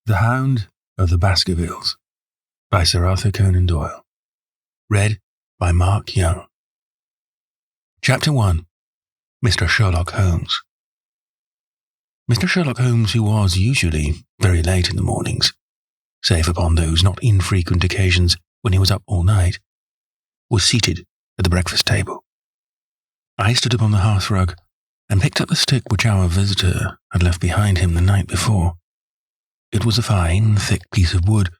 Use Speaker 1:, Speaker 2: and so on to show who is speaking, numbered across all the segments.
Speaker 1: The Hound of the Baskervilles by Sir Arthur Conan Doyle. Read by Mark Young. Chapter 1. Mr. Sherlock Holmes. Mr. Sherlock Holmes, who was usually very late in the mornings, save upon those not infrequent occasions when he was up all night, was seated at the breakfast table. I stood upon the hearthrug and picked up the stick which our visitor had left behind him the night before. It was a fine, thick piece of wood,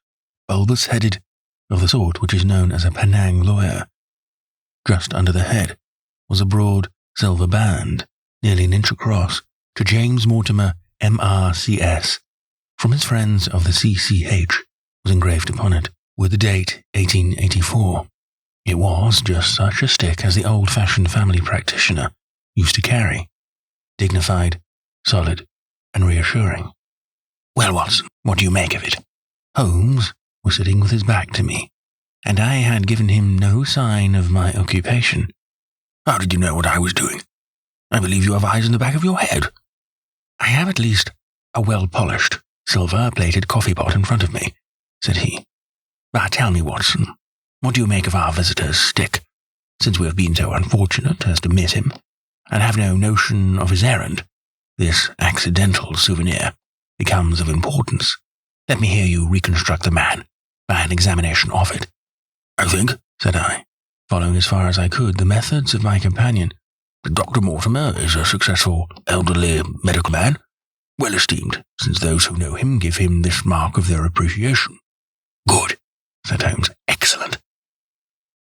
Speaker 1: bulbous-headed, of the sort which is known as a Penang lawyer. Just under the head was a broad silver band, nearly an inch across, to James Mortimer, M.R.C.S., from his friends of the C.C.H., was engraved upon it, with the date 1884. It was just such a stick as the old-fashioned family practitioner used to carry, dignified, solid, and reassuring. "Well, Watson, what do you make of it?" Holmes was sitting with his back to me, and I had given him no sign of my occupation. "How did you know what I was doing? I believe you have eyes in the back of your head." "I have at least a well-polished, silver-plated coffee-pot in front of me," said he. "But tell me, Watson, what do you make of our visitor's stick, since we have been so unfortunate as to miss him, and have no notion of his errand? This accidental souvenir becomes of importance. Let me hear you reconstruct the man by an examination of it." "I think," said I, following as far as I could the methods of my companion, "that Dr. Mortimer is a successful, elderly medical man, well esteemed, since those who know him give him this mark of their appreciation." "Good," said Holmes. "Excellent.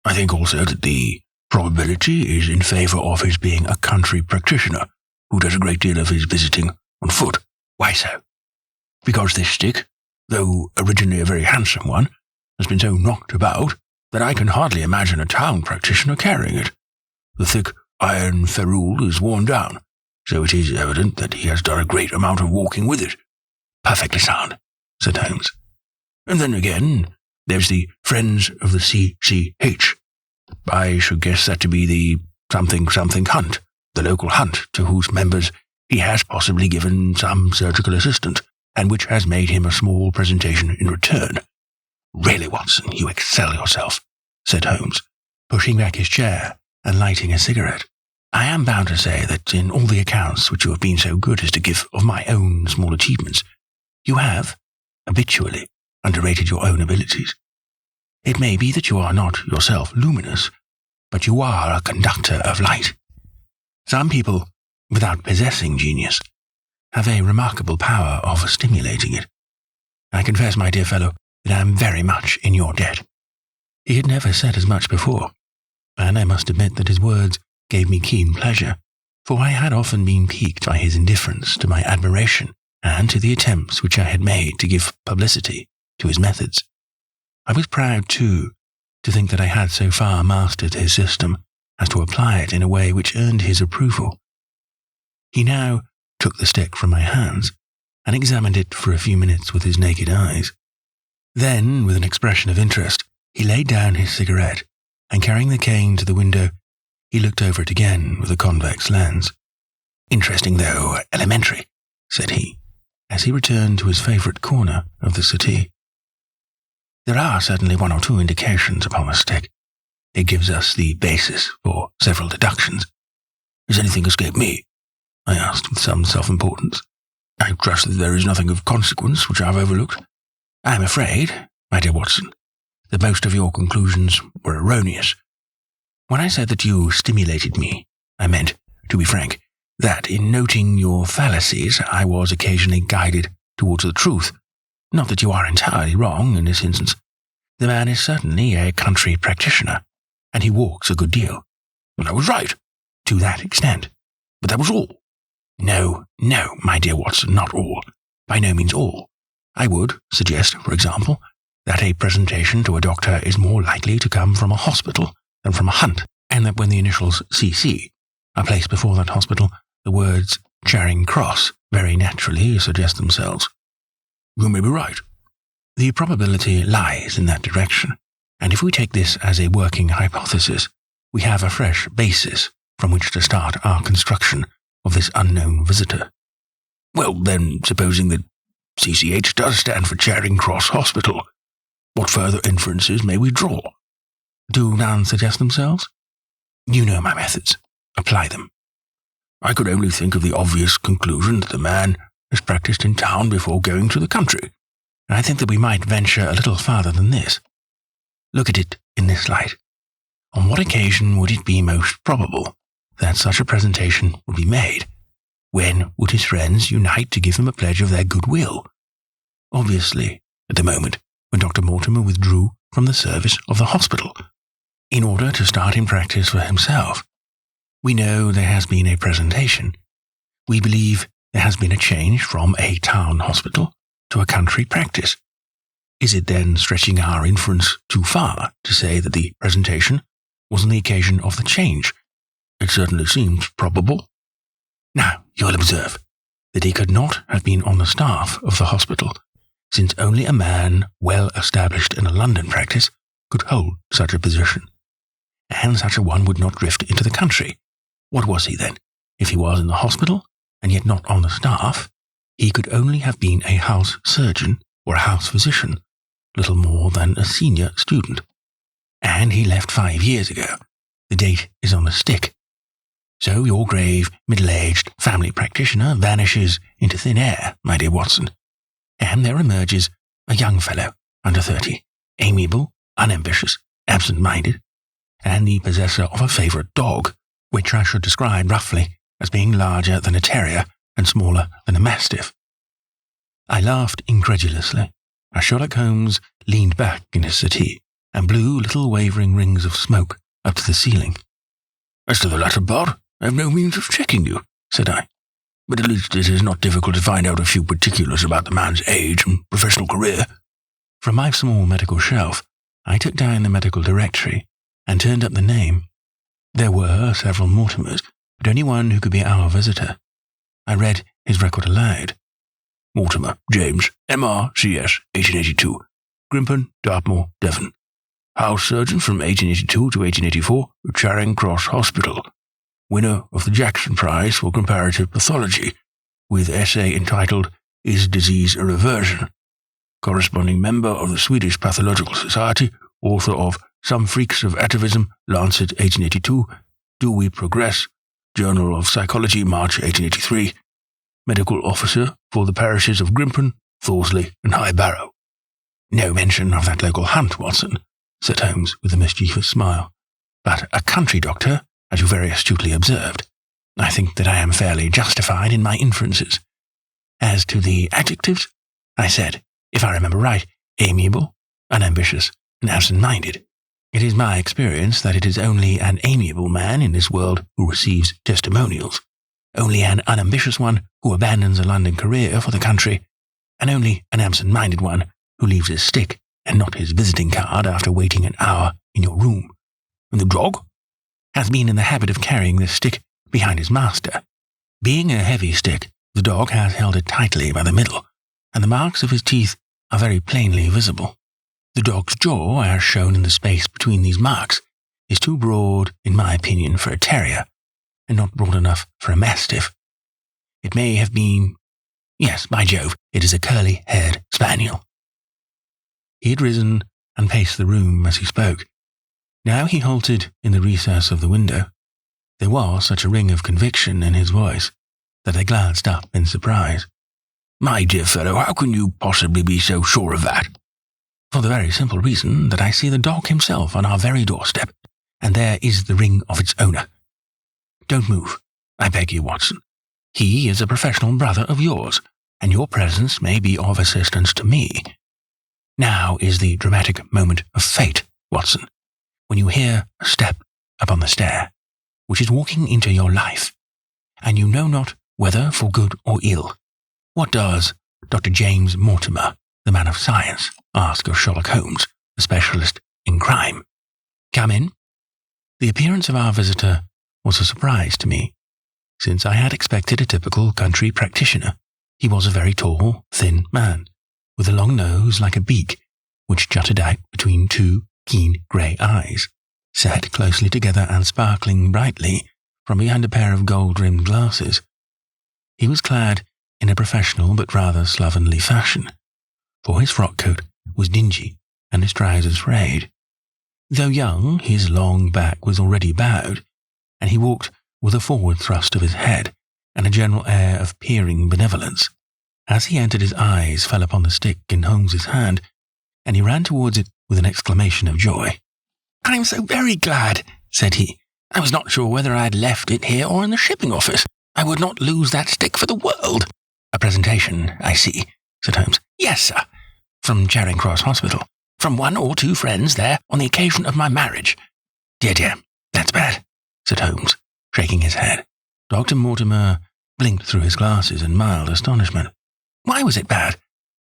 Speaker 1: I think also that the probability is in favour of his being a country practitioner who does a great deal of his visiting on foot." "Why so?" "Because this stick, though originally a very handsome one, has been so knocked about that I can hardly imagine a town practitioner carrying it. The thick iron ferrule is worn down, so it is evident that he has done a great amount of walking with it." "Perfectly sound," said Holmes. "And then again, there's the Friends of the C.C.H. I should guess that to be the something hunt, the local hunt to whose members he has possibly given some surgical assistance, and which has made him a small presentation in return." "Really, Watson, you excel yourself," said Holmes, pushing back his chair and lighting a cigarette. "I am bound to say that in all the accounts which you have been so good as to give of my own small achievements, you have, habitually, underrated your own abilities. It may be that you are not yourself luminous, but you are a conductor of light. Some people, without possessing genius, have a remarkable power of stimulating it. I confess, my dear fellow, that I am very much in your debt." He had never said as much before, and I must admit that his words gave me keen pleasure, for I had often been piqued by his indifference to my admiration and to the attempts which I had made to give publicity to his methods. I was proud, too, to think that I had so far mastered his system as to apply it in a way which earned his approval. He now took the stick from my hands and examined it for a few minutes with his naked eyes. Then, with an expression of interest, he laid down his cigarette, and carrying the cane to the window, he looked over it again with a convex lens. "Interesting, though elementary," said he, as he returned to his favourite corner of the settee. "There are certainly one or two indications upon the stick. It gives us the basis for several deductions." "Has anything escaped me?" I asked with some self-importance. "I trust that there is nothing of consequence which I have overlooked." "I am afraid, my dear Watson, that most of your conclusions were erroneous. When I said that you stimulated me, I meant, to be frank, that in noting your fallacies I was occasionally guided towards the truth. Not that you are entirely wrong in this instance. The man is certainly a country practitioner, and he walks a good deal." "Well, I was right." "To that extent.
Speaker 2: But that was all."
Speaker 1: No, my dear Watson, not all. By no means all. I would suggest, for example, that a presentation to a doctor is more likely to come from a hospital than from a hunt, and that when the initials CC are placed before that hospital, the words Charing Cross very naturally suggest themselves.
Speaker 2: "You may be right."
Speaker 1: The probability lies in that direction, and if we take this as a working hypothesis, we have a fresh basis from which to start our construction of this unknown visitor.
Speaker 2: "Well, then, supposing that CCH does stand for Charing Cross Hospital. What further inferences may we draw?
Speaker 1: Do none suggest themselves? You know my methods. Apply them.
Speaker 2: I could only think of the obvious conclusion that the man has practiced in town before going to the country.
Speaker 1: I think that we might venture a little farther than this. Look at it in this light. On what occasion would it be most probable that such a presentation would be made? When would his friends unite to give him a pledge of their goodwill? Obviously, at the moment when Dr. Mortimer withdrew from the service of the hospital, in order to start in practice for himself. We know there has been a presentation. We believe there has been a change from a town hospital to a country practice. Is it then stretching our inference too far to say that the presentation was on the occasion of the change?
Speaker 2: It certainly seems probable.
Speaker 1: Now, you'll observe that he could not have been on the staff of the hospital, since only a man well established in a London practice could hold such a position. And such a one would not drift into the country. What was he then? If he was in the hospital, and yet not on the staff, he could only have been a house surgeon or a house physician, little more than a senior student. And he left 5 years ago. The date is on the stick. So your grave, middle-aged family practitioner vanishes into thin air, my dear Watson, and there emerges a young fellow, under 30, amiable, unambitious, absent-minded, and the possessor of a favourite dog, which I should describe roughly as being larger than a terrier and smaller than a mastiff. I laughed incredulously as Sherlock Holmes leaned back in his settee and blew little wavering rings of smoke up to the ceiling.
Speaker 2: As to the latter part, I have no means of checking you, said I, but at least it is not difficult to find out a few particulars about the man's age and professional career.
Speaker 1: From my small medical shelf, I took down the medical directory and turned up the name. There were several Mortimers, but only one who could be our visitor. I read his record aloud.
Speaker 2: Mortimer, James, M.R., C.S., 1882, Grimpen, Dartmoor, Devon. House surgeon from 1882 to 1884 at Charing Cross Hospital. Winner of the Jackson Prize for Comparative Pathology, with essay entitled Is Disease a Reversion? Corresponding member of the Swedish Pathological Society, author of Some Freaks of Atavism, Lancet, 1882, Do We Progress? Journal of Psychology, March 1883, medical officer for the parishes of Grimpen, Thorsley, and High Barrow.
Speaker 1: No mention of that local hunt, Watson, said Holmes with a mischievous smile, but a country doctor, as you very astutely observed. I think that I am fairly justified in my inferences. As to the adjectives, I said, if I remember right, amiable, unambitious, and absent-minded. It is my experience that it is only an amiable man in this world who receives testimonials, only an unambitious one who abandons a London career for the country, and only an absent-minded one who leaves his stick and not his visiting card after waiting an hour in your room.
Speaker 2: And the dog?
Speaker 1: Has been in the habit of carrying this stick behind his master. Being a heavy stick, the dog has held it tightly by the middle, and the marks of his teeth are very plainly visible. The dog's jaw, as shown in the space between these marks, is too broad, in my opinion, for a terrier, and not broad enough for a mastiff. It may have been... Yes, by Jove, it is a curly-haired spaniel. He had risen and paced the room as he spoke. Now he halted in the recess of the window. There was such a ring of conviction in his voice that I glanced up in surprise.
Speaker 2: My dear fellow, how can you possibly be so sure of that?
Speaker 1: For the very simple reason that I see the dog himself on our very doorstep, and there is the ring of its owner. Don't move, I beg you, Watson. He is a professional brother of yours, and your presence may be of assistance to me. Now is the dramatic moment of fate, Watson, when you hear a step upon the stair, which is walking into your life, and you know not whether for good or ill. What does Dr. James Mortimer, the man of science, ask of Sherlock Holmes, the specialist in crime? Come in. The appearance of our visitor was a surprise to me, since I had expected a typical country practitioner. He was a very tall, thin man, with a long nose like a beak, which jutted out between two keen grey eyes, set closely together and sparkling brightly from behind a pair of gold-rimmed glasses. He was clad in a professional but rather slovenly fashion, for his frock coat was dingy and his trousers frayed. Though young, his long back was already bowed, and he walked with a forward thrust of his head and a general air of peering benevolence. As he entered, his eyes fell upon the stick in Holmes's hand, and he ran towards it with an exclamation of joy. "I'm so very glad," said he. "I was not sure whether I had left it here or in the shipping office. I would not lose that stick for the world." "A presentation, I see," said Holmes. "Yes, sir. From Charing Cross Hospital. From 1 or 2 friends there on the occasion of my marriage." Dear, that's bad," said Holmes, shaking his head. Dr. Mortimer blinked through his glasses in mild astonishment. "Why was it bad?"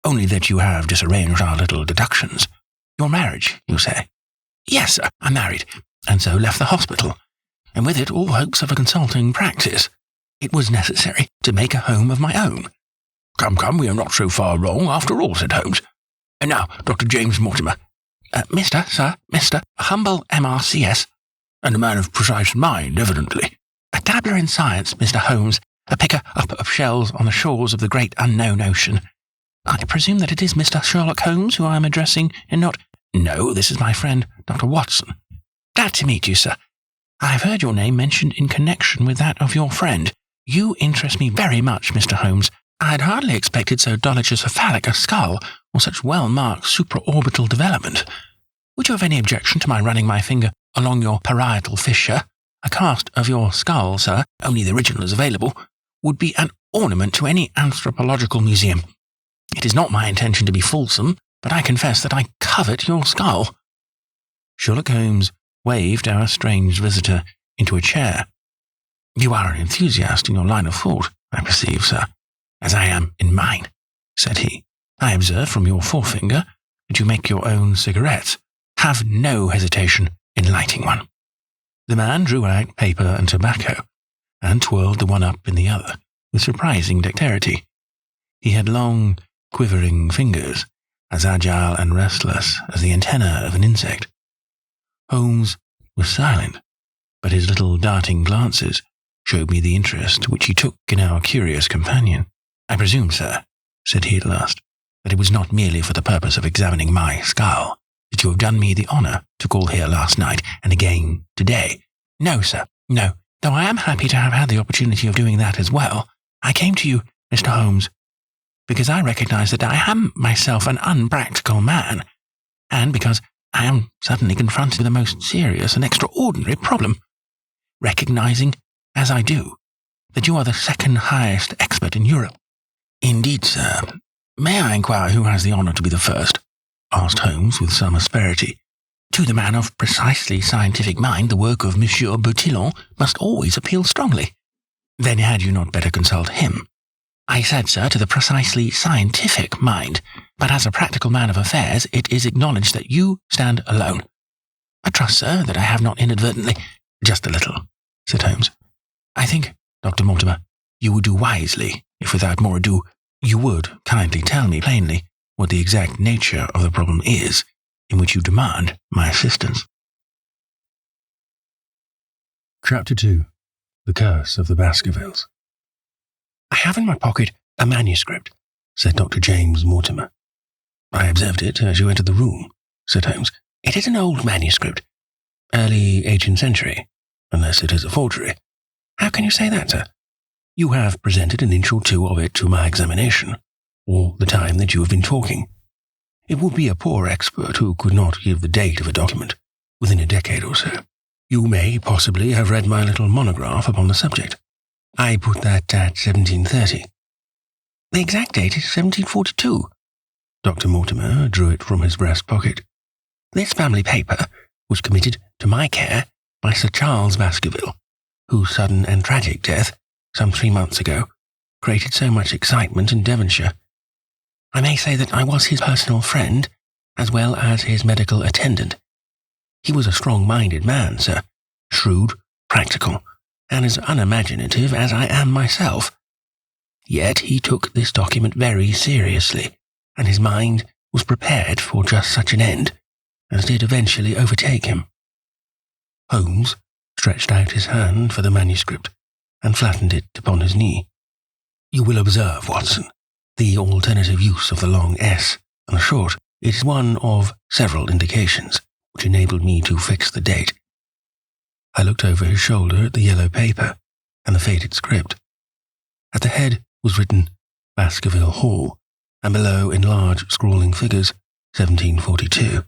Speaker 1: "Only that you have disarranged our little deductions. Your marriage, you say?" "Yes, sir, I married, and so left the hospital, and with it all hopes of a consulting practice. It was necessary to make a home of my own." Come, we are not so far wrong after all," said Holmes. "And now, Dr. James Mortimer." Mr. A humble MRCS. "And a man of precise mind, evidently." "A dabbler in science, Mr. Holmes, a picker-up of shells on the shores of the great unknown ocean. I presume that it is Mr. Sherlock Holmes who I am addressing, and not—" "No, this is my friend, Dr. Watson." "Glad to meet you, sir. I have heard your name mentioned in connection with that of your friend. You interest me very much, Mr. Holmes. I had hardly expected so dolichocephalic a skull, or such well-marked supraorbital development. Would you have any objection to my running my finger along your parietal fissure? A cast of your skull, sir, only the original is available, would be an ornament to any anthropological museum. It is not my intention to be fulsome, but I confess that I covet your skull." Sherlock Holmes waved our strange visitor into a chair. "You are an enthusiast in your line of thought, I perceive, sir, as I am in mine," said he. "I observe from your forefinger that you make your own cigarettes. Have no hesitation in lighting one." The man drew out paper and tobacco, and twirled the one up in the other with surprising dexterity. He had long, quivering fingers, as agile and restless as the antennae of an insect. Holmes was silent, but his little darting glances showed me the interest which he took in our curious companion. "I presume, sir," said he at last, "that it was not merely for the purpose of examining my skull that you have done me the honour to call here last night and again today." "No, sir, no. Though I am happy to have had the opportunity of doing that as well, I came to you, Mr. Holmes, because I recognize that I am myself an unpractical man, and because I am suddenly confronted with a most serious and extraordinary problem, recognizing, as I do, that you are the second highest expert in Europe." "Indeed, sir. May I inquire who has the honour to be the first?" asked Holmes with some asperity. "To the man of precisely scientific mind, the work of Monsieur Bertillon must always appeal strongly." "Then had you not better consult him?" "I said, sir, to the precisely scientific mind, but as a practical man of affairs, it is acknowledged that you stand alone. I trust, sir, that I have not inadvertently—" "Just a little," said Holmes. "I think, Dr. Mortimer, you would do wisely, if without more ado, you would kindly tell me plainly what the exact nature of the problem is in which you demand my assistance."
Speaker 2: Chapter 2. The Curse of the Baskervilles.
Speaker 1: "I have in my pocket a manuscript," said Dr. James Mortimer.
Speaker 2: "I observed it as you entered the room," said Holmes.
Speaker 1: "It is an old manuscript."
Speaker 2: "Early 18th century, unless it is a forgery."
Speaker 1: "How can you say that, sir?"
Speaker 2: "You have presented an inch or two of it to my examination, all the time that you have been talking. It would be a poor expert who could not give the date of a document within a decade or so. You may possibly have read my little monograph upon the subject. I put that at 1730.
Speaker 1: "The exact date is 1742.
Speaker 2: Dr. Mortimer drew it from his breast pocket.
Speaker 1: "This family paper was committed to my care by Sir Charles Baskerville, whose sudden and tragic death, some 3 months ago, created so much excitement in Devonshire. I may say that I was his personal friend, as well as his medical attendant. He was a strong-minded man, sir, shrewd, practical, and as unimaginative as I am myself. Yet he took this document very seriously, and his mind was prepared for just such an end as did eventually overtake him." Holmes stretched out his hand for the manuscript and flattened it upon his knee. You will observe, Watson, the alternative use of the long S and the short. It is one of several indications which enabled me to fix the date. I looked over his shoulder at the yellow paper and the faded script. At the head was written Baskerville Hall, and below in large scrawling figures 1742.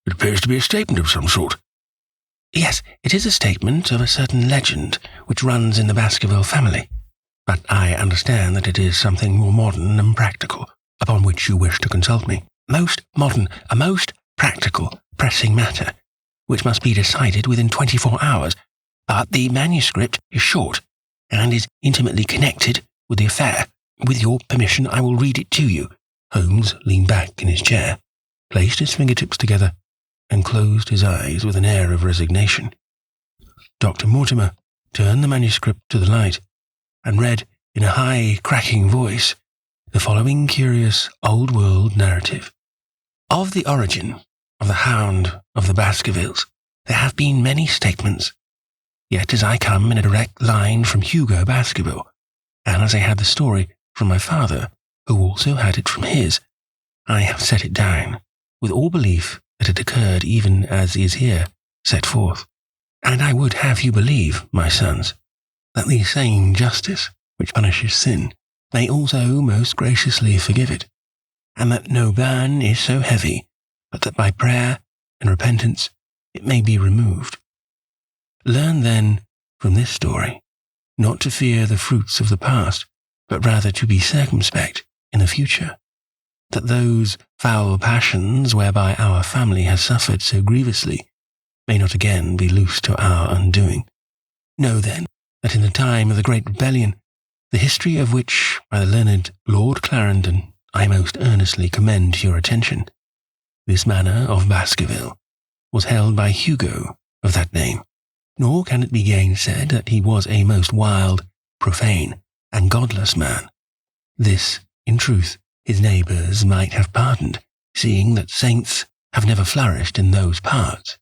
Speaker 2: It appears to be a statement of some sort.
Speaker 1: Yes, it is a statement of a certain legend which runs in the Baskerville family, but I understand that it is something more modern and practical, upon which you wish to consult me. Most modern, a most practical, pressing matter, which must be decided within 24 hours, but the manuscript is short and is intimately connected with the affair. With your permission, I will read it to you. Holmes leaned back in his chair, placed his fingertips together, and closed his eyes with an air of resignation. Dr. Mortimer turned the manuscript to the light and read in a high, cracking voice the following curious old-world narrative. Of the origin of the Hound of the Baskervilles, there have been many statements. Yet as I come in a direct line from Hugo Baskerville, and as I had the story from my father, who also had it from his, I have set it down, with all belief that it occurred even as is here set forth. And I would have you believe, my sons, that the same justice which punishes sin may also most graciously forgive it, and that no ban is so heavy but that by prayer and repentance it may be removed. Learn then from this story not to fear the fruits of the past, but rather to be circumspect in the future, that those foul passions whereby our family has suffered so grievously may not again be loosed to our undoing. Know then that in the time of the Great Rebellion, the history of which by the learned Lord Clarendon I most earnestly commend to your attention, this manor of Baskerville was held by Hugo of that name, nor can it be gainsaid that he was a most wild, profane, and godless man. This, in truth, his neighbours might have pardoned, seeing that saints have never flourished in those parts.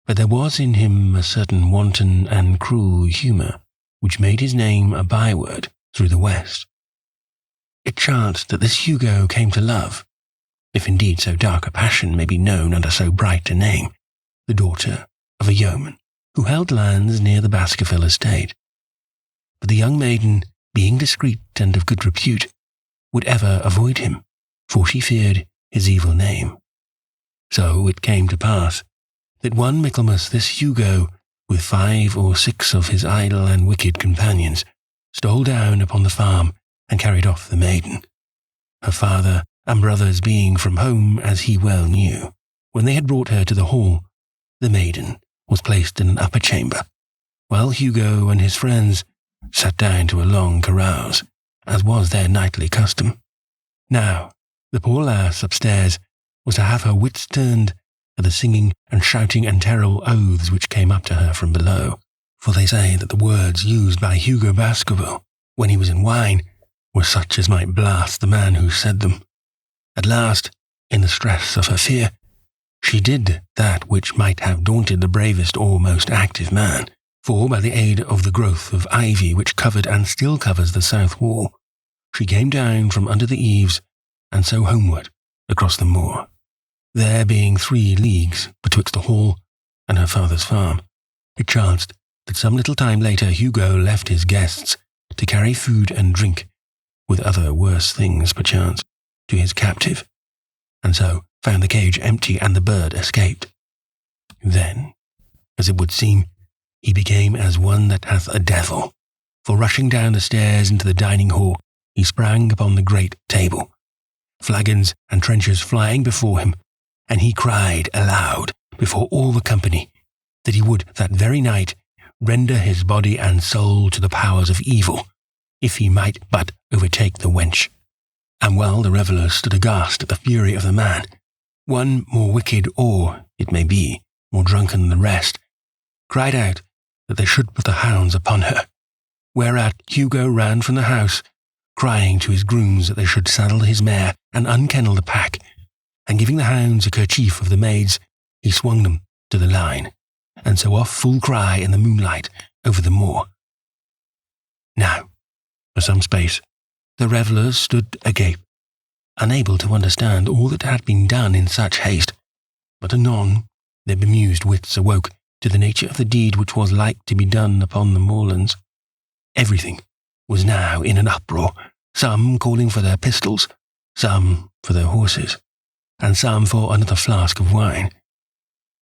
Speaker 1: But there was in him a certain wanton and cruel humour, which made his name a byword through the West. It chanced that this Hugo came to love, if indeed so dark a passion may be known under so bright a name, the daughter of a yeoman, who held lands near the Baskerville estate. But the young maiden, being discreet and of good repute, would ever avoid him, for she feared his evil name. So it came to pass that one Michaelmas this Hugo, with 5 or 6 of his idle and wicked companions, stole down upon the farm and carried off the maiden, her father and brothers being from home, as he well knew. When they had brought her to the hall, the maiden was placed in an upper chamber, while Hugo and his friends sat down to a long carouse, as was their nightly custom. Now, the poor lass upstairs was to have her wits turned at the singing and shouting and terrible oaths which came up to her from below, for they say that the words used by Hugo Baskerville when he was in wine were such as might blast the man who said them. At last, in the stress of her fear, she did that which might have daunted the bravest or most active man, for by the aid of the growth of ivy which covered and still covers the south wall, she came down from under the eaves, and so homeward across the moor, there being 3 leagues betwixt the hall and her father's farm. It chanced that some little time later Hugo left his guests to carry food and drink, with other worse things perchance, to his captive, and so found the cage empty and the bird escaped. Then, as it would seem, he became as one that hath a devil, for rushing down the stairs into the dining hall, he sprang upon the great table, flagons and trenchers flying before him, and he cried aloud before all the company that he would that very night render his body and soul to the powers of evil, if he might but overtake the wench. And while the revellers stood aghast at the fury of the man, one more wicked, or, it may be, more drunken than the rest, cried out that they should put the hounds upon her, whereat Hugo ran from the house, crying to his grooms that they should saddle his mare and unkennel the pack, and giving the hounds a kerchief of the maid's, he swung them to the line, and so off full cry in the moonlight over the moor. Now, for some space, The revellers stood agape, unable to understand all that had been done in such haste, but anon their bemused wits awoke to the nature of the deed which was like to be done upon the moorlands. Everything was now in an uproar, some calling for their pistols, some for their horses, and some for another flask of wine.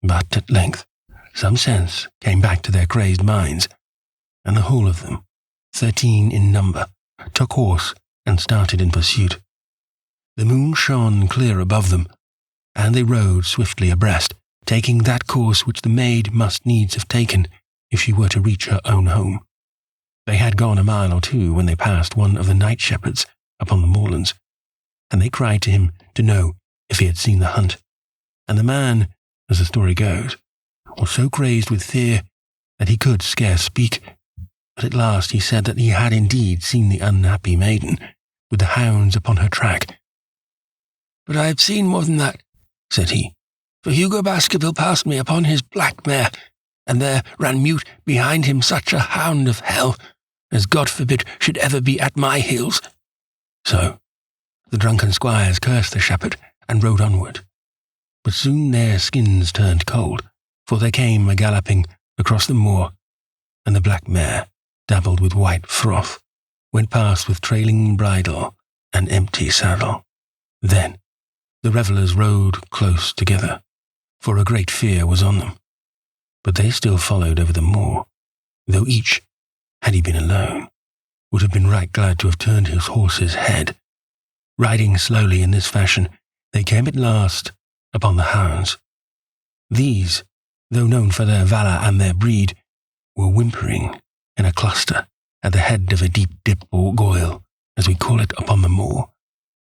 Speaker 1: But at length some sense came back to their crazed minds, and the whole of them, 13 in number, took horse and started in pursuit. The moon shone clear above them, and they rode swiftly abreast, taking that course which the maid must needs have taken if she were to reach her own home. They had gone a mile or two when they passed one of the night shepherds upon the moorlands, and they cried to him to know if he had seen the hunt. And the man, as the story goes, was so crazed with fear that he could scarce speak, but at last he said that he had indeed seen the unhappy maiden, with the hounds upon her track. "But I have seen more than that," said he, "for Hugo Baskerville passed me upon his black mare, and there ran mute behind him such a hound of hell as God forbid should ever be at my heels." So the drunken squires cursed the shepherd and rode onward. But soon their skins turned cold, for they came a-galloping across the moor, and the black mare, dabbled with white froth, went past with trailing bridle and empty saddle. Then the revellers rode close together, for a great fear was on them. But they still followed over the moor, though each, had he been alone, would have been right glad to have turned his horse's head. Riding slowly in this fashion, they came at last upon the hounds. These, though known for their valour and their breed, were whimpering in a cluster at the head of a deep dip or goyle, as we call it upon the moor,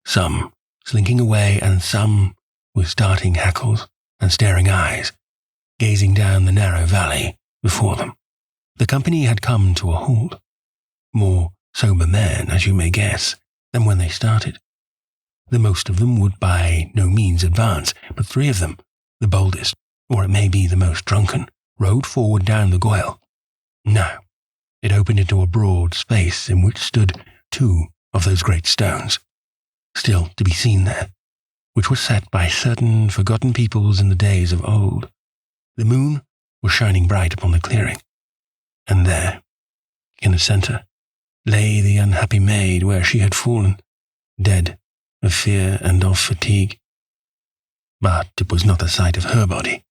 Speaker 1: some slinking away and some with starting hackles and staring eyes, gazing down the narrow valley before them. The company had come to a halt, more sober men, as you may guess, than when they started. The most of them would by no means advance, but 3 of them, the boldest, or it may be the most drunken, rode forward down the goyle. Now it opened into a broad space in which stood 2 of those great stones, still to be seen there, which were set by certain forgotten peoples in the days of old. The moon was shining bright upon the clearing, and there, in the centre, lay the unhappy maid where she had fallen, dead of fear and of fatigue. But it was not the sight of her body,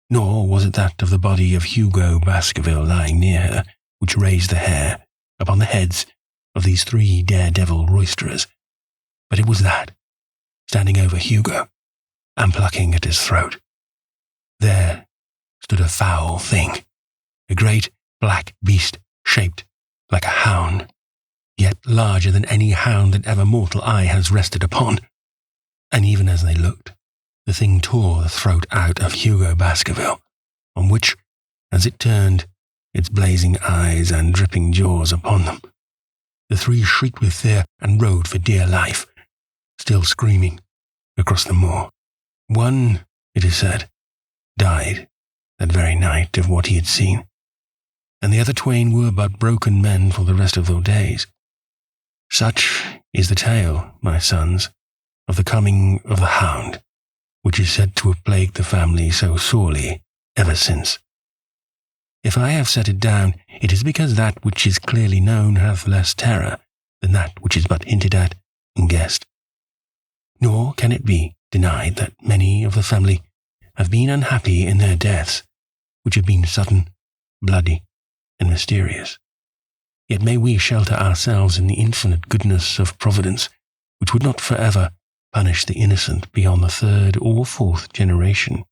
Speaker 1: nor was it that of the body of Hugo Baskerville lying near her, which raised the hair upon the heads of these 3 daredevil roisterers, but it was that, standing over Hugo, and plucking at his throat. There stood a foul thing, a great black beast shaped like a hound, yet larger than any hound that ever mortal eye has rested upon. And even as they looked, the thing tore the throat out of Hugo Baskerville, on which, as it turned its blazing eyes and dripping jaws upon them, the 3 shrieked with fear and rode for dear life, still screaming, across the moor. One, it is said, died that very night of what he had seen, and the other 2 were but broken men for the rest of their days. Such is the tale, my sons, of the coming of the Hound, which is said to have plagued the family so sorely ever since. If I have set it down, it is because that which is clearly known hath less terror than that which is but hinted at and guessed. Nor can it be denied that many of the family have been unhappy in their deaths, which have been sudden, bloody, and mysterious. Yet may we shelter ourselves in the infinite goodness of Providence, which would not forever punish the innocent beyond the 3rd or 4th generation,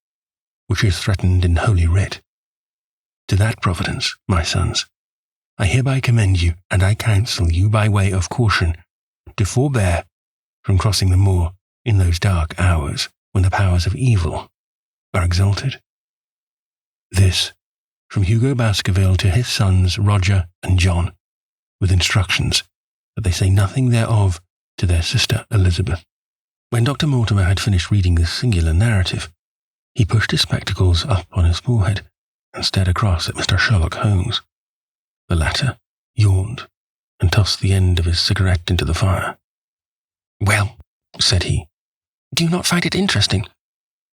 Speaker 1: which is threatened in Holy Writ. To that Providence, my sons, I hereby commend you, and I counsel you by way of caution to forbear from crossing the moor in those dark hours when the powers of evil are exalted. This from Hugo Baskerville to his sons Roger and John, with instructions that they say nothing thereof to their sister Elizabeth. When Dr. Mortimer had finished reading this singular narrative, he pushed his spectacles up on his forehead and stared across at Mr. Sherlock Holmes. The latter yawned and tossed the end of his cigarette into the fire.
Speaker 2: "Well," said he, "do you not find it interesting?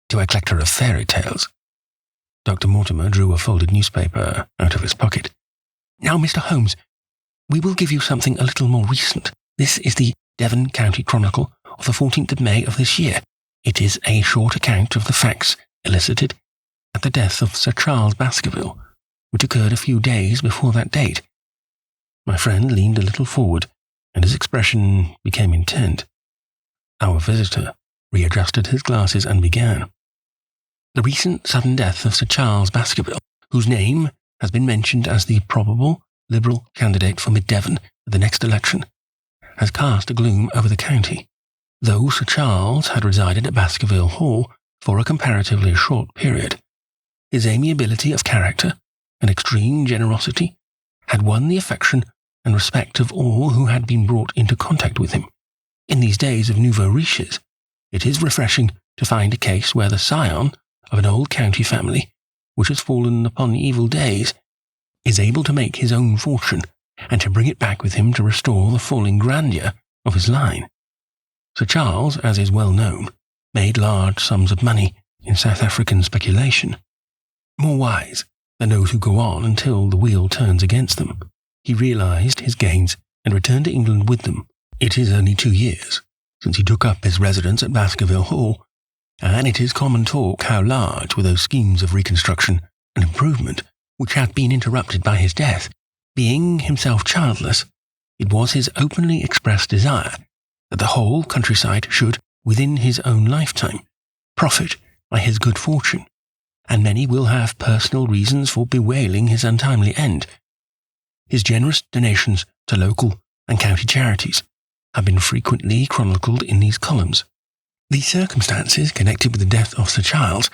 Speaker 2: To a collector of fairy tales."
Speaker 1: Dr. Mortimer drew a folded newspaper out of his pocket.
Speaker 2: "Now, Mr. Holmes, we will give you something a little more recent. This is the Devon County Chronicle of the 14th of May of this year. It is a short account of the facts elicited at the death of Sir Charles Baskerville, which occurred a few days before that date."
Speaker 1: My friend leaned a little forward, and his expression became intent. Our visitor readjusted his glasses and began.
Speaker 2: "The recent sudden death of Sir Charles Baskerville, whose name has been mentioned as the probable Liberal candidate for Mid-Devon at the next election, has cast a gloom over the county. Though Sir Charles had resided at Baskerville Hall for a comparatively short period, his amiability of character and extreme generosity had won the affection and respect of all who had been brought into contact with him. In these days of nouveau riches, it is refreshing to find a case where the scion of an old county family, which has fallen upon evil days, is able to make his own fortune and to bring it back with him to restore the falling grandeur of his line. Sir Charles, as is well known, made large sums of money in South African speculation. More wise than those who go on until the wheel turns against them, he realized his gains and returned to England with them. It is only 2 years since he took up his residence at Baskerville Hall, and it is common talk how large were those schemes of reconstruction and improvement which had been interrupted by his death. Being himself childless, it was his openly expressed desire that the whole countryside should, within his own lifetime, profit by his good fortune, and many will have personal reasons for bewailing his untimely end. His generous donations to local and county charities have been frequently chronicled in these columns. The circumstances connected with the death of Sir Charles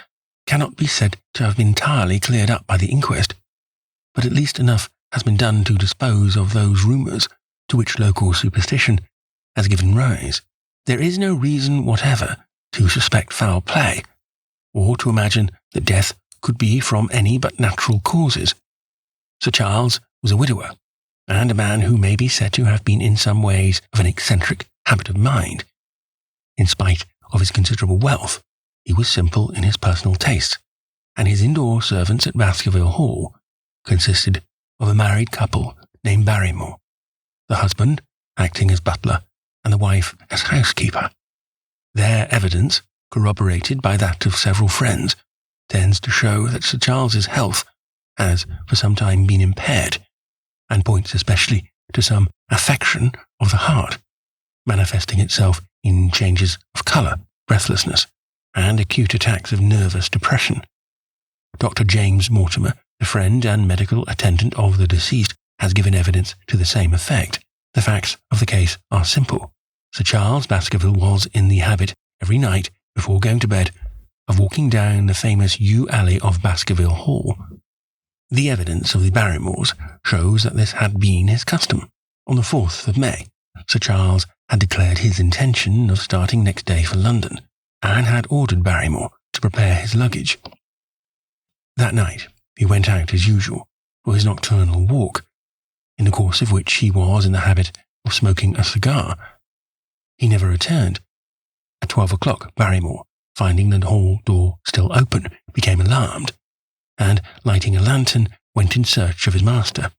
Speaker 2: cannot be said to have been entirely cleared up by the inquest, but at least enough has been done to dispose of those rumours to which local superstition has given rise. There is no reason whatever to suspect foul play, or to imagine that death could be from any but natural causes. Sir Charles was a widower, and a man who may be said to have been in some ways of an eccentric habit of mind. In spite of his considerable wealth, he was simple in his personal tastes, and his indoor servants at Baskerville Hall consisted of a married couple named Barrymore, the husband acting as butler and the wife as housekeeper. Their evidence, corroborated by that of several friends, tends to show that Sir Charles's health has for some time been impaired, and points especially to some affection of the heart, manifesting itself in changes of colour, breathlessness, and acute attacks of nervous depression. Dr. James Mortimer, the friend and medical attendant of the deceased, has given evidence to the same effect. The facts of the case are simple. Sir Charles Baskerville was in the habit, every night before going to bed, of walking down the famous yew alley of Baskerville Hall. The evidence of the Barrymores shows that this had been his custom. On the 4th of May, Sir Charles had declared his intention of starting next day for London, and had ordered Barrymore to prepare his luggage. That night, he went out as usual for his nocturnal walk, in the course of which he was in the habit of smoking a cigar. He never returned. At 12 o'clock, Barrymore, finding the hall door still open, became alarmed, and, lighting a lantern, went in search of his master.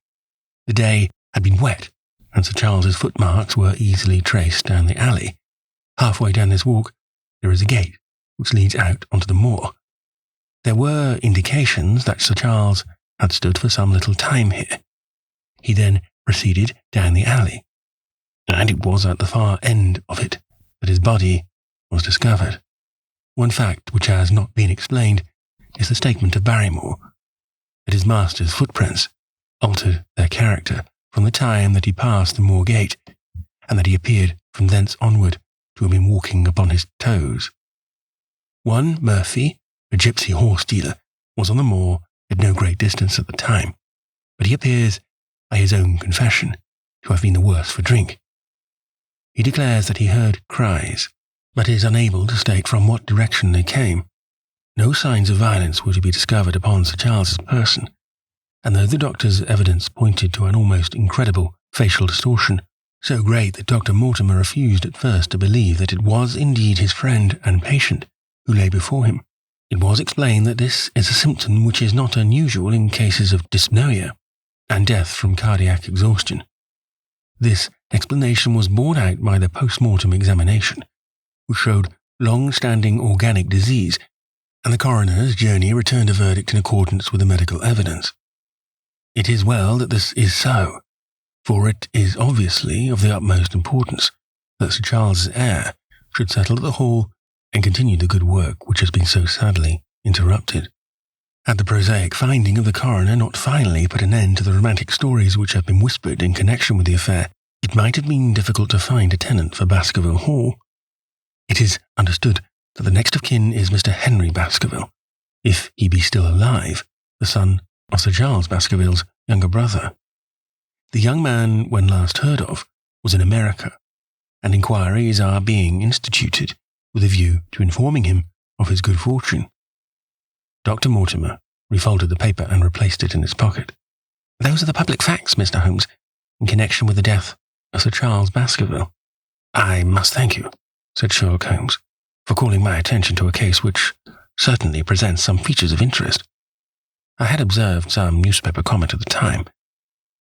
Speaker 2: The day had been wet, and Sir Charles's footmarks were easily traced down the alley. Halfway down this walk, there is a gate which leads out onto the moor. There were indications that Sir Charles had stood for some little time here. He then proceeded down the alley, and it was at the far end of it that his body was discovered. One fact which has not been explained is the statement of Barrymore that his master's footprints altered their character from the time that he passed the moor gate, and that he appeared from thence onward to have been walking upon his toes. One Murphy, a gypsy horse dealer, was on the moor at no great distance at the time, but he appears, by his own confession, to have been the worse for drink. He declares that he heard cries, but is unable to state from what direction they came. No signs of violence were to be discovered upon Sir Charles's person, and though the doctor's evidence pointed to an almost incredible
Speaker 1: facial distortion, so great that Dr. Mortimer refused at first to believe that it was indeed his friend and patient who lay before him. It was explained that this is a symptom which is not unusual in cases of dyspnoea and death from cardiac exhaustion. This explanation was borne out by the post-mortem examination, which showed long-standing organic disease, and the coroner's journey returned a verdict in accordance with the medical evidence. It is well that this is so, for it is obviously of the utmost importance that Sir Charles's heir should settle at the Hall and continue the good work which has been so sadly interrupted. Had the prosaic finding of the coroner not finally put an end to the romantic stories which have been whispered in connection with the affair, it might have been difficult to find a tenant for Baskerville Hall. It is understood that the next of kin is Mr. Henry Baskerville, if he be still alive, the son of Sir Charles Baskerville's younger brother. The young man, when last heard of, was in America, and inquiries are being instituted with a view to informing him of his good fortune. Dr. Mortimer refolded the paper and replaced it in his pocket. Those are the public facts, Mr. Holmes, in connection with the death of Sir Charles Baskerville. I must thank you, said Sherlock Holmes, for calling my attention to a case which certainly presents some features of interest. I had observed some newspaper comment at the time,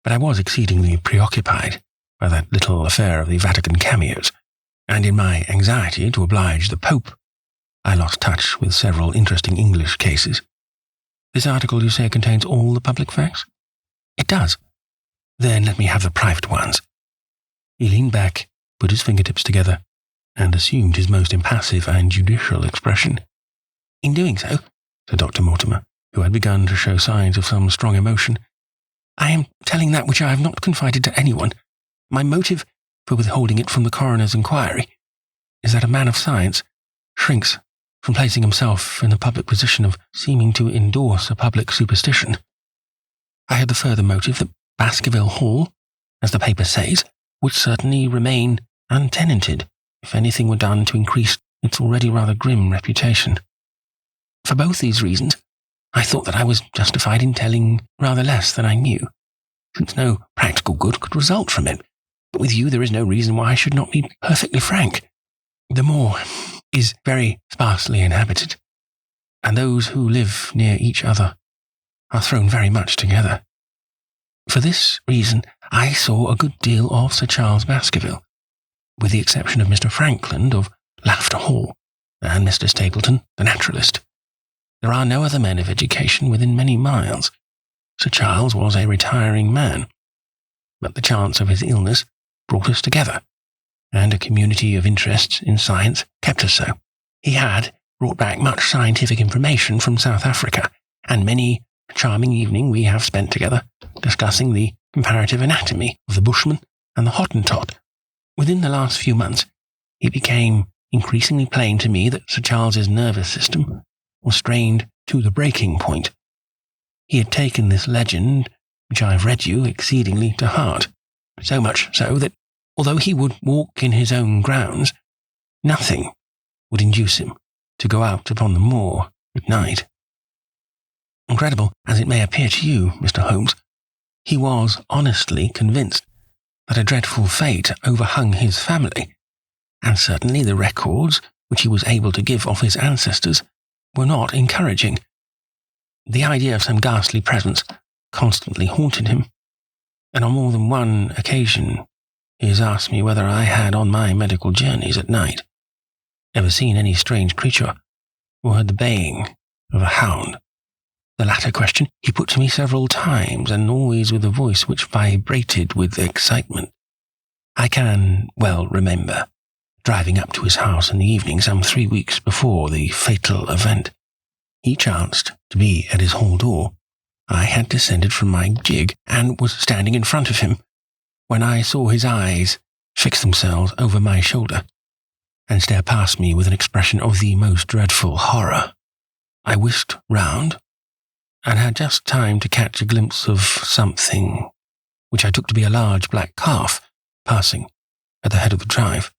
Speaker 1: but I was exceedingly preoccupied by that little affair of the Vatican cameos, and in my anxiety to oblige the Pope, I lost touch with several interesting English cases. This article, you say, contains all the public facts? It does. Then let me have the private ones. He leaned back, put his fingertips together, and assumed his most impassive and judicial expression. In doing so, said Dr. Mortimer, who had begun to show signs of some strong emotion, I am telling that which I have not confided to anyone. My motive for withholding it from the coroner's inquiry is that a man of science shrinks from placing himself in the public position of seeming to endorse a public superstition. I had the further motive that Baskerville Hall, as the paper says, would certainly remain untenanted if anything were done to increase its already rather grim reputation. For both these reasons, I thought that I was justified in telling rather less than I knew, since no practical good could result from it. But with you there is no reason why I should not be perfectly frank. The moor is very sparsely inhabited, and those who live near each other are thrown very much together. For this reason, I saw a good deal of Sir Charles Baskerville, with the exception of Mr. Frankland of Laughter Hall, and Mr. Stapleton, the naturalist. There are no other men of education within many miles. Sir Charles was a retiring man, but the chance of his illness brought us together, and a community of interests in science kept us so. He had brought back much scientific information from South Africa, and many a charming evening we have spent together discussing the comparative anatomy of the Bushman and the Hottentot. Within the last few months, it became increasingly plain to me that Sir Charles's nervous system was strained to the breaking point. He had taken this legend, which I have read you, exceedingly to heart, so much so that, although he would walk in his own grounds, nothing would induce him to go out upon the moor at night. Incredible as it may appear to you, Mr. Holmes, he was honestly convinced that a dreadful fate overhung his family, and certainly the records which he was able to give of his ancestors were not encouraging. The idea of some ghastly presence constantly haunted him, and on more than one occasion he has asked me whether I had, on my medical journeys at night, ever seen any strange creature or heard the baying of a hound. The latter question he put to me several times, and always with a voice which vibrated with excitement. I can well remember driving up to his house in the evening some 3 weeks before the fatal event. He chanced to be at his hall door. I had descended from my gig and was standing in front of him when I saw his eyes fix themselves over my shoulder and stare past me with an expression of the most dreadful horror. I whisked round and had just time to catch a glimpse of something which I took to be a large black calf passing at the head of the drive.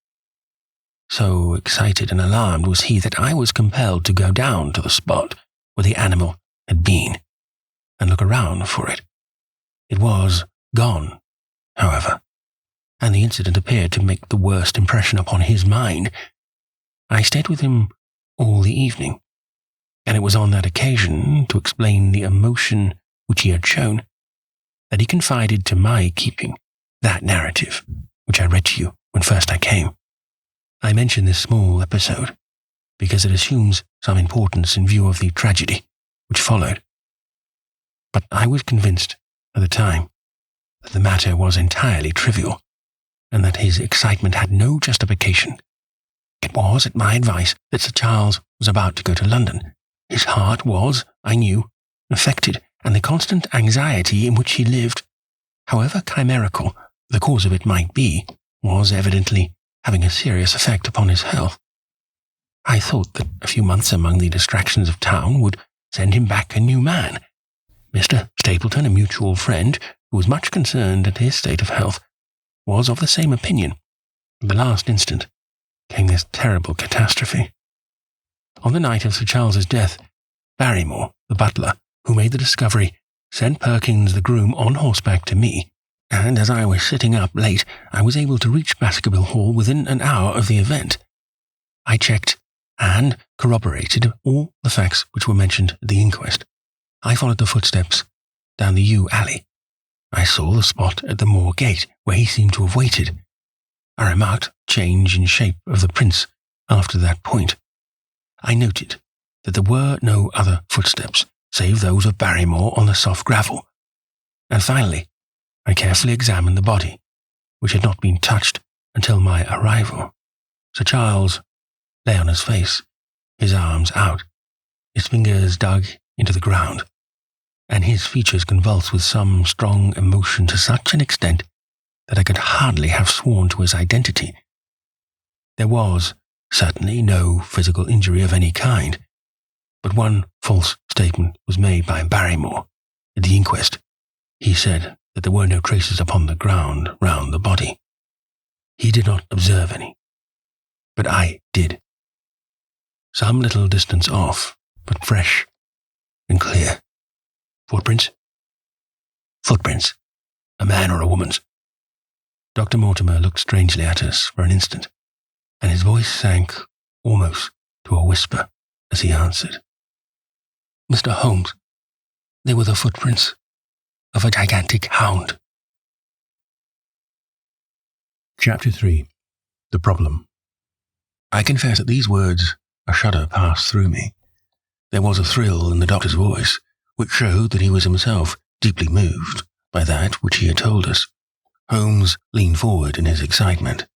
Speaker 1: So excited and alarmed was he that I was compelled to go down to the spot where the animal had been and look around for it. It was gone,
Speaker 3: however, and the incident appeared to make the worst impression upon his mind. I stayed with him all the evening, and it was on that occasion, to explain the emotion which he had shown, that he confided to my keeping that narrative which I read to you when first I came. I mention this small episode because it assumes some importance in view of the tragedy which followed. But I was convinced at the time that the matter was entirely trivial, and that his excitement had no justification. It was at my advice that Sir Charles was about to go to London. His heart was, I knew, affected, and the constant anxiety in which he lived, however chimerical the cause of it might be, was evidently having a serious effect upon his health. I thought that a few months among the distractions of town would send him back a new man. Mr. Stapleton, a mutual friend, who was much concerned at his state of health, was of the same opinion. At the last instant came this terrible catastrophe. On the night of Sir Charles's death, Barrymore, the butler, who made the discovery, sent Perkins the groom on horseback to me, and as I was sitting up late, I was able to reach Baskerville Hall within an hour of the event. I checked and corroborated all the facts which were mentioned at the inquest. I followed the footsteps down the yew alley. I saw the spot at the moor gate where he seemed to have waited. I remarked change in shape of the prints after that point. I noted that there were no other footsteps save those of Barrymore on the soft gravel. And finally, I carefully examined the body, which had not been touched until my arrival. Sir Charles lay on his face, his arms out, his fingers dug into the ground, and his features convulsed with some strong emotion to such an extent that I could hardly have sworn to his identity. There was certainly no physical injury of any kind, but one false statement was made by Barrymore at the inquest. He said that there were no traces upon the ground round the body. He did not observe any, but I did. Some little distance off, but fresh and clear. Footprints? Footprints. A man or a woman's. Dr. Mortimer looked strangely at us for an instant, and his voice sank almost to a whisper as he answered. Mr. Holmes, they were the footprints of a gigantic hound.
Speaker 1: Chapter 3. The Problem.
Speaker 3: I confess at these words a shudder passed through me. There was a thrill in the doctor's voice, which showed that he was himself deeply moved by that which he had told us. Holmes leaned forward in his excitement,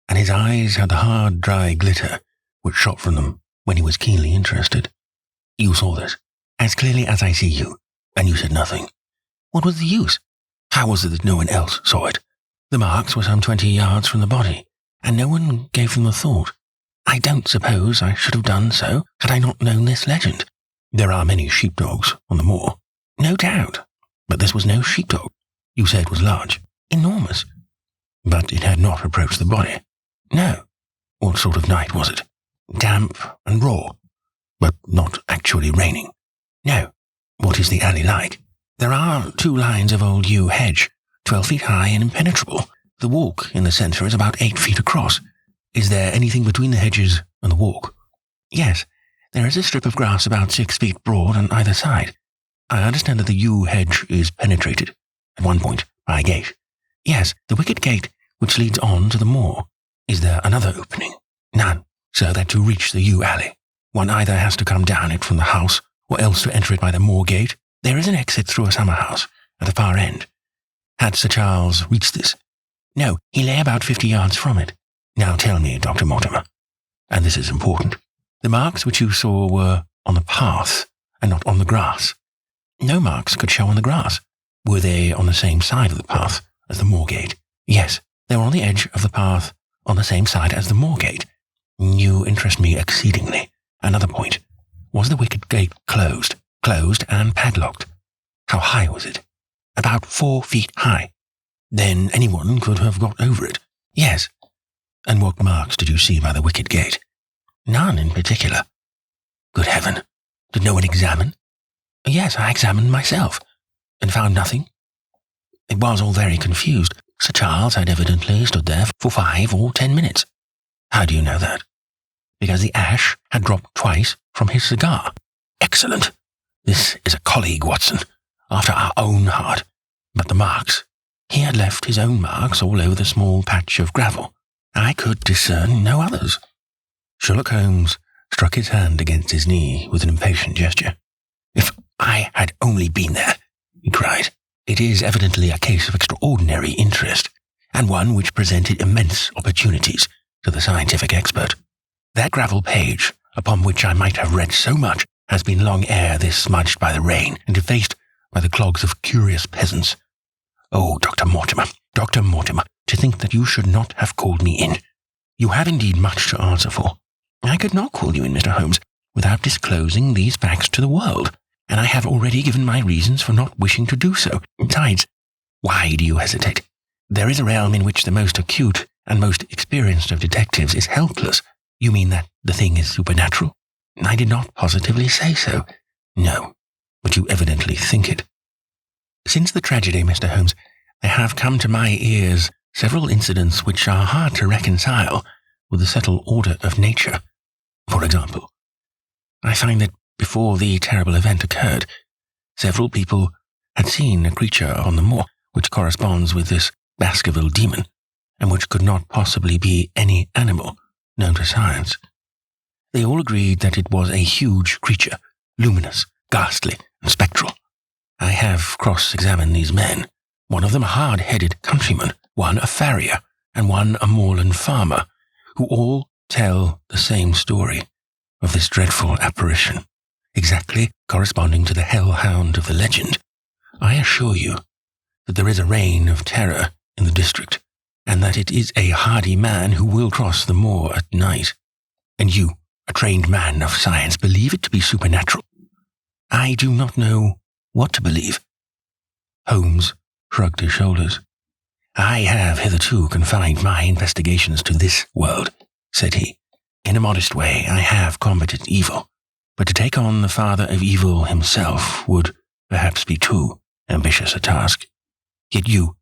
Speaker 3: and his eyes had the hard, dry glitter which shot from them when he was keenly interested. You saw this, as clearly as I see you, and you said nothing. What was the use? How was it that no one else saw it? The marks were some 20 yards from the body, and no one gave them a thought. I don't suppose I should have done so had I not known this legend. There are many sheepdogs on the moor. No doubt. But this was no sheepdog. You said it was large. Enormous. But it had not approached the body. No. What sort of night was it? Damp and raw, but not actually raining. No. What is the alley like? There are 2 lines of old yew hedge, 12 feet high and impenetrable. The walk in the centre is about 8 feet across. Is there anything between the hedges and the walk? Yes, there is a strip of grass about 6 feet broad on either side. I understand that the yew hedge is penetrated, at one point, by a gate. Yes, the wicket gate which leads on to the moor. Is there another opening? None, so that to reach the yew alley, one either has to come down it from the house, or else to enter it by the moor gate. There is an exit through a summer house at the far end. Had Sir Charles reached this? No, he lay about 50 yards from it. Now tell me, Dr. Mortimer, and this is important, the marks which you saw were on the path and not on the grass. No marks could show on the grass. Were they on the same side of the path as the moor gate? Yes, they were on the edge of the path on the same side as the moor gate. You interest me exceedingly. Another point. Was the wicket gate closed and padlocked? How high was it? About 4 feet high. Then anyone could have got over it. Yes. And what marks did you see by the wicket gate? None in particular. Good heaven. Did no one examine? Yes, I examined myself, and found nothing. It was all very confused. Sir Charles had evidently stood there for 5 or 10 minutes. How do you know that? Because the ash had dropped twice from his cigar. Excellent. This is a colleague, Watson, after our own heart. But the marks. He had left his own marks all over the small patch of gravel. I could discern no others. Sherlock Holmes struck his hand against his knee with an impatient gesture. If I had only been there, he cried. It is evidently a case of extraordinary interest, and one which presented immense opportunities to the scientific expert. That gravel page, upon which I might have read so much, has been long ere this smudged by the rain and defaced by the clogs of curious peasants. Oh, Dr. Mortimer, to think that you should not have called me in. You have indeed much to answer for. I could not call you in, Mr. Holmes, without disclosing these facts to the world, and I have already given my reasons for not wishing to do so. Besides, why do you hesitate? There is a realm in which the most acute and most experienced of detectives is helpless. You mean that the thing is supernatural? I did not positively say so. No, but you evidently think it. Since the tragedy, Mr. Holmes, there have come to my ears several incidents which are hard to reconcile with the settled order of nature. For example, I find that before the terrible event occurred, several people had seen a creature on the moor which corresponds with this Baskerville demon, and which could not possibly be any animal known to science. They all agreed that it was a huge creature, luminous, ghastly, and spectral. I have cross-examined these men, one of them a hard-headed countryman, one a farrier, and one a moorland farmer, who all tell the same story of this dreadful apparition, exactly corresponding to the hell-hound of the legend. I assure you that there is a reign of terror in the district, and that it is a hardy man who will cross the moor at night. And you, a trained man of science, believe it to be supernatural. I do not know what to believe. Holmes shrugged his shoulders. I have hitherto confined my investigations to this world, said he. In a modest way, I have combated evil, but to take on the father of evil himself would perhaps be too ambitious a task. Yet you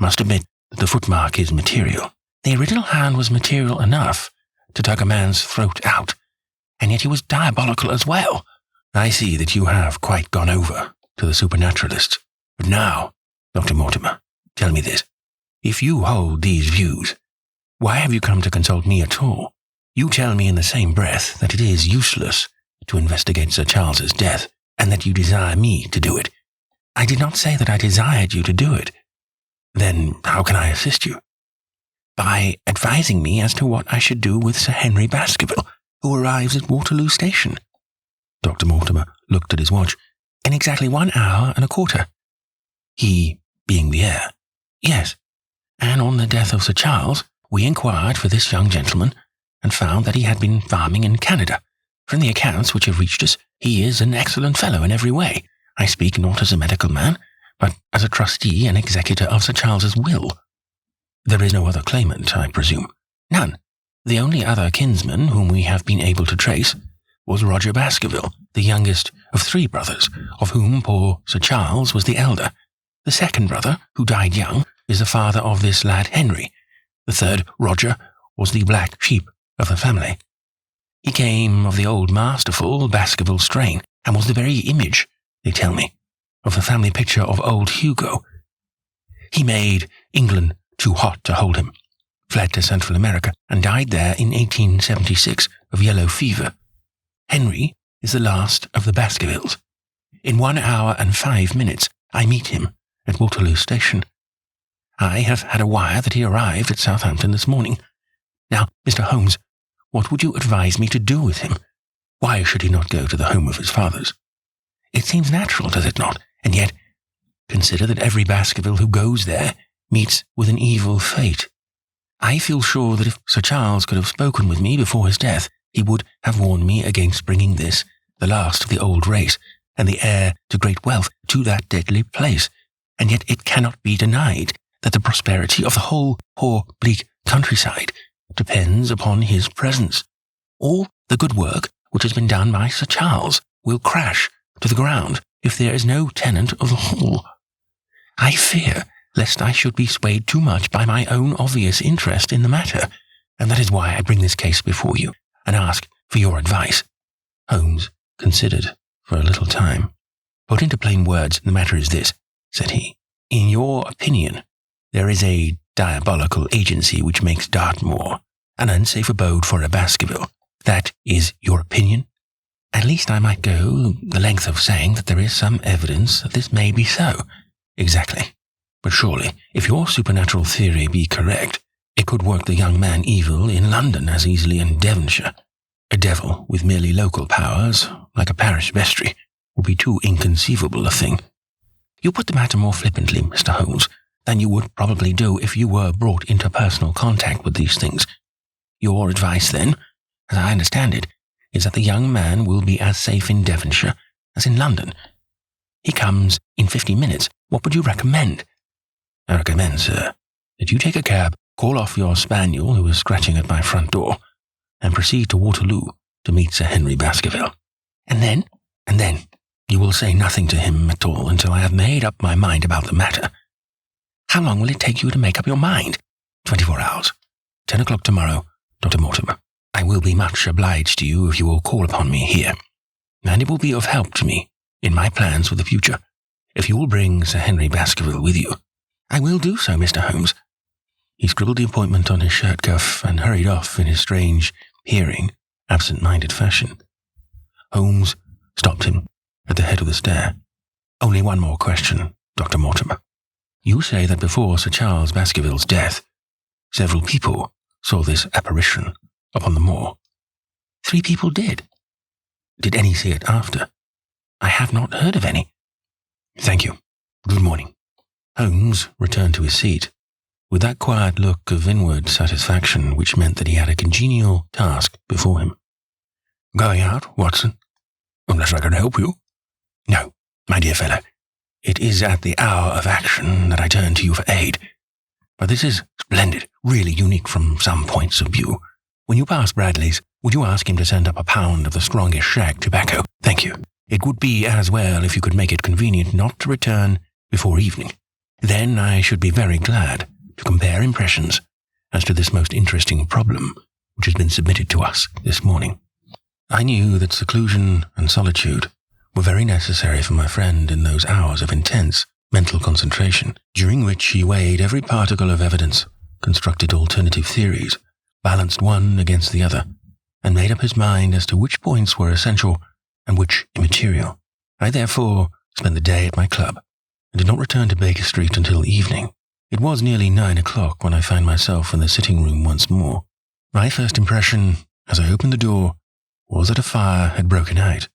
Speaker 3: must admit that the footmark is material. The original hand was material enough to tug a man's throat out, and yet he was diabolical as well. I see that you have quite gone over to the supernaturalists. But now, Dr. Mortimer, tell me this. If you hold these views, why have you come to consult me at all? You tell me in the same breath that it is useless to investigate Sir Charles's death, and that you desire me to do it. I did not say that I desired you to do it. Then how can I assist you? By advising me as to what I should do with Sir Henry Baskerville, who arrives at Waterloo Station. Dr. Mortimer looked at his watch. In exactly 1 hour and a quarter. He being the heir. Yes. And on the death of Sir Charles, we inquired for this young gentleman, and found that he had been farming in Canada. From the accounts which have reached us, he is an excellent fellow in every way. I speak not as a medical man, but as a trustee and executor of Sir Charles's will. There is no other claimant, I presume. None. The only other kinsman whom we have been able to trace was Roger Baskerville, the youngest of 3 brothers, of whom poor Sir Charles was the elder. The second brother, who died young, is the father of this lad Henry. The third, Roger, was the black sheep of the family. He came of the old masterful Baskerville strain, and was the very image, they tell me, of the family picture of old Hugo. He made England too hot to hold him, fled to Central America, and died there in 1876 of yellow fever. Henry is the last of the Baskervilles. In 1 hour and 5 minutes, I meet him at Waterloo Station. I have had a wire that he arrived at Southampton this morning. Now, Mr. Holmes, what would you advise me to do with him? Why should he not go to the home of his fathers? It seems natural, does it not? And yet, consider that every Baskerville who goes there meets with an evil fate. I feel sure that if Sir Charles could have spoken with me before his death, he would have warned me against bringing this, the last of the old race, and the heir to great wealth, to that deadly place. And yet it cannot be denied that the prosperity of the whole poor, bleak countryside depends upon his presence. All the good work which has been done by Sir Charles will crash to the ground if there is no tenant of the hall. I fear lest I should be swayed too much by my own obvious interest in the matter, and that is why I bring this case before you, and ask for your advice." Holmes considered for a little time. "Put into plain words, the matter is this," said he. "In your opinion, there is a diabolical agency which makes Dartmoor an unsafe abode for a Baskerville. That is your opinion? At least I might go the length of saying that there is some evidence that this may be so." "Exactly. But surely, if your supernatural theory be correct, it could work the young man evil in London as easily in Devonshire. A devil with merely local powers, like a parish vestry, would be too inconceivable a thing." "You put the matter more flippantly, Mr. Holmes, than you would probably do if you were brought into personal contact with these things. Your advice, then, as I understand it, is that the young man will be as safe in Devonshire as in London. He comes in 50 minutes. What would you recommend?" "I recommend, sir, that you take a cab, call off your spaniel who is scratching at my front door, and proceed to Waterloo to meet Sir Henry Baskerville. And then you will say nothing to him at all until I have made up my mind about the matter." "How long will it take you to make up your mind?" 24 hours. 10 o'clock tomorrow, Dr. Mortimer. I will be much obliged to you if you will call upon me here, and it will be of help to me in my plans for the future if you will bring Sir Henry Baskerville with you." "I will do so, Mr. Holmes." He scribbled the appointment on his shirt cuff and hurried off in his strange, peering, absent-minded fashion. Holmes stopped him at the head of the stair. "Only one more question, Dr. Mortimer. You say that before Sir Charles Baskerville's death, several people saw this apparition upon the moor." "3 people did." "Did any see it after?" "I have not heard of any." "Thank you. Good morning." Holmes returned to his seat, with that quiet look of inward satisfaction which meant that he had a congenial task before him. "Going out, Watson? Unless I can help you?" "No, my dear fellow. It is at the hour of action that I turn to you for aid. But this is splendid, really unique from some points of view. When you pass Bradley's, would you ask him to send up a pound of the strongest shag tobacco? Thank you. It would be as well if you could make it convenient not to return before evening. Then I should be very glad to compare impressions as to this most interesting problem which has been submitted to us this morning." I knew that seclusion and solitude were very necessary for my friend in those hours of intense mental concentration, during which he weighed every particle of evidence, constructed alternative theories, balanced one against the other, and made up his mind as to which points were essential and which immaterial. I therefore spent the day at my club, and did not return to Baker Street until evening. It was nearly 9 o'clock when I found myself in the sitting-room once more. My first impression, as I opened the door, was that a fire had broken out,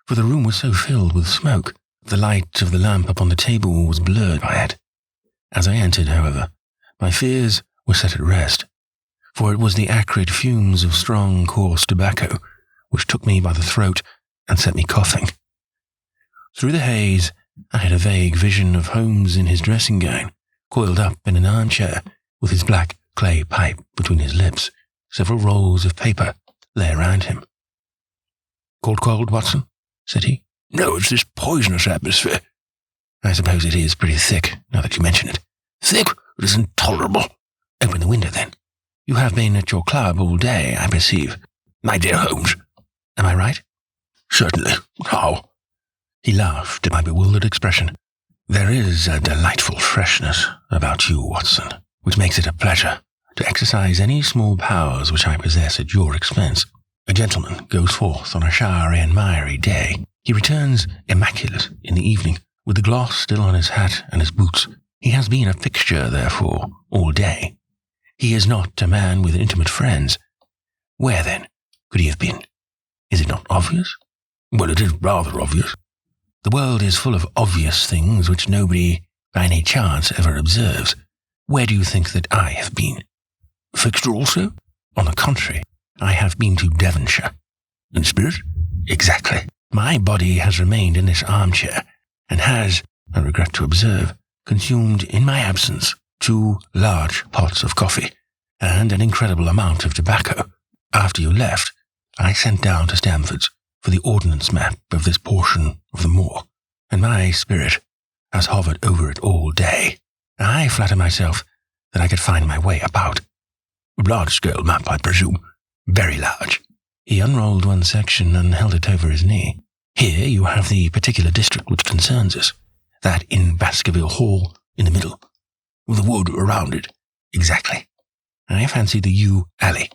Speaker 3: for the room was so filled with smoke, the light of the lamp upon the table was blurred by it. As I entered, however, my fears were set at rest, for it was the acrid fumes of strong, coarse tobacco which took me by the throat and set me coughing. Through the haze, I had a vague vision of Holmes in his dressing gown, coiled up in an armchair, with his black clay pipe between his lips. Several rolls of paper lay around him. "Caught cold, Watson?" said he.
Speaker 2: "No, it's this poisonous atmosphere."
Speaker 3: "I suppose it is pretty thick, now that you mention it."
Speaker 2: "Thick? It is intolerable."
Speaker 3: "Open the window, then. You have been at your club all day, I perceive."
Speaker 2: "My dear Holmes."
Speaker 3: "Am I right?"
Speaker 2: "Certainly. How?"
Speaker 3: He laughed at my bewildered expression. "There is a delightful freshness about you, Watson, which makes it a pleasure to exercise any small powers which I possess at your expense. A gentleman goes forth on a showery and miry day. He returns immaculate in the evening, with the gloss still on his hat and his boots. He has been a fixture, therefore, all day. He is not a man with intimate friends. Where, then, could he have been? Is it not obvious?"
Speaker 2: "Well, it is rather obvious."
Speaker 3: "The world is full of obvious things which nobody, by any chance, ever observes. Where do you think that I have been?"
Speaker 2: "Fixture also?"
Speaker 3: "On the contrary, I have been to Devonshire."
Speaker 2: "In spirit?"
Speaker 3: "Exactly. My body has remained in this armchair, and has, I regret to observe, consumed in my absence 2 large pots of coffee, and an incredible amount of tobacco. After you left, I sent down to Stamford's for the ordnance map of this portion of the moor, and my spirit has hovered over it all day. I flatter myself that I could find my way about.
Speaker 2: Large-scale map, I presume. Very large.
Speaker 3: He unrolled one section and held it over his knee. Here you have the particular district which concerns us. That in Baskerville Hall in the middle.
Speaker 2: With the wood around it.
Speaker 3: Exactly. I fancy the yew alley,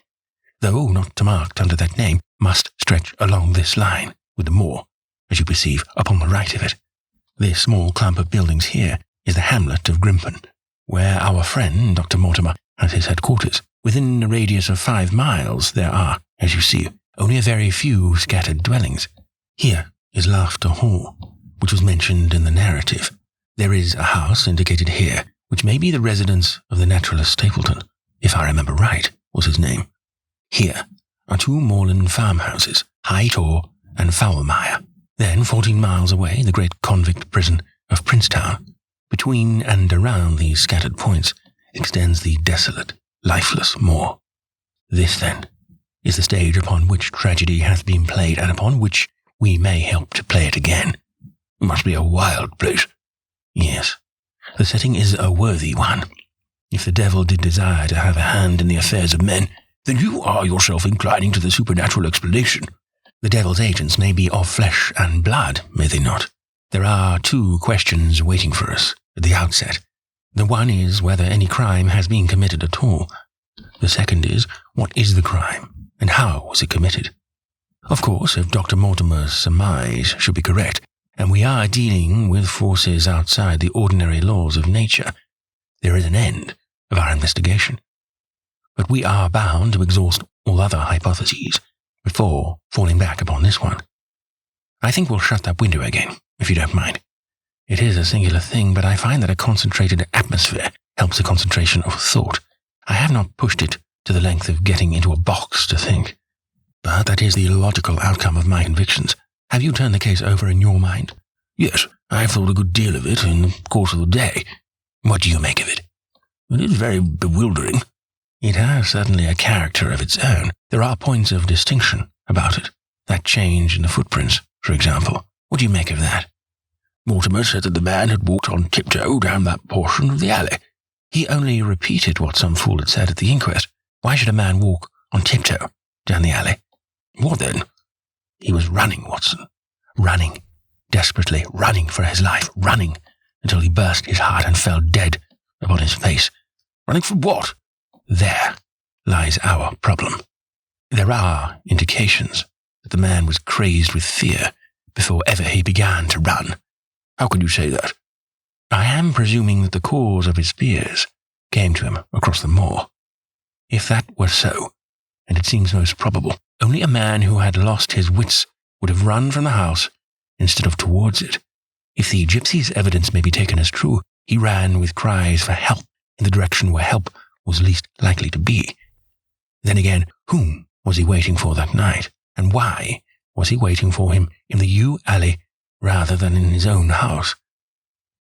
Speaker 3: though not marked under that name, must stretch along this line, with the moor, as you perceive, upon the right of it. This small clump of buildings here is the hamlet of Grimpen, where our friend Dr. Mortimer has his headquarters. Within a radius of 5 miles there are, as you see, only a very few scattered dwellings. Here is Laughter Hall, which was mentioned in the narrative. There is a house indicated here, which may be the residence of the naturalist Stapleton, if I remember right, was his name. Here are 2 moorland farmhouses, High Tor and Foulmire. Then, 14 miles away, the great convict prison of Princetown. Between and around these scattered points extends the desolate, lifeless moor. This, then, is the stage upon which tragedy hath been played, and upon which we may help to play it again.
Speaker 2: It must be a wild place.
Speaker 3: Yes, the setting is a worthy one. If the devil did desire to have a hand in the affairs of men,
Speaker 2: then you are yourself inclining to the supernatural explanation.
Speaker 3: The devil's agents may be of flesh and blood, may they not? There are 2 questions waiting for us at the outset. The one is whether any crime has been committed at all. The second is, what is the crime, and how was it committed? Of course, if Dr. Mortimer's surmise should be correct, and we are dealing with forces outside the ordinary laws of nature, there is an end of our investigation. But we are bound to exhaust all other hypotheses before falling back upon this one. I think we'll shut that window again, if you don't mind. It is a singular thing, but I find that a concentrated atmosphere helps the concentration of thought. I have not pushed it to the length of getting into a box to think. But that is the logical outcome of my convictions. Have you turned the case over in your mind?
Speaker 2: Yes, I've thought a good deal of it in the course of the day.
Speaker 3: What do you make of it?
Speaker 2: It is very bewildering.
Speaker 3: It has certainly a character of its own. There are points of distinction about it. That change in the footprints, for example. What do you make of that?
Speaker 2: Mortimer said that the man had walked on tiptoe down that portion of the alley.
Speaker 3: He only repeated what some fool had said at the inquest. Why should a man walk on tiptoe down the alley?
Speaker 2: What then?
Speaker 3: He was running, Watson. Running. Desperately running for his life. Running until he burst his heart and fell dead upon his face.
Speaker 2: Running from what?
Speaker 3: There lies our problem. There are indications that the man was crazed with fear before ever he began to run.
Speaker 2: How can you say that?
Speaker 3: I am presuming that the cause of his fears came to him across the moor. If that were so, and it seems most probable, only a man who had lost his wits would have run from the house instead of towards it. If the gypsy's evidence may be taken as true, he ran with cries for help in the direction where help was least likely to be. Then again, whom was he waiting for that night, and why was he waiting for him in the yew alley rather than in his own house?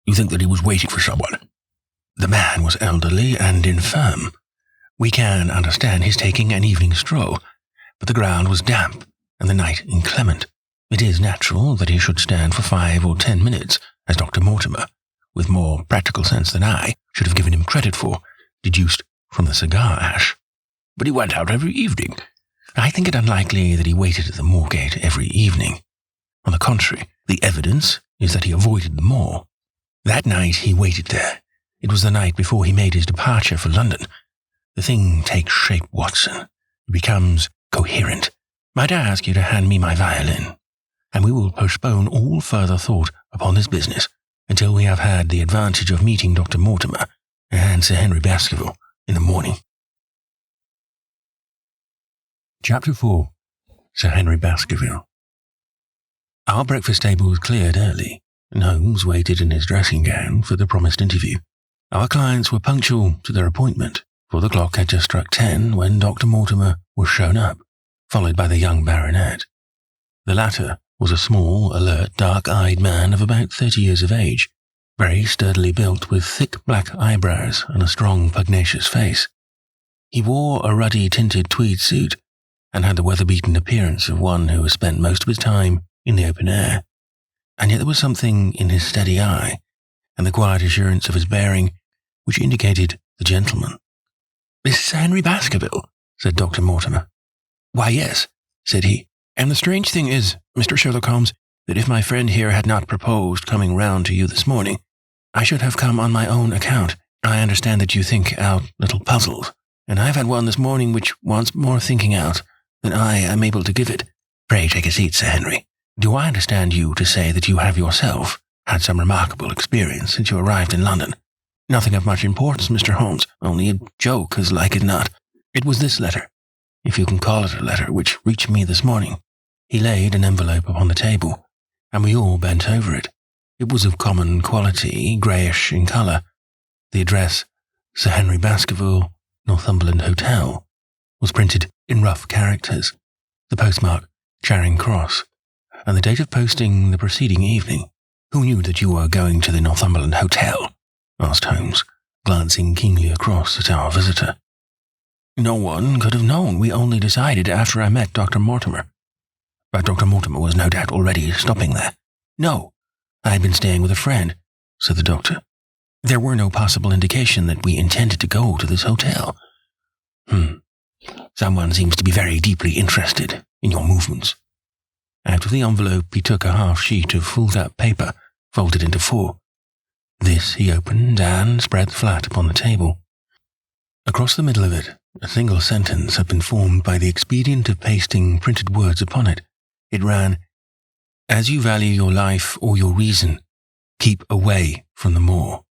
Speaker 2: You think that he was waiting for someone?
Speaker 3: The man was elderly and infirm. We can understand his taking an evening stroll, but the ground was damp and the night inclement. It is natural that he should stand for 5 or 10 minutes, as Dr. Mortimer, with more practical sense than I, should have given him credit for, deduced from the cigar ash.
Speaker 2: But he went out every evening.
Speaker 3: I think it unlikely that he waited at the moorgate every evening. On the contrary, the evidence is that he avoided the moor. That night he waited there. It was the night before he made his departure for London. The thing takes shape, Watson. It becomes coherent. Might I ask you to hand me my violin? And we will postpone all further thought upon this business until we have had the advantage of meeting Dr. Mortimer and Sir Henry Baskerville in the morning. Chapter 4. Sir Henry Baskerville. Our breakfast table was cleared early, and Holmes waited in his dressing gown for the promised interview. Our clients were punctual to their appointment, for the clock had just struck 10 when Dr. Mortimer was shown up, followed by the young baronet. The latter was a small, alert, dark-eyed man of about 30 years of age, very sturdily built with thick black eyebrows and a strong, pugnacious face. He wore a ruddy-tinted tweed suit and had the weather-beaten appearance of one who has spent most of his time in the open air. And yet there was something in his steady eye and the quiet assurance of his bearing which indicated the gentleman. "This is Sir Henry Baskerville," said Dr. Mortimer. "Why, yes," said he. "And the strange thing is, Mr. Sherlock Holmes, that if my friend here had not proposed coming round to you this morning, I should have come on my own account. I understand that you think out little puzzles, and I've had one this morning which wants more thinking out than I am able to give it. Pray take a seat, Sir Henry. Do I understand you to say that you have yourself had some remarkable experience since you arrived in London? Nothing of much importance, Mr. Holmes, only a joke as like as not. It was this letter, if you can call it a letter, which reached me this morning." He laid an envelope upon the table, and we all bent over it. It was of common quality, greyish in colour. The address, Sir Henry Baskerville, Northumberland Hotel, was printed in rough characters, the postmark Charing Cross, and the date of posting the preceding evening. "Who knew that you were going to the Northumberland Hotel?" asked Holmes, glancing keenly across at our visitor. "No one could have known. We only decided after I met Dr. Mortimer. But Dr. Mortimer was no doubt already stopping there." "No, I had been staying with a friend," said the doctor. "There were no possible indication that we intended to go to this hotel." "Someone seems to be very deeply interested in your movements." Out of the envelope he took a half sheet of folded-up paper, folded into 4. This he opened and spread flat upon the table. Across the middle of it, a single sentence had been formed by the expedient of pasting printed words upon it. It ran, "As you value your life or your reason, keep away from the moor."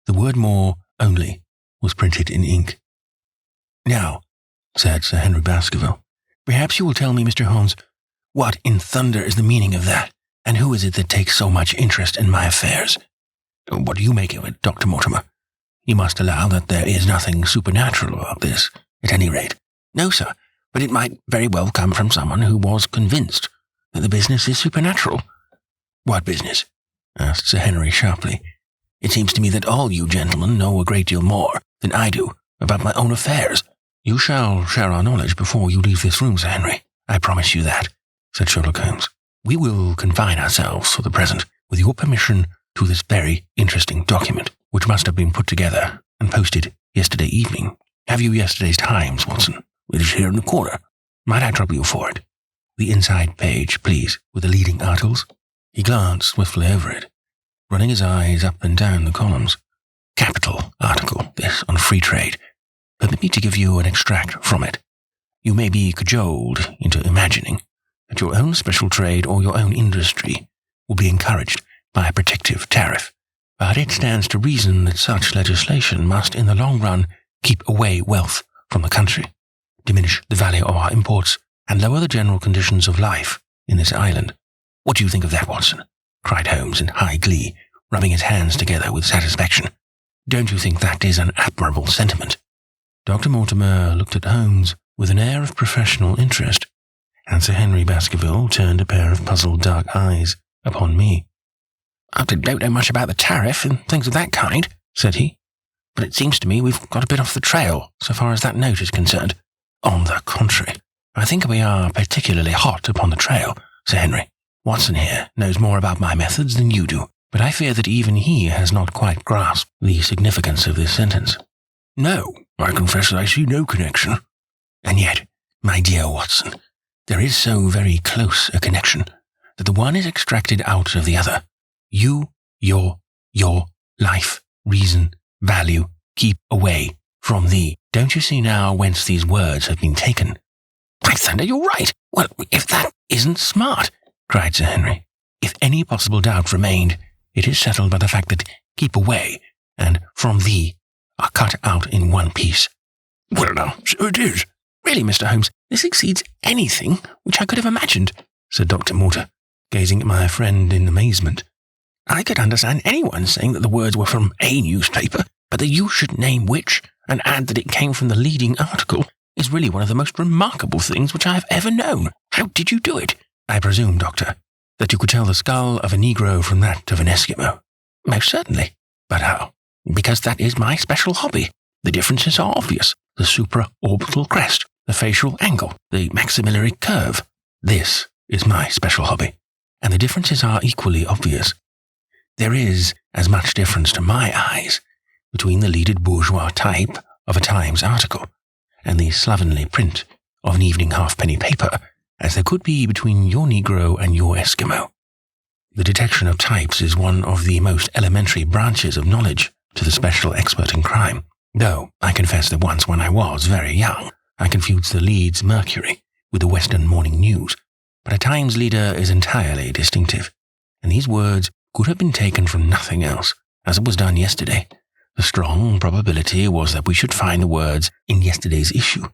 Speaker 3: The word "moor" only was printed in ink. "Now," said Sir Henry Baskerville, "perhaps you will tell me, Mr. Holmes, what in thunder is the meaning of that, and who is it that takes so much interest in my affairs? What do you make of it, Dr. Mortimer? You must allow that there is nothing supernatural about this, at any rate." "No, sir, but it might very well come from someone who was convinced that the business is supernatural." "What business?" asked Sir Henry sharply. "It seems to me that all you gentlemen know a great deal more than I do about my own affairs." "You shall share our knowledge before you leave this room, Sir Henry. I promise you that," said Sherlock Holmes. "We will confine ourselves, for the present, with your permission, to this very interesting document, which must have been put together and posted yesterday evening. Have you yesterday's Times, Watson? It is here in the corner. Might I trouble you for it? The inside page, please, with the leading articles." He glanced swiftly over it, running his eyes up and down the columns. "Capital article, this, on free trade. Permit me to give you an extract from it. You may be cajoled into imagining that your own special trade or your own industry will be encouraged by a protective tariff, but it stands to reason that such legislation must in the long run keep away wealth from the country, diminish the value of our imports, and lower the general conditions of life in this island. What do you think of that, Watson?" cried Holmes in high glee, rubbing his hands together with satisfaction. "Don't you think that is an admirable sentiment?" Dr. Mortimer looked at Holmes with an air of professional interest, and Sir Henry Baskerville turned a pair of puzzled dark eyes upon me. "I don't know much about the tariff and things of that kind," said he, "but it seems to me we've got a bit off the trail so far as that note is concerned. On the contrary, I think we are particularly hot upon the trail, Sir Henry. Watson here knows more about my methods than you do, but I fear that even he has not quite grasped the significance of this sentence." "No, I confess that I see no connection." "And yet, my dear Watson, there is so very close a connection that the one is extracted out of the other. You, your life, reason, value, keep away from thee. Don't you see now whence these words have been taken?" "By thunder, you're right. Well, if that isn't smart," cried Sir Henry. "If any possible doubt remained, it is settled by the fact that keep away and from thee are cut out in one piece."
Speaker 2: "Well now, so it is."
Speaker 3: "Really, Mr. Holmes, this exceeds anything which I could have imagined," said Dr. Mortimer, gazing at my friend in amazement. "I could understand anyone saying that the words were from a newspaper, but that you should name which and add that it came from the leading article is really one of the most remarkable things which I have ever known. How did you do it?" "I presume, Doctor, that you could tell the skull of a Negro from that of an Eskimo." "Most certainly." "But how?" "Because that is my special hobby. The differences are obvious. The supraorbital crest, the facial angle, the maxillary curve. This is my special hobby, and the differences are equally obvious. There is as much difference to my eyes between the leaded bourgeois type of a Times article and the slovenly print of an evening halfpenny paper as there could be between your Negro and your Eskimo. The detection of types is one of the most elementary branches of knowledge to the special expert in crime, though I confess that once when I was very young, I confused the Leeds Mercury with the Western Morning News, but a Times leader is entirely distinctive, and these words could have been taken from nothing else, as it was done yesterday. The strong probability was that we should find the words in yesterday's issue.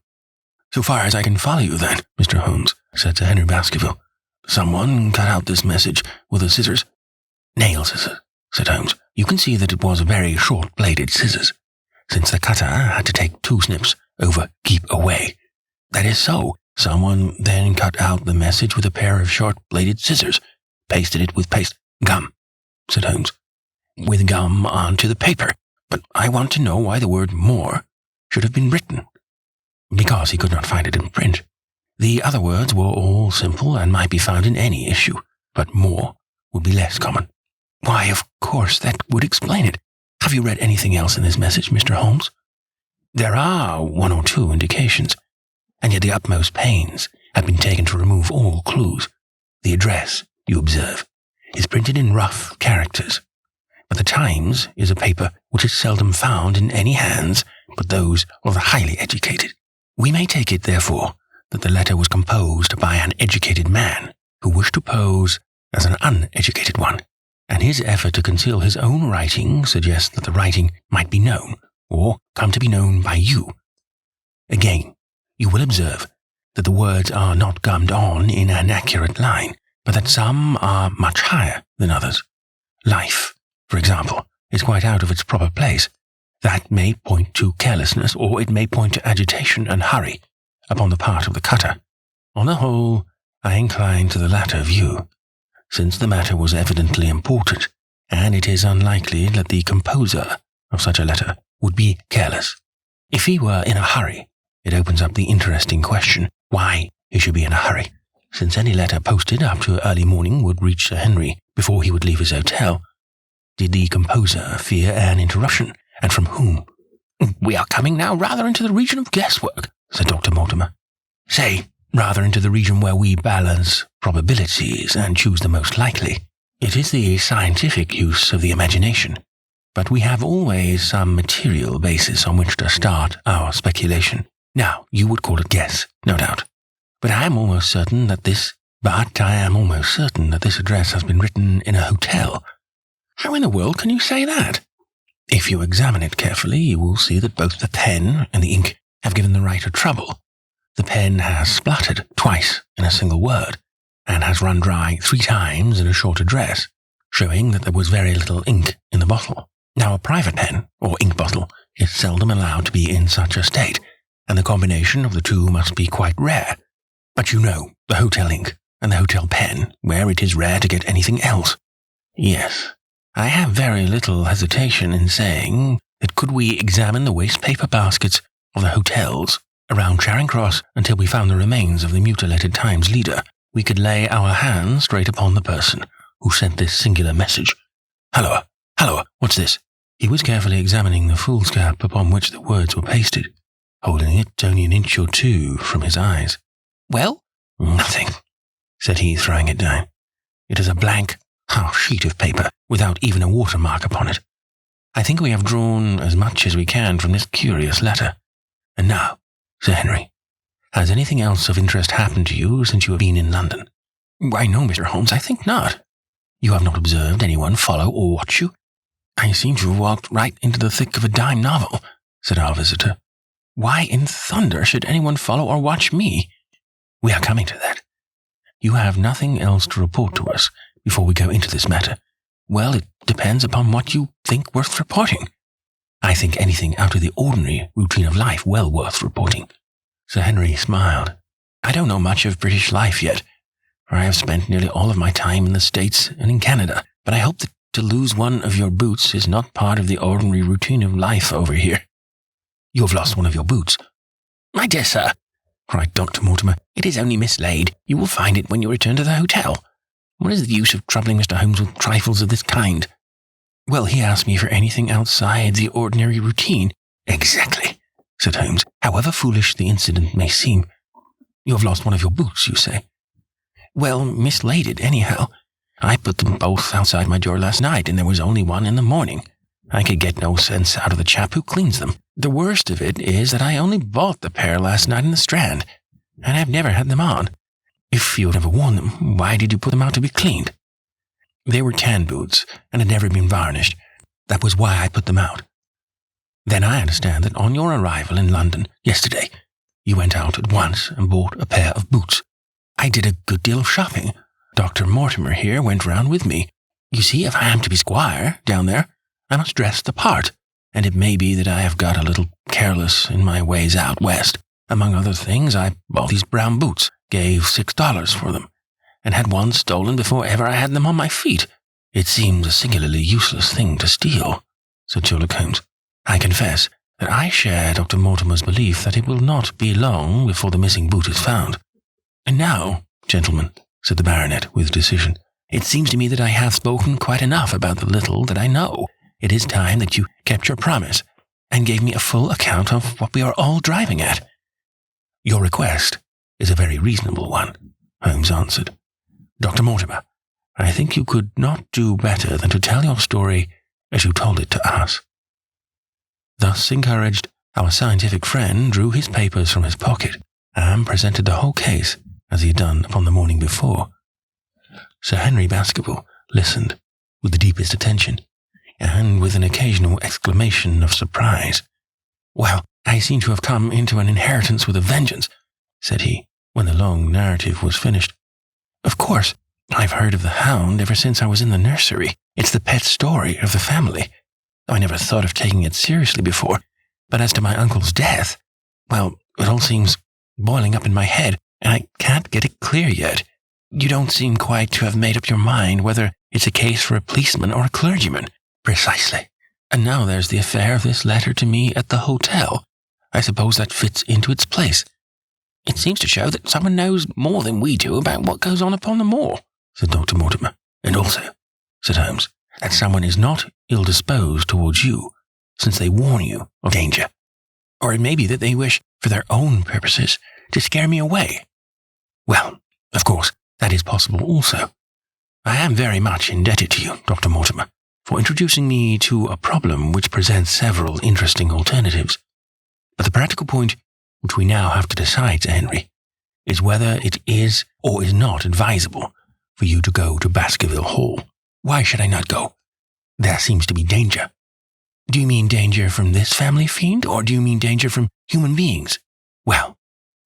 Speaker 3: "So far as I can follow you, then, Mr. Holmes," said Sir Henry Baskerville, "someone cut out this message with the scissors." "Nail scissors," said Holmes. "You can see that it was very short-bladed scissors, since the cutter had to take 2 snips over 'keep away.'" "That is so. Someone then cut out the message with a pair of short-bladed scissors, pasted it with gum," said Holmes. "With gum onto the paper. But I want to know why the word 'more' should have been written." "Because he could not find it in print. The other words were all simple and might be found in any issue, but 'more' would be less common." "Why, of course, that would explain it. Have you read anything else in this message, Mr. Holmes?" "There are 1 or 2 indications, and yet the utmost pains have been taken to remove all clues. The address, you observe, is printed in rough characters, but the Times is a paper which is seldom found in any hands but those of the highly educated. We may take it, therefore, that the letter was composed by an educated man who wished to pose as an uneducated one, and his effort to conceal his own writing suggests that the writing might be known, or come to be known by you. Again, you will observe that the words are not gummed on in an accurate line, but that some are much higher than others. Life, for example, is quite out of its proper place. That may point to carelessness, or it may point to agitation and hurry upon the part of the cutter. On the whole, I incline to the latter view, since the matter was evidently important, and it is unlikely that the composer of such a letter would be careless. If he were in a hurry, it opens up the interesting question why he should be in a hurry, since any letter posted up to early morning would reach Sir Henry before he would leave his hotel. Did the composer fear an interruption, and from whom? "We are coming now rather into the region of guesswork," said Dr. Mortimer. "Say, rather into the region where we balance probabilities and choose the most likely. It is the scientific use of the imagination, but we have always some material basis on which to start our speculation. Now, you would call it guess, no doubt. But I am almost certain that this address has been written in a hotel." "How in the world can you say that?" "If you examine it carefully, you will see that both the pen and the ink have given the writer trouble. The pen has spluttered twice in a single word, and has run dry 3 times in a short address, showing that there was very little ink in the bottle. Now, a private pen, or ink bottle, is seldom allowed to be in such a state, and the combination of the 2 must be quite rare. But you know, the hotel ink and the hotel pen, where it is rare to get anything else. Yes, I have very little hesitation in saying that could we examine the waste paper baskets of the hotels around Charing Cross until we found the remains of the mutilated Times leader, we could lay our hands straight upon the person who sent this singular message. Halloa, what's this?" He was carefully examining the foolscap upon which the words were pasted, holding it only an inch or 2 from his eyes. "Well?" "Nothing," said he, throwing it down. "It is a blank half sheet of paper, without even a watermark upon it. I think we have drawn as much as we can from this curious letter. And now, Sir Henry, has anything else of interest happened to you since you have been in London?" "Why, no, Mr. Holmes, I think not." "You have not observed anyone follow or watch you?" "I seem to have walked right into the thick of a dime novel," said our visitor. "Why in thunder should anyone follow or watch me?" "We are coming to that. You have nothing else to report to us before we go into this matter." "Well, it depends upon what you think worth reporting." "I think anything out of the ordinary routine of life well worth reporting." Sir Henry smiled. "I don't know much of British life yet, for I have spent nearly all of my time in the States and in Canada, but I hope that to lose one of your boots is not part of the ordinary routine of life over here." "You have lost one of your boots?" "My dear sir," cried Dr. Mortimer, "it is only mislaid. You will find it when you return to the hotel. What is the use of troubling Mr. Holmes with trifles of this kind?" Well, he asked me for anything outside the ordinary routine. Exactly, said Holmes. However foolish the incident may seem. You have lost one of your boots, you say. Well, mislaid it, anyhow. I put them both outside my door last night, and there was only one in the morning. I could get no sense out of the chap who cleans them. The worst of it is that I only bought the pair last night in the Strand, and I've never had them on. If you had never worn them, why did you put them out to be cleaned? They were tan boots, and had never been varnished. That was why I put them out. Then I understand that on your arrival in London yesterday, you went out at once and bought a pair of boots. I did a good deal of shopping. Dr. Mortimer here went round with me. You see, if I am to be squire down there, I must dress the part, and it may be that I have got a little careless in my ways out west. Among other things, I bought these brown boots, gave $6 for them, and had one stolen before ever I had them on my feet. It seems a singularly useless thing to steal, said Sherlock Holmes. I confess that I share Dr. Mortimer's belief that it will not be long before the missing boot is found. And now, gentlemen, said the baronet with decision, it seems to me that I have spoken quite enough about the little that I know. It is time that you kept your promise and gave me a full account of what we are all driving at. Your request is a very reasonable one, Holmes answered. Dr. Mortimer, I think you could not do better than to tell your story as you told it to us. Thus encouraged, our scientific friend drew his papers from his pocket and presented the whole case as he had done upon the morning before. Sir Henry Baskerville listened with the deepest attention, and with an occasional exclamation of surprise. Well, I seem to have come into an inheritance with a vengeance, said he, when the long narrative was finished. Of course, I've heard of the Hound ever since I was in the nursery. It's the pet story of the family. I never thought of taking it seriously before, but as to my uncle's death, well, it all seems boiling up in my head, and I can't get it clear yet. You don't seem quite to have made up your mind whether it's a case for a policeman or a clergyman. Precisely. And now there's the affair of this letter to me at the hotel. I suppose that fits into its place. It seems to show that someone knows more than we do about what goes on upon the moor, said Dr. Mortimer. And also, said Holmes, that someone is not ill-disposed towards you, since they warn you of danger. Or it may be that they wish, for their own purposes, to scare me away. Well, of course, that is possible also. I am very much indebted to you, Dr. Mortimer, for introducing me to a problem which presents several interesting alternatives. But the practical point which we now have to decide, Sir Henry, is whether it is or is not advisable for you to go to Baskerville Hall. Why should I not go? There seems to be danger. Do you mean danger from this family fiend, or do you mean danger from human beings? Well,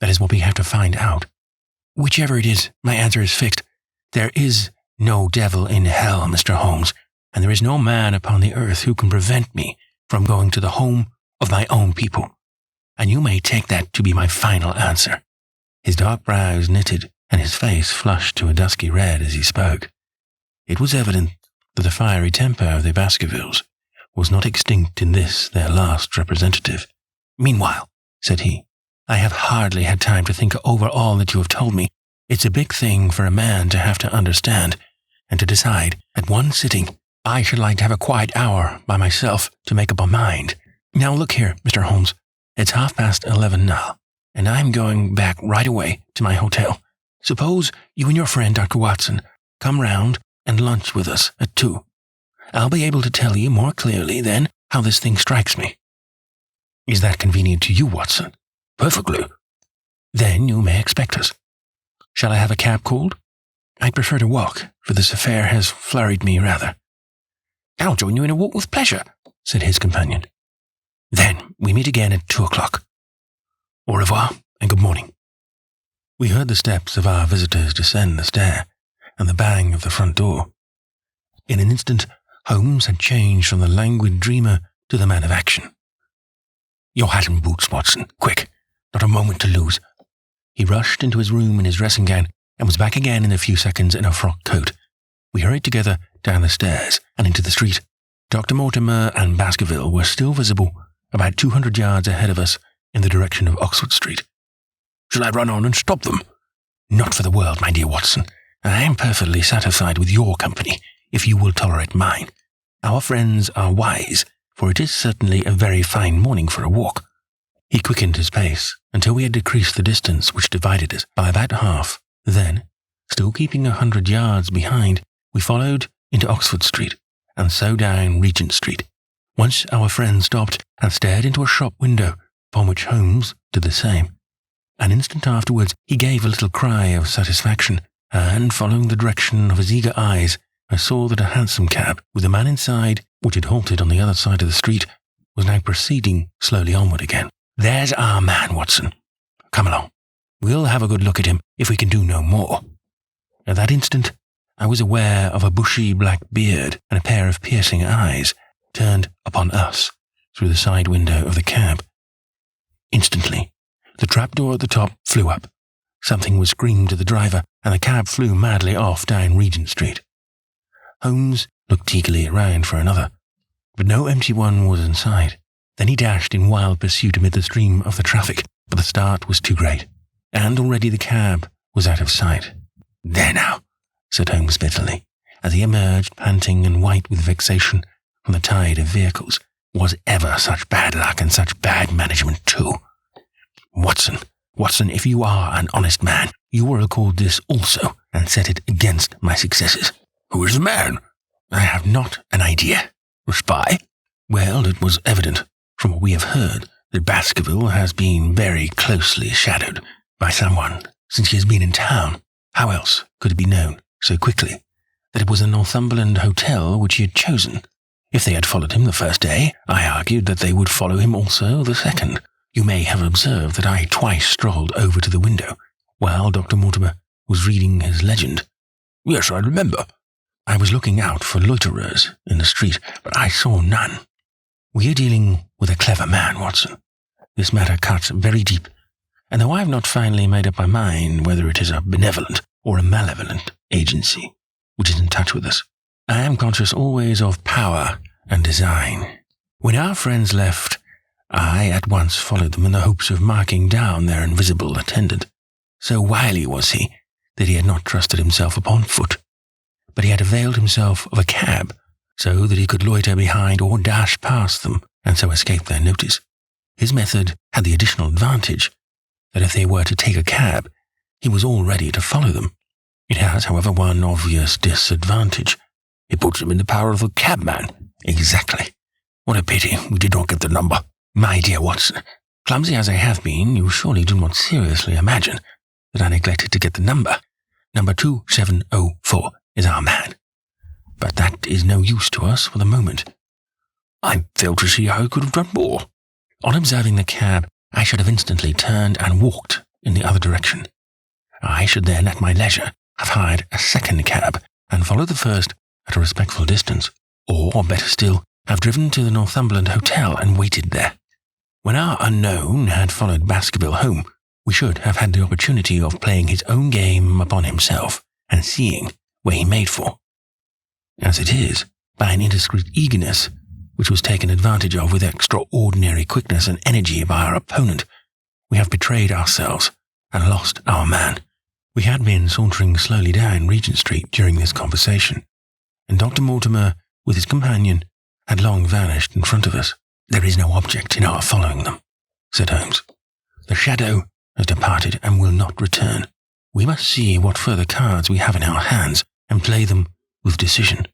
Speaker 3: that is what we have to find out. Whichever it is, my answer is fixed. There is no devil in hell, Mr. Holmes, and there is no man upon the earth who can prevent me from going to the home of my own people. And you may take that to be my final answer. His dark brows knitted, and his face flushed to a dusky red as he spoke. It was evident that the fiery temper of the Baskervilles was not extinct in this, their last representative. Meanwhile, said he, I have hardly had time to think over all that you have told me. It's a big thing for a man to have to understand, and to decide at one sitting. I should like to have a quiet hour by myself to make up my mind. Now look here, Mr. Holmes, it's 11:30 now, and I'm going back right away to my hotel. Suppose you and your friend, Dr. Watson, come round and lunch with us at 2. I'll be able to tell you more clearly then how this thing strikes me. Is that convenient to you, Watson? Perfectly. Then you may expect us. Shall I have a cab called? I'd prefer to walk, for this affair has flurried me rather. I'll join you in a walk with pleasure, said his companion. Then we meet again at 2 o'clock. Au revoir, and good morning. We heard the steps of our visitors descend the stair, and the bang of the front door. In an instant, Holmes had changed from the languid dreamer to the man of action. Your hat and boots, Watson, quick, not a moment to lose. He rushed into his room in his dressing gown, and was back again in a few seconds in a frock coat. We hurried together down the stairs and into the street. Dr. Mortimer and Baskerville were still visible about 200 yards ahead of us in the direction of Oxford Street. Shall I run on and stop them? Not for the world, my dear Watson. I am perfectly satisfied with your company, if you will tolerate mine. Our friends are wise, for it is certainly a very fine morning for a walk." He quickened his pace until we had decreased the distance which divided us by about half. Then, still keeping 100 yards behind, we followed into Oxford Street, and so down Regent Street. Once our friend stopped and stared into a shop window, upon which Holmes did the same. An instant afterwards he gave a little cry of satisfaction, and, following the direction of his eager eyes, I saw that a hansom cab, with a man inside, which had halted on the other side of the street, was now proceeding slowly onward again. "There's our man, Watson. Come along. We'll have a good look at him if we can do no more." At that instant, I was aware of a bushy black beard and a pair of piercing eyes turned upon us through the side window of the cab. Instantly, the trapdoor at the top flew up. Something was screamed to the driver, and the cab flew madly off down Regent Street. Holmes looked eagerly around for another, but no empty one was in sight. Then he dashed in wild pursuit amid the stream of the traffic, but the start was too great, and already the cab was out of sight. "There now," said Holmes bitterly, as he emerged, panting and white with vexation, from the tide of vehicles. "Was ever such bad luck and such bad management too? Watson, if you are an honest man, you will record this also, and set it against my successes."
Speaker 2: "Who is the man?"
Speaker 3: "I have not an idea."
Speaker 2: "A spy?"
Speaker 3: "Well, it was evident, from what we have heard, that Baskerville has been very closely shadowed by someone since he has been in town. How else could it be known so quickly that it was a Northumberland hotel which he had chosen? If they had followed him the first day, I argued that they would follow him also the second. You may have observed that I twice strolled over to the window while Dr. Mortimer was reading his legend."
Speaker 2: "Yes, I remember."
Speaker 3: "I was looking out for loiterers in the street, but I saw none. We are dealing with a clever man, Watson. This matter cuts very deep, and though I have not finally made up my mind whether it is a benevolent or a malevolent agency which is in touch with us, I am conscious always of power and design. When our friends left, I at once followed them in the hopes of marking down their invisible attendant. So wily was he that he had not trusted himself upon foot, but he had availed himself of a cab so that he could loiter behind or dash past them and so escape their notice. His method had the additional advantage that if they were to take a cab, he was all ready to follow them. It has, however, one obvious disadvantage.
Speaker 2: It puts him in the power of a cabman."
Speaker 3: "Exactly.
Speaker 2: What a pity we did not get the number."
Speaker 3: "My dear Watson, clumsy as I have been, you surely do not seriously imagine that I neglected to get the number. Number 2704 is our man. But that is no use to us for the moment."
Speaker 2: "I fail to see how he could have done more."
Speaker 3: "On observing the cab, I should have instantly turned and walked in the other direction. I should then, at my leisure, have hired a second cab and followed the first at a respectful distance, or, better still, have driven to the Northumberland Hotel and waited there. When our unknown had followed Baskerville home, we should have had the opportunity of playing his own game upon himself and seeing where he made for. As it is, by an indiscreet eagerness, which was taken advantage of with extraordinary quickness and energy by our opponent, we have betrayed ourselves and lost our man." We had been sauntering slowly down Regent Street during this conversation, and Dr. Mortimer, with his companion, had long vanished in front of us. "There is no object in our following them," said Holmes. "The shadow has departed and will not return. We must see what further cards we have in our hands and play them with decision.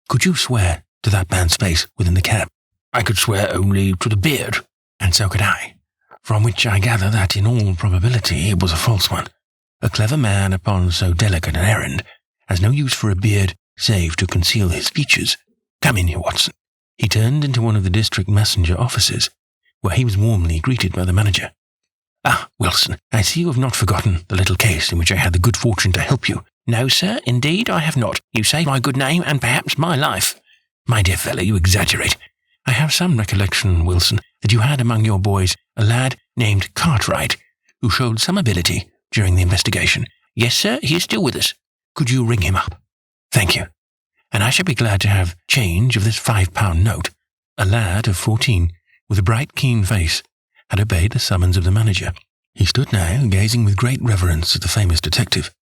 Speaker 3: Could you swear to that man's face within the cab?"
Speaker 2: "I could swear only to the beard."
Speaker 3: "And so could I, from which I gather that in all probability it was a false one. A clever man upon so delicate an errand has no use for a beard save to conceal his features. Come in here, Watson." He turned into one of the district messenger offices, where he was warmly greeted by the manager. "Ah, Wilson, I see you have not forgotten the little case in which I had the good fortune to help you." "No, sir, indeed I have not. You saved my good name and perhaps my life." "My dear fellow, you exaggerate. I have some recollection, Wilson, that you had among your boys a lad named Cartwright, who showed some ability during the investigation." "Yes, sir, he is still with us." "Could you ring him up?" "Thank you. And I shall be glad to have change of this £5 note." A lad of 14, with a bright, keen face, had obeyed the summons of the manager. He stood now, gazing with great reverence at the famous detective.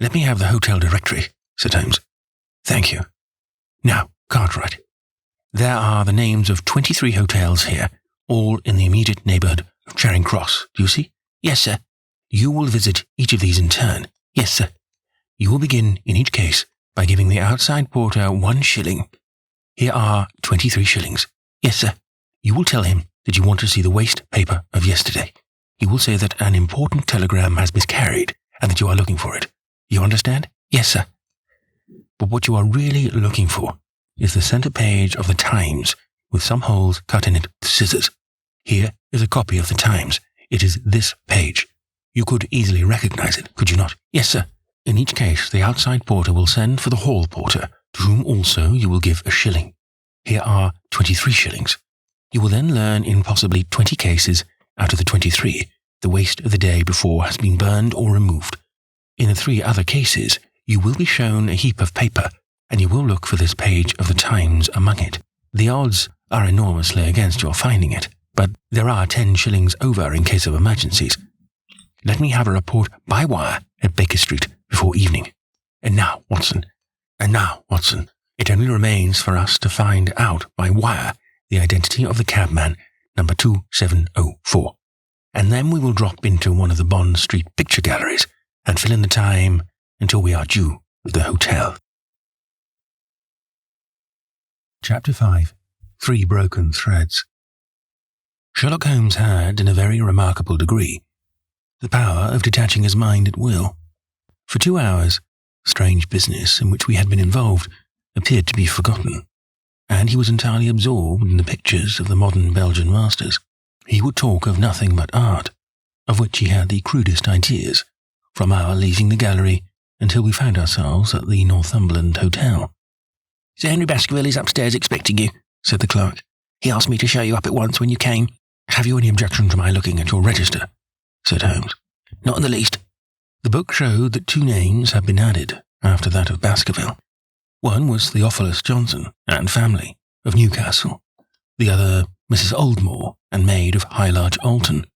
Speaker 3: "Let me have the hotel directory," said Holmes. "Thank you. Now, Cartwright. There are the names of 23 hotels here, all in the immediate neighborhood of Charing Cross. Do you see? Yes, sir. You will visit each of these in turn. Yes, sir. You will begin, in each case, by giving the outside porter 1 shilling. Here are 23 shillings. Yes, sir. You will tell him that you want to see the waste paper of yesterday. You will say that an important telegram has miscarried and that you are looking for it. You understand? Yes, sir. But what you are really looking for is the center page of the Times with some holes cut in it with scissors. Here is a copy of the Times. It is this page. You could easily recognize it, could you not? Yes, sir. In each case, the outside porter will send for the hall porter, to whom also you will give 1 shilling. Here are 23 shillings. You will then learn in possibly 20 cases out of the 23 the waste of the day before has been burned or removed. In the 3 other cases, you will be shown a heap of paper, and you will look for this page of the Times among it. The odds are enormously against your finding it, but there are 10 shillings over in case of emergencies. Let me have a report by wire at Baker Street before evening. And now, Watson, it only remains for us to find out by wire the identity of the cabman, number 2704. And then we will drop into one of the Bond Street picture galleries and fill in the time until we are due at the hotel.
Speaker 1: Chapter 5. 3 Broken Threads. Sherlock Holmes had, in a very remarkable degree, the power of detaching his mind at will. For 2 hours, strange business in which we had been involved appeared to be forgotten, and he was entirely absorbed in the pictures of the modern Belgian masters. He would talk of nothing but art, of which he had the crudest ideas, from our leaving the gallery until we found ourselves at the Northumberland Hotel.
Speaker 3: Sir Henry Baskervilles is upstairs expecting you, said the clerk. He asked me to show you up at once when you came.
Speaker 1: Have you any objection to my looking at your register? Said Holmes.
Speaker 3: Not in the least.
Speaker 1: The book showed that 2 names had been added after that of Baskerville. One was Theophilus Johnson and family of Newcastle. The other, Mrs. Oldmore and maid of High Lodge, Alton.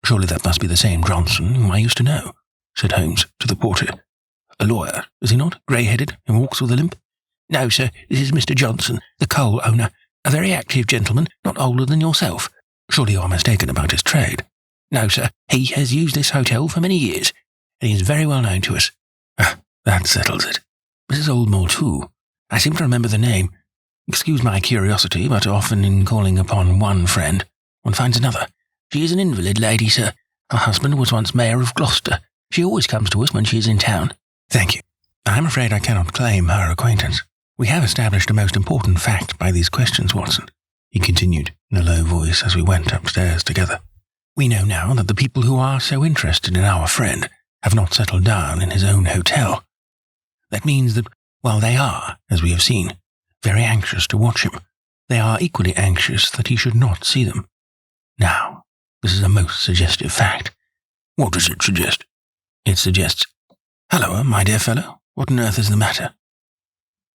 Speaker 1: Surely that must be the same Johnson whom I used to know, said Holmes to the porter. A lawyer, is he not? Grey-headed and walks with a limp?
Speaker 3: No, sir, this is Mr. Johnson, the coal owner, a very active gentleman, not older than yourself.
Speaker 1: Surely you are mistaken about his trade.
Speaker 3: No, sir, he has used this hotel for many years, and he is very well known to us.
Speaker 1: Ah, that settles it. Mrs. Oldmore, too. I seem to remember the name. Excuse my curiosity, but often in calling upon one friend, one finds another.
Speaker 3: She is an invalid lady, sir. Her husband was once mayor of Gloucester. She always comes to us when she is in town.
Speaker 1: Thank you. I am afraid I cannot claim her acquaintance. We have established a most important fact by these questions, Watson, he continued in a low voice as we went upstairs together. We know now that the people who are so interested in our friend have not settled down in his own hotel. That means that while they are, as we have seen, very anxious to watch him, they are equally anxious that he should not see them. Now, this is a most suggestive fact.
Speaker 2: What does it suggest?
Speaker 1: It suggests, "Halloa, my dear fellow, what on earth is the matter?"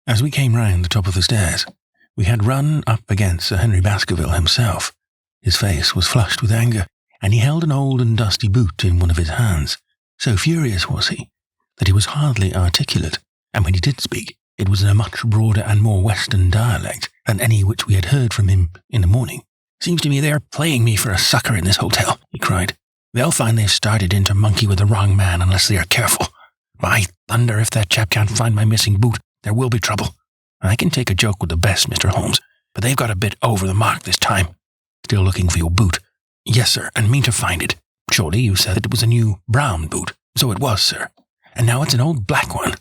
Speaker 1: As we came round the top of the stairs, we had run up against Sir Henry Baskerville himself. His face was flushed with anger, and he held an old and dusty boot in one of his hands. So furious was he that he was hardly articulate, and when he did speak, it was in a much broader and more western dialect than any which we had heard from him in the morning. "Seems to me they are playing me for a sucker in this hotel," he cried. "They'll find they've started in to monkey with the wrong man unless they are careful. By thunder, if that chap can't find my missing boot, there will be trouble. I can take a joke with the best, Mr. Holmes, but they've got a bit over the mark this time. Still looking for your boot?" "Yes, sir, and mean to find it. Surely you said that it was a new brown boot." "So it was, sir. And now it's an old black one."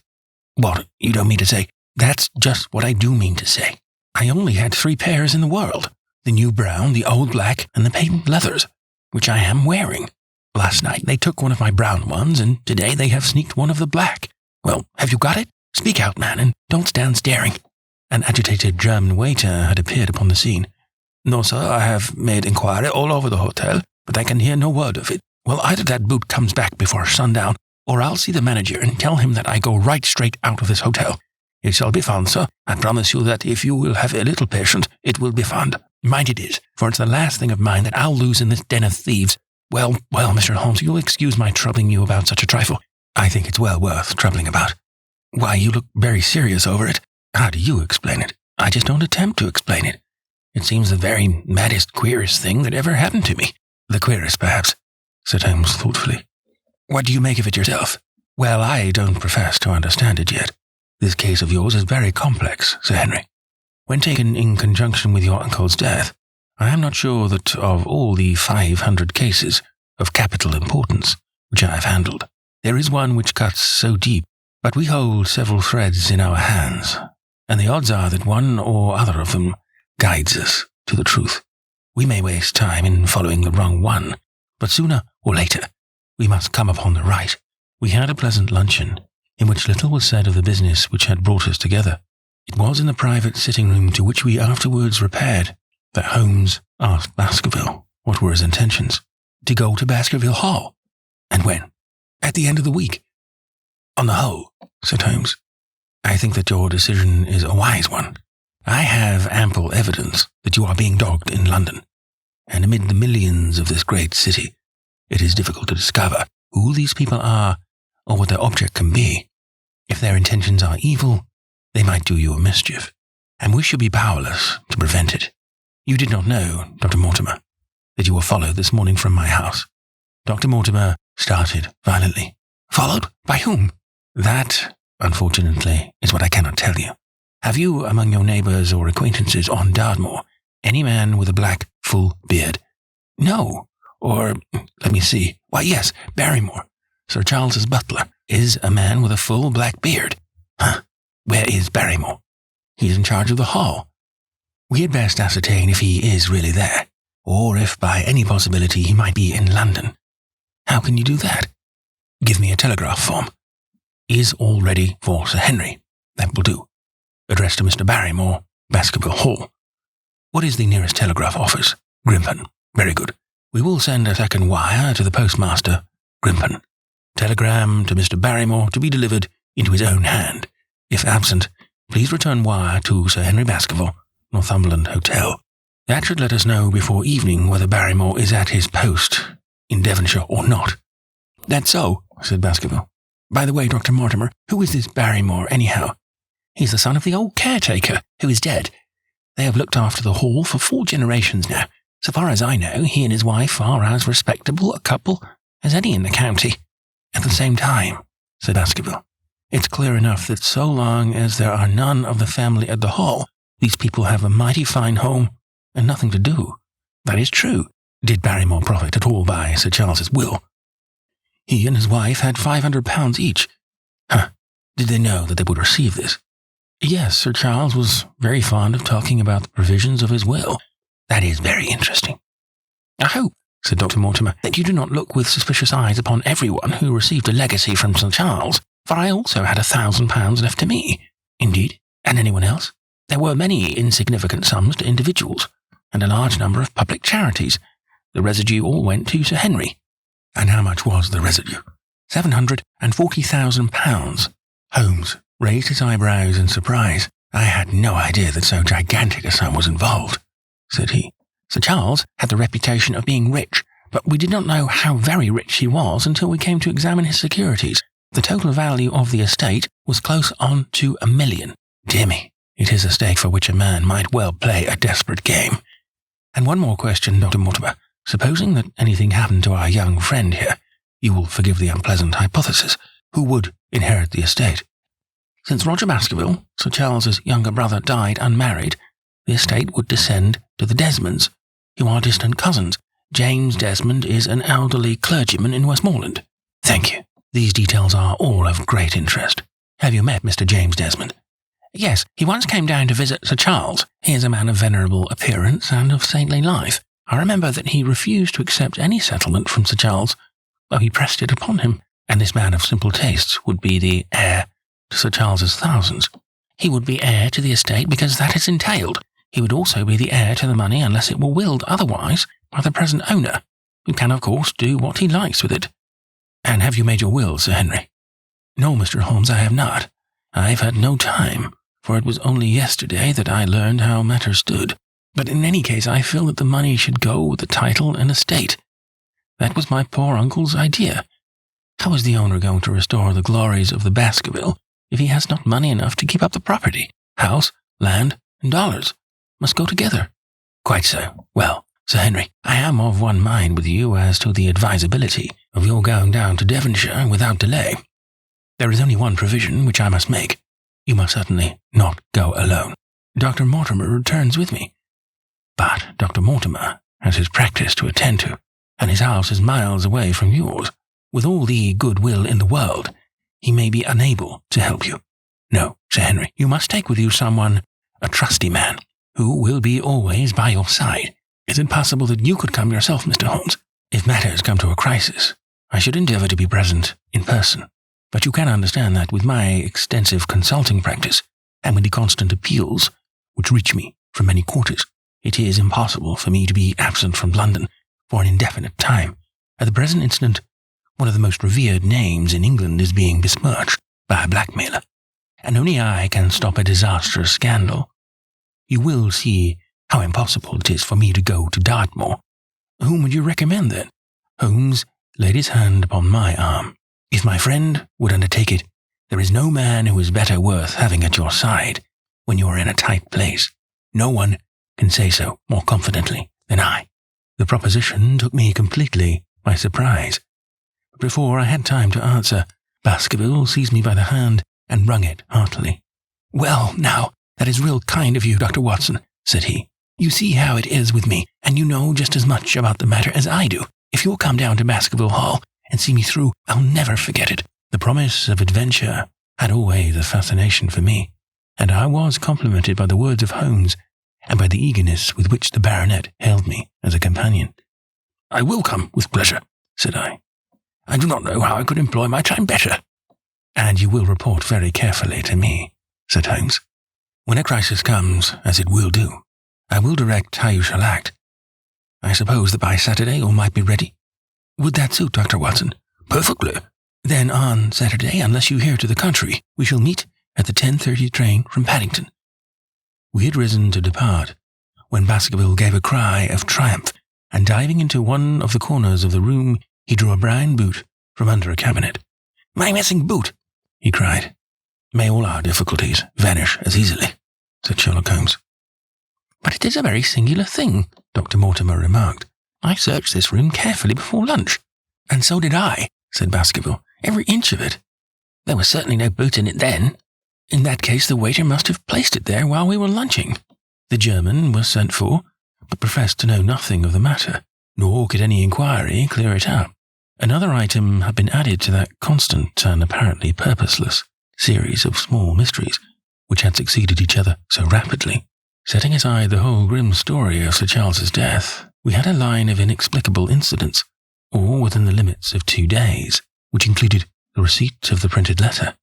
Speaker 1: "What, you don't mean to say—" "That's just what I do mean to say. I only had 3 pairs in the world. The new brown, the old black, and the patent leathers, which I am wearing. Last night they took one of my brown ones, and today they have sneaked one of the black. Well, have you got it? Speak out, man, and don't stand staring." An agitated German waiter had appeared upon the scene. "No, sir, I have made inquiry all over the hotel, but I can hear no word of it. Well, either that boot comes back before sundown, or I'll see the manager and tell him that I go right straight out of this hotel. It shall be found, sir. I promise you that if you will have a little patience, it will be found. Mind it is, for it's the last thing of mine that I'll lose in this den of thieves. Well, Mr. Holmes, you'll excuse my troubling you about such a trifle. I think it's well worth troubling about. Why, you look very serious over it. How do you explain it?"
Speaker 3: I just don't attempt to explain it. It seems the very maddest, queerest thing that ever happened to me. The queerest, perhaps, said Holmes thoughtfully. What do you make of it yourself? Well, I don't profess to understand it yet. This case of yours is very complex, Sir Henry. When taken in conjunction with your uncle's death, I am not sure that of all the 500 cases of capital importance which I have handled, there is one which cuts so deep, but we hold several threads in our hands, and the odds are that one or other of them guides us to the truth. We may waste time in following the wrong one, but sooner or later we must come upon the right. We had a pleasant luncheon, in which little was said of the business which had brought us together. It was in the private sitting room to which we afterwards repaired that Holmes asked Baskerville what were his intentions. To go to Baskerville Hall. And when? At the end of the week. On the whole, said Holmes, I think that your decision is a wise one. I have ample evidence that you are being dogged in London, and amid the millions of this great city, it is difficult to discover who these people are or what their object can be. If their intentions are evil, they might do you a mischief, and we should be powerless to prevent it. You did not know, Dr. Mortimer, that you were followed this morning from my house. Dr. Mortimer started violently. Followed? By whom? That, unfortunately, is what I cannot tell you. Have you, among your neighbours or acquaintances on Dartmoor, any man with a black, full beard? No. Or, let me see. Why, yes, Barrymore, Sir Charles's butler, is a man with a full black beard. Huh. Where is Barrymore? He is in charge of the hall. We had best ascertain if he is really there, or if by any possibility he might be in London. How can you do that? Give me a telegraph form. Is all ready for Sir Henry. That will do. Addressed to Mr. Barrymore, Baskerville Hall. What is the nearest telegraph office? Grimpen. Very good. We will send a second wire to the postmaster, Grimpen. Telegram to Mr. Barrymore to be delivered into his own hand. If absent, please return wire to Sir Henry Baskerville, Northumberland Hotel. That should let us know before evening whether Barrymore is at his post in Devonshire or not. That's so, said Baskerville. By the way, Dr. Mortimer, who is this Barrymore anyhow? He's the son of the old caretaker, who is dead. They have looked after the hall for 4 generations now. So far as I know, he and his wife are as respectable a couple as any in the county. At the same time, said Baskerville, it's clear enough that so long as there are none of the family at the hall, these people have a mighty fine home and nothing to do. That is true. Did Barrymore profit at all by Sir Charles's will? He and his wife had £500 each. Huh. Did they know that they would receive this? Yes, Sir Charles was very fond of talking about the provisions of his will. That is very interesting. I hope, said Dr. Mortimer, that you do not look with suspicious eyes upon everyone who received a legacy from Sir Charles, for I also had £1,000 left to me. Indeed, and anyone else? There were many insignificant sums to individuals, and a large number of public charities. The residue all went to Sir Henry. And how much was the residue? £740,000. Holmes raised his eyebrows in surprise. I had no idea that so gigantic a sum was involved, said he. Sir Charles had the reputation of being rich, but we did not know how very rich he was until we came to examine his securities. The total value of the estate was close on to £1 million. Dear me, it is a stake for which a man might well play a desperate game. And one more question, Dr. Mortimer. Supposing that anything happened to our young friend here, you will forgive the unpleasant hypothesis, who would inherit the estate? Since Roger Baskerville, Sir Charles's younger brother, died unmarried, the estate would descend to the Desmonds, who are distant cousins. James Desmond is an elderly clergyman in Westmoreland. Thank you. These details are all of great interest. Have you met Mr. James Desmond? Yes, he once came down to visit Sir Charles. He is a man of venerable appearance and of saintly life. I remember that he refused to accept any settlement from Sir Charles, though he pressed it upon him, and this man of simple tastes would be the heir to Sir Charles's thousands. He would be heir to the estate because that is entailed. He would also be the heir to the money unless it were willed otherwise by the present owner, who can, of course, do what he likes with it. And have you made your will, Sir Henry? No, Mr. Holmes, I have not. I've had no time, for it was only yesterday that I learned how matters stood. But in any case, I feel that the money should go with the title and estate. That was my poor uncle's idea. How is the owner going to restore the glories of the Baskerville if he has not money enough to keep up the property, house, land, and dollars must go together. Quite so. Well, Sir Henry, I am of one mind with you as to the advisability of your going down to Devonshire without delay. There is only one provision which I must make. You must certainly not go alone. Dr. Mortimer returns with me. But Dr. Mortimer has his practice to attend to, and his house is miles away from yours. With all the good will in the world, he may be unable to help you. No, Sir Henry, you must take with you someone, a trusty man, who will be always by your side. Is it possible that you could come yourself, Mr. Holmes? If matters come to a crisis, I should endeavour to be present in person. But you can understand that with my extensive consulting practice, and with the constant appeals which reach me from many quarters, it is impossible for me to be absent from London for an indefinite time. At the present instant, one of the most revered names in England is being besmirched by a blackmailer, and only I can stop a disastrous scandal. You will see how impossible it is for me to go to Dartmoor. Whom would you recommend, then? Holmes laid his hand upon my arm. If my friend would undertake it, there is no man who is better worth having at your side when you are in a tight place. No one can say so more confidently than I. The proposition took me completely by surprise. But before I had time to answer, Baskervilles seized me by the hand and wrung it heartily. "Well, now, that is real kind of you, Dr. Watson," said he. "You see how it is with me, and you know just as much about the matter as I do. If you'll come down to Baskerville Hall and see me through, I'll never forget it." The promise of adventure had always a fascination for me, and I was complimented by the words of Holmes and by the eagerness with which the baronet hailed me as a companion. "I will come with pleasure," said I. "I do not know how I could employ my time better." "And you will report very carefully to me," said Holmes. "When a crisis comes, as it will do, I will direct how you shall act. I suppose that by Saturday all might be ready. Would that suit, Dr. Watson?" "Perfectly." "Then on Saturday, unless you hear to the contrary, we shall meet at the 10:30 train from Paddington." We had risen to depart, when Baskerville gave a cry of triumph, and diving into one of the corners of the room, he drew a brown boot from under a cabinet. "My missing boot!" he cried. "May all our difficulties vanish as easily," said Sherlock Holmes. "But it is a very singular thing," Dr. Mortimer remarked. "I searched this room carefully before lunch." "And so did I," said Baskerville. "Every inch of it. There was certainly no boot in it then. In that case, the waiter must have placed it there while we were lunching." The German was sent for, but professed to know nothing of the matter, nor could any inquiry clear it up. Another item had been added to that constant and apparently purposeless series of small mysteries which had succeeded each other so rapidly. Setting aside the whole grim story of Sir Charles's death, we had a line of inexplicable incidents, all within the limits of 2 days, which included the receipt of the printed letter,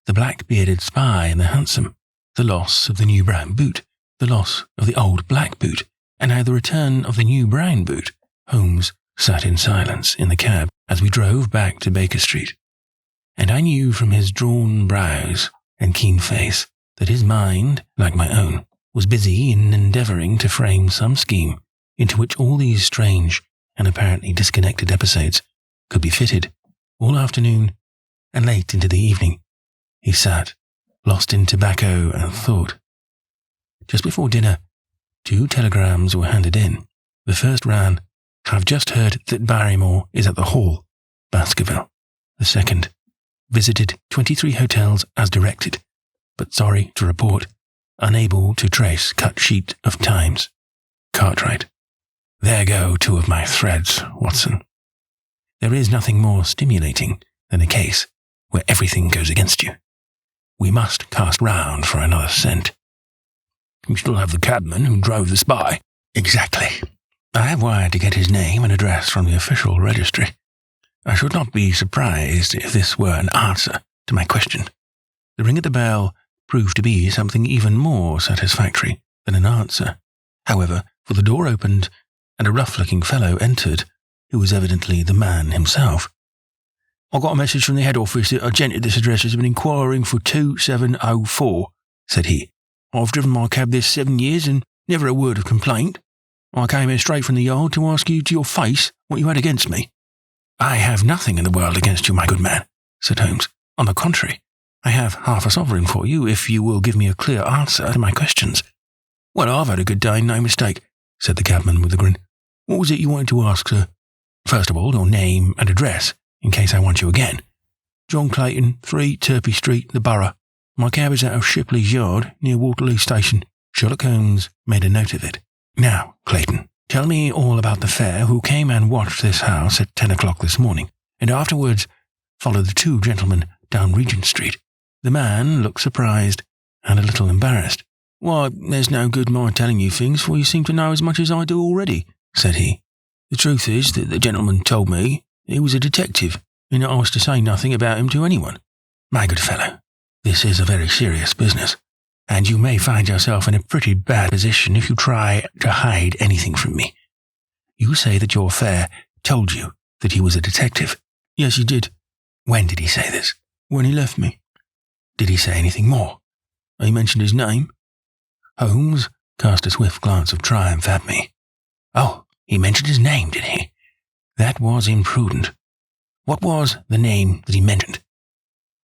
Speaker 3: the black-bearded spy in the hansom, the loss of the new brown boot, the loss of the old black boot, and now the return of the new brown boot. Holmes sat in silence in the cab as we drove back to Baker Street, and I knew from his drawn brows and keen face that his mind, like my own, was busy in endeavouring to frame some scheme into which all these strange and apparently disconnected episodes could be fitted. All afternoon and late into the evening, he sat, lost in tobacco and thought. Just before dinner, 2 telegrams were handed in. The first ran, "Have just heard that Barrymore is at the Hall, Baskerville." The second, "Visited 23 hotels as directed, but sorry to report, unable to trace cut sheet of Times. Cartwright." There go 2 of my threads, Watson. There is nothing more stimulating than a case where everything goes against you. We must cast round for another scent.
Speaker 2: You still have the cabman who drove the spy.
Speaker 3: Exactly. I have wired to get his name and address from the official registry. I should not be surprised if this were an answer to my question. The ring at the bell proved to be something even more satisfactory than an answer, however, for the door opened and a rough-looking fellow entered, who was evidently the man himself.
Speaker 2: "I got a message from the head office that a gent at this address has been inquiring for 2704, said he. "I've driven my cab this 7 years and never a word of complaint. I came here straight from the yard to ask you to your face what you had against me."
Speaker 3: "I have nothing in the world against you, my good man," said Holmes. "On the contrary, I have half a sovereign for you if you will give me a clear answer to my questions."
Speaker 2: Well, I've had a good day, no mistake, said the cabman with a grin. What was it you wanted to ask, sir? First of all, your name and address, in case I want you again. John Clayton, 3 Turpey Street, the Borough. My cab is out of Shipley's Yard, near Waterloo Station.
Speaker 1: Sherlock Holmes made a note of it. Now, Clayton, tell me all about the fare who came and watched this house at 10 o'clock this morning, and afterwards followed the 2 gentlemen down Regent Street. The man looked surprised and a little embarrassed.
Speaker 2: Why, there's no good my telling you things, for you seem to know as much as I do already, said he. The truth is that the gentleman told me he was a detective, and that I was to say nothing about him to anyone.
Speaker 1: My good fellow, this is a very serious business, and you may find yourself in a pretty bad position if you try to hide anything from me. You say that your fare told you that he was a detective.
Speaker 2: Yes, he did.
Speaker 1: When did he say this?
Speaker 2: When he left me.
Speaker 1: Did he say anything more?
Speaker 2: He mentioned his name.
Speaker 1: Holmes cast a swift glance of triumph at me. Oh, he mentioned his name, did he? That was imprudent. What was the name that he mentioned?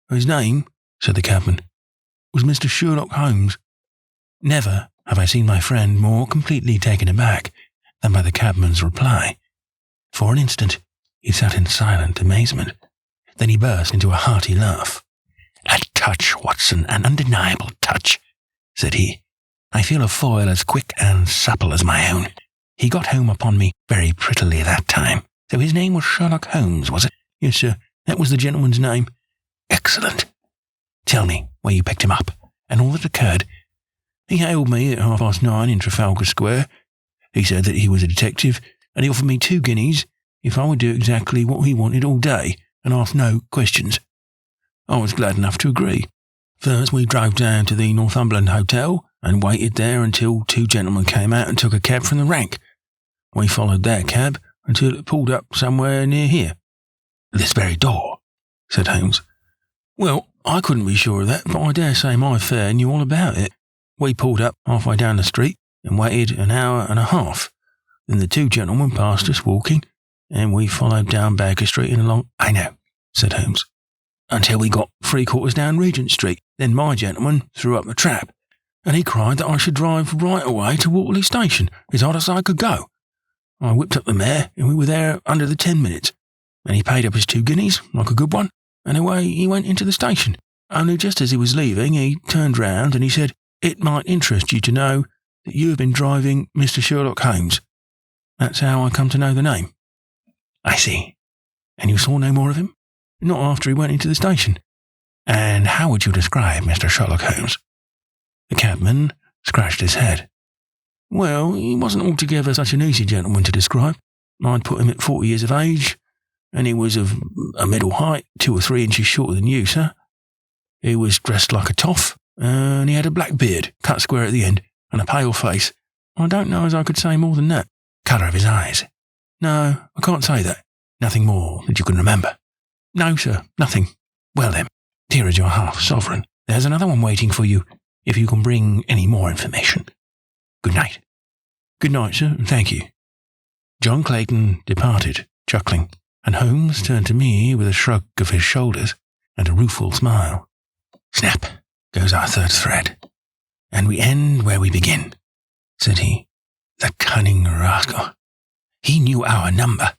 Speaker 2: His name, said the cabman, was Mr. Sherlock Holmes.
Speaker 1: Never have I seen my friend more completely taken aback than by the cabman's reply. For an instant, he sat in silent amazement. Then he burst into a hearty laugh. "A touch, Watson, an undeniable touch," said he. "I feel a foil as quick and supple as my own. He got home upon me very prettily that time. So his name was Sherlock Holmes, was it?"
Speaker 2: "Yes, sir, that was the gentleman's name."
Speaker 1: "Excellent. Tell me where you picked him up, and all that occurred."
Speaker 2: "He hailed me at 9:30 in Trafalgar Square. He said that he was a detective, and he offered me 2 guineas if I would do exactly what he wanted all day, and ask no questions. I was glad enough to agree. First, we drove down to the Northumberland Hotel, and waited there until 2 gentlemen came out and took a cab from the rank. We followed their cab until it pulled up somewhere near here."
Speaker 1: "This very door," said Holmes.
Speaker 2: "Well, I couldn't be sure of that, but I dare say my fare knew all about it. We pulled up halfway down the street and waited an hour and a half. Then the 2 gentlemen passed us walking, and we followed down Baker Street and along—"
Speaker 1: "I know," said Holmes.
Speaker 2: "Until we got 3/4 down Regent Street. Then my gentleman threw up the trap, and he cried that I should drive right away to Waterloo Station, as hard as I could go. I whipped up the mare, and we were there under the 10 minutes. Then he paid up his 2 guineas, like a good one, and away he went into the station. Only just as he was leaving, he turned round and he said, 'It might interest you to know that you have been driving Mr. Sherlock Holmes.' That's how I come to know the name."
Speaker 1: "I see.
Speaker 2: "And you saw no more of him?" "Not after he went into the station."
Speaker 1: "And how would you describe Mr. Sherlock Holmes?"
Speaker 2: The cabman scratched his head. "Well, he wasn't altogether such an easy gentleman to describe. I'd put him at 40 years of age, and he was of a middle height, 2 or 3 inches shorter than you, sir. He was dressed like a toff, and he had a black beard, cut square at the end, and a pale face. I don't know as I could say more than that."
Speaker 1: "Colour of his eyes?"
Speaker 2: "No, I can't say that."
Speaker 1: "Nothing more that you can remember?"
Speaker 2: "No, sir, nothing."
Speaker 1: "Well then, here is your half-sovereign. There's another one waiting for you, if you can bring any more information. Good night."
Speaker 2: "Good night, sir, and thank you."
Speaker 1: John Clayton departed, chuckling, and Holmes turned to me with a shrug of his shoulders and a rueful smile. "Snap goes our third thread, and we end where we begin," said he. "The cunning rascal. He knew our number,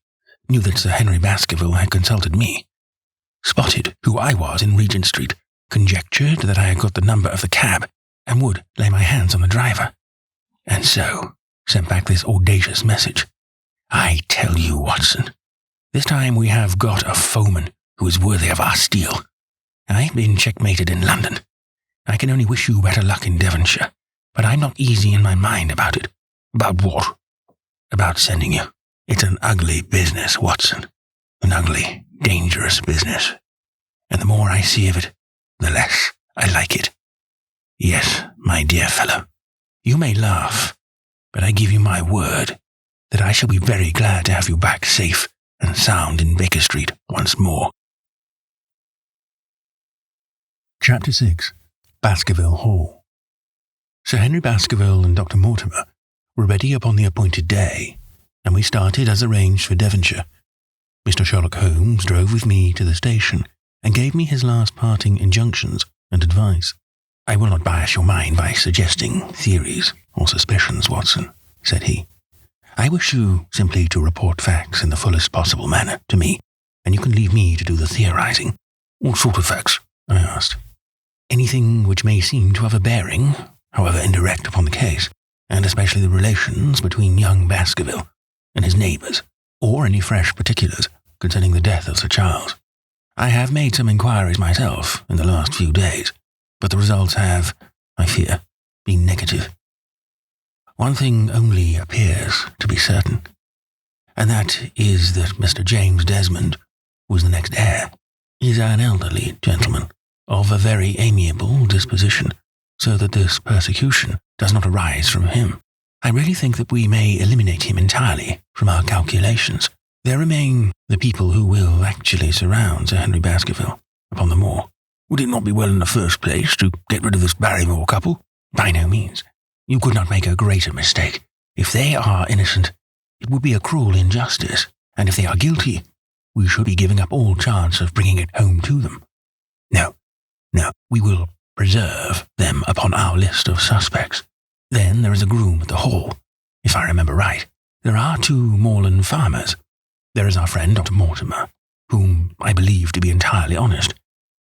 Speaker 1: knew that Sir Henry Baskerville had consulted me, spotted who I was in Regent Street, conjectured that I had got the number of the cab, and would lay my hands on the driver, and so sent back this audacious message. I tell you, Watson, this time we have got a foeman who is worthy of our steel. I've been checkmated in London. I can only wish you better luck in Devonshire, but I'm not easy in my mind about it."
Speaker 2: "About what?"
Speaker 1: "About sending you. It's an ugly business, Watson. An ugly, dangerous business. And the more I see of it, the less I like it. Yes, my dear fellow, you may laugh, but I give you my word that I shall be very glad to have you back safe and sound in Baker Street once more." Chapter 6. Baskerville Hall. Sir Henry Baskerville and Dr. Mortimer were ready upon the appointed day, and we started as arranged for Devonshire. Mr. Sherlock Holmes drove with me to the station and gave me his last parting injunctions and advice. I will not bias your mind by suggesting theories. or suspicions, Watson, said he. I wish you simply to report facts in the fullest possible manner to me, and you can leave me to do the theorizing.
Speaker 2: What sort of facts? I asked.
Speaker 1: Anything which may seem to have a bearing, however indirect, upon the case, and especially the relations between young Baskerville and his neighbours, or any fresh particulars concerning the death of Sir Charles. I have made some inquiries myself in the last few days, but the results have, I fear, been negative. One thing only appears to be certain, and that is that Mr. James Desmond, who is the next heir, is an elderly gentleman of a very amiable disposition, so that this persecution does not arise from him. I really think that we may eliminate him entirely from our calculations. There remain the people who will actually surround Sir Henry Baskerville upon the moor.
Speaker 2: Would it not be well in the first place to get rid of this Barrymore couple?
Speaker 1: By no means. You could not make a greater mistake. If they are innocent, it would be a cruel injustice, and if they are guilty, we should be giving up all chance of bringing it home to them. No, we will preserve them upon our list of suspects. Then there is a groom at the Hall, if I remember right. There are 2 moorland farmers. There is our friend Dr. Mortimer, whom I believe to be entirely honest,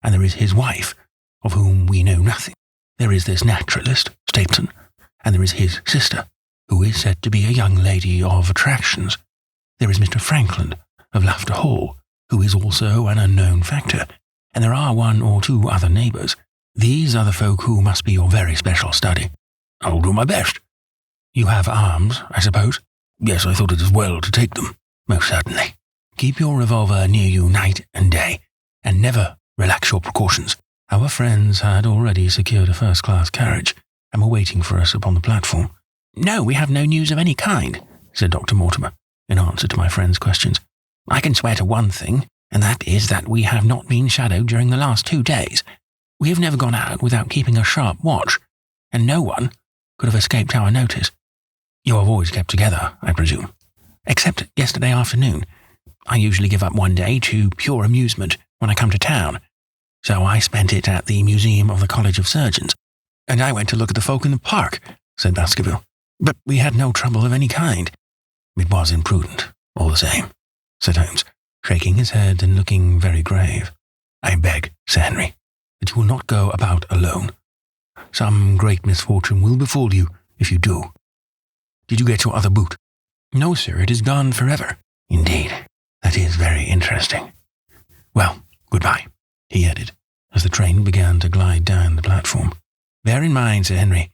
Speaker 1: and there is his wife, of whom we know nothing. There is this naturalist, Stapleton, and there is his sister, who is said to be a young lady of attractions. There is Mr. Frankland, of Laughter Hall, who is also an unknown factor, and there are 1 or 2 other neighbours. These are the folk who must be your very special study.
Speaker 2: I'll do my best.
Speaker 1: You have arms, I suppose?
Speaker 2: Yes, I thought it as well to take them.
Speaker 1: Most certainly. Keep your revolver near you night and day, and never relax your precautions. Our friends had already secured a first-class carriage, and were waiting for us upon the platform. No, we have no news of any kind, said Dr. Mortimer, in answer to my friend's questions. I can swear to one thing, and that is that we have not been shadowed during the last 2 days. We have never gone out without keeping a sharp watch, and no one could have escaped our notice. You have always kept together, I presume. Except yesterday afternoon. I usually give up one day to pure amusement when I come to town, so I spent it at the Museum of the College of Surgeons, and I went to look at the folk in the park, said Baskerville. But we had no trouble of any kind. It was imprudent, all the same, said Holmes, shaking his head and looking very grave. I beg, Sir Henry, that you will not go about alone. Some great misfortune will befall you if you do. Did you get your other boot? No, sir, it is gone forever. Indeed, that is very interesting. Well, goodbye, he added, as the train began to glide down the platform. Bear in mind, Sir Henry,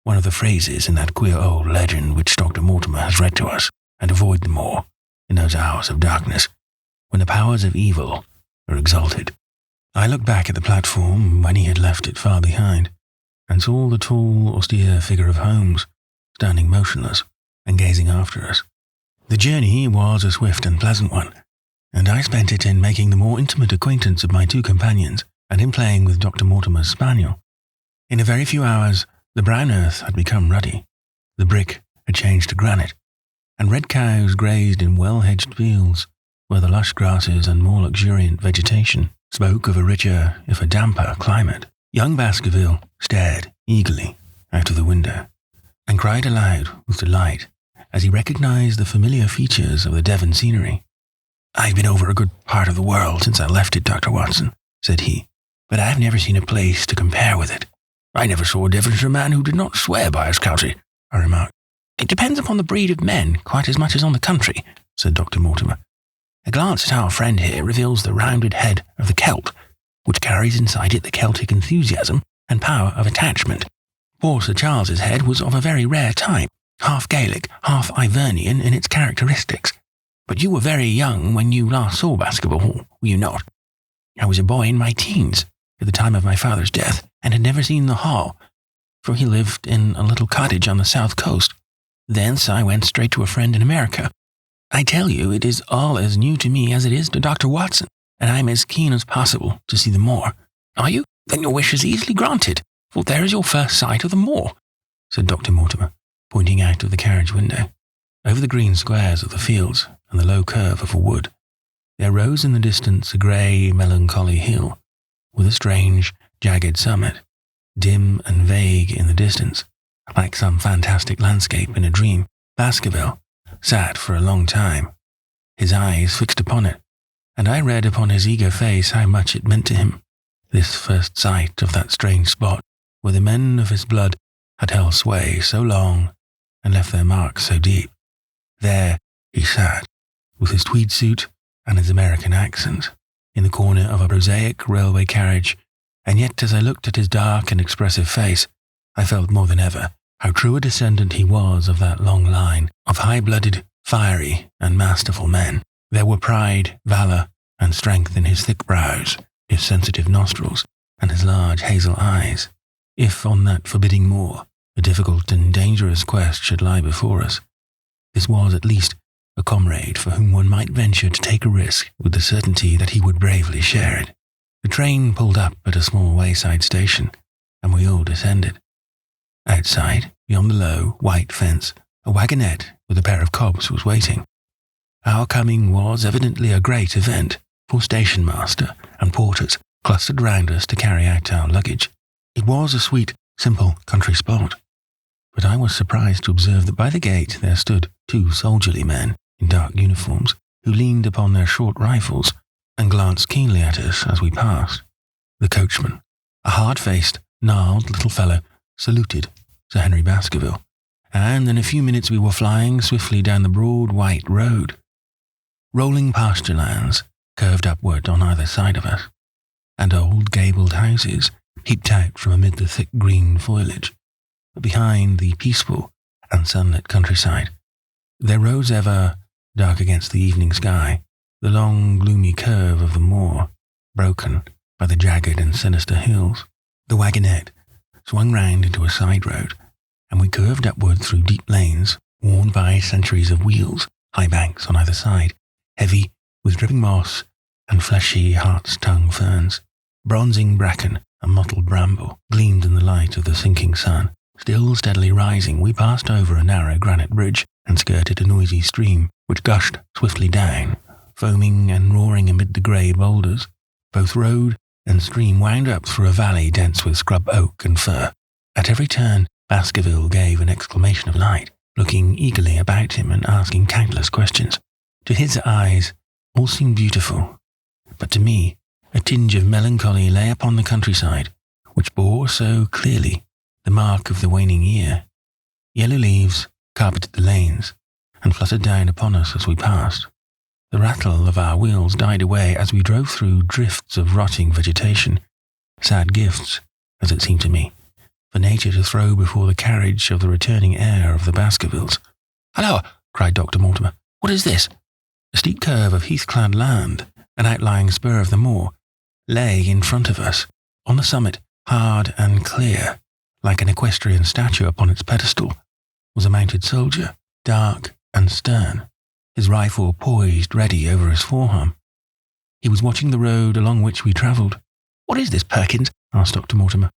Speaker 1: one of the phrases in that queer old legend which Dr. Mortimer has read to us, and avoid the moor in those hours of darkness, when the powers of evil are exalted. I looked back at the platform when he had left it far behind, and saw the tall, austere figure of Holmes, standing motionless and gazing after us. The journey was a swift and pleasant one, and I spent it in making the more intimate acquaintance of my 2 companions and in playing with Dr. Mortimer's spaniel. In a very few hours, the brown earth had become ruddy, the brick had changed to granite, and red cows grazed in well-hedged fields, where the lush grasses and more luxuriant vegetation spoke of a richer, if a damper, climate. Young Baskerville stared eagerly out of the window, and cried aloud with delight as he recognized the familiar features of the Devon scenery. I've been over a good part of the world since I left it, Dr. Watson, said he, but I've never seen a place to compare with it.
Speaker 2: I never saw a Devonshire man who did not swear by his county, I remarked.
Speaker 1: It depends upon the breed of men quite as much as on the country, said Dr. Mortimer. A glance at our friend here reveals the rounded head of the Celt, which carries inside it the Celtic enthusiasm and power of attachment. Poor Sir Charles's head was of a very rare type, half Gaelic, half Ivernian in its characteristics. But you were very young when you last saw Baskerville Hall, were you not? I was a boy in my teens at the time of my father's death, and had never seen the Hall, for he lived in a little cottage on the south coast. Thence I went straight to a friend in America. I tell you, it is all as new to me as it is to Dr. Watson, and I am as keen as possible to see the moor. Are you? Then your wish is easily granted, for there is your first sight of the moor, said Dr. Mortimer, pointing out of the carriage window. Over the green squares of the fields and the low curve of a wood, there rose in the distance a grey, melancholy hill, with a strange, jagged summit, dim and vague in the distance, Like some fantastic landscape in a dream, Baskerville sat for a long time, his eyes fixed upon it, and I read upon his eager face how much it meant to him, this first sight of that strange spot where the men of his blood had held sway so long and left their mark so deep. There he sat, with his tweed suit and his American accent, in the corner of a prosaic railway carriage, and yet as I looked at his dark and expressive face, I felt more than ever how true a descendant he was of that long line of high-blooded, fiery, and masterful men. There were pride, valour, and strength in his thick brows, his sensitive nostrils, and his large hazel eyes. If on that forbidding moor a difficult and dangerous quest should lie before us, this was at least a comrade for whom one might venture to take a risk with the certainty that he would bravely share it. The train pulled up at a small wayside station, and we all descended. Outside, beyond the low, white fence, a wagonette with a pair of cobs was waiting. Our coming was evidently a great event, for station master and porters clustered round us to carry out our luggage. It was a sweet, simple country spot, but I was surprised to observe that by the gate there stood 2 soldierly men in dark uniforms who leaned upon their short rifles and glanced keenly at us as we passed. The coachman, a hard-faced, gnarled little fellow, saluted Sir Henry Baskerville, and in a few minutes we were flying swiftly down the broad white road. Rolling pasture lands curved upward on either side of us, and old gabled houses peeped out from amid the thick green foliage. But behind the peaceful and sunlit countryside, there rose ever, dark against the evening sky, the long gloomy curve of the moor, broken by the jagged and sinister hills. The wagonette swung round into a side road, and we curved upward through deep lanes worn by centuries of wheels, high banks on either side, heavy with dripping moss and fleshy hart's tongue ferns. Bronzing bracken and mottled bramble gleamed in the light of the sinking sun. Still steadily rising, we passed over a narrow granite bridge and skirted a noisy stream which gushed swiftly down, foaming and roaring amid the grey boulders. Both road and stream wound up through a valley dense with scrub oak and fir. At every turn, Baskerville gave an exclamation of delight, looking eagerly about him and asking countless questions. To his eyes, all seemed beautiful, but to me, a tinge of melancholy lay upon the countryside, which bore so clearly the mark of the waning year. Yellow leaves carpeted the lanes and fluttered down upon us as we passed. The rattle of our wheels died away as we drove through drifts of rotting vegetation, sad gifts, as it seemed to me, for nature to throw before the carriage of the returning heir of the Baskervilles. "Halloa!" cried Dr. Mortimer. "What is this?" A steep curve of heath-clad land, an outlying spur of the moor, lay in front of us. On the summit, hard and clear, like an equestrian statue upon its pedestal, was a mounted soldier, dark and stern, his rifle poised ready over his forearm. He was watching the road along which we travelled. "What is this, Perkins?" asked Dr. Mortimer.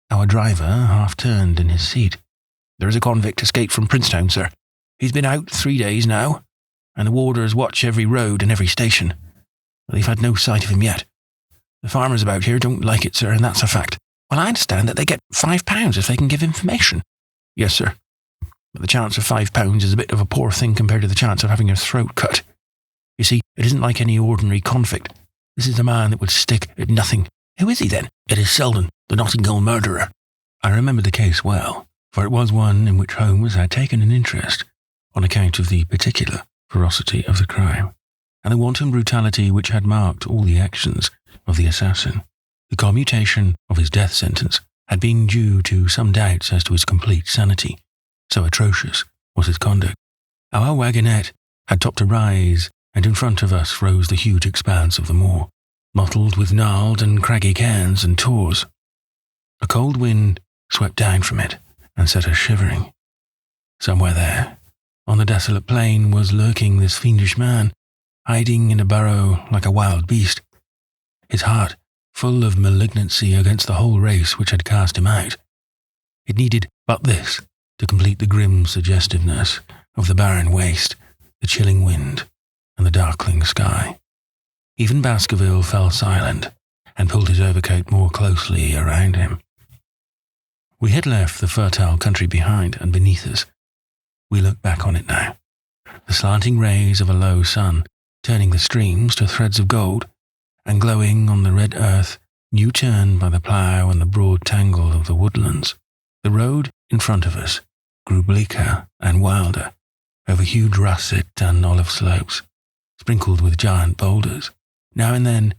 Speaker 1: Our driver half turned in his seat. "There is a convict escaped from Princetown, sir. He's been out 3 days now, and the warders watch every road and every station. But they've had no sight of him yet. The farmers about here don't like it, sir, and that's a fact." "Well, I understand that they get £5 if they can give information." "Yes, sir. But the chance of £5 is a bit of a poor thing compared to the chance of having your throat cut. You see, it isn't like any ordinary convict. This is a man that would stick at nothing." "Who is he, then?" "It is Selden, the Notting Hill murderer." I remembered the case well, for it was one in which Holmes had taken an interest on account of the particular ferocity of the crime, and the wanton brutality which had marked all the actions of the assassin. The commutation of his death sentence had been due to some doubts as to his complete sanity, so atrocious was his conduct. Our wagonette had topped a rise, and in front of us rose the huge expanse of the moor, mottled with gnarled and craggy cairns and tors. A cold wind swept down from it and set us shivering. Somewhere there, on the desolate plain, was lurking this fiendish man, hiding in a burrow like a wild beast, his heart full of malignancy against the whole race which had cast him out. It needed but this to complete the grim suggestiveness of the barren waste, the chilling wind, and the darkling sky. Even Baskerville fell silent and pulled his overcoat more closely around him. We had left the fertile country behind and beneath us. We looked back on it now. The slanting rays of a low sun, turning the streams to threads of gold, and glowing on the red earth, new turned by the plough and the broad tangle of the woodlands. The road in front of us grew bleaker and wilder, over huge russet and olive slopes, sprinkled with giant boulders. Now and then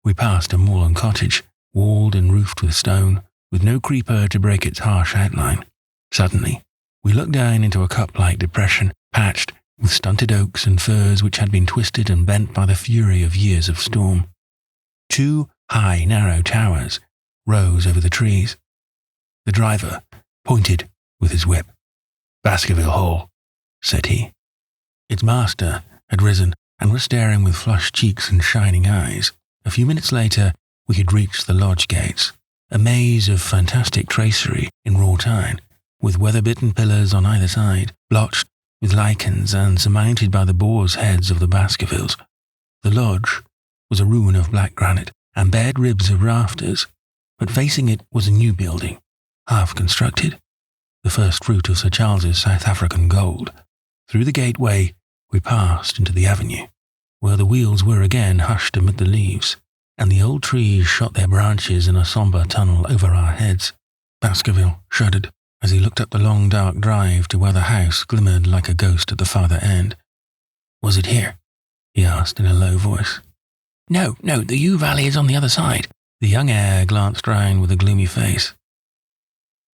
Speaker 1: we passed a moorland cottage, walled and roofed with stone, with no creeper to break its harsh outline. Suddenly, we looked down into a cup-like depression, patched with stunted oaks and firs which had been twisted and bent by the fury of years of storm. 2 high, narrow towers rose over the trees. The driver pointed with his whip. "Baskerville Hall," said he. Its master had risen and was staring with flushed cheeks and shining eyes. A few minutes later, we had reached the lodge gates, a maze of fantastic tracery in wrought iron, with weather-bitten pillars on either side, blotched with lichens and surmounted by the boar's heads of the Baskervilles. The lodge was a ruin of black granite and bared ribs of rafters, but facing it was a new building, half-constructed, the first fruit of Sir Charles's South African gold. Through the gateway we passed into the avenue, where the wheels were again hushed amid the leaves, and the old trees shot their branches in a sombre tunnel over our heads. Baskerville shuddered as he looked up the long dark drive to where the house glimmered like a ghost at the farther end. "Was it here?" he asked in a low voice. No, the Yew Valley is on the other side." The young heir glanced round with a gloomy face.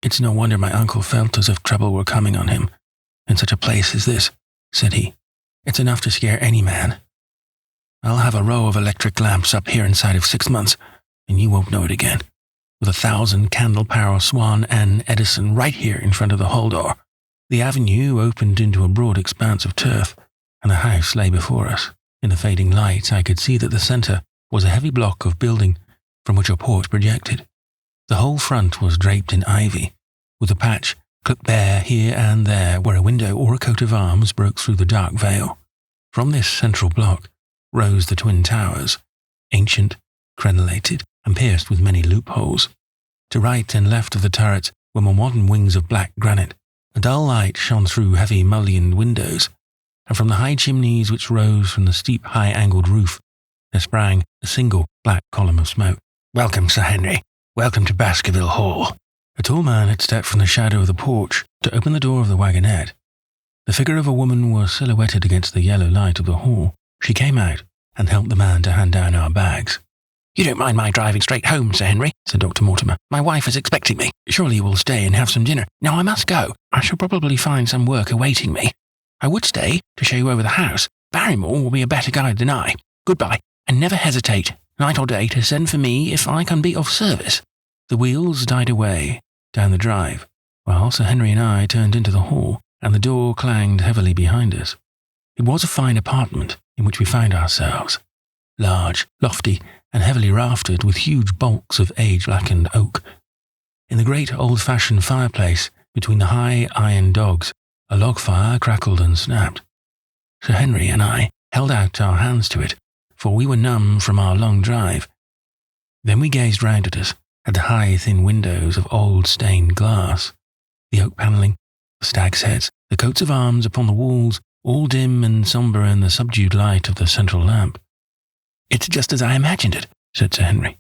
Speaker 1: "It's no wonder my uncle felt as if trouble were coming on him, in such a place as this," said he. "It's enough to scare any man. I'll have a row of electric lamps up here inside of 6 months, and you won't know it again, with 1,000 candle-power Swan and Edison right here in front of the hall door." The avenue opened into a broad expanse of turf, and the house lay before us. In the fading light, I could see that the centre was a heavy block of building from which a porch projected. The whole front was draped in ivy, with a patch clipped bare here and there where a window or a coat of arms broke through the dark veil. From this central block rose the twin towers, ancient, crenellated, and pierced with many loopholes. To right and left of the turrets were more modern wings of black granite. A dull light shone through heavy mullioned windows, and from the high chimneys which rose from the steep high-angled roof there sprang a single black column of smoke. "Welcome, Sir Henry. Welcome to Baskerville Hall." A tall man had stepped from the shadow of the porch to open the door of the wagonette. The figure of a woman was silhouetted against the yellow light of the hall. She came out and helped the man to hand down our bags. "You don't mind my driving straight home, Sir Henry?" said Dr. Mortimer. "My wife is expecting me. Surely you will stay and have some dinner. Now I must go. I shall probably find some work awaiting me. I would stay to show you over the house. Barrymore will be a better guide than I. Goodbye, and never hesitate, night or day, to send for me if I can be of service." The wheels died away down the drive, while Sir Henry and I turned into the hall, and the door clanged heavily behind us. It was a fine apartment in which we found ourselves, large, lofty, and heavily raftered with huge bulks of age-blackened oak. In the great old-fashioned fireplace between the high iron dogs, a log fire crackled and snapped. Sir Henry and I held out our hands to it, for we were numb from our long drive. Then we gazed round at us, at the high, thin windows of old stained glass, the oak panelling, the stag's heads, the coats of arms upon the walls, all dim and sombre in the subdued light of the central lamp. "It's just as I imagined it," said Sir Henry.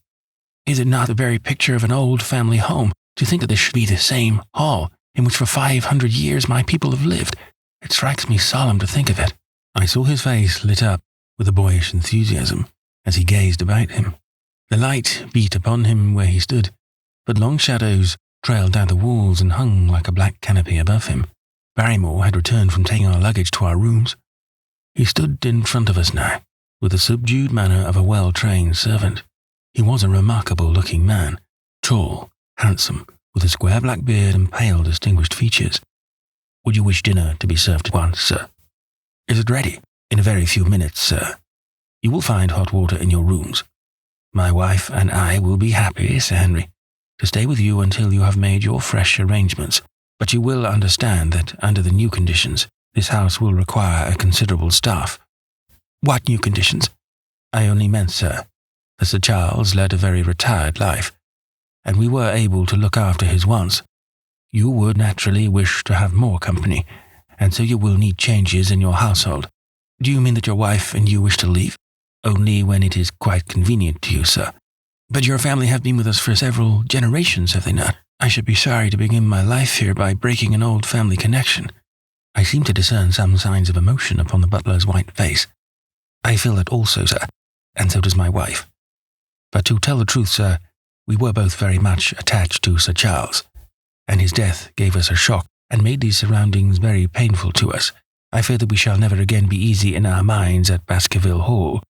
Speaker 1: "Is it not the very picture of an old family home, to think that this should be the same hall in which for 500 years my people have lived? It strikes me solemn to think of it." I saw his face lit up with a boyish enthusiasm as he gazed about him. The light beat upon him where he stood, but long shadows trailed down the walls and hung like a black canopy above him. Barrymore had returned from taking our luggage to our rooms. He stood in front of us now, with the subdued manner of a well-trained servant. He was a remarkable-looking man, tall, handsome, with a square black beard and pale, distinguished features. "Would you wish dinner to be served at once, sir?" "Is it ready?" "In a very few minutes, sir. You will find hot water in your rooms. My wife and I will be happy, Sir Henry, to stay with you until you have made your fresh arrangements, but you will understand that under the new conditions, this house will require a considerable staff." "What new conditions?" "I only meant, sir, that Sir Charles led a very retired life, and we were able to look after his wants
Speaker 3: you would naturally wish to have more company, and so you will need changes in your household. Do you mean that your wife and you wish to leave? Only when it is quite convenient to you, sir. But your family have been with us for several generations, have they not? I should be sorry to begin my life here by breaking an old family connection. I seem to discern some signs of emotion upon the butler's white face. I feel that also, sir, and so does my wife. But to tell the truth, sir, we were both very much attached to Sir Charles, and his death gave us a shock and made these surroundings very painful to us. I fear that we shall never again be easy in our minds at Baskerville Hall.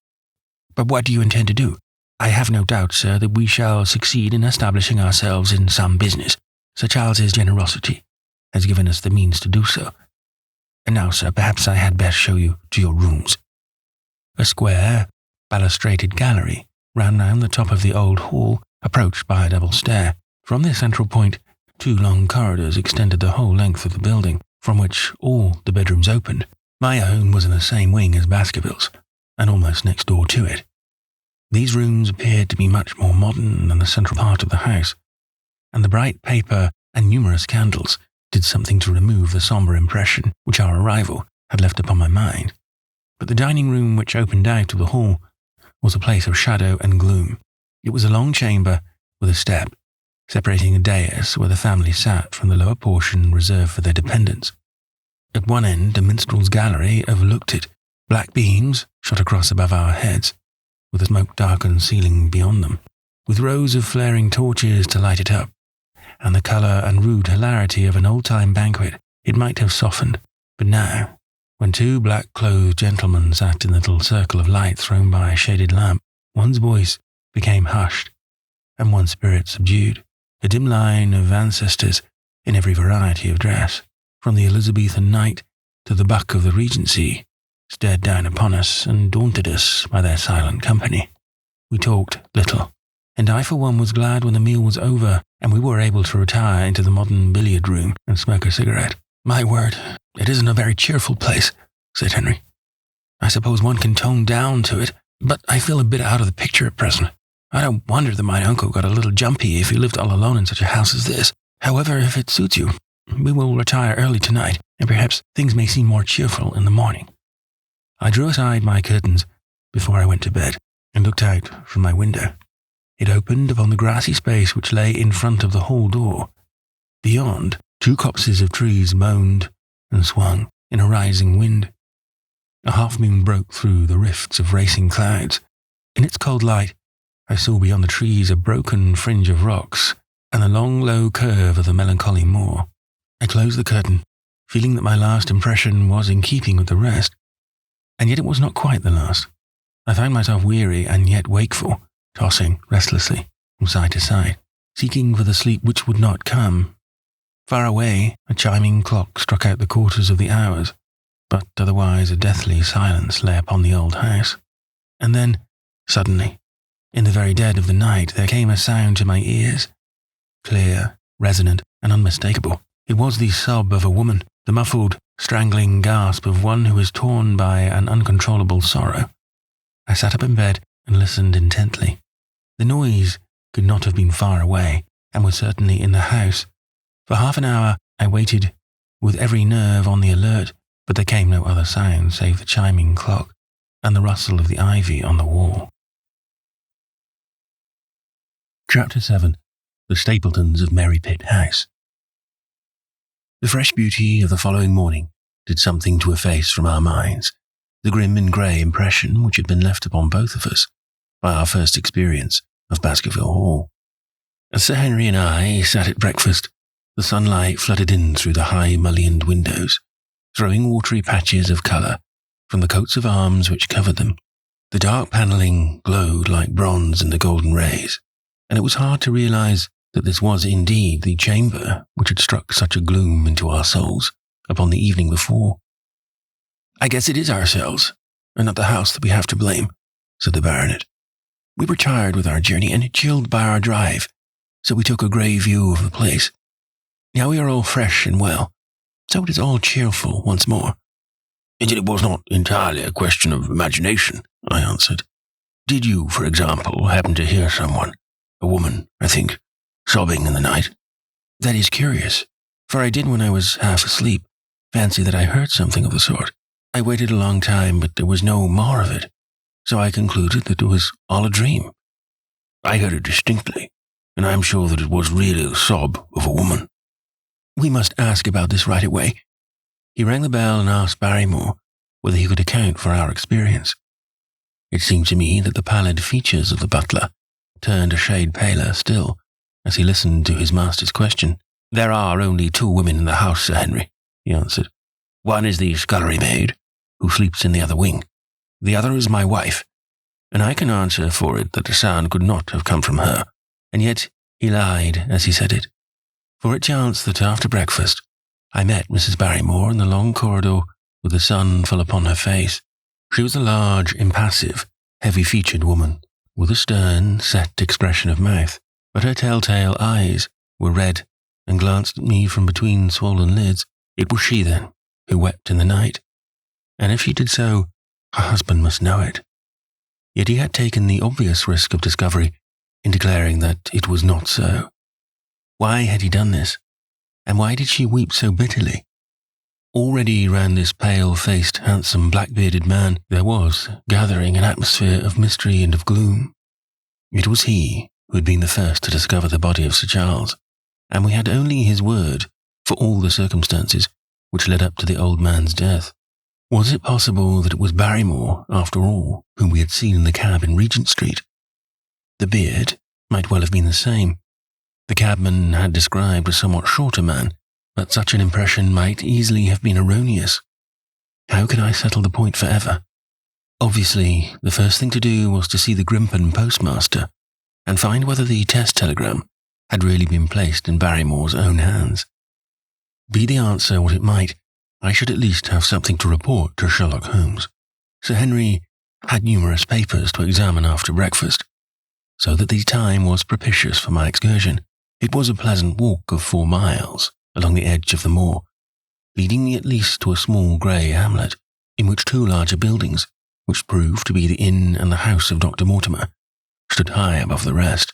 Speaker 3: But what do you intend to do? I have no doubt, sir, that we shall succeed in establishing ourselves in some business. Sir Charles's generosity has given us the means to do so. And now, sir, perhaps I had best show you to your rooms. A square, balustraded gallery ran round the top of the old hall, approached by a double stair. From this central point, 2 long corridors extended the whole length of the building, from which all the bedrooms opened. My own was in the same wing as Baskerville's, and almost next door to it. These rooms appeared to be much more modern than the central part of the house, and the bright paper and numerous candles did something to remove the sombre impression which our arrival had left upon my mind. But the dining room, which opened out of the hall, was a place of shadow and gloom. It was a long chamber with a step, separating a dais where the family sat from the lower portion reserved for their dependents. At one end, a minstrel's gallery overlooked it. Black beams shot across above our heads, with a smoke-darkened ceiling beyond them, with rows of flaring torches to light it up, and the colour and rude hilarity of an old-time banquet it might have softened. But now, when 2 black-clothed gentlemen sat in the little circle of light thrown by a shaded lamp, one's voice became hushed, and one's spirit subdued. A dim line of ancestors in every variety of dress, from the Elizabethan knight to the buck of the Regency, stared down upon us and daunted us by their silent company. We talked little, and I for one was glad when the meal was over and we were able to retire into the modern billiard room and smoke a cigarette. My word, it isn't a very cheerful place, said Henry. I suppose one can tone down to it, but I feel a bit out of the picture at present. I don't wonder that my uncle got a little jumpy if he lived all alone in such a house as this. However, if it suits you, we will retire early tonight, and perhaps things may seem more cheerful in the morning. I drew aside my curtains before I went to bed and looked out from my window. It opened upon the grassy space which lay in front of the hall door. Beyond, 2 copses of trees moaned and swung in a rising wind. A half-moon broke through the rifts of racing clouds. In its cold light, I saw beyond the trees a broken fringe of rocks and the long, low curve of the melancholy moor. I closed the curtain, feeling that my last impression was in keeping with the rest. And yet it was not quite the last. I found myself weary and yet wakeful, tossing restlessly from side to side, seeking for the sleep which would not come. Far away, a chiming clock struck out the quarters of the hours, but otherwise a deathly silence lay upon the old house. And then, suddenly, in the very dead of the night, there came a sound to my ears, clear, resonant, and unmistakable. It was the sob of a woman, the muffled, strangling gasp of one who is torn by an uncontrollable sorrow. I sat up in bed and listened intently. The noise could not have been far away, and was certainly in the house. For half an hour I waited, with every nerve on the alert, but there came no other sound save the chiming clock and the rustle of the ivy on the wall. Chapter 7. The Stapletons of Merrypit House. The fresh beauty of the following morning did something to efface from our minds the grim and grey impression which had been left upon both of us by our first experience of Baskerville Hall. As Sir Henry and I sat at breakfast, the sunlight flooded in through the high mullioned windows, throwing watery patches of colour from the coats of arms which covered them. The dark panelling glowed like bronze in the golden rays, and it was hard to realise that this was indeed the chamber which had struck such a gloom into our souls upon the evening before. "I guess it is ourselves, and not the house that we have to blame," said the baronet. "We were tired with our journey and chilled by our drive, so we took a grey view of the place. Now we are all fresh and well, so it is all cheerful once more."
Speaker 2: "And yet it was not entirely a question of imagination," I answered. "Did you, for example, happen to hear someone, a woman, I think, sobbing in the night?"
Speaker 3: "That is curious. for I did when I was half asleep fancy that I heard something of the sort. I waited a long time, but there was no more of it, so I concluded that it was all a dream.
Speaker 2: I heard it distinctly, and I am sure that it was really the sob of a woman.
Speaker 3: We must ask about this right away. He rang the bell and asked Barrymore whether he could account for our experience. It seemed to me that the pallid features of the butler turned a shade paler still as he listened to his master's question.
Speaker 2: There are only 2 women in the house, Sir Henry, he answered. One is the scullery maid, who sleeps in the other wing. The other is my wife, and I can answer for it that the sound could not have come from her.
Speaker 3: And yet he lied as he said it. For it chanced that after breakfast I met Mrs. Barrymore in the long corridor with the sun full upon her face. She was a large, impassive, heavy-featured woman, with a stern, set expression of mouth, but her telltale eyes were red and glanced at me from between swollen lids. It was she, then, who wept in the night, and if she did so, her husband must know it. Yet he had taken the obvious risk of discovery in declaring that it was not so. Why had he done this, and why did she weep so bitterly? Already round this pale-faced, handsome, black-bearded man there was gathering an atmosphere of mystery and of gloom. It was he who had been the first to discover the body of Sir Charles, and we had only his word for all the circumstances which led up to the old man's death. Was it possible that it was Barrymore, after all, whom we had seen in the cab in Regent Street? The beard might well have been the same. The cabman had described a somewhat shorter man, but such an impression might easily have been erroneous. How could I settle the point forever? Obviously, the first thing to do was to see the Grimpen postmaster and find whether the test telegram had really been placed in Barrymore's own hands. Be the answer what it might, I should at least have something to report to Sherlock Holmes. Sir Henry had numerous papers to examine after breakfast, so that the time was propitious for my excursion. It was a pleasant walk of 4 miles along the edge of the moor, leading me at least to a small grey hamlet, in which 2 larger buildings, which proved to be the inn and the house of Dr. Mortimer, stood high above the rest.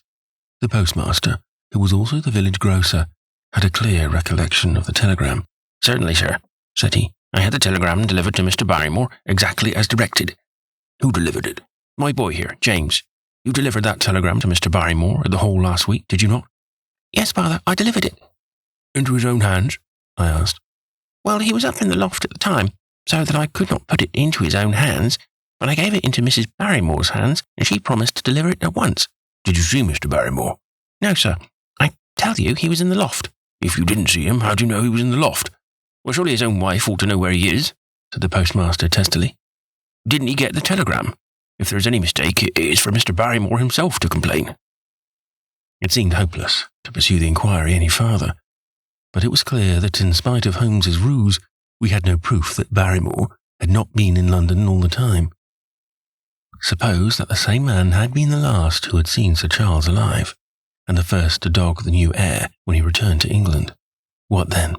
Speaker 3: The postmaster, who was also the village grocer, had a clear recollection of the telegram.
Speaker 2: Certainly, sir, said he. I had the telegram delivered to Mr. Barrymore exactly as directed. Who delivered it? My boy here, James. You delivered that telegram to Mr. Barrymore the whole last week, did you not?
Speaker 4: Yes, father, I delivered it.
Speaker 2: Into his own hands? I asked.
Speaker 4: Well, he was up in the loft at the time, so that I could not put it into his own hands, but I gave it into Mrs. Barrymore's hands, and she promised to deliver it at once.
Speaker 2: Did you see Mr. Barrymore?
Speaker 4: No, sir. I tell you, he was in the loft.
Speaker 2: If you didn't see him, how do you know he was in the loft?
Speaker 4: Well, surely his own wife ought to know where he is, said the postmaster testily.
Speaker 2: Didn't he get the telegram? If there is any mistake, it is for Mr. Barrymore himself to complain.
Speaker 3: It seemed hopeless to pursue the inquiry any farther, but it was clear that in spite of Holmes's ruse, we had no proof that Barrymore had not been in London all the time. Suppose that the same man had been the last who had seen Sir Charles alive, and the first to dog the new heir when he returned to England. What then?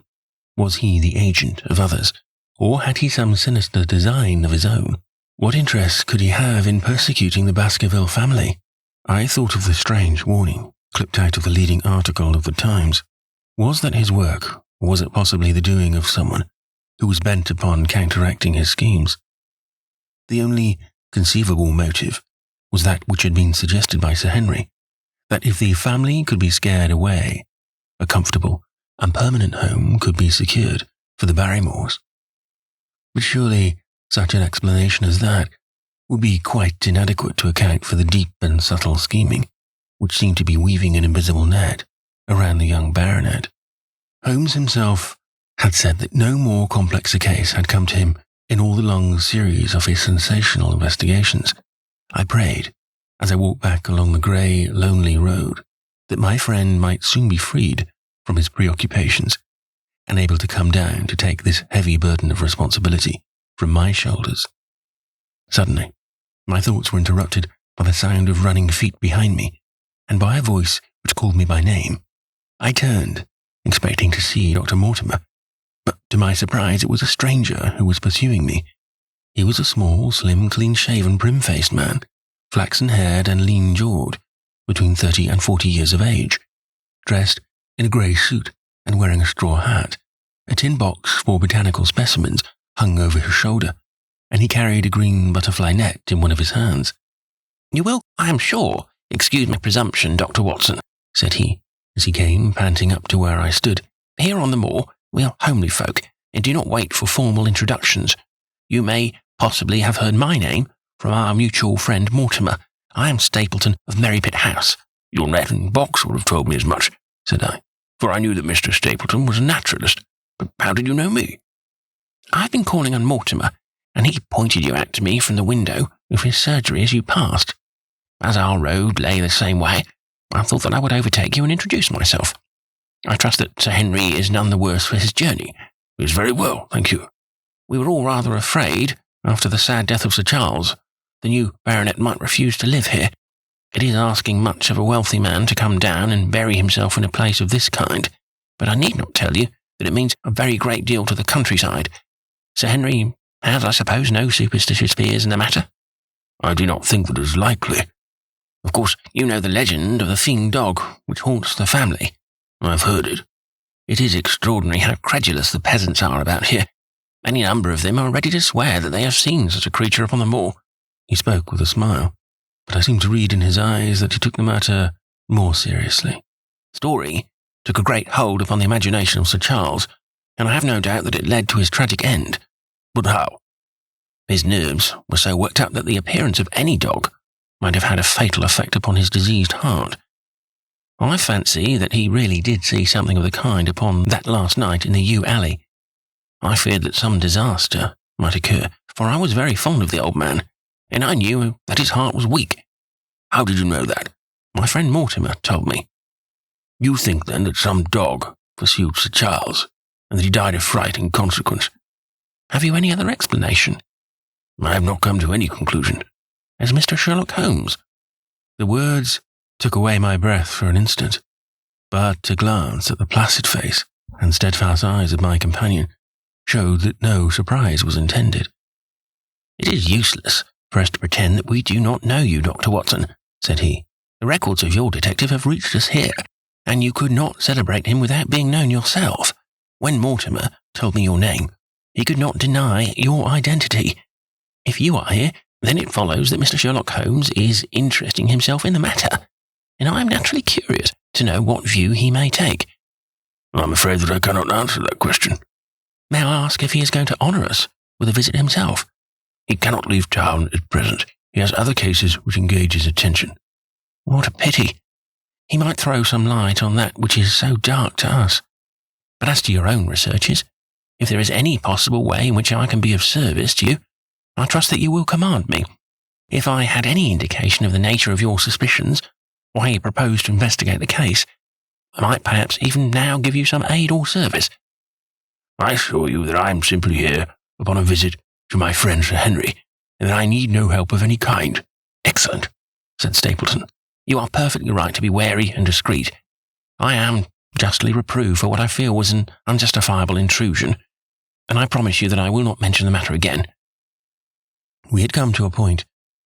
Speaker 3: Was he the agent of others, or had he some sinister design of his own? What interest could he have in persecuting the Baskerville family? I thought of the strange warning clipped out of the leading article of the Times. Was that his work, or was it possibly the doing of someone who was bent upon counteracting his schemes? The only conceivable motive was that which had been suggested by Sir Henry, that if the family could be scared away, a comfortable and permanent home could be secured for the Barrymores. But surely such an explanation as that would be quite inadequate to account for the deep and subtle scheming which seemed to be weaving an invisible net around the young baronet. Holmes himself had said that no more complex a case had come to him in all the long series of his sensational investigations. I prayed, as I walked back along the grey, lonely road, that my friend might soon be freed from his preoccupations and able to come down to take this heavy burden of responsibility from my shoulders. Suddenly, my thoughts were interrupted by the sound of running feet behind me, and by a voice which called me by name. I turned, expecting to see Dr. Mortimer, but to my surprise it was a stranger who was pursuing me. He was a small, slim, clean-shaven, prim-faced man, flaxen-haired and lean-jawed, between 30 and 40 years of age, dressed in a grey suit and wearing a straw hat. A tin box for botanical specimens hung over his shoulder, and he carried a green butterfly net in one of his hands.
Speaker 4: "You will, I am sure, excuse my presumption, Dr. Watson,"
Speaker 3: said he, as he came panting up to where I stood.
Speaker 4: "Here on the moor, we are homely folk, and do not wait for formal introductions. You may possibly have heard my name from our mutual friend Mortimer. I am Stapleton of Merrypit House."
Speaker 2: "Your net and box would have told me as much," said I, "for I knew that Mr. Stapleton was a naturalist. But how did you know me?"
Speaker 4: "I've been calling on Mortimer, and he pointed you out to me from the window of his surgery as you passed. As our road lay the same way, I thought that I would overtake you and introduce myself. I trust that Sir Henry is none the worse for his journey."
Speaker 2: "He is very well, thank you."
Speaker 4: "We were all rather afraid, after the sad death of Sir Charles, the new baronet might refuse to live here. It is asking much of a wealthy man to come down and bury himself in a place of this kind, but I need not tell you that it means a very great deal to the countryside. Sir Henry has, I suppose, no superstitious fears in the matter?"
Speaker 2: "I do not think that is likely."
Speaker 4: "Of course, you know the legend of the fiend dog which haunts the family."
Speaker 2: "I've heard it."
Speaker 4: "It is extraordinary how credulous the peasants are about here. Any number of them are ready to swear that they have seen such a creature upon the moor."
Speaker 3: He spoke with a smile, but I seemed to read in his eyes that he took the matter more seriously.
Speaker 4: "Story took a great hold upon the imagination of Sir Charles, and I have no doubt that it led to his tragic end."
Speaker 2: "But how?"
Speaker 4: "His nerves were so worked up that the appearance of any dog might have had a fatal effect upon his diseased heart. I fancy that he really did see something of the kind upon that last night in the yew alley. I feared that some disaster might occur, for I was very fond of the old man, and I knew that his heart was weak."
Speaker 2: "How did you know that?"
Speaker 4: "My friend Mortimer told me."
Speaker 2: "You think, then, that some dog pursued Sir Charles, and that he died of fright in consequence?"
Speaker 4: "Have you any other explanation?"
Speaker 2: "I have not come to any conclusion."
Speaker 4: "As Mr. Sherlock Holmes?"
Speaker 3: The words took away my breath for an instant, but a glance at the placid face and steadfast eyes of my companion showed that no surprise was intended.
Speaker 4: "It is useless for us to pretend that we do not know you, Dr. Watson," said he. "The records of your detective have reached us here, and you could not celebrate him without being known yourself. When Mortimer told me your name, he could not deny your identity. If you are here, then it follows that Mr. Sherlock Holmes is interesting himself in the matter, and I am naturally curious to know what view he may take."
Speaker 2: "I'm afraid that I cannot answer that question."
Speaker 4: "May I ask if he is going to honour us with a visit himself?"
Speaker 2: "He cannot leave town at present. He has other cases which engage his attention."
Speaker 4: "What a pity. He might throw some light on that which is so dark to us. But as to your own researches, if there is any possible way in which I can be of service to you, I trust that you will command me. If I had any indication of the nature of your suspicions, why you propose to investigate the case, I might perhaps even now give you some aid or service."
Speaker 2: "I assure you that I am simply here upon a visit to my friend Sir Henry, and that I need no help of any kind."
Speaker 4: "Excellent," said Stapleton. "You are perfectly right to be wary and discreet. I am justly reproved for what I feel was an unjustifiable intrusion, and I promise you that I will not mention the matter again."
Speaker 3: We had come to a point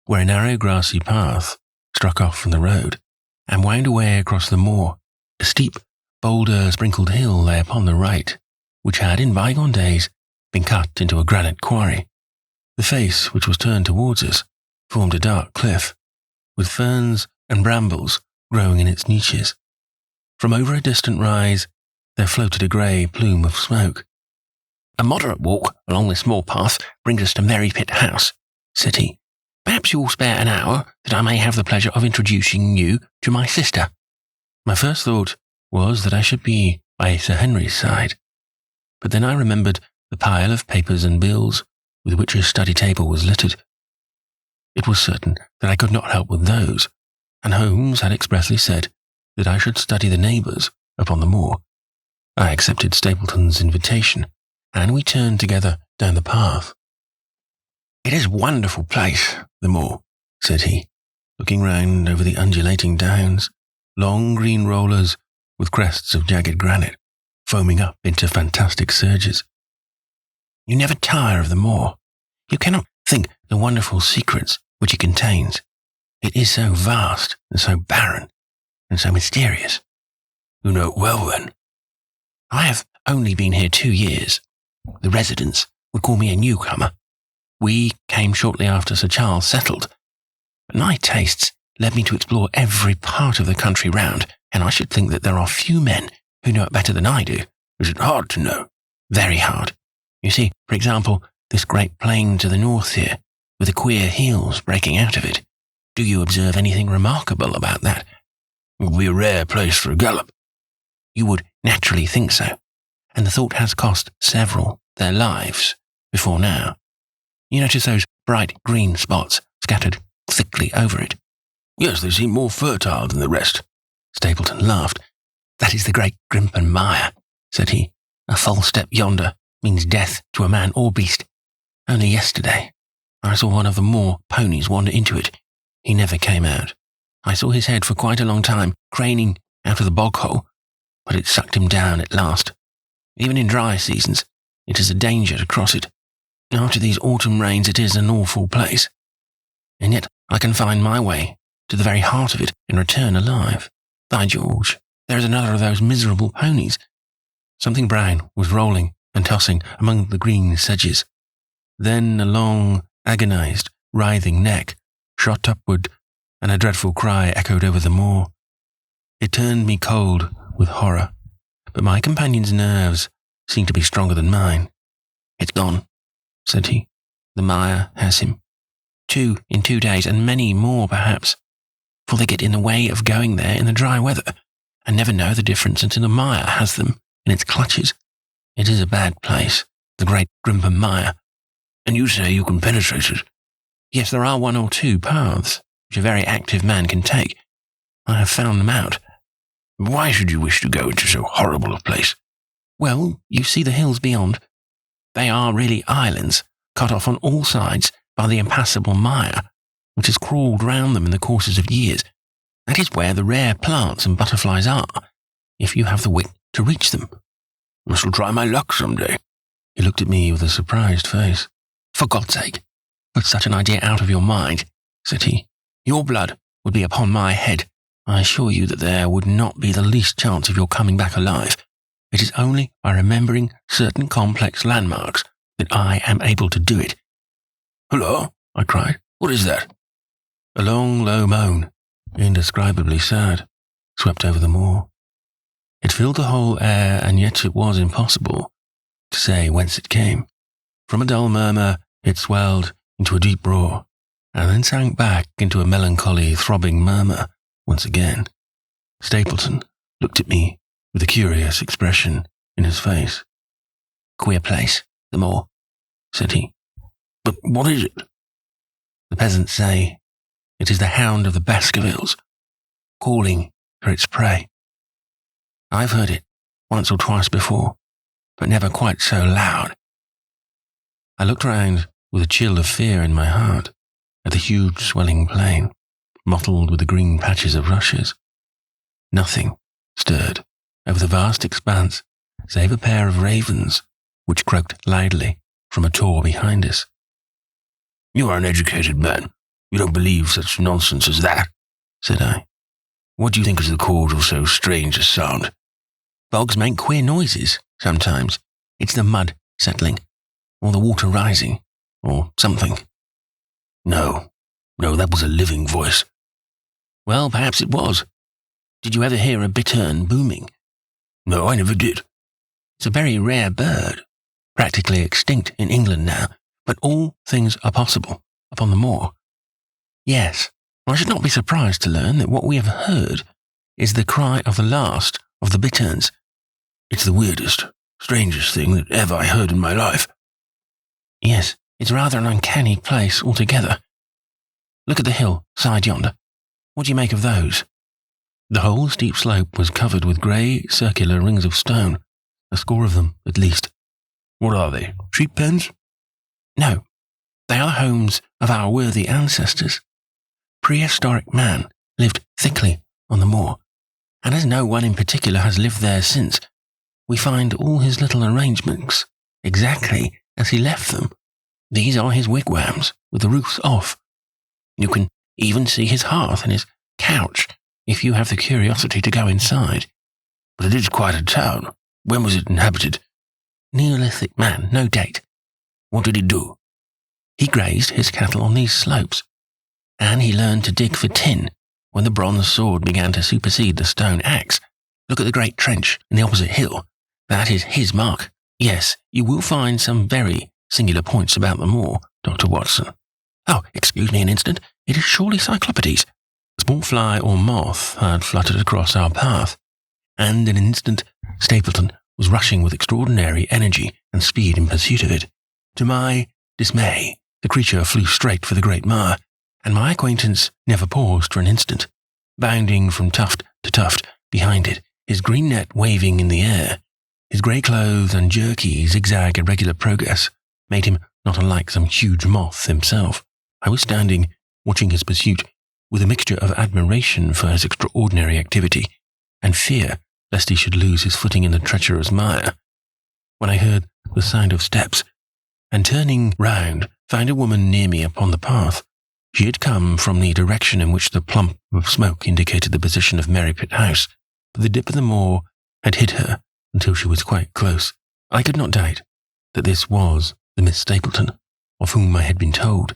Speaker 3: where a narrow grassy path struck off from the road and wound away across the moor. A steep, boulder-sprinkled hill lay upon the right, which had in bygone days been cut into a granite quarry. The face, which was turned towards us, formed a dark cliff, with ferns and brambles growing in its niches. From over a distant rise, there floated a grey plume of smoke.
Speaker 4: "A moderate walk along this small path brings us to Merrypit House," said he. "Perhaps you will spare an hour that I may have the pleasure of introducing you to my sister."
Speaker 3: My first thought was that I should be by Sir Henry's side, but then I remembered the pile of papers and bills with which his study table was littered. It was certain that I could not help with those, and Holmes had expressly said that I should study the neighbours upon the moor. I accepted Stapleton's invitation, and we turned together down the path.
Speaker 4: "It is a wonderful place, the moor," said he,
Speaker 3: looking round over the undulating downs, long green rollers with crests of jagged granite, foaming up into fantastic surges.
Speaker 4: "You never tire of the moor. You cannot think the wonderful secrets which it contains. It is so vast and so barren and so mysterious."
Speaker 2: "You know it well, then?"
Speaker 4: I have only been here 2 years. The residents would call me a newcomer. We came shortly after Sir Charles settled. But my tastes led me to explore every part of the country round, and I should think that there are few men who know it better than I do.
Speaker 2: Is it hard to know?
Speaker 4: Very hard. You see, for example, this great plain to the north here, with the queer hills breaking out of it. Do you observe anything remarkable about that?
Speaker 2: It would be a rare place for a gallop.
Speaker 4: You would naturally think so, and the thought has cost several their lives before now. You notice those bright green spots scattered thickly over it?
Speaker 2: Yes, they seem more fertile than the rest.
Speaker 4: Stapleton laughed. That is the great Grimpen Mire, said he. A false step yonder means death to a man or beast. Only yesterday, I saw one of the moor ponies wander into it. He never came out. I saw his head for quite a long time, craning out of the bog hole, but it sucked him down at last. Even in dry seasons, it is a danger to cross it. After these autumn rains, it is an awful place. And yet I can find my way to the very heart of it and return alive. By George, there is another of those miserable ponies. Something brown was rolling and tossing among the green sedges. Then a long, agonized, writhing neck shot upward, and a dreadful cry echoed over the moor. It turned me cold with horror, but my companion's nerves seemed to be stronger than mine. It's gone, said he. The mire has him. 2 in 2 days, and many more perhaps, for they get in the way of going there in the dry weather, and never know the difference until the mire has them in its clutches. It is a bad place, the great Grimpen Mire.
Speaker 2: And you say you can penetrate it?
Speaker 4: Yes, there are 1 or 2 paths which a very active man can take. I have found them out.
Speaker 2: Why should you wish to go into so horrible a place?
Speaker 4: Well, you see the hills beyond. They are really islands, cut off on all sides by the impassable mire, which has crawled round them in the courses of years. That is where the rare plants and butterflies are, if you have the wit to reach them.
Speaker 2: I shall try my luck some day.
Speaker 4: He looked at me with a surprised face. For God's sake, put such an idea out of your mind, said he. Your blood would be upon my head. I assure you that there would not be the least chance of your coming back alive. It is only by remembering certain complex landmarks that I am able to do it.
Speaker 2: Hullo,
Speaker 4: I cried.
Speaker 2: What is that?
Speaker 4: A long, low moan, indescribably sad, swept over the moor. It filled the whole air, and yet it was impossible to say whence it came. From a dull murmur, it swelled into a deep roar, and then sank back into a melancholy, throbbing murmur once again. Stapleton looked at me with a curious expression in his face. Queer place, the moor, said he.
Speaker 2: But what is it?
Speaker 4: The peasants say it is the hound of the Baskervilles, calling for its prey. I've heard it once or twice before, but never quite so loud. I looked round with a chill of fear in my heart at the huge swelling plain, mottled with the green patches of rushes. Nothing stirred over the vast expanse save a pair of ravens which croaked loudly from a tor behind us.
Speaker 2: You are an educated man. You don't believe such nonsense as that, said I. What do you think is the cause of so strange a sound?
Speaker 4: Bogs make queer noises sometimes. It's the mud settling, or the water rising, or something.
Speaker 2: No, that was a living voice.
Speaker 4: Well, perhaps it was. Did you ever hear a bittern booming?
Speaker 2: No, I never did.
Speaker 4: It's a very rare bird, practically extinct in England now, but all things are possible upon the moor. Yes, I should not be surprised to learn that what we have heard is the cry of the last of the bitterns.
Speaker 2: It's the weirdest, strangest thing that ever I heard in my life.
Speaker 4: Yes, it's rather an uncanny place altogether. Look at the hill side yonder. What do you make of those? The whole steep slope was covered with grey, circular rings of stone, a score of them at least.
Speaker 2: What are they, sheep pens?
Speaker 4: No, they are the homes of our worthy ancestors. Prehistoric man lived thickly on the moor, and as no one in particular has lived there since, we find all his little arrangements exactly as he left them. These are his wigwams, with the roofs off. You can even see his hearth and his couch if you have the curiosity to go inside.
Speaker 2: But it is quite a town. When was it inhabited?
Speaker 4: Neolithic man, no date.
Speaker 2: What did he do?
Speaker 4: He grazed his cattle on these slopes, and he learned to dig for tin when the bronze sword began to supersede the stone axe. Look at the great trench in the opposite hill. That is his mark. Yes, you will find some very singular points about the moor, Dr. Watson. Oh, excuse me an instant. It is surely Cyclopides. A small fly or moth had fluttered across our path, and in an instant Stapleton was rushing with extraordinary energy and speed in pursuit of it. To my dismay, the creature flew straight for the great mire, and my acquaintance never paused for an instant, bounding from tuft to tuft behind it, his green net waving in the air. His grey clothes and jerky zigzag irregular progress made him not unlike some huge moth himself. I was standing, watching his pursuit, with a mixture of admiration for his extraordinary activity and fear lest he should lose his footing in the treacherous mire, when I heard the sound of steps, and turning round, found a woman near me upon the path. She had come from the direction in which the plump of smoke indicated the position of Merrypit House, but the dip of the moor had hid her until she was quite close. I could not doubt that this was the Miss Stapleton, of whom I had been told,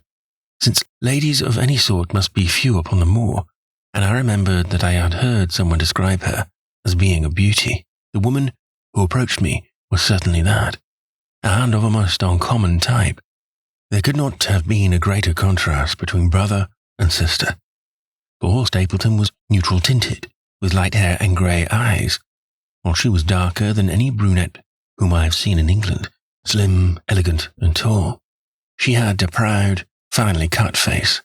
Speaker 4: since ladies of any sort must be few upon the moor, and I remembered that I had heard someone describe her as being a beauty. The woman who approached me was certainly that, and of a most uncommon type. There could not have been a greater contrast between brother and sister. For Stapleton was neutral-tinted, with light hair and grey eyes, while she was darker than any brunette whom I have seen in England, slim, elegant, and tall. She had a proud, finely cut face,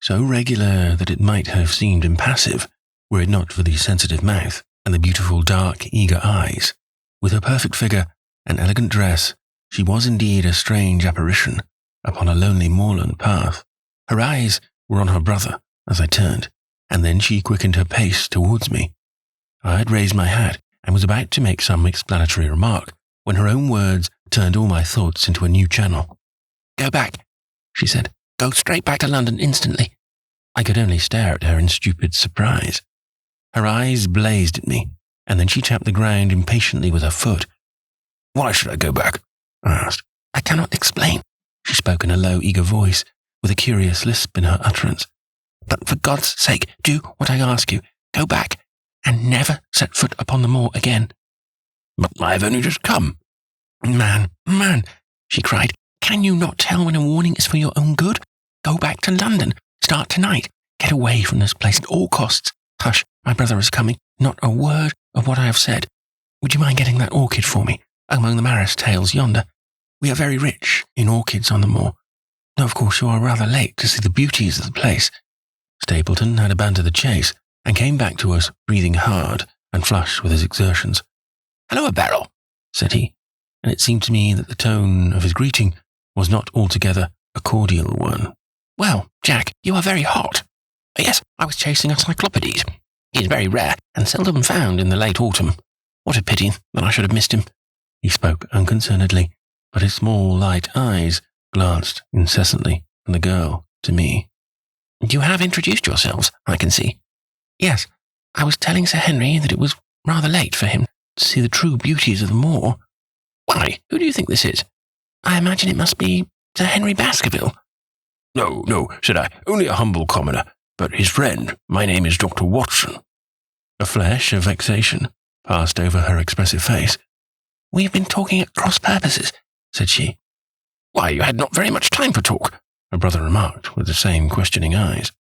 Speaker 4: so regular that it might have seemed impassive were it not for the sensitive mouth and the beautiful, dark, eager eyes. With her perfect figure and elegant dress, she was indeed a strange apparition upon a lonely moorland path. Her eyes were on her brother as I turned, and then she quickened her pace towards me. I had raised my hat and was about to make some explanatory remark when her own words turned all my thoughts into a new channel. "Go back," she said. "Go straight back to London instantly." I could only stare at her in stupid surprise. Her eyes blazed at me, and then she tapped the ground impatiently with her foot.
Speaker 2: Why should I go back? I asked.
Speaker 4: "I cannot explain." She spoke in a low, eager voice, with a curious lisp in her utterance. "But for God's sake, do what I ask you. Go back, and never set foot upon the moor again."
Speaker 2: "But I have only just come."
Speaker 4: Man, she cried. "Can you not tell when a warning is for your own good? Go back to London. Start tonight. Get away from this place at all costs. Hush, my brother is coming. Not a word of what I have said. Would you mind getting that orchid for me, among the maris tails yonder? We are very rich in orchids on the moor. Now, of course, you are rather late to see the beauties of the place." Stapleton had abandoned the chase and came back to us, breathing hard and flushed with his exertions. "Hello, Beryl," said he, and it seemed to me that the tone of his greeting was not altogether a cordial one. "Well, Jack, you are very hot." "Yes, I was chasing a Cyclopides. He is very rare and seldom found in the late autumn. What a pity that I should have missed him." He spoke unconcernedly, but his small, light eyes glanced incessantly from the girl to me. "You have introduced yourselves, I can see." "Yes, I was telling Sir Henry that it was rather late for him to see the true beauties of the moor." "Why, who do you think this is?" "I imagine it must be Sir Henry Baskerville."
Speaker 2: No, said I, only a humble commoner, but his friend. My name is Dr. Watson."
Speaker 3: A flash of vexation passed over her expressive face.
Speaker 4: "We have been talking at cross purposes," said she.
Speaker 2: "Why, you had not very much time for talk,"
Speaker 3: her brother remarked with the same questioning eyes.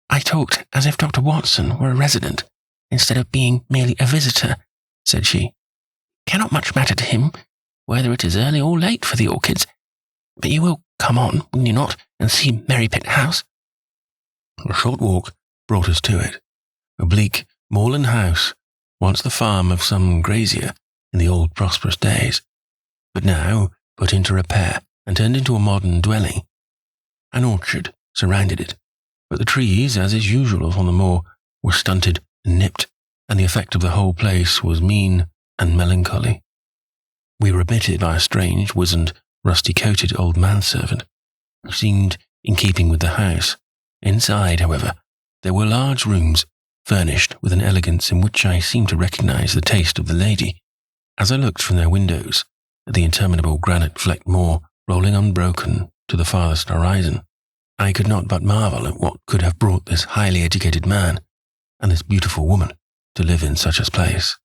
Speaker 4: "I talked as if Dr. Watson were a resident, instead of being merely a visitor," said she. "Cannot much matter to him whether it is early or late for the orchids. But you will come on, will you not, and see Merrypit House?"
Speaker 3: A short walk brought us to it. A bleak moorland house, once the farm of some grazier in the old prosperous days, but now put into repair and turned into a modern dwelling. An orchard surrounded it, but the trees, as is usual on the moor, were stunted and nipped, and the effect of the whole place was mean and melancholy. We were admitted by a strange, wizened, rusty-coated old manservant, who seemed in keeping with the house. Inside, however, there were large rooms, furnished with an elegance in which I seemed to recognize the taste of the lady. As I looked from their windows at the interminable granite-flecked moor rolling unbroken to the farthest horizon, I could not but marvel at what could have brought this highly educated man and this beautiful woman to live in such a place.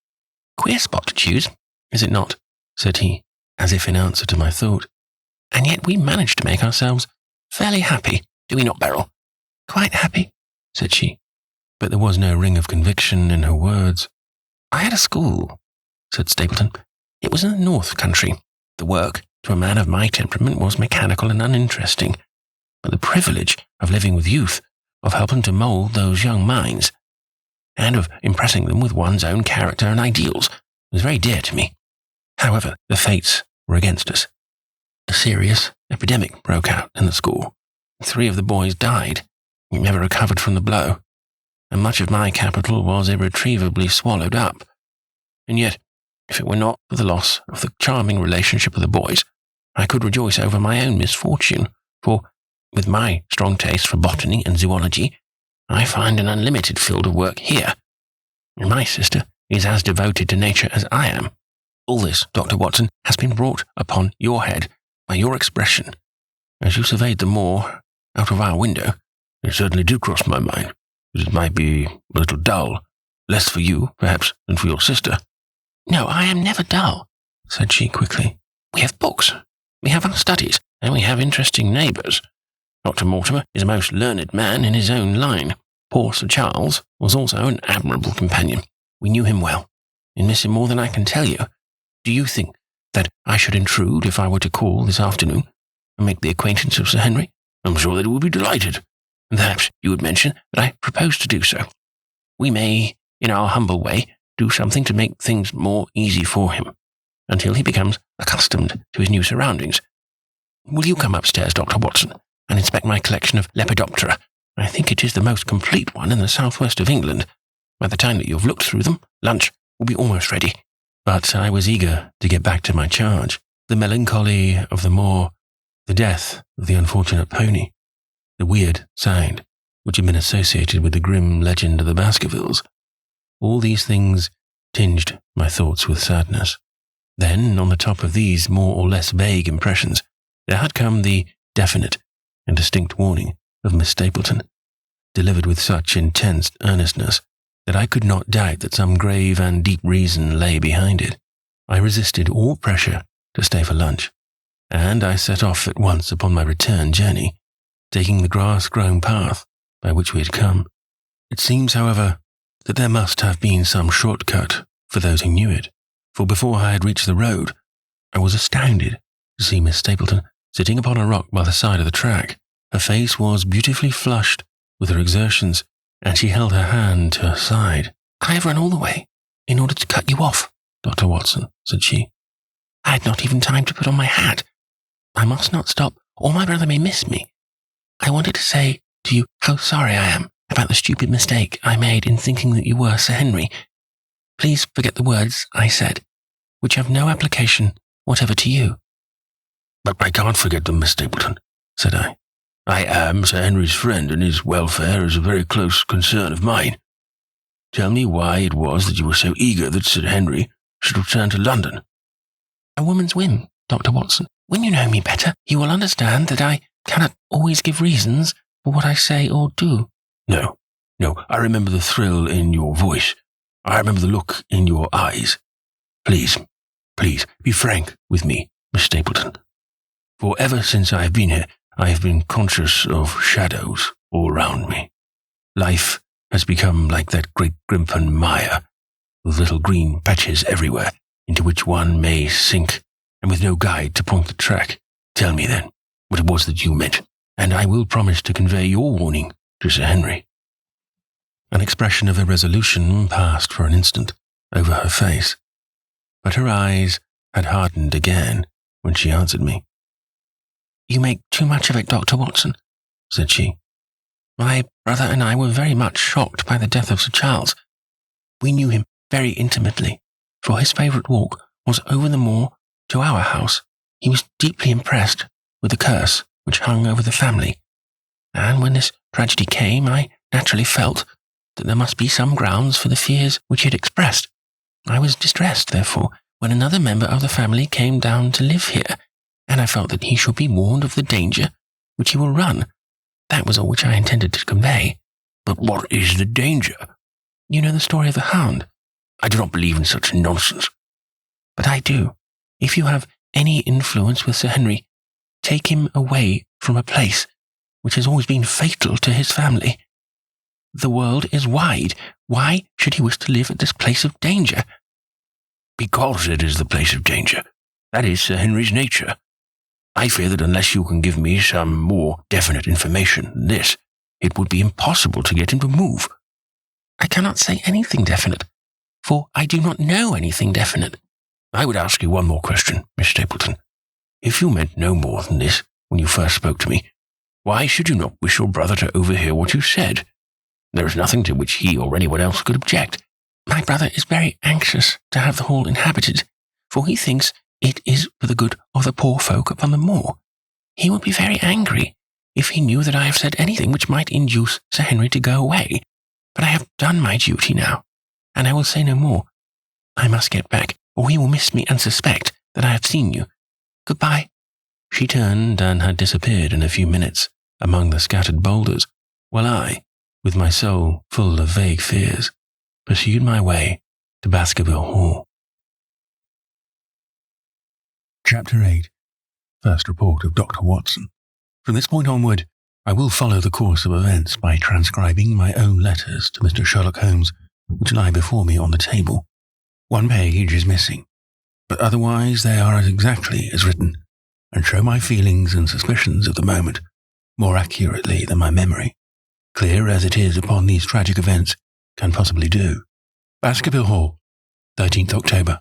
Speaker 3: "Queer spot to choose, is it not?" said he, as if in answer to my thought. "And yet we managed to make ourselves fairly happy, do we not, Beryl?" "Quite happy," said she, but there was no ring of conviction in her words. "I had a school," said Stapleton. "It was in the North Country. The work, to a man of my temperament, was mechanical and uninteresting, but the privilege of living with youth, of helping to mould those young minds, and of impressing them with one's own character and ideals, was very dear to me. However, the fates were against us. A serious epidemic broke out in the school. 3 of the boys died. We never recovered from the blow, and much of my capital was irretrievably swallowed up. And yet, if it were not for the loss of the charming relationship of the boys, I could rejoice over my own misfortune, for, with my strong taste for botany and zoology, I find an unlimited field of work here, and my sister is as devoted to nature as I am. All this, Dr. Watson, has been brought upon your head by your expression, as you surveyed the moor out of our window."
Speaker 2: "It certainly did cross my mind that it might be a little dull, less for you, perhaps, than for your sister."
Speaker 3: "No, I am never dull," said she quickly. "We have books, we have our studies, and we have interesting neighbours. Dr. Mortimer is a most learned man in his own line. Poor Sir Charles was also an admirable companion. We knew him well, and miss him more than I can tell you. Do you think that I should intrude if I were to call this afternoon and make the acquaintance of Sir Henry?"
Speaker 2: "I'm sure that he would be delighted."
Speaker 3: "And perhaps you would mention that I propose to do so. We may, in our humble way, do something to make things more easy for him, until he becomes accustomed to his new surroundings. Will you come upstairs, Dr. Watson, and inspect my collection of Lepidoptera? I think it is the most complete one in the southwest of England. By the time that you have looked through them, lunch will be almost ready." But I was eager to get back to my charge. The melancholy of the moor, the death of the unfortunate pony, the weird sound which had been associated with the grim legend of the Baskervilles, all these things tinged my thoughts with sadness. Then, on the top of these more or less vague impressions, there had come the definite and distinct warning of Miss Stapleton, delivered with such intense earnestness that I could not doubt that some grave and deep reason lay behind it. I resisted all pressure to stay for lunch, and I set off at once upon my return journey, taking the grass-grown path by which we had come. It seems, however, that there must have been some shortcut for those who knew it, for before I had reached the road, I was astounded to see Miss Stapleton sitting upon a rock by the side of the track. Her face was beautifully flushed with her exertions, and she held her hand to her side. "I have run all the way in order to cut you off, Dr. Watson," said she. "I had not even time to put on my hat. I must not stop, or my brother may miss me. I wanted to say to you how sorry I am about the stupid mistake I made in thinking that you were Sir Henry. Please forget the words I said, which have no application whatever to you."
Speaker 2: "But I can't forget them, Miss Stapleton," said I. "I am Sir Henry's friend, and his welfare is a very close concern of mine. Tell me why it was that you were so eager that Sir Henry should return to London."
Speaker 3: "A woman's whim, Dr. Watson. When you know me better, you will understand that I cannot always give reasons for what I say or do."
Speaker 2: No, I remember the thrill in your voice. I remember the look in your eyes. Please, be frank with me, Miss Stapleton. For ever since I have been here, I have been conscious of shadows all round me. Life has become like that great Grimpen mire, with little green patches everywhere, into which one may sink, and with no guide to point the track. Tell me, then, what it was that you meant, and I will promise to convey your warning to Sir Henry."
Speaker 3: An expression of irresolution passed for an instant over her face, but her eyes had hardened again when she answered me. "You make too much of it, Dr. Watson," said she. "My brother and I were very much shocked by the death of Sir Charles. We knew him very intimately, for his favourite walk was over the moor to our house. He was deeply impressed with the curse which hung over the family, and when this tragedy came, I naturally felt that there must be some grounds for the fears which he had expressed. I was distressed, therefore,
Speaker 4: when another member of the family came down to live here, and I felt that he should be warned of the danger which he will run. That was all which I intended to convey."
Speaker 2: "But what is the danger?"
Speaker 4: "You know the story of the Hound?"
Speaker 2: "I do not believe in such nonsense."
Speaker 4: "But I do. If you have any influence with Sir Henry, take him away from a place which has always been fatal to his family. The world is wide. Why should he wish to live at this place of danger?"
Speaker 2: "Because it is the place of danger. That is Sir Henry's nature. I fear that unless you can give me some more definite information than this, it would be impossible to get him to move."
Speaker 4: "I cannot say anything definite, for I do not know anything definite."
Speaker 2: "I would ask you one more question, Miss Stapleton. If you meant no more than this when you first spoke to me, why should you not wish your brother to overhear what you said? There is nothing to which he or anyone else could object."
Speaker 4: "My brother is very anxious to have the hall inhabited, for he thinks it is for the good of the poor folk upon the moor. He would be very angry if he knew that I have said anything which might induce Sir Henry to go away. But I have done my duty now, and I will say no more. I must get back, or he will miss me and suspect that I have seen you. Goodbye."
Speaker 3: She turned and had disappeared in a few minutes among the scattered boulders, while I, with my soul full of vague fears, pursued my way to Baskerville Hall.
Speaker 1: Chapter 8. First Report of Dr. Watson. From this point onward, I will follow the course of events by transcribing my own letters to Mr. Sherlock Holmes, which lie before me on the table. One page is missing, but otherwise they are as exactly as written, and show my feelings and suspicions of the moment more accurately than my memory, clear as it is upon these tragic events, can possibly do. Baskerville Hall, 13th October.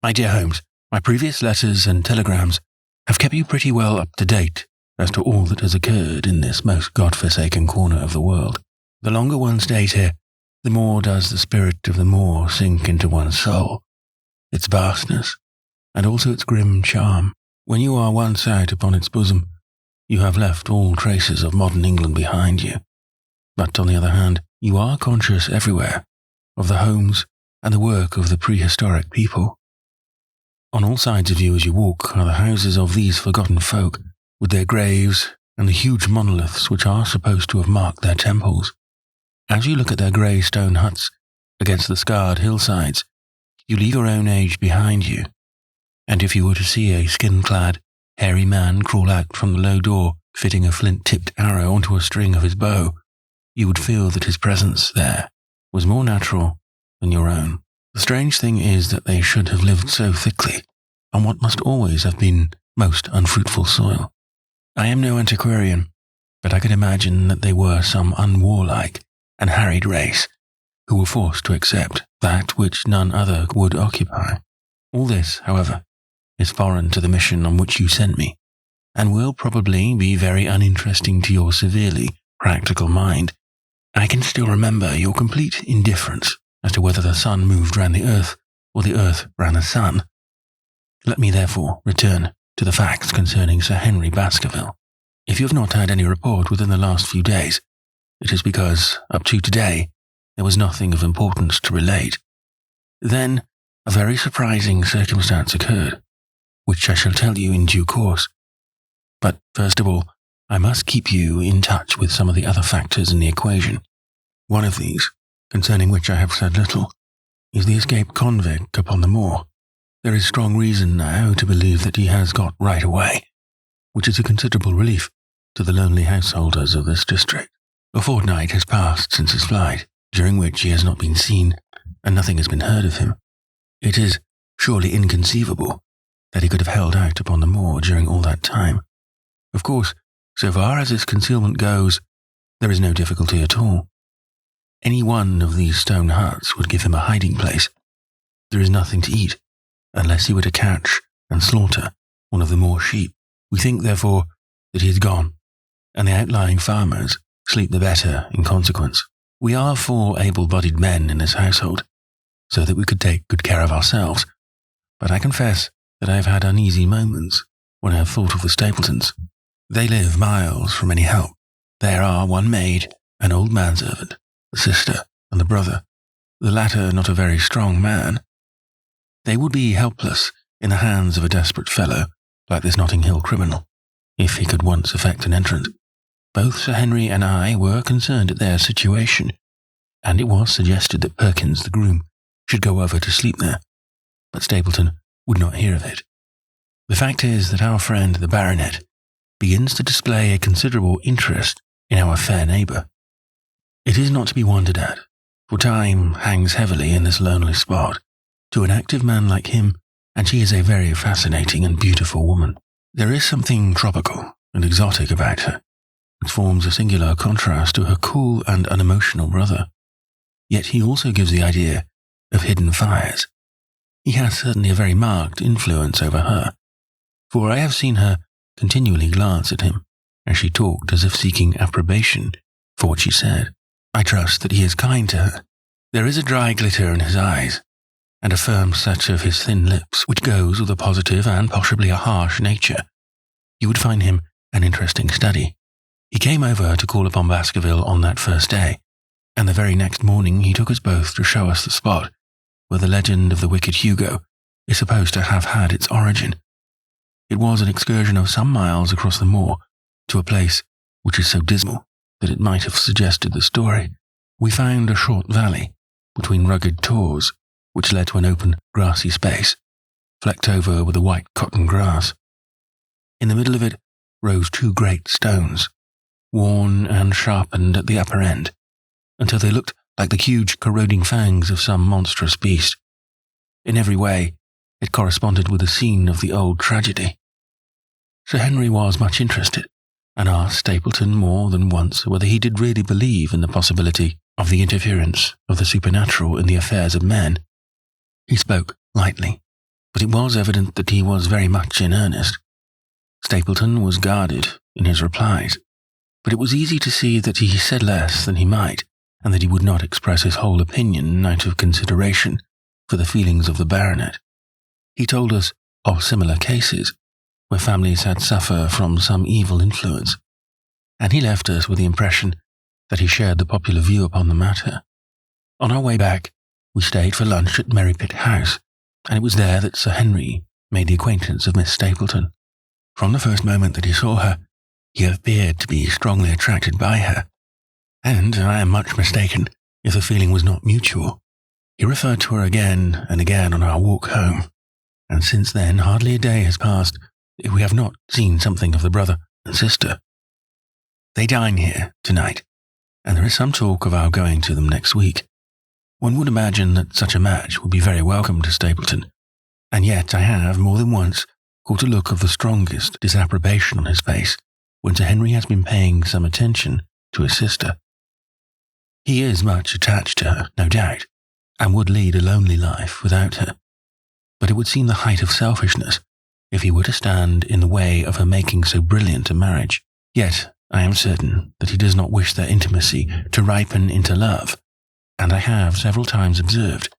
Speaker 1: My dear Holmes, my previous letters and telegrams have kept you pretty well up to date as to all that has occurred in this most God-forsaken corner of the world. The longer one stays here, the more does the spirit of the moor sink into one's soul, its vastness, and also its grim charm. When you are once out upon its bosom, you have left all traces of modern England behind you. But on the other hand, you are conscious everywhere of the homes and the work of the prehistoric people. On all sides of you as you walk are the houses of these forgotten folk, with their graves and the huge monoliths which are supposed to have marked their temples. As you look at their grey stone huts against the scarred hillsides, you leave your own age behind you, and if you were to see a skin-clad, hairy man crawl out from the low door fitting a flint-tipped arrow onto a string of his bow, you would feel that his presence there was more natural than your own. The strange thing is that they should have lived so thickly on what must always have been most unfruitful soil. I am no antiquarian, but I could imagine that they were some unwarlike and harried race who were forced to accept that which none other would occupy. All this, however, is foreign to the mission on which you sent me, and will probably be very uninteresting to your severely practical mind. I can still remember your complete indifference as to whether the sun moved round the earth or the earth round the sun. Let me therefore return to the facts concerning Sir Henry Baskerville. If you have not had any report within the last few days, it is because, up to today, there was nothing of importance to relate. Then, a very surprising circumstance occurred, which I shall tell you in due course. But first of all, I must keep you in touch with some of the other factors in the equation. One of these, concerning which I have said little, is the escaped convict upon the moor. There is strong reason now to believe that he has got right away, which is a considerable relief to the lonely householders of this district. A fortnight has passed since his flight, during which he has not been seen, and nothing has been heard of him. It is surely inconceivable that he could have held out upon the moor during all that time. Of course, so far as his concealment goes, there is no difficulty at all. Any one of these stone huts would give him a hiding place. There is nothing to eat, unless he were to catch and slaughter one of the moor sheep. We think, therefore, that he is gone, and the outlying farmers sleep the better in consequence. We are 4 able-bodied men in this household, so that we could take good care of ourselves, but I confess that I have had uneasy moments when I have thought of the Stapletons. They live miles from any help. There are one maid, an old manservant, the sister, and the brother, the latter not a very strong man. They would be helpless in the hands of a desperate fellow like this Notting Hill criminal, if he could once effect an entrance. Both Sir Henry and I were concerned at their situation, and it was suggested that Perkins, the groom, should go over to sleep there, but Stapleton would not hear of it. The fact is that our friend the baronet begins to display a considerable interest in our fair neighbour. It is not to be wondered at, for time hangs heavily in this lonely spot to an active man like him, and she is a very fascinating and beautiful woman. There is something tropical and exotic about her, which forms a singular contrast to her cool and unemotional brother. Yet he also gives the idea of hidden fires. He has certainly a very marked influence over her, for I have seen her continually glance at him as she talked as if seeking approbation for what she said. I trust that he is kind to her. There is a dry glitter in his eyes, and a firm set of his thin lips, which goes with a positive and possibly a harsh nature. You would find him an interesting study. He came over to call upon Baskerville on that first day, and the very next morning he took us both to show us the spot where the legend of the wicked Hugo is supposed to have had its origin. It was an excursion of some miles across the moor to a place which is so dismal that it might have suggested the story. We found a short valley between rugged tors, which led to an open, grassy space, flecked over with a white cotton grass. In the middle of it rose two great stones, worn and sharpened at the upper end, until they looked like the huge corroding fangs of some monstrous beast. In every way, it corresponded with the scene of the old tragedy. Sir Henry was much interested, and asked Stapleton more than once whether he did really believe in the possibility of the interference of the supernatural in the affairs of men. He spoke lightly, but it was evident that he was very much in earnest. Stapleton was guarded in his replies, but it was easy to see that he said less than he might, and that he would not express his whole opinion out of consideration for the feelings of the baronet. He told us of similar cases where families had suffered from some evil influence, and he left us with the impression that he shared the popular view upon the matter. On our way back, we stayed for lunch at Merrypit House, and it was there that Sir Henry made the acquaintance of Miss Stapleton. From the first moment that he saw her, he appeared to be strongly attracted by her, and I am much mistaken if the feeling was not mutual. He referred to her again and again on our walk home, and since then hardly a day has passed if we have not seen something of the brother and sister. They dine here tonight, and there is some talk of our going to them next week. One would imagine that such a match would be very welcome to Stapleton, and yet I have more than once caught a look of the strongest disapprobation on his face when Sir Henry has been paying some attention to his sister. He is much attached to her, no doubt, and would lead a lonely life without her, but it would seem the height of selfishness if he were to stand in the way of her making so brilliant a marriage. Yet I am certain that he does not wish their intimacy to ripen into love, and I have several times observed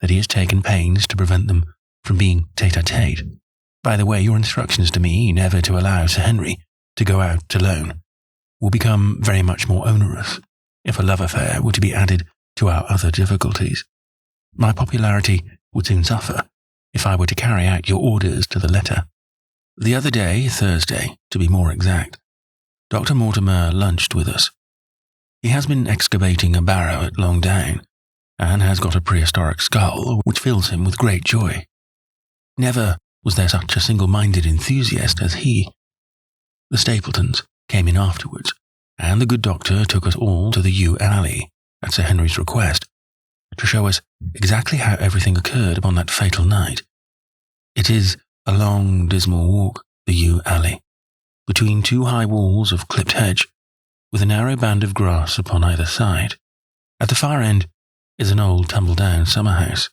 Speaker 1: that he has taken pains to prevent them from being tete-a-tete. By the way, your instructions to me never to allow Sir Henry to go out alone will become very much more onerous if a love affair were to be added to our other difficulties. My popularity would soon suffer if I were to carry out your orders to the letter. The other day, Thursday, to be more exact, Dr. Mortimer lunched with us. He has been excavating a barrow at Long Down, and has got a prehistoric skull which fills him with great joy. Never was there such a single-minded enthusiast as he. The Stapletons came in afterwards, and the good doctor took us all to the yew alley, at Sir Henry's request, to show us exactly how everything occurred upon that fatal night. It is a long, dismal walk, the yew alley, between two high walls of clipped hedge, with a narrow band of grass upon either side. At the far end is an old tumble-down summer-house.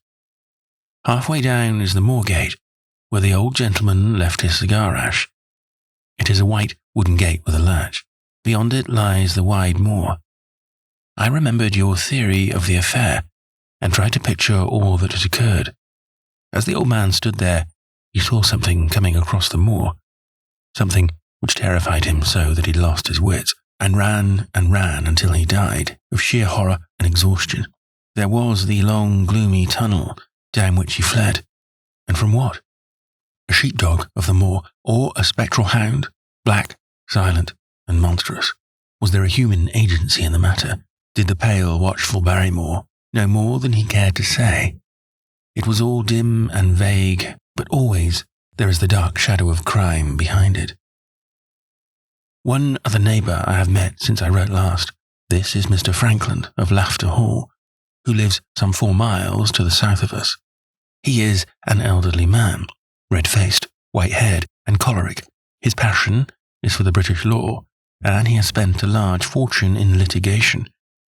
Speaker 1: Halfway down is the moor-gate, where the old gentleman left his cigar-ash. It is a white wooden gate with a latch. Beyond it lies the wide moor. I remembered your theory of the affair, and tried to picture all that had occurred. As the old man stood there, he saw something coming across the moor, something which terrified him so that he lost his wits, and ran until he died of sheer horror and exhaustion. There was the long, gloomy tunnel down which he fled, And from what? A sheepdog of the moor, or a spectral hound, black, silent, and monstrous? Was there a human agency in the matter? Did the pale, watchful Barrymore know more than he cared to say? It was all dim and vague, but always there is the dark shadow of crime behind it. One other neighbour I have met since I wrote last. This is Mr. Frankland of Laughter Hall, who lives some 4 miles to the south of us. He is an elderly man, red-faced, white-haired, and choleric. His passion is for the British law, and he has spent a large fortune in litigation.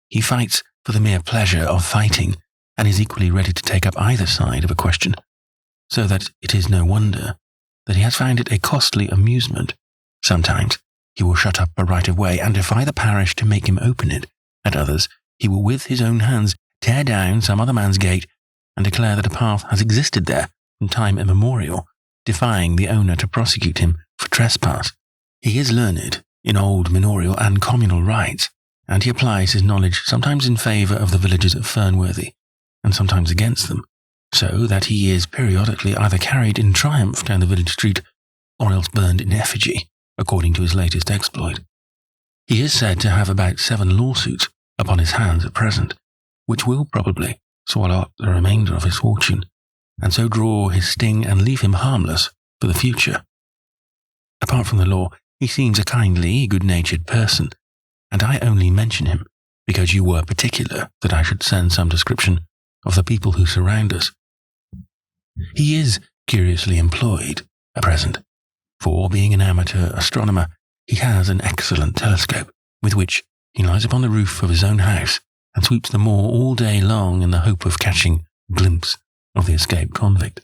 Speaker 1: He fights for the mere pleasure of fighting, and is equally ready to take up either side of a question, so that it is no wonder that he has found it a costly amusement. Sometimes he will shut up a right-of-way and defy the parish to make him open it. At others, he will with his own hands tear down some other man's gate and declare that a path has existed there from time immemorial, defying the owner to prosecute him for trespass. He is learned in old manorial and communal rights, and he applies his knowledge sometimes in favour of the villagers of Fernworthy, and sometimes against them, so that he is periodically either carried in triumph down the village street or else burned in effigy, according to his latest exploit. He is said to have about 7 lawsuits upon his hands at present, which will probably swallow up the remainder of his fortune, and so draw his sting and leave him harmless for the future. Apart from the law, he seems a kindly, good-natured person, and I only mention him because you were particular that I should send some description of the people who surround us. He is curiously employed at present, for being an amateur astronomer, he has an excellent telescope, with which he lies upon the roof of his own house and sweeps the moor all day long in the hope of catching a glimpse of the escaped convict.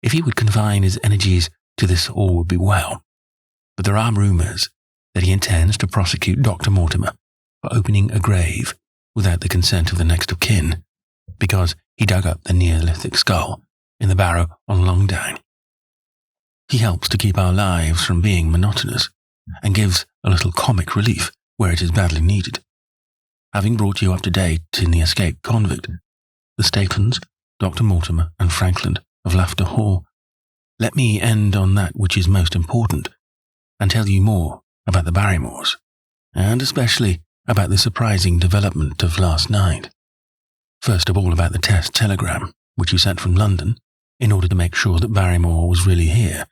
Speaker 1: If he would confine his energies to this, all would be well, but there are rumours that he intends to prosecute Dr. Mortimer for opening a grave without the consent of the next of kin, because he dug up the Neolithic skull in the barrow on Longdown. He helps to keep our lives from being monotonous, and gives a little comic relief where it is badly needed. Having brought you up to date in the escaped convict, the Statons, Dr. Mortimer, and Frankland of Laughter Hall, let me end on that which is most important, and tell you more about the Barrymores, and especially about the surprising development of last night. First of all, about the test telegram, which you sent from London, in order to make sure that Barrymore was really here.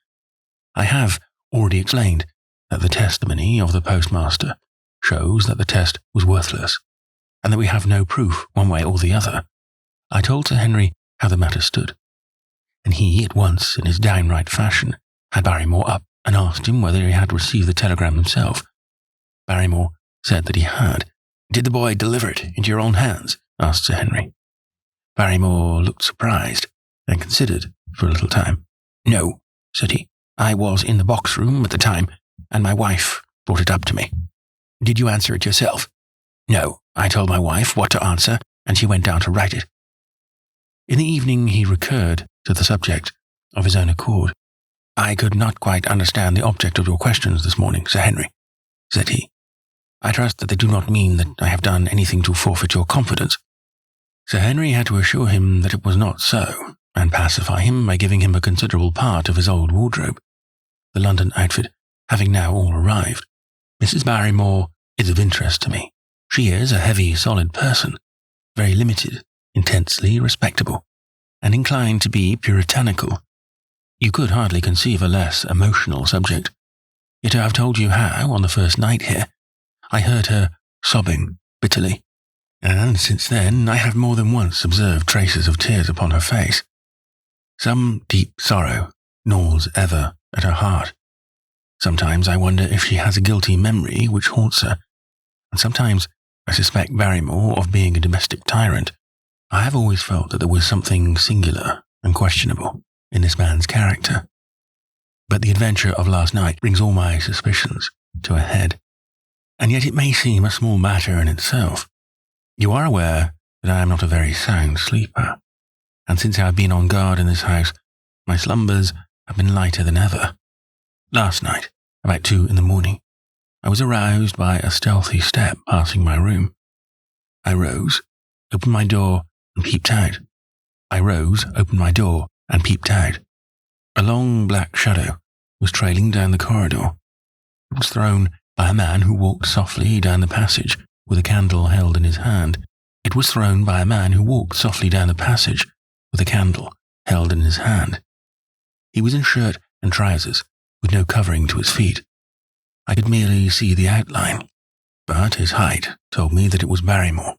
Speaker 1: I have already explained that the testimony of the postmaster shows that the test was worthless, and that we have no proof one way or the other. I told Sir Henry how the matter stood, and he at once, in his downright fashion, had Barrymore up and asked him whether he had received the telegram himself. Barrymore said that he had. "Did the boy deliver it into your own hands?" asked Sir Henry. Barrymore looked surprised and considered for a little time. "No," said he. "I was in the box room at the time, and my wife brought it up to me." "Did you answer it yourself?" "No, I told my wife what to answer, and she went down to write it." In the evening he recurred to the subject of his own accord. "I could not quite understand the object of your questions this morning, Sir Henry," said he. "I trust that they do not mean that I have done anything to forfeit your confidence." Sir Henry had to assure him that it was not so, and pacify him by giving him a considerable part of his old wardrobe, the London outfit having now all arrived. "Mrs. Barrymore is of interest to me. She is a heavy, solid person, very limited, intensely respectable, and inclined to be puritanical. You could hardly conceive a less emotional subject. Yet I have told you how, on the first night here, I heard her sobbing bitterly, and since then I have more than once observed traces of tears upon her face. Some deep sorrow gnaws ever at her heart. Sometimes I wonder if she has a guilty memory which haunts her, and sometimes I suspect Barrymore of being a domestic tyrant. I have always felt that there was something singular and questionable in this man's character, but the adventure of last night brings all my suspicions to a head. And yet it may seem a small matter in itself. You are aware that I am not a very sound sleeper, and since I have been on guard in this house, my slumbers have been lighter than ever. Last night, about 2 a.m, I was aroused by a stealthy step passing my room. I rose, opened my door, and peeped out.
Speaker 3: I rose, opened my door, and peeped out. A long black shadow was trailing down the corridor. It was thrown by a man who walked softly down the passage with a candle held in his hand. It was thrown by a man who walked softly down the passage with a candle held in his hand. He was in shirt and trousers, with no covering to his feet. I could merely see the outline, but his height told me that it was Barrymore.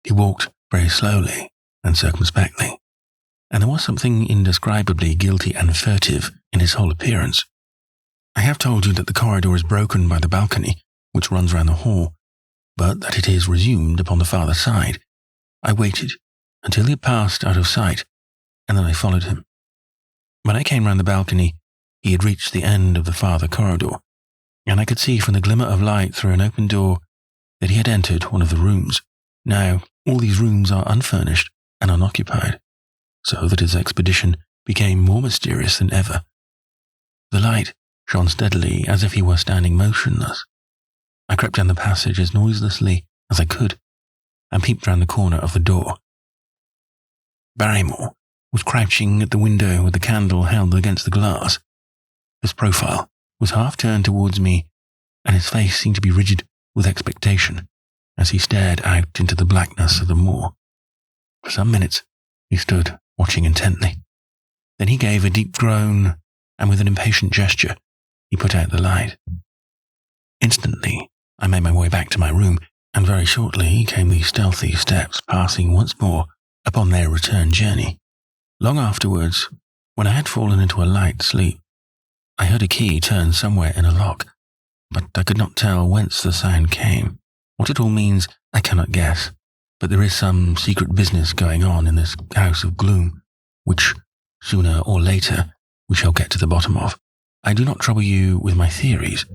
Speaker 3: He walked very slowly and circumspectly, and there was something indescribably guilty and furtive in his whole appearance. I have told you that the corridor is broken by the balcony, which runs round the hall, but that it is resumed upon the farther side. I waited until he had passed out of sight, and then I followed him. When I came round the balcony, he had reached the end of the farther corridor, and I could see from the glimmer of light through an open door that he had entered one of the rooms. Now, all these rooms are unfurnished and unoccupied, so that his expedition became more mysterious than ever. The light shone steadily as if he were standing motionless. I crept down the passage as noiselessly as I could and peeped round the corner of the door. Barrymore was crouching at the window with the candle held against the glass. His profile was half turned towards me, and his face seemed to be rigid with expectation as he stared out into the blackness of the moor. For some minutes he stood watching intently. Then he gave a deep groan, and with an impatient gesture he put out the light. Instantly I made my way back to my room, and very shortly came the stealthy steps passing once more upon their return journey. Long afterwards, when I had fallen into a light sleep, I heard a key turn somewhere in a lock, but I could not tell whence the sound came. What it all means, I cannot guess, but there is some secret business going on in this house of gloom, which, sooner or later, we shall get to the bottom of. I do not trouble you with my theories,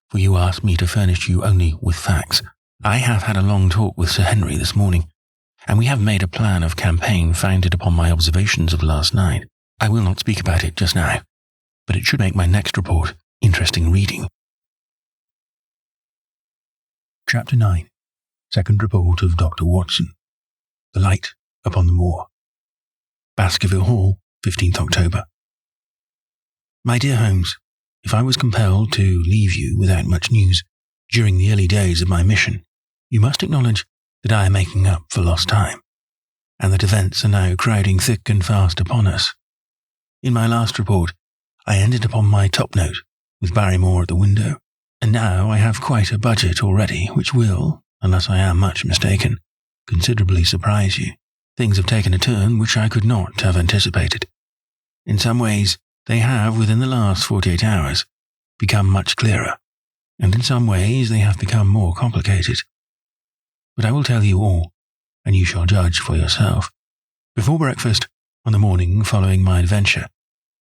Speaker 3: for you asked me to furnish you only with facts. I have had a long talk with Sir Henry this morning, and we have made a plan of campaign founded upon my observations of last night. I will not speak about it just now, but it should make my next report interesting reading.
Speaker 1: Chapter 9. Second Report of Dr. Watson. The Light upon the Moor. Baskerville Hall, 15th October. My dear Holmes, if I was compelled to leave you without much news during the early days of my mission, you must acknowledge that I am making up for lost time, and that events are now crowding thick and fast upon us. In my last report, I ended upon my top note with Barrymore at the window, and now I have quite a budget already which will, unless I am much mistaken, considerably surprise you. Things have taken a turn which I could not have anticipated. In some ways, they have, within the last 48 hours, become much clearer, and in some ways they have become more complicated. But I will tell you all, and you shall judge for yourself. Before breakfast, on the morning following my adventure,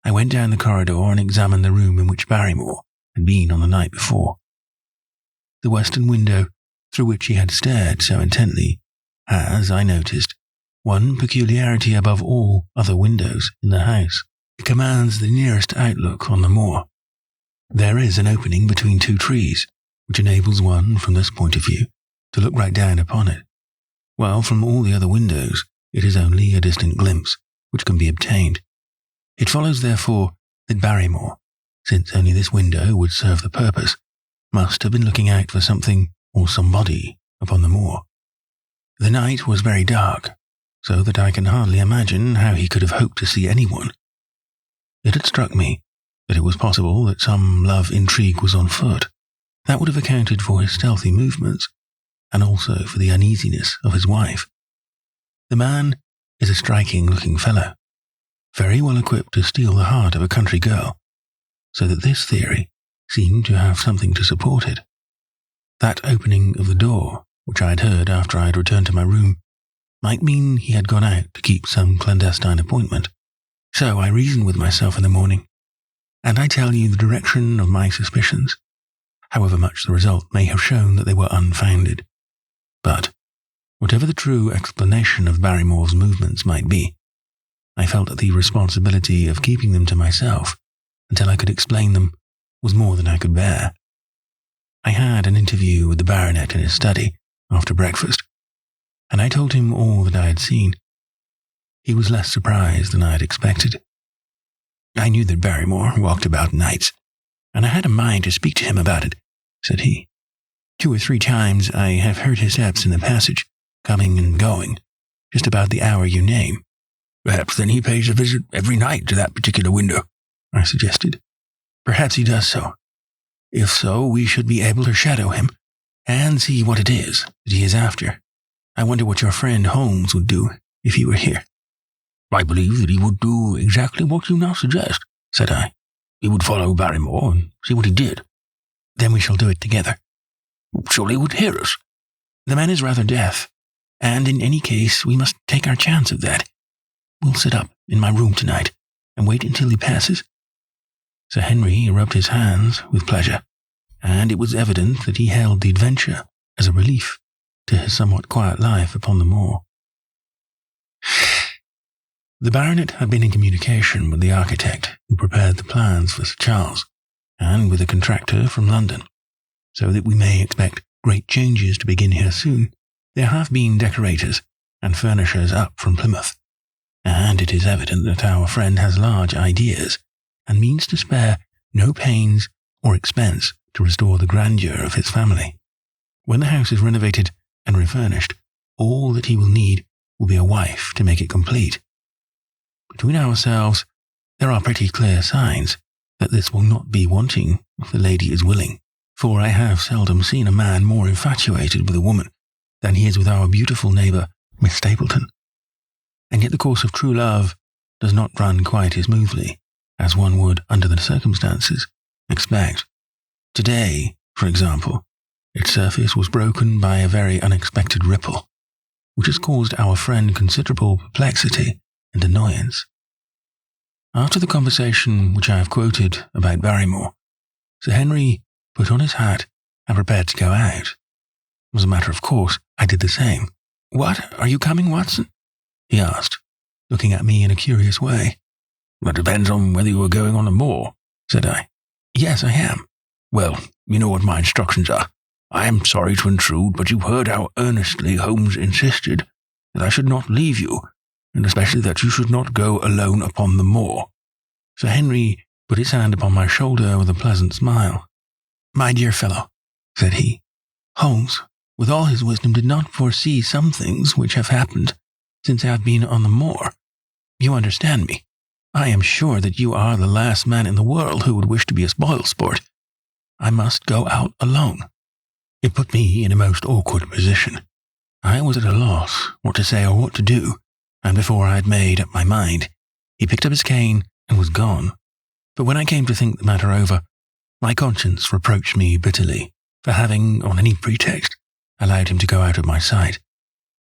Speaker 1: I went down the corridor and examined the room in which Barrymore had been on the night before. The western window, through which he had stared so intently, has, I noticed, one peculiarity above all other windows in the house. It commands the nearest outlook on the moor. There is an opening between two trees, which enables one, from this point of view, to look right down upon it, while from all the other windows it is only a distant glimpse which can be obtained. It follows, therefore, that Barrymore, since only this window would serve the purpose, must have been looking out for something or somebody upon the moor. The night was very dark, so that I can hardly imagine how he could have hoped to see anyone. It had struck me that it was possible that some love intrigue was on foot. That would have accounted for his stealthy movements, and also for the uneasiness of his wife. The man is a striking-looking fellow, very well equipped to steal the heart of a country girl, so that this theory seemed to have something to support it. That opening of the door, which I had heard after I had returned to my room, might mean he had gone out to keep some clandestine appointment. So I reasoned with myself in the morning, and I tell you the direction of my suspicions, however much the result may have shown that they were unfounded. But, whatever the true explanation of Barrymore's movements might be, I felt that the responsibility of keeping them to myself until I could explain them was more than I could bear. I had an interview with the baronet in his study after breakfast, and I told him all that I had seen. he was less surprised than I had expected.
Speaker 2: "I knew that Barrymore walked about nights, and I had a mind to speak to him about it," said he. "2 or 3 times I have heard his steps in the passage, coming and going, just about the hour you name." "Perhaps then he pays a visit every night to that particular window," I suggested.
Speaker 1: "Perhaps he does so. If so, we should be able to shadow him and see what it is that he is after. I wonder what your friend Holmes would do if he were here."
Speaker 2: "I believe that he would do exactly what you now suggest," said I. "He would follow Barrymore and see what he did."
Speaker 1: "Then we shall do it together."
Speaker 2: "Surely he would hear us."
Speaker 1: "The man is rather deaf, and in any case we must take our chance of that. We'll sit up in my room tonight and wait until he passes." Sir Henry rubbed his hands with pleasure, and it was evident that he held the adventure as a relief to his somewhat quiet life upon the moor. The baronet had been in communication with the architect who prepared the plans for Sir Charles, and with a contractor from London, so that we may expect great changes to begin here soon. There have been decorators and furnishers up from Plymouth, and it is evident that our friend has large ideas and means to spare no pains or expense to restore the grandeur of his family. When the house is renovated and refurnished, all that he will need will be a wife to make it complete. Between ourselves, there are pretty clear signs that this will not be wanting if the lady is willing, for I have seldom seen a man more infatuated with a woman than he is with our beautiful neighbour, Miss Stapleton. And yet the course of true love does not run quite as smoothly as one would, under the circumstances, expect. Today, for example, its surface was broken by a very unexpected ripple, which has caused our friend considerable perplexity and annoyance. After the conversation which I have quoted about Barrymore, Sir Henry put on his hat and prepared to go out. As a matter of course, I did the same. "What, are you coming, Watson?" he asked, looking at me in a curious way.
Speaker 2: "That depends on whether you are going on the moor," said I.
Speaker 1: "Yes, I am."
Speaker 2: "Well, you know what my instructions are. I am sorry to intrude, but you heard how earnestly Holmes insisted that I should not leave you, and especially that you should not go alone upon the moor."
Speaker 1: Sir Henry put his hand upon my shoulder with a pleasant smile. "My dear fellow," said he, "Holmes, with all his wisdom, did not foresee some things which have happened since I have been on the moor. You understand me. I am sure that you are the last man in the world who would wish to be a spoil-sport. I must go out alone." It put me in a most awkward position. I was at a loss what to say or what to do, and before I had made up my mind, he picked up his cane and was gone. But when I came to think the matter over, my conscience reproached me bitterly for having, on any pretext, allowed him to go out of my sight.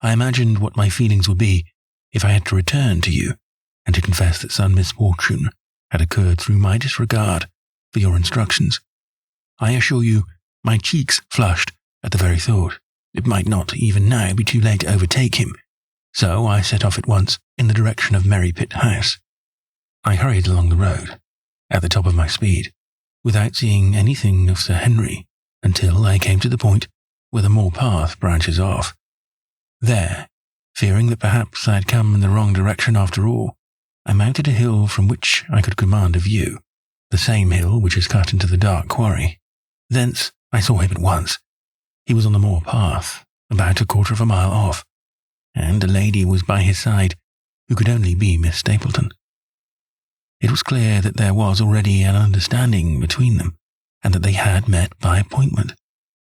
Speaker 1: I imagined what my feelings would be if I had to return to you and to confess that some misfortune had occurred through my disregard for your instructions. I assure you, my cheeks flushed at the very thought. It might not even now be too late to overtake him, so I set off at once in the direction of Merrypit House. I hurried along the road, at the top of my speed, without seeing anything of Sir Henry, until I came to the point where the moor path branches off. There, fearing that perhaps I had come in the wrong direction after all, I mounted a hill from which I could command a view, the same hill which is cut into the dark quarry. Thence I saw him at once. He was on the moor path, about 1/4 mile off, and a lady was by his side who could only be Miss Stapleton. It was clear that there was already an understanding between them, and that they had met by appointment.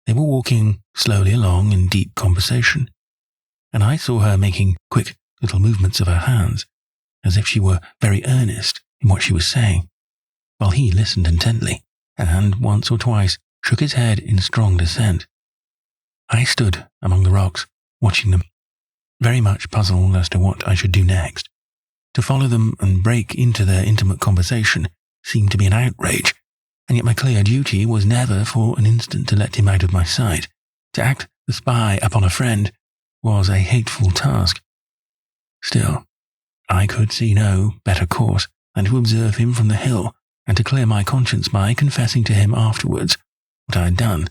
Speaker 1: They were walking slowly along in deep conversation, and I saw her making quick little movements of her hands, as if she were very earnest in what she was saying, while he listened intently, and once or twice shook his head in strong dissent. I stood among the rocks, watching them, very much puzzled as to what I should do next. To follow them and break into their intimate conversation seemed to be an outrage, and yet my clear duty was never for an instant to let him out of my sight. To act the spy upon a friend was a hateful task. Still, I could see no better course than to observe him from the hill, and to clear my conscience by confessing to him afterwards what I had done.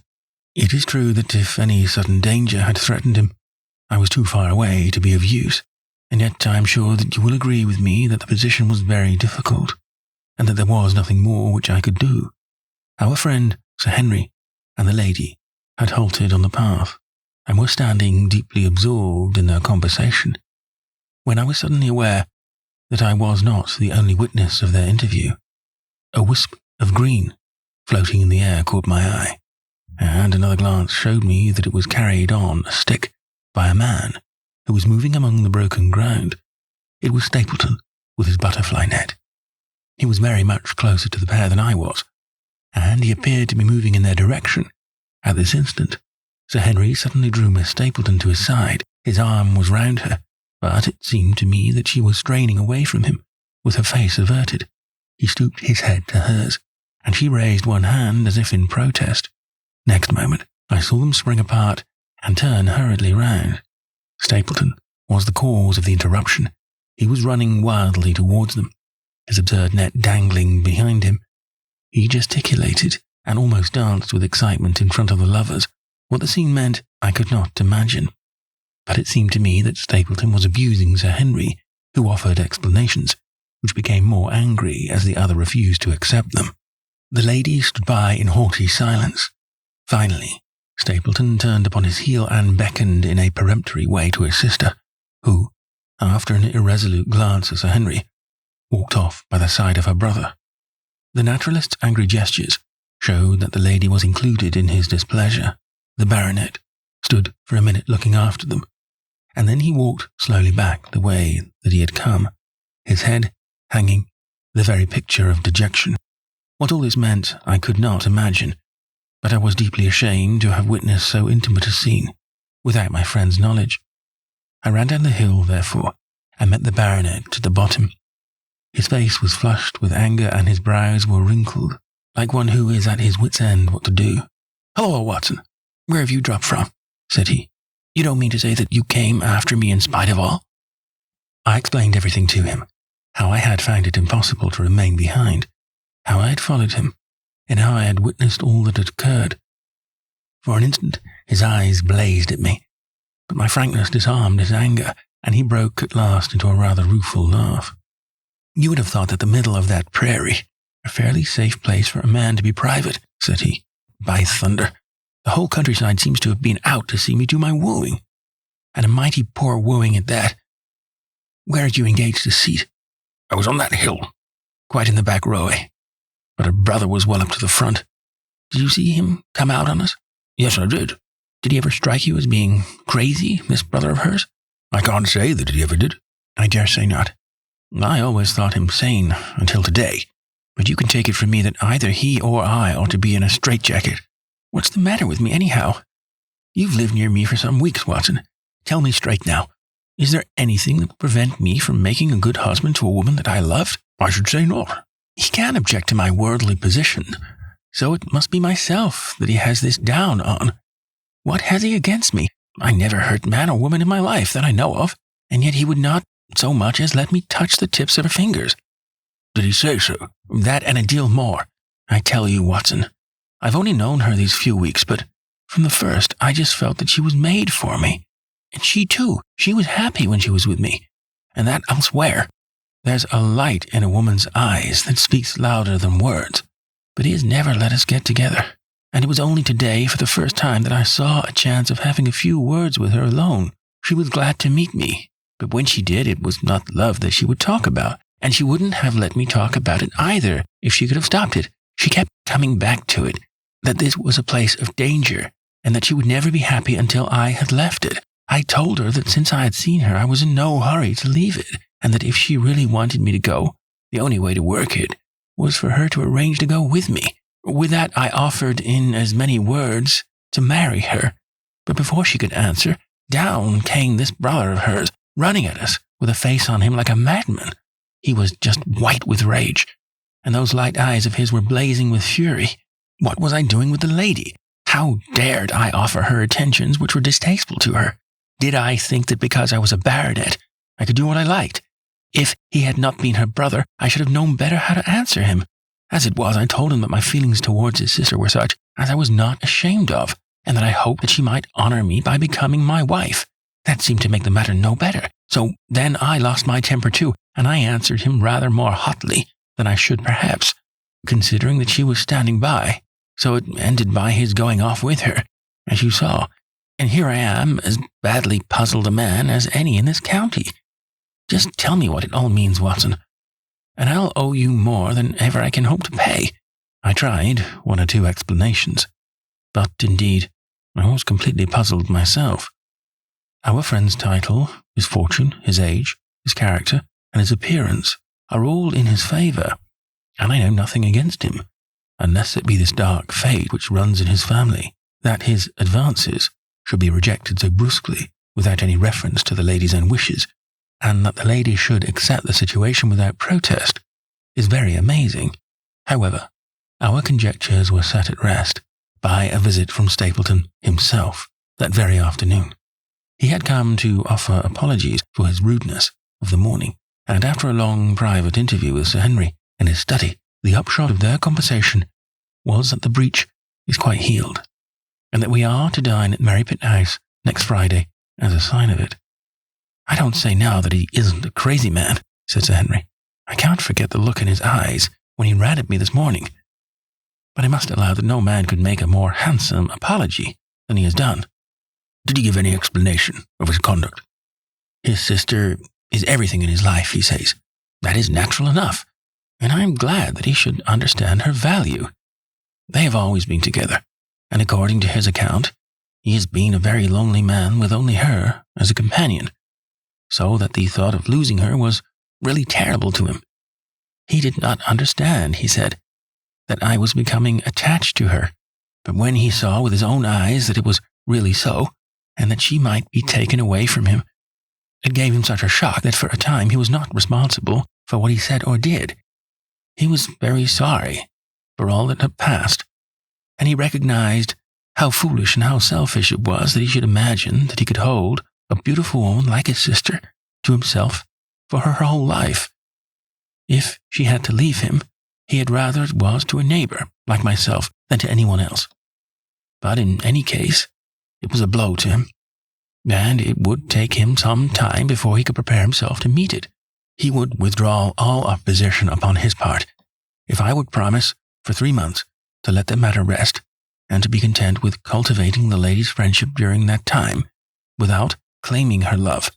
Speaker 1: It is true that if any sudden danger had threatened him, I was too far away to be of use,
Speaker 3: and yet I am sure that you will agree with me that the position was very difficult, and that there was nothing more which I could do. Our friend, Sir Henry, and the lady had halted on the path, and were standing deeply absorbed in their conversation, when I was suddenly aware that I was not the only witness of their interview. A wisp of green floating in the air caught my eye, and another glance showed me that it was carried on a stick by a man who was moving among the broken ground. It was Stapleton with his butterfly net. He was very much closer to the pair than I was, and he appeared to be moving in their direction. At this instant, Sir Henry suddenly drew Miss Stapleton to his side. His arm was round her, but it seemed to me that she was straining away from him, with her face averted. He stooped his head to hers, and she raised one hand as if in protest. Next moment, I saw them spring apart and turn hurriedly round. Stapleton was the cause of the interruption. He was running wildly towards them, his absurd net dangling behind him. He gesticulated and almost danced with excitement in front of the lovers. What the scene meant, I could not imagine. But it seemed to me that Stapleton was abusing Sir Henry, who offered explanations, which became more angry as the other refused to accept them. The lady stood by in haughty silence. Finally, Stapleton turned upon his heel and beckoned in a peremptory way to his sister, who, after an irresolute glance at Sir Henry, walked off by the side of her brother. The naturalist's angry gestures showed that the lady was included in his displeasure. The baronet stood for a minute looking after them, and then he walked slowly back the way that he had come, his head hanging, the very picture of dejection. What all this meant I could not imagine, but I was deeply ashamed to have witnessed so intimate a scene without my friend's knowledge. I ran down the hill, therefore, and met the baronet at the bottom. His face was flushed with anger, and his brows were wrinkled, like one who is at his wit's end what to do. "Hello, Watson. Where have you dropped from?" said he. "You don't mean to say that you came after me in spite of all?" I explained everything to him, how I had found it impossible to remain behind, how I had followed him, and how I had witnessed all that had occurred. For an instant his eyes blazed at me, but my frankness disarmed his anger, and he broke at last into a rather rueful laugh. "You would have thought that the middle of that prairie, a fairly safe place for a man to be private," said he. "By thunder, the whole countryside seems to have been out to see me do my wooing, and a mighty poor wooing at that. Where had you engaged a seat?" "I was on that hill, quite in the back row, but her brother was well up to the front." "Did you see him come out on us?" "Yes, I did." "Did he ever strike you as being crazy, this brother of hers?" "I can't say that he ever did." "I dare say not. I always thought him sane until today, but you can take it from me that either he or I ought to be in a straitjacket. What's the matter with me, anyhow? You've lived near me for some weeks, Watson. Tell me straight now. Is there anything that will prevent me from making a good husband to a woman that I loved?"
Speaker 2: "I should say not."
Speaker 3: "He can't object to my worldly position, so it must be myself that he has this down on. What has he against me? I never hurt man or woman in my life that I know of, and yet he would not so much as let me touch the tips of her fingers."
Speaker 2: "Did he say so?"
Speaker 3: "That and a deal more. I tell you, Watson, I've only known her these few weeks, but from the first I just felt that she was made for me. And she too, she was happy when she was with me, and that I'll swear. There's a light in a woman's eyes that speaks louder than words, but he has never let us get together, and it was only today for the first time that I saw a chance of having a few words with her alone. She was glad to meet me, but when she did, it was not love that she would talk about, and she wouldn't have let me talk about it either if she could have stopped it. She kept coming back to it, that this was a place of danger, and that she would never be happy until I had left it. I told her that since I had seen her, I was in no hurry to leave it, and that if she really wanted me to go, the only way to work it was for her to arrange to go with me. With that, I offered in as many words to marry her, but before she could answer, down came this brother of hers, running at us with a face on him like a madman. He was just white with rage, and those light eyes of his were blazing with fury. What was I doing with the lady? How dared I offer her attentions which were distasteful to her? Did I think that because I was a baronet, I could do what I liked? If he had not been her brother, I should have known better how to answer him. As it was, I told him that my feelings towards his sister were such as I was not ashamed of, and that I hoped that she might honor me by becoming my wife. That seemed to make the matter no better. So then I lost my temper too, and I answered him rather more hotly than I should perhaps, considering that she was standing by. So it ended by his going off with her, as you saw. And here I am, as badly puzzled a man as any in this county. Just tell me what it all means, Watson, and I'll owe you more than ever I can hope to pay. I tried 1 or 2 explanations, but indeed, I was completely puzzled myself. Our friend's title, his fortune, his age, his character, and his appearance are all in his favour, and I know nothing against him, unless it be this dark fate which runs in his family, that his advances should be rejected so brusquely, without any reference to the lady's own wishes, and that the lady should accept the situation without protest, is very amazing. However, our conjectures were set at rest by a visit from Stapleton himself that very afternoon. He had come to offer apologies for his rudeness of the morning, and after a long private interview with Sir Henry in his study, the upshot of their conversation was that the breach is quite healed, and that we are to dine at Merrypit House next Friday as a sign of it. I don't say now that he isn't a crazy man, said Sir Henry. I can't forget the look in his eyes when he ran at me this morning. But I must allow that no man could make a more handsome apology than he has done.
Speaker 2: Did he give any explanation of his conduct?
Speaker 3: His sister is everything in his life, he says. That is natural enough, and I am glad that he should understand her value. They have always been together, and according to his account, he has been a very lonely man with only her as a companion, so that the thought of losing her was really terrible to him. He did not understand, he said, that I was becoming attached to her, but when he saw with his own eyes that it was really so, and that she might be taken away from him, it gave him such a shock that for a time he was not responsible for what he said or did. He was very sorry for all that had passed, and he recognized how foolish and how selfish it was that he should imagine that he could hold a beautiful woman like his sister to himself for her whole life. If she had to leave him, he had rather it was to a neighbour like myself than to anyone else. But in any case, it was a blow to him, and it would take him some time before he could prepare himself to meet it. He would withdraw all opposition upon his part, if I would promise for 3 months to let the matter rest, and to be content with cultivating the lady's friendship during that time, without claiming her love.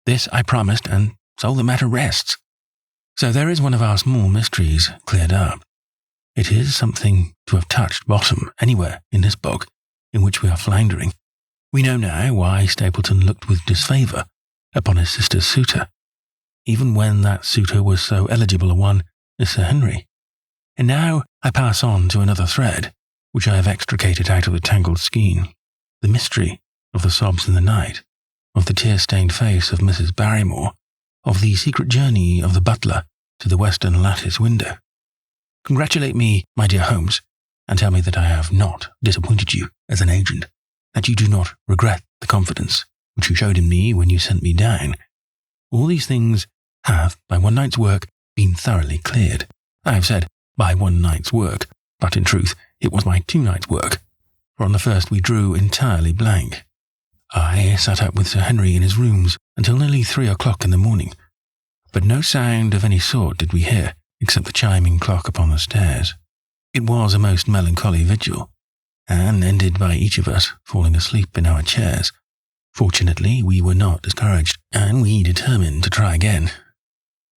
Speaker 3: This I promised, and so the matter rests. So there is one of our small mysteries cleared up. It is something to have touched bottom anywhere in this book in which we are floundering. We know now why Stapleton looked with disfavour upon his sister's suitor, even when that suitor was so eligible a one as Sir Henry. And now I pass on to another thread, which I have extricated out of the tangled skein, the mystery of the sobs in the night, of the tear-stained face of Mrs. Barrymore, of the secret journey of the butler to the western lattice window. Congratulate me, my dear Holmes, and tell me that I have not disappointed you as an agent, that you do not regret the confidence which you showed in me when you sent me down. All these things have, by one night's work, been thoroughly cleared. I have said, by one night's work, but in truth, it was by 2 nights' work, for on the first we drew entirely blank. I sat up with Sir Henry in his rooms until nearly 3 o'clock in the morning, but no sound of any sort did we hear, except the chiming clock upon the stairs. It was a most melancholy vigil, and ended by each of us falling asleep in our chairs. Fortunately, we were not discouraged, and we determined to try again.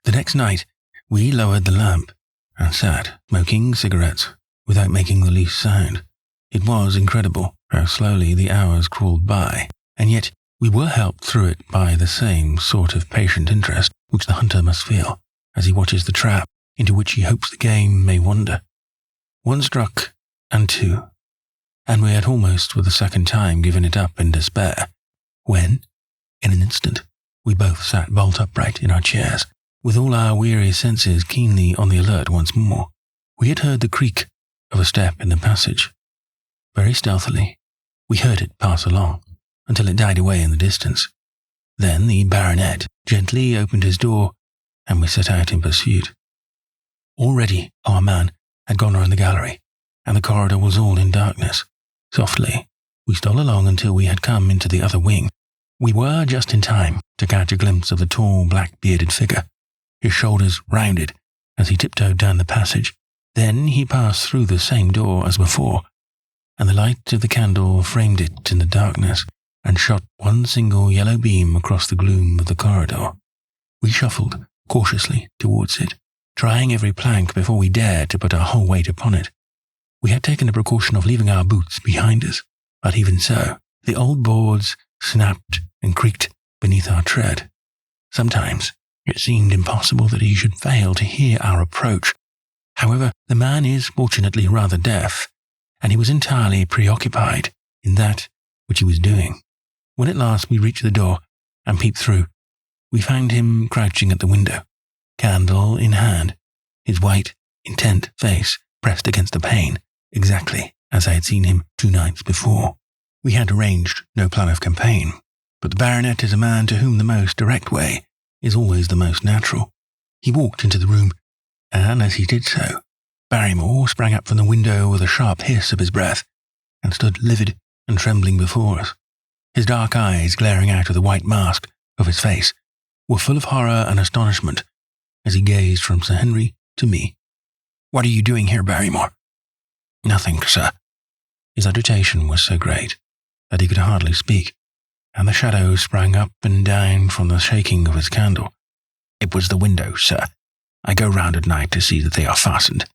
Speaker 3: The next night, we lowered the lamp, and sat smoking cigarettes without making the least sound. It was incredible how slowly the hours crawled by, and yet we were helped through it by the same sort of patient interest which the hunter must feel as he watches the trap into which he hopes the game may wander. 1 struck, and 2, and we had almost for the second time given it up in despair, when, in an instant, we both sat bolt upright in our chairs, with all our weary senses keenly on the alert once more. We had heard the creak of a step in the passage. Very stealthily, we heard it pass along, until it died away in the distance. Then the baronet gently opened his door, and we set out in pursuit. Already our man had gone round the gallery, and the corridor was all in darkness. Softly, we stole along until we had come into the other wing, We were just in time to catch a glimpse of the tall, black-bearded figure, his shoulders rounded as he tiptoed down the passage. Then he passed through the same door as before, and the light of the candle framed it in the darkness and shot one single yellow beam across the gloom of the corridor. We shuffled cautiously towards it, trying every plank before we dared to put our whole weight upon it. We had taken the precaution of leaving our boots behind us, but even so, the old boards snapped and creaked beneath our tread. Sometimes it seemed impossible that he should fail to hear our approach. However, the man is fortunately rather deaf, and he was entirely preoccupied in that which he was doing. When at last we reached the door and peeped through, we found him crouching at the window, candle in hand, his white, intent face pressed against the pane, exactly as I had seen him 2 nights before. We had arranged no plan of campaign, but the baronet is a man to whom the most direct way is always the most natural. He walked into the room, and as he did so, Barrymore sprang up from the window with a sharp hiss of his breath and stood livid and trembling before us. His dark eyes, glaring out of the white mask of his face, were full of horror and astonishment as he gazed from Sir Henry to me. "What are you doing here, Barrymore?" "Nothing, sir." His agitation was so great that he could hardly speak, and the shadows sprang up and down from the shaking of his candle. "It was the window, sir. I go round at night to see that they are fastened."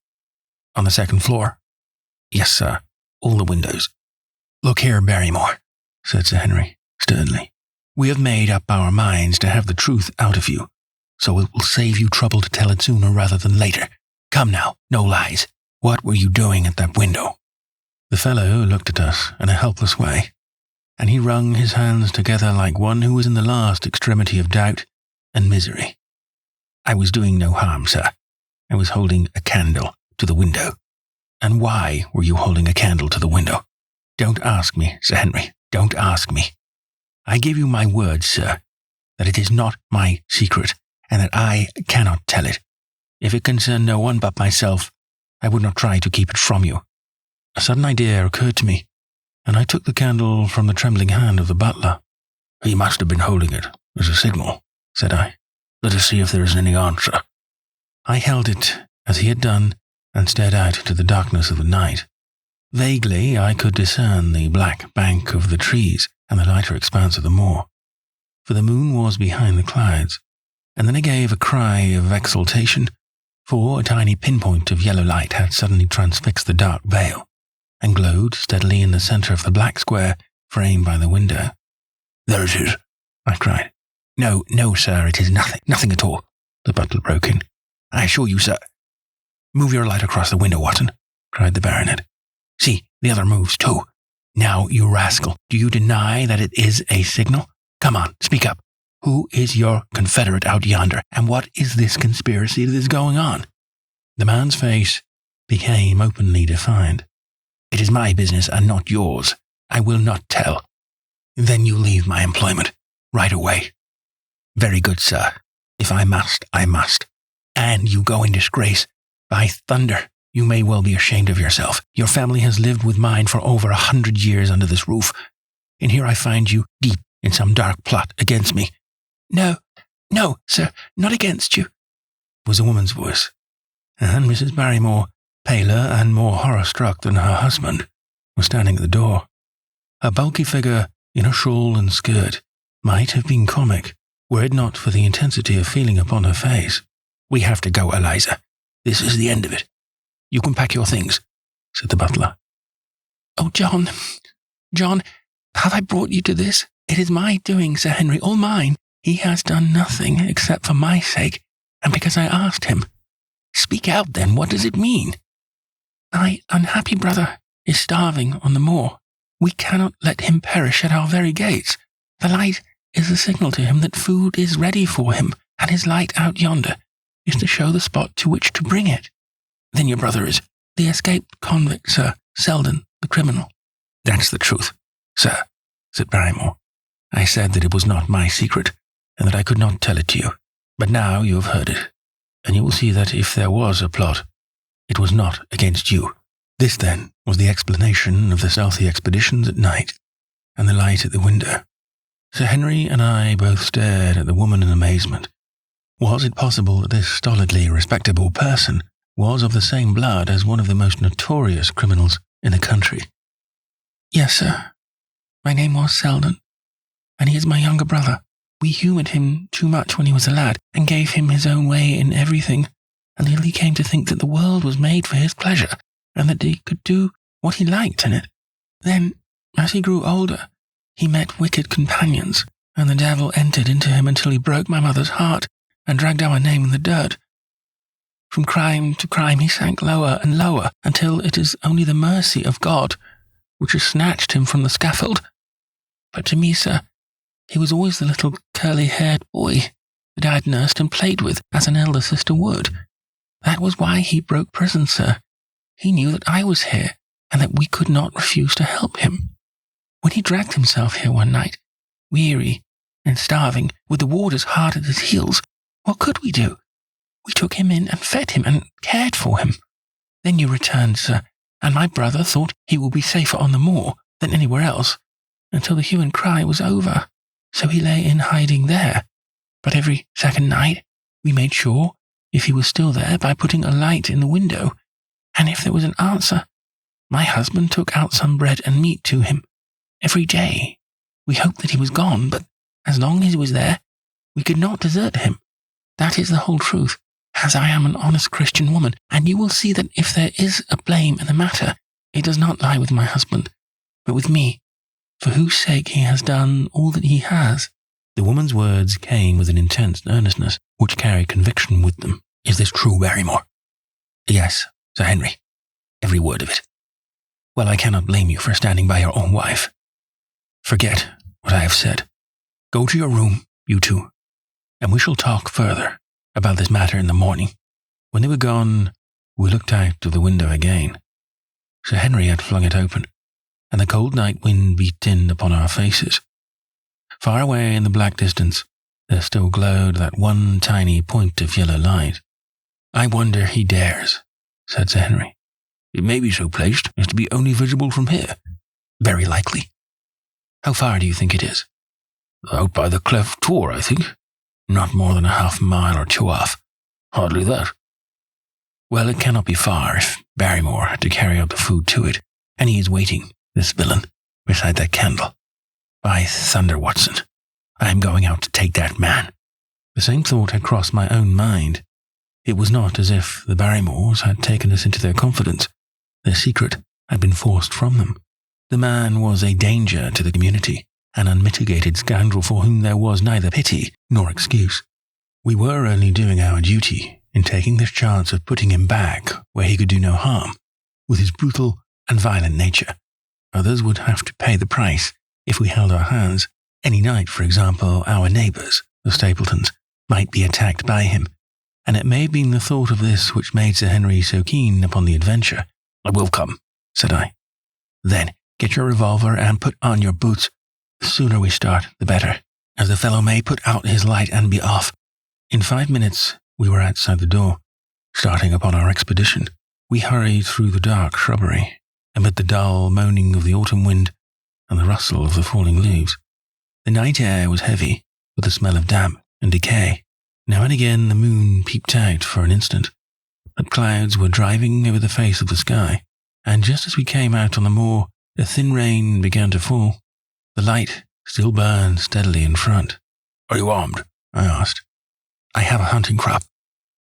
Speaker 3: "On the 2nd floor?" "Yes, sir. All the windows." "Look here, Barrymore," said Sir Henry sternly. "We have made up our minds to have the truth out of you, so it will save you trouble to tell it sooner rather than later. Come now, no lies. What were you doing at that window?" The fellow looked at us in a helpless way, and he wrung his hands together like one who was in the last extremity of doubt and misery. "I was doing no harm, sir. I was holding a candle to the window." "And why were you holding a candle to the window?" "Don't ask me, Sir Henry. Don't ask me. I give you my word, sir, that it is not my secret, and that I cannot tell it. If it concerned no one but myself, I would not try to keep it from you." A sudden idea occurred to me, and I took the candle from the trembling hand of the butler. "He must have been holding it as a signal," said I. "Let us see if there is any answer." I held it as he had done and stared out into the darkness of the night. Vaguely, I could discern the black bank of the trees and the lighter expanse of the moor, for the moon was behind the clouds, and then I gave a cry of exultation, for a tiny pinpoint of yellow light had suddenly transfixed the dark veil and glowed steadily in the center of the black square framed by the window. "There it is," I cried. No, sir, it is nothing at all," the butler broke in. "I assure you, sir." "Move your light across the window, Watson," cried the baronet. "See, the other moves too. Now, you rascal, do you deny that it is a signal? Come on, speak up. Who is your confederate out yonder, and what is this conspiracy that is going on?" The man's face became openly defiant. "It is my business and not yours. I will not tell." "Then you leave my employment right away." "Very good, sir. If I must, I must. And you go in disgrace. By thunder, you may well be ashamed of yourself. Your family has lived with mine for over 100 years under this roof, and here I find you deep in some dark plot against me." No, sir, not against you," was a woman's voice, and Mrs. Barrymore, paler and more horror-struck than her husband, was standing at the door. Her bulky figure in a shawl and skirt might have been comic, were it not for the intensity of feeling upon her face. "We have to go, Eliza. This is the end of it. You can pack your things," said the butler. "Oh, John, have I brought you to this? It is my doing, Sir Henry, all mine. He has done nothing except for my sake, and because I asked him. Speak out, then. What does it mean?" "My unhappy brother is starving on the moor. We cannot let him perish at our very gates. The light is a signal to him that food is ready for him, and his light out yonder is to show the spot to which to bring it." "Then your brother is—" "The escaped convict, sir. Selden, the criminal." "That's the truth, sir," said Barrymore. "I said that it was not my secret, and that I could not tell it to you. But now you have heard it, and you will see that if there was a plot, it was not against you." This, then, was the explanation of the stealthy expeditions at night, and the light at the window. Sir Henry and I both stared at the woman in amazement. Was it possible that this stolidly respectable person was of the same blood as one of the most notorious criminals in the country? Yes, sir. My name was Selden, and he is my younger brother. We humoured him too much when he was a lad, and gave him his own way in everything, until he came to think that the world was made for his pleasure, and that he could do what he liked in it. Then, as he grew older, he met wicked companions, and the devil entered into him until he broke my mother's heart and dragged our name in the dirt. From crime to crime he sank lower and lower, until it is only the mercy of God which has snatched him from the scaffold. But to me, sir, he was always the little curly-haired boy that I had nursed and played with as an elder sister would. That was why he broke prison, sir. He knew that I was here, and that we could not refuse to help him. When he dragged himself here one night, weary and starving, with the warders hard at his heels, what could we do? We took him in and fed him and cared for him. Then you returned, sir, and my brother thought he would be safer on the moor than anywhere else, until the hue and cry was over. So he lay in hiding there. But every second night we made sure if he was still there by putting a light in the window, and if there was an answer, my husband took out some bread and meat to him. Every day we hoped that he was gone, but as long as he was there, we could not desert him. That is the whole truth, as I am an honest Christian woman, and you will see that if there is a blame in the matter, it does not lie with my husband, but with me, for whose sake he has done all that he has. The woman's words came with an intense earnestness which carried conviction with them. Is this true, Barrymore? Yes, Sir Henry. Every word of it. Well, I cannot blame you for standing by your own wife. Forget what I have said. Go to your room, you two, and we shall talk further about this matter in the morning. When they were gone, we looked out of the window again. Sir Henry had flung it open, and the cold night wind beat in upon our faces. Far away in the black distance, there still glowed that one tiny point of yellow light. I wonder he dares, said Sir Henry. It may be so placed as to be only visible from here. Very likely. How far do you think it is? Out by the cleft Tor, I think. Not more than a half-mile or two off. Hardly that. Well, it cannot be far if Barrymore had to carry out the food to it, and he is waiting, this villain, beside that candle. By thunder, Watson, I am going out to take that man. The same thought had crossed my own mind. It was not as if the Barrymores had taken us into their confidence. Their secret had been forced from them. The man was a danger to the community, an unmitigated scoundrel for whom there was neither pity nor excuse. We were only doing our duty in taking this chance of putting him back where he could do no harm, with his brutal and violent nature. Others would have to pay the price if we held our hands. Any night, for example, our neighbours, the Stapletons, might be attacked by him, and it may have been the thought of this which made Sir Henry so keen upon the adventure. I will come, said I. Then get your revolver and put on your boots. The sooner we start, the better, as the fellow may put out his light and be off. In 5 minutes, we were outside the door, starting upon our expedition. We hurried through the dark shrubbery, amid the dull moaning of the autumn wind and the rustle of the falling leaves. The night air was heavy, with the smell of damp and decay. Now and again the moon peeped out for an instant, but clouds were driving over the face of the sky, and just as we came out on the moor, a thin rain began to fall. The light still burned steadily in front. Are you armed? I asked. I have a hunting crop.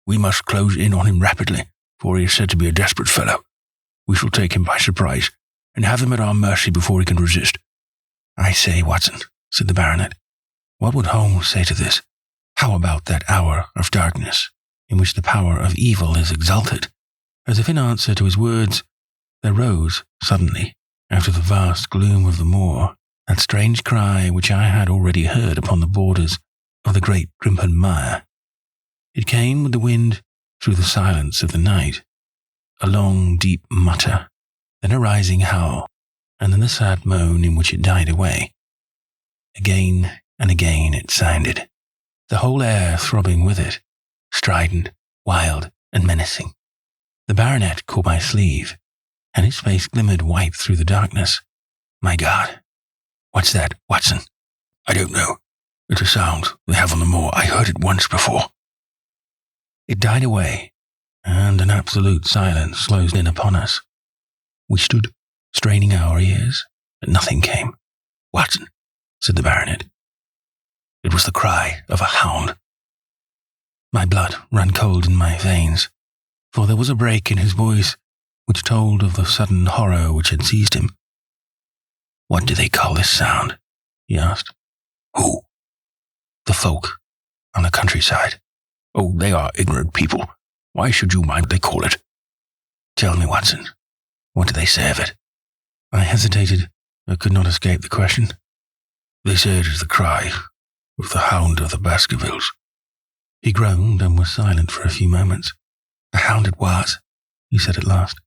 Speaker 3: We must close in on him rapidly, for he is said to be a desperate fellow. We shall take him by surprise, and have him at our mercy before he can resist. I say, Watson, said the baronet, what would Holmes say to this? How about that hour of darkness, in which the power of evil is exalted? As if in answer to his words, there rose, suddenly, out of the vast gloom of the moor, that strange cry which I had already heard upon the borders of the great Grimpen Mire. It came with the wind through the silence of the night, a long, deep mutter, then a rising howl, and then the sad moan in which it died away. Again and again it sounded, the whole air throbbing with it, strident, wild, and menacing. The baronet caught my sleeve, and his face glimmered white through the darkness. My God, what's that, Watson?
Speaker 2: I don't know. It's a sound they have on the moor. I heard it once before."
Speaker 3: It died away, and an absolute silence closed in upon us. We stood, straining our ears, but nothing came.
Speaker 2: "Watson,"
Speaker 3: said the baronet. It was the cry of a hound. My blood ran cold in my veins, for there was a break in his voice which told of the sudden horror which had seized him. "What do they call this sound?" he asked.
Speaker 2: "Who?"
Speaker 3: "The folk on the countryside."
Speaker 2: "Oh, they are ignorant people. Why should you mind what they call it?"
Speaker 3: "Tell me, Watson, what do they say of it?" I hesitated, but could not escape the question.
Speaker 2: "They say it is the cry of the Hound of the Baskervilles."
Speaker 3: He groaned and was silent for a few moments. "A hound it was," he said at last,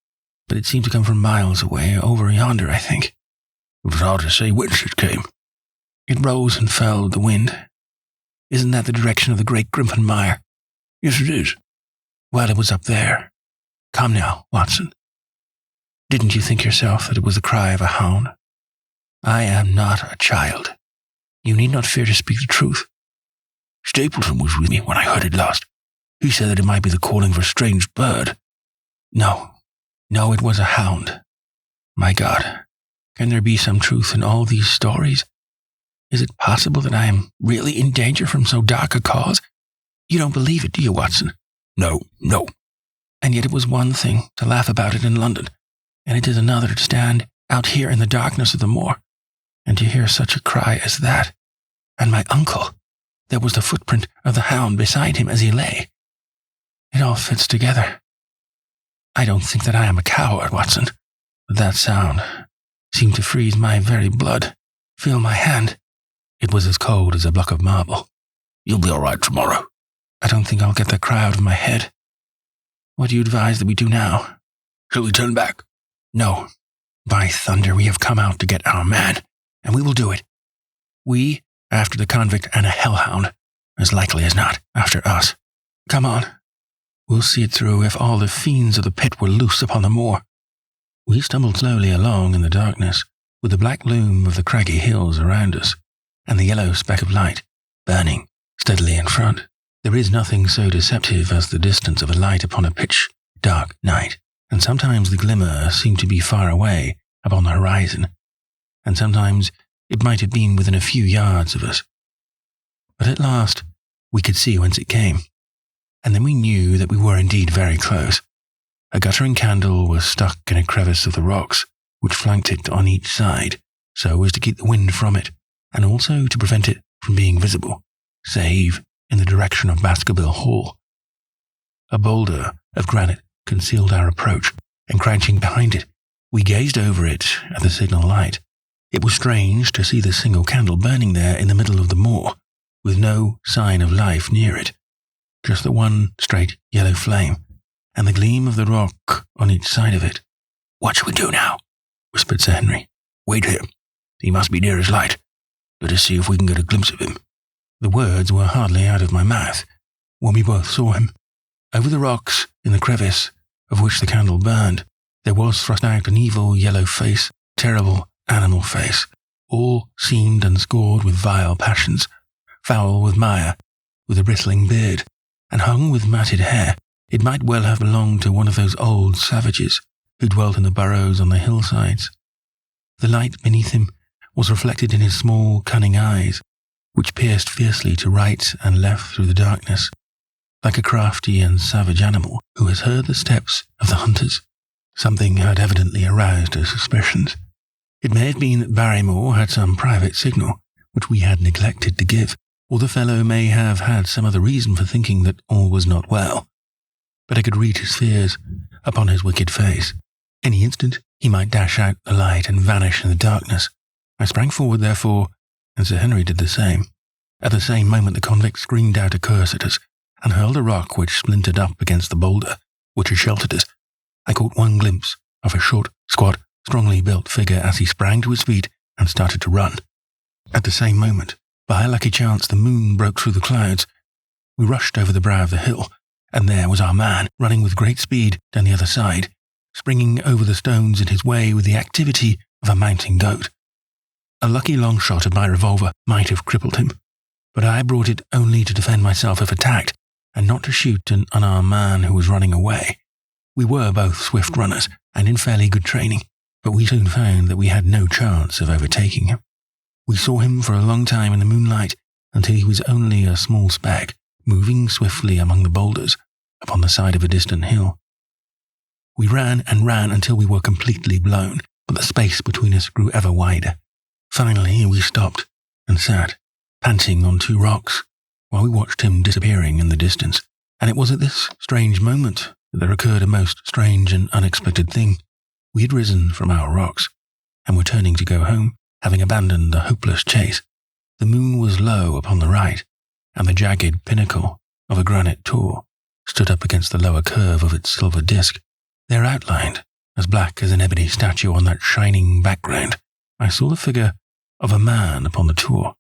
Speaker 3: "but it seemed to come from miles away, over yonder, I think."
Speaker 2: "It was hard to say whence it came."
Speaker 3: "It rose and fell with the wind. Isn't that the direction of the great Grimpen Mire?"
Speaker 2: "Yes, it is."
Speaker 3: "Well, it was up there. Come now, Watson. Didn't you think yourself that it was the cry of a hound? I am not a child. You need not fear to speak the truth."
Speaker 2: "Stapleton was with me when I heard it last. He said that it might be the calling of a strange bird."
Speaker 3: No, it was a hound. My God, can there be some truth in all these stories? Is it possible that I am really in danger from so dark a cause? You don't believe it, do you, Watson?"
Speaker 2: No.
Speaker 3: "And yet it was one thing to laugh about it in London, and it is another to stand out here in the darkness of the moor, and to hear such a cry as that. And my uncle, there was the footprint of the hound beside him as he lay. It all fits together. I don't think that I am a coward, Watson, but that sound seemed to freeze my very blood. Feel my hand. It was as cold as a block of marble."
Speaker 2: "You'll be all right tomorrow."
Speaker 3: "I don't think I'll get that cry out of my head. What do you advise that we do now?"
Speaker 2: "Shall we turn back?"
Speaker 3: "No. By thunder, we have come out to get our man, and we will do it. We after the convict and a hellhound, as likely as not after us. Come on. We'll see it through if all the fiends of the pit were loose upon the moor." We stumbled slowly along in the darkness, with the black loom of the craggy hills around us, and the yellow speck of light burning steadily in front. There is nothing so deceptive as the distance of a light upon a pitch-dark night, and sometimes the glimmer seemed to be far away upon the horizon, and sometimes it might have been within a few yards of us. But at last we could see whence it came, and then we knew that we were indeed very close. A guttering candle was stuck in a crevice of the rocks, which flanked it on each side, so as to keep the wind from it, and also to prevent it from being visible, save in the direction of Baskerville Hall. A boulder of granite concealed our approach, and crouching behind it, we gazed over it at the signal light. It was strange to see the single candle burning there in the middle of the moor, with no sign of life near it, just the one straight yellow flame, and the gleam of the rock on each side of it.
Speaker 2: "What shall we do now?"
Speaker 3: whispered Sir Henry.
Speaker 2: "Wait here. He must be near his light. Let us see if we can get a glimpse of him."
Speaker 3: The words were hardly out of my mouth when we both saw him. Over the rocks, in the crevice of which the candle burned, there was thrust out an evil yellow face, terrible animal face, all seamed and scored with vile passions, foul with mire, with a bristling beard, and hung with matted hair. It might well have belonged to one of those old savages who dwelt in the burrows on the hillsides. The light beneath him was reflected in his small, cunning eyes, which pierced fiercely to right and left through the darkness, like a crafty and savage animal who has heard the steps of the hunters. Something had evidently aroused her suspicions. It may have been that Barrymore had some private signal, which we had neglected to give, or the fellow may have had some other reason for thinking that all was not well. But I could read his fears upon his wicked face. Any instant he might dash out the light and vanish in the darkness. I sprang forward, therefore, and Sir Henry did the same. At the same moment the convict screamed out a curse at us, and hurled a rock which splintered up against the boulder which had sheltered us. I caught one glimpse of a short, squat, strongly built figure as he sprang to his feet and started to run. At the same moment, by a lucky chance, the moon broke through the clouds. We rushed over the brow of the hill, and there was our man, running with great speed down the other side, springing over the stones in his way with the activity of a mountain goat. A lucky long shot of my revolver might have crippled him, but I brought it only to defend myself if attacked, and not to shoot an unarmed man who was running away. We were both swift runners and in fairly good training, but we soon found that we had no chance of overtaking him. We saw him for a long time in the moonlight until he was only a small speck, moving swiftly among the boulders upon the side of a distant hill. We ran and ran until we were completely blown, but the space between us grew ever wider. Finally, we stopped and sat, panting on 2 rocks, while we watched him disappearing in the distance. And it was at this strange moment that there occurred a most strange and unexpected thing. We had risen from our rocks, and were turning to go home, having abandoned the hopeless chase. The moon was low upon the right, and the jagged pinnacle of a granite tor stood up against the lower curve of its silver disk. There outlined, as black as an ebony statue on that shining background, I saw the figure of a man upon the tor.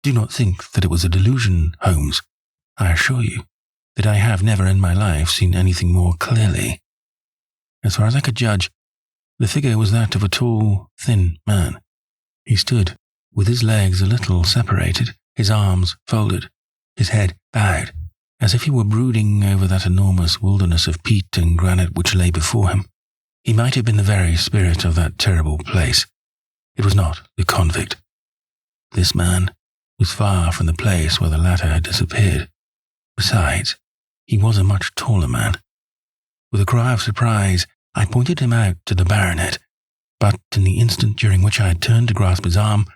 Speaker 3: Do not think that it was a delusion, Holmes. I assure you that I have never in my life seen anything more clearly. As far as I could judge, the figure was that of a tall, thin man. He stood, with his legs a little separated, his arms folded, his head bowed, as if he were brooding over that enormous wilderness of peat and granite which lay before him. He might have been the very spirit of that terrible place. It was not the convict. This man was far from the place where the latter had disappeared. Besides, he was a much taller man. With a cry of surprise, I pointed him out to the baronet, but in the instant during which I had turned to grasp his arm,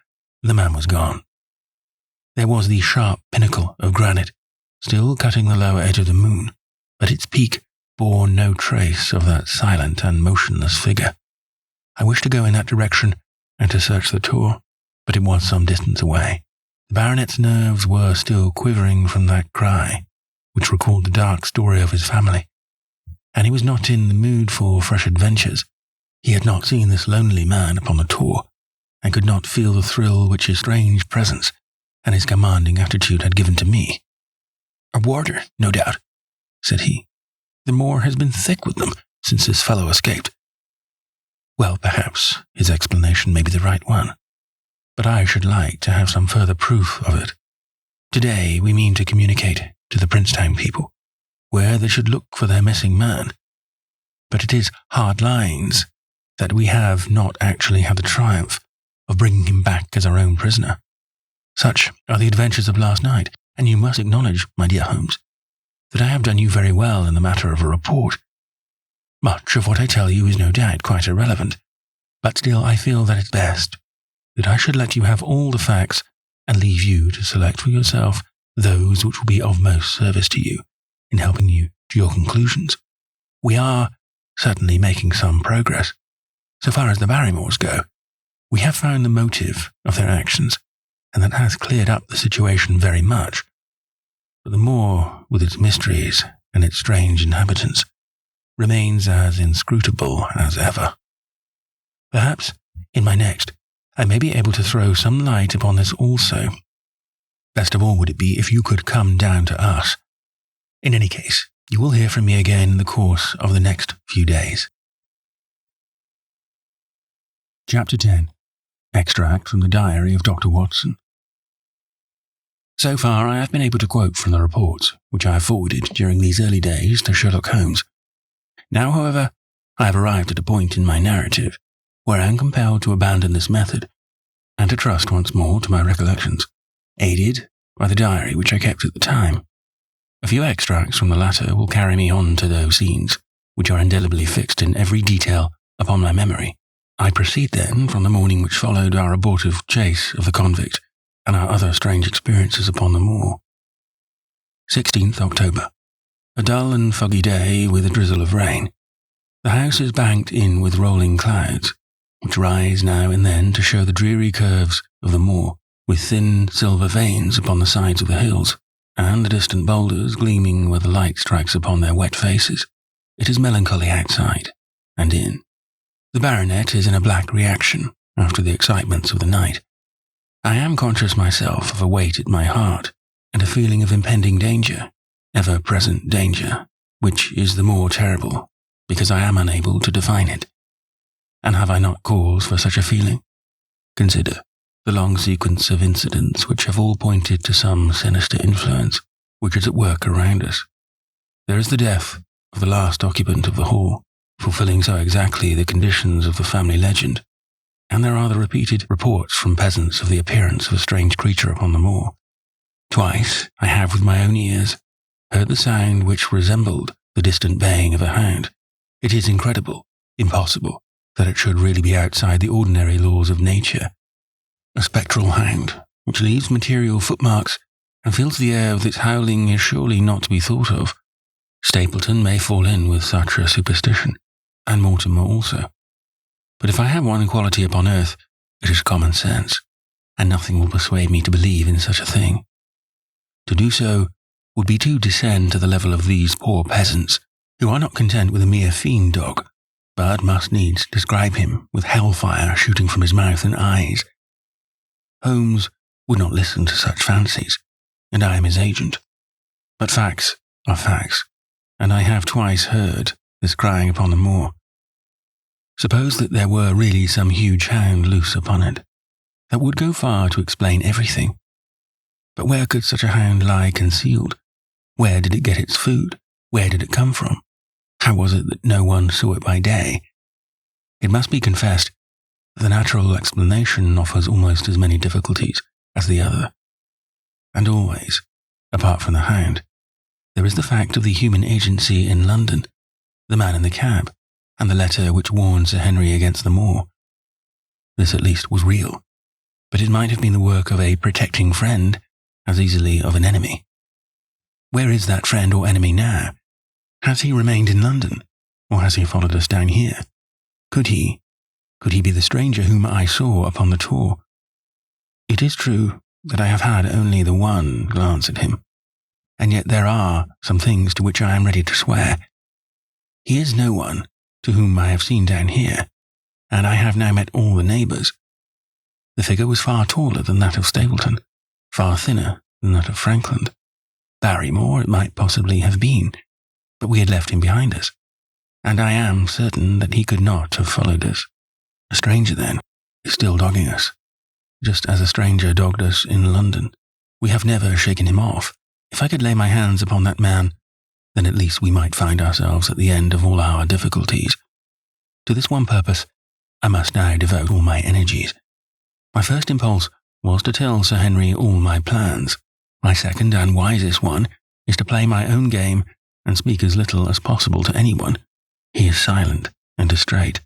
Speaker 3: the man was gone. There was the sharp pinnacle of granite, still cutting the lower edge of the moon, but its peak bore no trace of that silent and motionless figure. I wished to go in that direction and to search the tor, but it was some distance away. The baronet's nerves were still quivering from that cry, which recalled the dark story of his family, and he was not in the mood for fresh adventures. He had not seen this lonely man upon the tor, and could not feel the thrill which his strange presence and his commanding attitude had given to me. "A warder, no doubt," said he. "The moor has been thick with them since this fellow escaped." Well, perhaps his explanation may be the right one, but I should like to have some further proof of it. Today we mean to communicate to the Princetown people where they should look for their missing man. But it is hard lines that we have not actually had the triumph of bringing him back as our own prisoner. Such are the adventures of last night, and you must acknowledge, my dear Holmes, that I have done you very well in the matter of a report. Much of what I tell you is no doubt quite irrelevant, but still I feel that it's best that I should let you have all the facts and leave you to select for yourself those which will be of most service to you in helping you to your conclusions. We are certainly making some progress. So far as the Barrymores go, we have found the motive of their actions, and that has cleared up the situation very much. But the moor, with its mysteries and its strange inhabitants, remains as inscrutable as ever. Perhaps, in my next, I may be able to throw some light upon this also. Best of all would it be if you could come down to us. In any case, you will hear from me again in the course of the next few days. Chapter 10. Extract from the Diary of Dr. Watson. So far, I have been able to quote from the reports which I have forwarded during these early days to Sherlock Holmes. Now, however, I have arrived at a point in my narrative where I am compelled to abandon this method and to trust once more to my recollections, aided by the diary which I kept at the time. A few extracts from the latter will carry me on to those scenes which are indelibly fixed in every detail upon my memory. I proceed then from the morning which followed our abortive chase of the convict and our other strange experiences upon the moor. 16th October. A dull and foggy day with a drizzle of rain. The house is banked in with rolling clouds, which rise now and then to show the dreary curves of the moor, with thin silver veins upon the sides of the hills, and the distant boulders gleaming where the light strikes upon their wet faces. It is melancholy outside, and in. The baronet is in a black reaction after the excitements of the night. I am conscious myself of a weight at my heart, and a feeling of impending danger, ever-present danger, which is the more terrible, because I am unable to define it. And have I not cause for such a feeling? Consider.
Speaker 1: the long sequence of incidents which have all pointed to some sinister influence which is at work around us. There is the death of the last occupant of the hall, fulfilling so exactly the conditions of the family legend, and there are the repeated reports from peasants of the appearance of a strange creature upon the moor. Twice I have with my own ears heard the sound which resembled the distant baying of a hound. It is incredible, impossible, that it should really be outside the ordinary laws of nature. A spectral hound, which leaves material footmarks and fills the air with its howling, is surely not to be thought of. Stapleton may fall in with such a superstition, and Mortimer also. But if I have one quality upon earth, it is common sense, and nothing will persuade me to believe in such a thing. To do so would be to descend to the level of these poor peasants, who are not content with a mere fiend dog, but must needs describe him with hellfire shooting from his mouth and eyes. Holmes would not listen to such fancies, and I am his agent. But facts are facts, and I have twice heard this crying upon the moor. Suppose that there were really some huge hound loose upon it. That would go far to explain everything. But where could such a hound lie concealed? Where did it get its food? Where did it come from? How was it that no one saw it by day? It must be confessed that the natural explanation offers almost as many difficulties as the other. And always, apart from the hound, there is the fact of the human agency in London, the man in the cab, and the letter which warned Sir Henry against the moor. This at least was real, but it might have been the work of a protecting friend as easily of an enemy. Where is that friend or enemy now? Has he remained in London, or has he followed us down here? Could he be the stranger whom I saw upon the tour? It is true that I have had only the one glance at him, and yet there are some things to which I am ready to swear. He is no one to whom I have seen down here, and I have now met all the neighbours. The figure was far taller than that of Stapleton, far thinner than that of Frankland. Barrymore it might possibly have been, but we had left him behind us, and I am certain that he could not have followed us. A stranger, then, is still dogging us, just as a stranger dogged us in London. We have never shaken him off. If I could lay my hands upon that man, then at least we might find ourselves at the end of all our difficulties. To this one purpose, I must now devote all my energies. My first impulse was to tell Sir Henry all my plans. My second and wisest one is to play my own game and speak as little as possible to anyone. He is silent and distrait.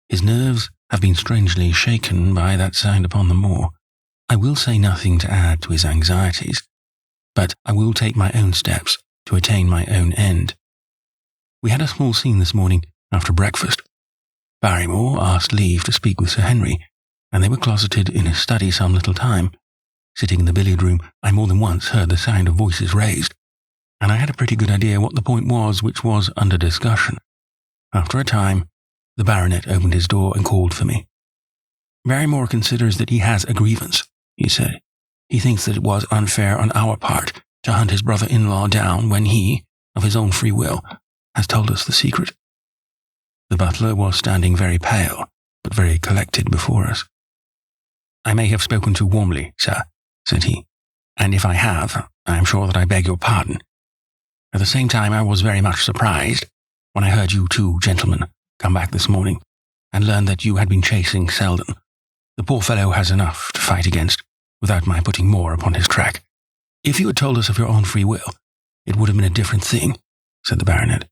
Speaker 1: His nerves have been strangely shaken by that sound upon the moor. I will say nothing to add to his anxieties, but I will take my own steps to attain my own end. We had a small scene this morning after breakfast. Barrymore asked leave to speak with Sir Henry, and they were closeted in his study some little time. Sitting in the billiard room, I more than once heard the sound of voices raised, and I had a pretty good idea what the point was which was under discussion. After a time, the baronet opened his door and called for me. Barrymore considers that he has a grievance, he said. He thinks that it was unfair on our part to hunt his brother-in-law down when he, of his own free will, has told us the secret. The butler was standing very pale, but very collected before us. I may have spoken too warmly, sir, said he, and if I have, I am sure that I beg your pardon. At the same time, I was very much surprised when I heard you two gentlemen come back this morning and learned that you had been chasing Selden. The poor fellow has enough to fight against without my putting more upon his track. If you had told us of your own free will, it would have been a different thing, said the baronet.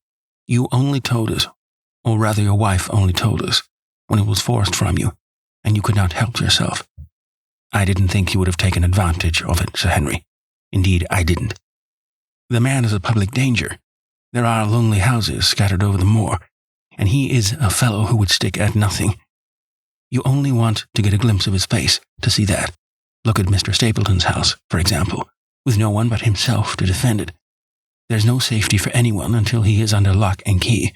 Speaker 1: You only told us, or rather your wife only told us, when it was forced from you, and you could not help yourself. I didn't think you would have taken advantage of it, Sir Henry. Indeed, I didn't. The man is a public danger. There are lonely houses scattered over the moor, and he is a fellow who would stick at nothing. You only want to get a glimpse of his face to see that. Look at Mr. Stapleton's house, for example, with no one but himself to defend it. There's no safety for anyone until he is under lock and key.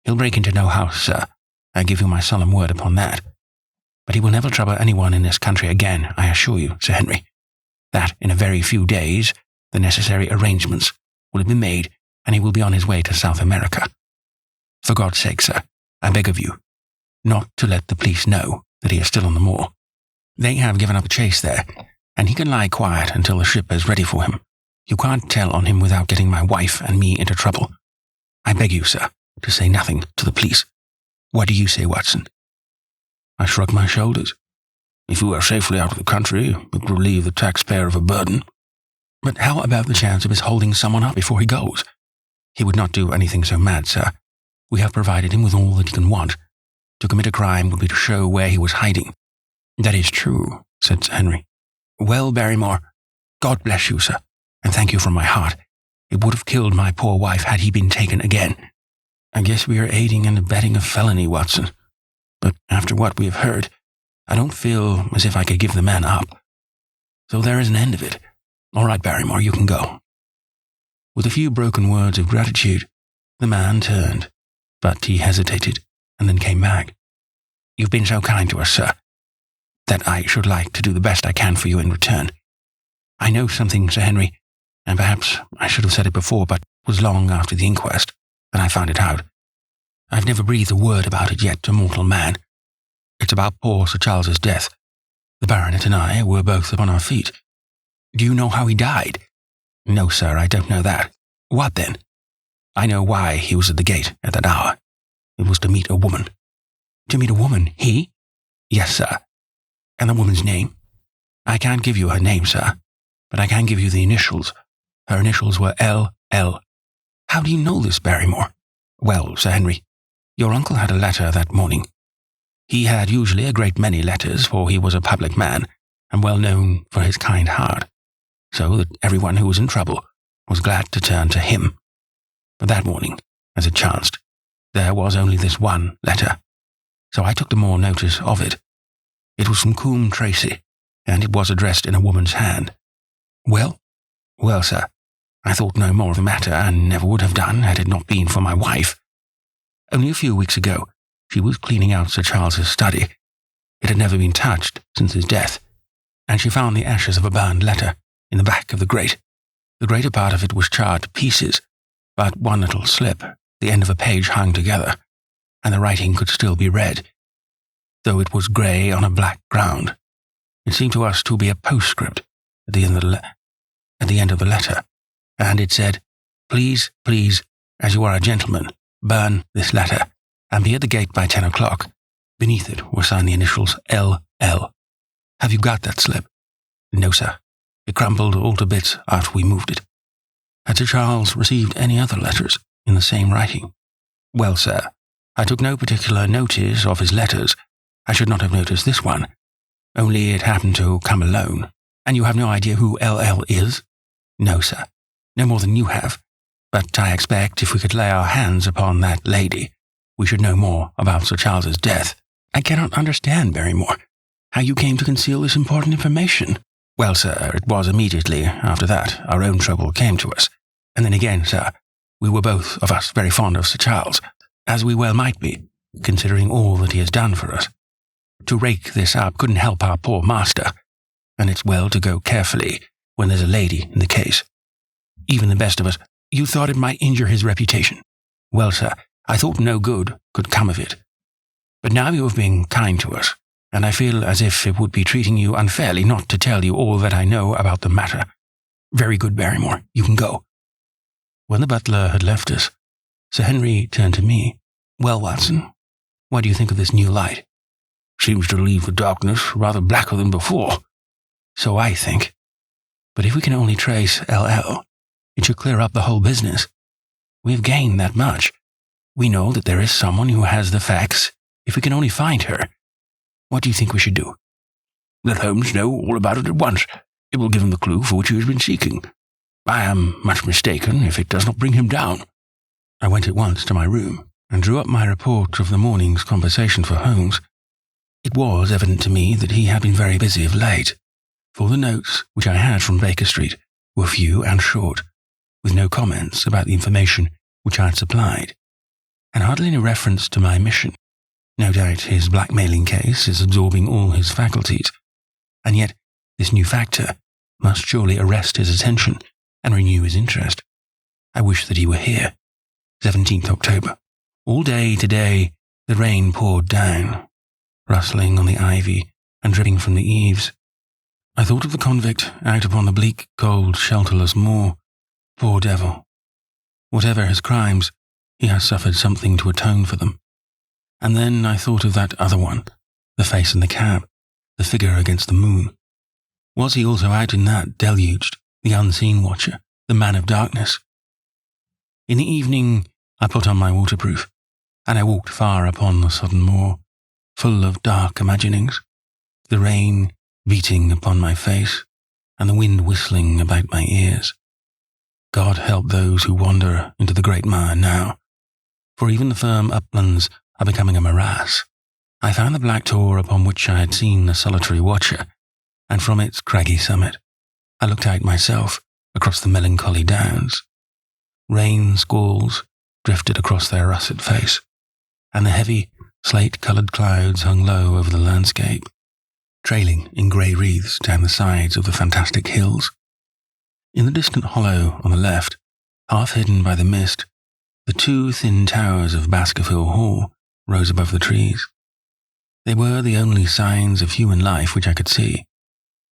Speaker 1: He'll break into no house, sir. I give you my solemn word upon that. But he will never trouble anyone in this country again, I assure you, Sir Henry. That in a very few days the necessary arrangements will have been made, and he will be on his way to South America. For God's sake, sir, I beg of you, not to let the police know that he is still on the moor.
Speaker 3: They have given up a chase there, and he can lie quiet until the ship is ready for him. You can't tell on him without getting my wife and me into trouble. I beg you, sir, to say nothing to the police. What do you say, Watson?" I shrugged my shoulders.
Speaker 2: "If we are safely out of the country, it will relieve the taxpayer of a burden."
Speaker 3: "But how about the chance of his holding someone up before he goes?" "He would not do anything so mad, sir. We have provided him with all that he can want. To commit a crime would be to show where he was hiding." "That is true," said Sir Henry. "Well, Barrymore, God bless you, sir, and thank you from my heart. It would have killed my poor wife had he been taken again. I guess we are aiding and abetting a felony, Watson. But after what we have heard, I don't feel as if I could give the man up. So there is an end of it. All right, Barrymore, you can go." With a few broken words of gratitude, the man turned, but he hesitated and then came back. "You've been so kind to us, sir, that I should like to do the best I can for you in return. I know something, Sir Henry, and perhaps I should have said it before, but it was long after the inquest that I found it out. I've never breathed a word about it yet to mortal man. It's about poor Sir Charles's death. The baronet and I were both upon our feet. Do you know how he died?" "No, sir, I don't know that." "What then?" "I know why he was at the gate at that hour. It was to meet a woman." "To meet a woman? He?" "Yes, sir." "And the woman's name?" "I can't give you her name, sir, but I can give you the initials. Her initials were L.L. "How do you know this, Barrymore?" "Well, Sir Henry, your uncle had a letter that morning. He had usually a great many letters, for he was a public man, and well known for his kind heart, so that everyone who was in trouble was glad to turn to him. But that morning, as it chanced, there was only this one letter, so I took the more notice of it. It was from Coombe Tracy, and it was addressed in a woman's hand. Well? Well, sir, I thought no more of the matter, and never would have done had it not been for my wife. Only a few weeks ago, she was cleaning out Sir Charles's study. It had never been touched since his death, and she found the ashes of a burned letter in the back of the grate. The greater part of it was charred to pieces, but one little slip, the end of a page hung together, and the writing could still be read, though it was grey on a black ground. It seemed to us to be a postscript at the end of the letter, and it said, "Please, please, as you are a gentleman, burn this letter, and be at the gate by 10 o'clock. Beneath it were signed the initials L.L. Have you got that slip?" "No, sir. It crumbled all to bits after we moved it." "Had Sir Charles received any other letters in the same writing?" "Well, sir, I took no particular notice of his letters. I should not have noticed this one. Only it happened to come alone." "And you have no idea who L.L. is?" "No, sir. No more than you have. But I expect if we could lay our hands upon that lady, we should know more about Sir Charles's death." "I cannot understand, Barrymore, how you came to conceal this important information." "Well, sir, it was immediately after that our own trouble came to us. And then again, sir, we were both of us very fond of Sir Charles, as we well might be, considering all that he has done for us. To rake this up couldn't help our poor master, and it's well to go carefully when there's a lady in the case. Even the best of us—" "You thought it might injure his reputation?" "Well, sir, I thought no good could come of it. But now you have been kind to us, and I feel as if it would be treating you unfairly not to tell you all that I know about the matter. Very good, Barrymore, you can go." When the butler had left us, Sir Henry turned to me. "Well, Watson, what do you think of this new light?"
Speaker 2: "Seems to leave the darkness rather blacker than before."
Speaker 3: "So I think. But if we can only trace L.L., it should clear up the whole business. We have gained that much. We know that there is someone who has the facts, if we can only find her. What do you think we should do?"
Speaker 2: "Let Holmes know all about it at once. It will give him the clue for which he has been seeking. I am much mistaken if it does not bring him down."
Speaker 3: I went at once to my room and drew up my report of the morning's conversation for Holmes. It was evident to me that he had been very busy of late, for the notes which I had from Baker Street were few and short, with no comments about the information which I had supplied, and hardly any reference to my mission. No doubt his blackmailing case is absorbing all his faculties, and yet this new factor must surely arrest his attention and renew his interest. I wish that he were here. 17th October. All day today the rain poured down, rustling on the ivy
Speaker 1: and dripping from the eaves. I thought of the convict out upon the bleak, cold, shelterless moor. Poor devil. Whatever his crimes, he has suffered something to atone for them. And then I thought of that other one, the face in the cab, the figure against the moon. Was he also out in that, deluged, the unseen watcher, the man of darkness? In the evening, I put on my waterproof, and I walked far upon the sodden moor, full of dark imaginings, the rain beating upon my face, and the wind whistling about my ears. God help those who wander into the great mire now, for even the firm uplands are becoming a morass. I found the black tor upon which I had seen the solitary watcher, and from its craggy summit I looked out myself across the melancholy downs. Rain squalls drifted across their russet face, and the heavy, slate-coloured clouds hung low over the landscape, trailing in grey wreaths down the sides of the fantastic hills. In the distant hollow on the left, half hidden by the mist, the two thin towers of Baskervilles Hall rose above the trees. They were the only signs of human life which I could see,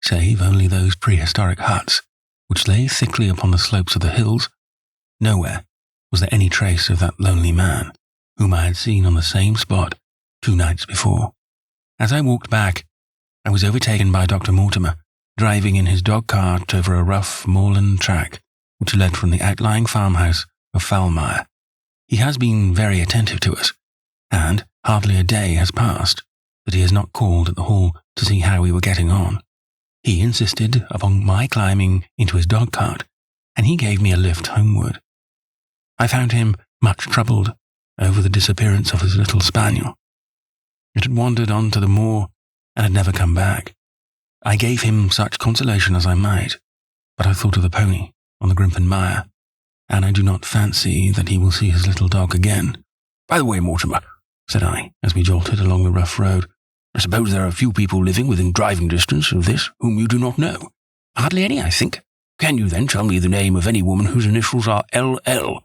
Speaker 1: save only those prehistoric huts which lay thickly upon the slopes of the hills. Nowhere was there any trace of that lonely man whom I had seen on the same spot 2 nights before. As I walked back, I was overtaken by Dr. Mortimer, driving in his dog-cart over a rough moorland track which led from the outlying farmhouse of Foulmire. He has been very attentive to us, and hardly a day has passed that he has not called at the hall to see how we were getting on. He insisted upon my climbing into his dog-cart, and he gave me a lift homeward. I found him much troubled over the disappearance of his little spaniel. It had wandered on to the moor and had never come back. I gave him such consolation as I might, but I thought of the pony on the Grimpen Mire, and I do not fancy that he will see his little dog again.
Speaker 2: By the way, Mortimer,
Speaker 1: said I, as we jolted along the rough road,
Speaker 2: I suppose there are a few people living within driving distance of this whom you do not know.
Speaker 4: Hardly any, I think.
Speaker 2: Can you then tell me the name of any woman whose initials are LL?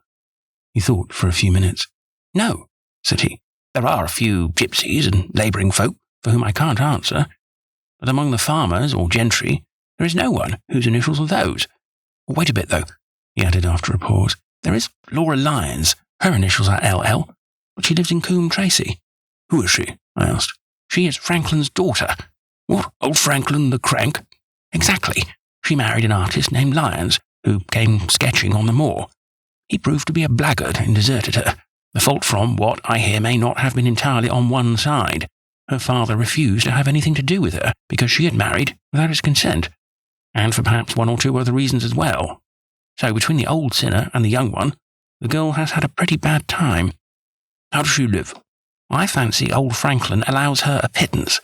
Speaker 1: He thought for a few minutes.
Speaker 4: No, said he. There are a few gypsies and labouring folk for whom I can't answer, but among the farmers or gentry there is no one whose initials are those. Wait a bit, though, he added after a pause. There is Laura Lyons. Her initials are LL, but she lives in Coombe Tracy.
Speaker 2: Who is she? I asked.
Speaker 4: She is Franklin's daughter.
Speaker 2: What, old Franklin the crank?
Speaker 4: Exactly. She married an artist named Lyons, who came sketching on the moor. He proved to be a blackguard and deserted her. The fault from what I hear may not have been entirely on one side. Her father refused to have anything to do with her because she had married without his consent, and for perhaps 1 or 2 other reasons as well. So between the old sinner and the young one, the girl has had a pretty bad time.
Speaker 2: How does she live?
Speaker 4: I fancy old Franklin allows her a pittance,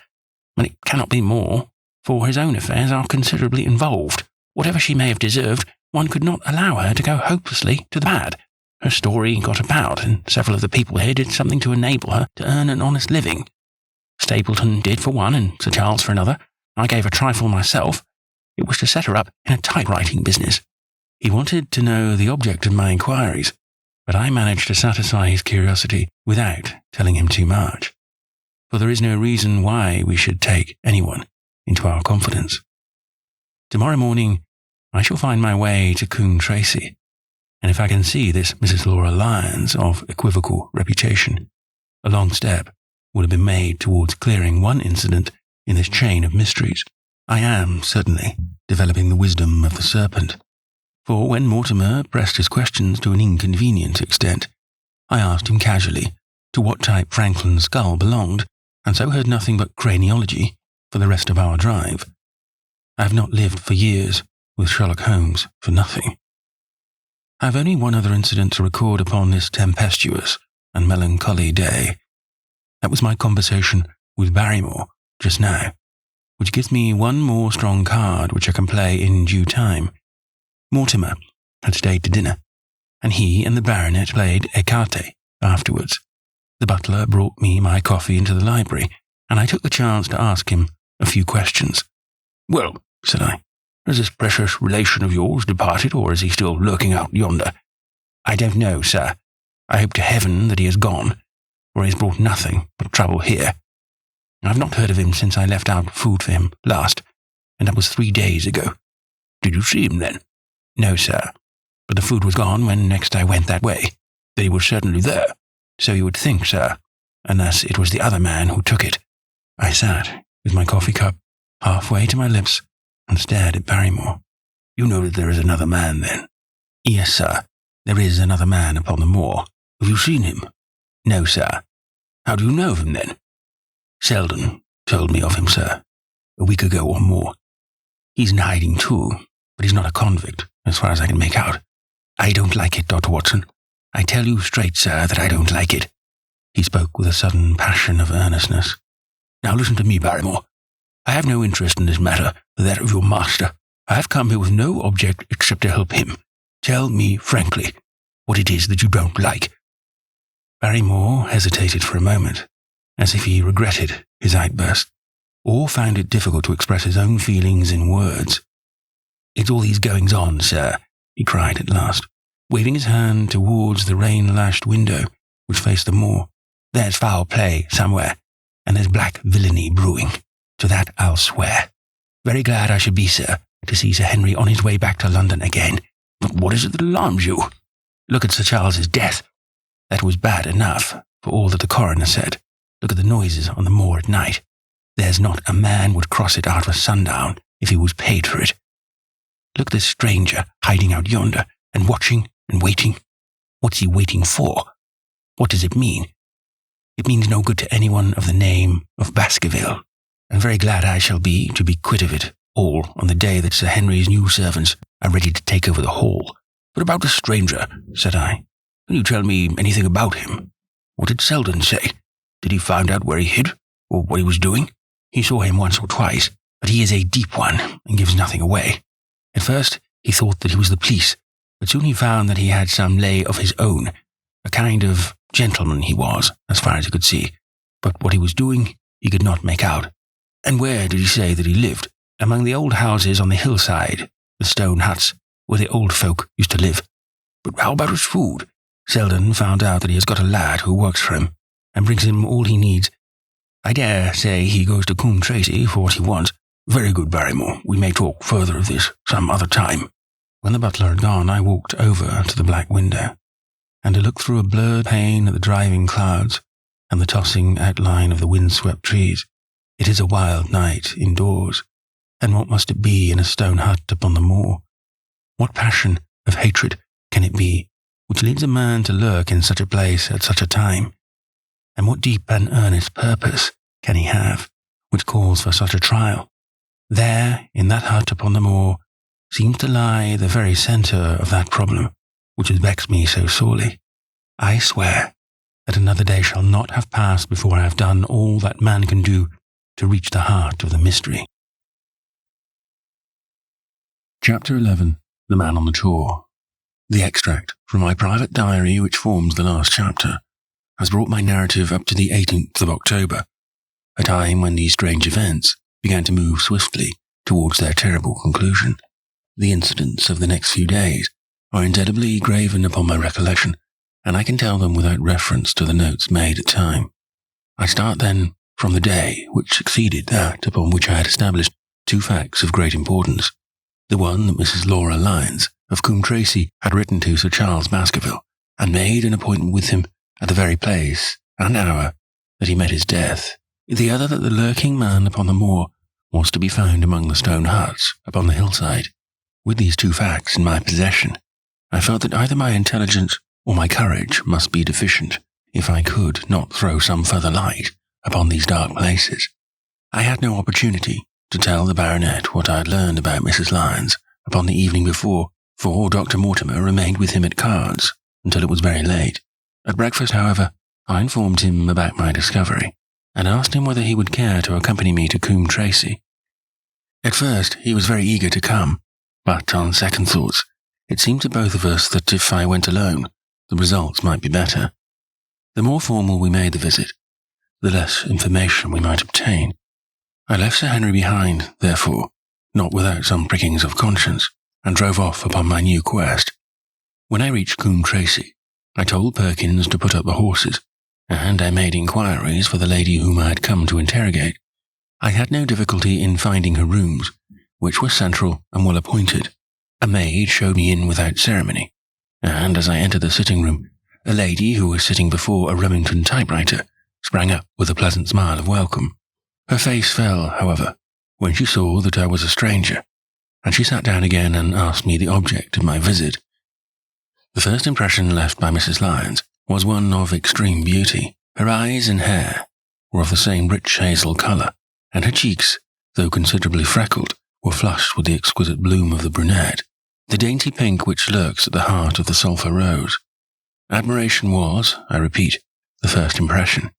Speaker 4: and it cannot be more, for his own affairs are considerably involved. Whatever she may have deserved, one could not allow her to go hopelessly to the bad. Her story got about, and several of the people here did something to enable her to earn an honest living. Stapleton did for one, and Sir Charles for another. I gave a trifle myself. It was to set her up in a typewriting business. He wanted to know the object of my inquiries, but I managed to satisfy his curiosity without telling him too much. For there is no reason why we should take anyone into our confidence. Tomorrow morning, I shall find my way to Coombe Tracy, and if I can see this Mrs. Laura Lyons of equivocal reputation, a long step would have been made towards clearing one incident in this chain of mysteries. I am, certainly, developing the wisdom of the serpent, for when Mortimer pressed his questions to an inconvenient extent, I asked him casually to what type Franklin's skull belonged, and so heard nothing but craniology for the rest of our drive. I have not lived for years with Sherlock Holmes for nothing. I have only one other incident to record upon this tempestuous and melancholy day. That was my conversation with Barrymore just now, which gives me one more strong card which I can play in due time. Mortimer had stayed to dinner, and he and the baronet played écarté afterwards. The butler brought me my coffee into the library, and I took the chance to ask him a few questions.
Speaker 2: Well, said I, has this precious relation of yours departed, or is he still lurking out yonder?
Speaker 4: I don't know, sir. I hope to heaven that he has gone, for he has brought nothing but trouble here.
Speaker 3: I've not heard of him since I left out food for him last, and that was 3 days ago."
Speaker 2: "Did you see him then?"
Speaker 3: "No, sir. But the food was gone when next I went that way."
Speaker 2: "Then he was certainly there."
Speaker 3: "So you would think, sir, unless it was the other man who took it." I sat, with my coffee cup halfway to my lips, and stared at Barrymore.
Speaker 2: "You know that there is another man, then?"
Speaker 3: "Yes, sir. There is another man upon the moor."
Speaker 2: "Have you seen him?"
Speaker 3: "No, sir."
Speaker 2: "How do you know of him, then?"
Speaker 3: "Selden told me of him, sir, a week ago or more. He's in hiding too, but he's not a convict, as far as I can make out. I don't like it, Dr. Watson. I tell you straight, sir, that I don't like it." He spoke with a sudden passion of earnestness.
Speaker 2: "Now listen to me, Barrymore. I have no interest in this matter, that of your master. I have come here with no object except to help him. Tell me frankly what it is that you don't like."
Speaker 3: Barrymore hesitated for a moment, as if he regretted his outburst, or found it difficult to express his own feelings in words. "It's all these goings-on, sir," he cried at last, waving his hand towards the rain-lashed window which faced the moor. "There's foul play somewhere, and there's black villainy brewing. To that I'll swear. Very glad I should be, sir, to see Sir Henry on his way back to London again.
Speaker 2: But what is it that alarms you?"
Speaker 3: Look at Sir Charles's death. That was bad enough, for all that the coroner said. Look at the noises on the moor at night. There's not a man would cross it after sundown if he was paid for it. Look at this stranger hiding out yonder, and watching and waiting. What's he waiting for? What does it mean? It means no good to anyone of the name of Baskerville, and very glad I shall be to be quit of it all on the day that Sir Henry's new servants are ready to take over the hall."
Speaker 2: "But about the stranger," said I. "Can you tell me anything about him? What did Selden say? Did he find out where he hid, or what he was doing?"
Speaker 3: "He saw him once or twice, but he is a deep one and gives nothing away. At first he thought that he was the police, but soon he found that he had some lay of his own. A kind of gentleman he was, as far as he could see, but what he was doing he could not make out."
Speaker 2: "And where did he say that he lived?"
Speaker 3: "Among the old houses on the hillside, the stone huts, where the old folk used to live."
Speaker 2: "But how about his food?"
Speaker 3: "Selden found out that he has got a lad who works for him, and brings him all he needs. I dare say he goes to Coombe Tracy for what he wants."
Speaker 2: "Very good, Barrymore. We may talk further of this some other time."
Speaker 3: When the butler had gone, I walked over to the black window, and to look through a blurred pane at the driving clouds and the tossing outline of the wind-swept trees. It is a wild night indoors, and what must it be in a stone hut upon the moor? What passion of hatred can it be which leads a man to lurk in such a place at such a time? And what deep and earnest purpose can he have which calls for such a trial? There, in that hut upon the moor, seems to lie the very centre of that problem which has vexed me so sorely. I swear that another day shall not have passed before I have done all that man can do to reach the heart of the mystery. Chapter 11. The Man on the Tour. The extract from my private diary which forms the last chapter has brought my narrative up to the 18th of October, a time when these strange events began to move swiftly towards their terrible conclusion. The incidents of the next few days are indelibly graven upon my recollection, and I can tell them without reference to the notes made at time. I start then from the day which succeeded that upon which I had established two facts of great importance. The one that Mrs. Laura Lyons of Coombe Tracy had written to Sir Charles Baskerville, and made an appointment with him at the very place and hour that he met his death. The other that the lurking man upon the moor was to be found among the stone huts upon the hillside. With these two facts in my possession, I felt that either my intelligence or my courage must be deficient if I could not throw some further light upon these dark places. I had no opportunity to tell the baronet what I had learned about Mrs. Lyons upon the evening before, for Dr. Mortimer remained with him at cards until it was very late. At breakfast, however, I informed him about my discovery, and asked him whether he would care to accompany me to Coombe Tracy. At first, he was very eager to come, but on second thoughts, it seemed to both of us that if I went alone, the results might be better. The more formal we made the visit, the less information we might obtain. I left Sir Henry behind, therefore, not without some prickings of conscience, and drove off upon my new quest. When I reached Coombe Tracy, I told Perkins to put up the horses, and I made inquiries for the lady whom I had come to interrogate. I had no difficulty in finding her rooms, which were central and well appointed. A maid showed me in without ceremony, and as I entered the sitting room, a lady who was sitting before a Remington typewriter sprang up with a pleasant smile of welcome. Her face fell, however, when she saw that I was a stranger, and she sat down again and asked me the object of my visit. The first impression left by Mrs. Lyons was one of extreme beauty. Her eyes and hair were of the same rich hazel colour, and her cheeks, though considerably freckled, were flushed with the exquisite bloom of the brunette, the dainty pink which lurks at the heart of the sulphur rose. Admiration was, I repeat, the first impression,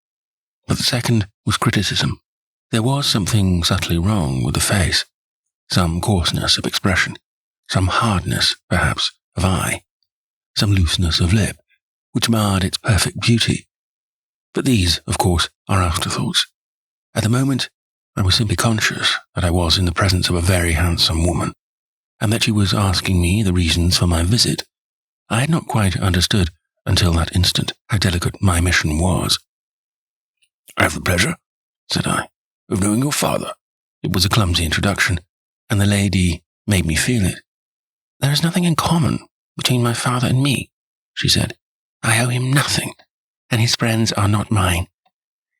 Speaker 3: but the second was criticism. There was something subtly wrong with the face, some coarseness of expression, some hardness, perhaps, of eye, some looseness of lip, which marred its perfect beauty. But these, of course, are afterthoughts. At the moment, I was simply conscious that I was in the presence of a very handsome woman, and that she was asking me the reasons for my visit. I had not quite understood until that instant how delicate my mission was.
Speaker 2: "I have the pleasure," said I, "of knowing your father."
Speaker 3: It was a clumsy introduction, and the lady made me feel it. "There is nothing in common between my father and me," she said. "I owe him nothing, and his friends are not mine.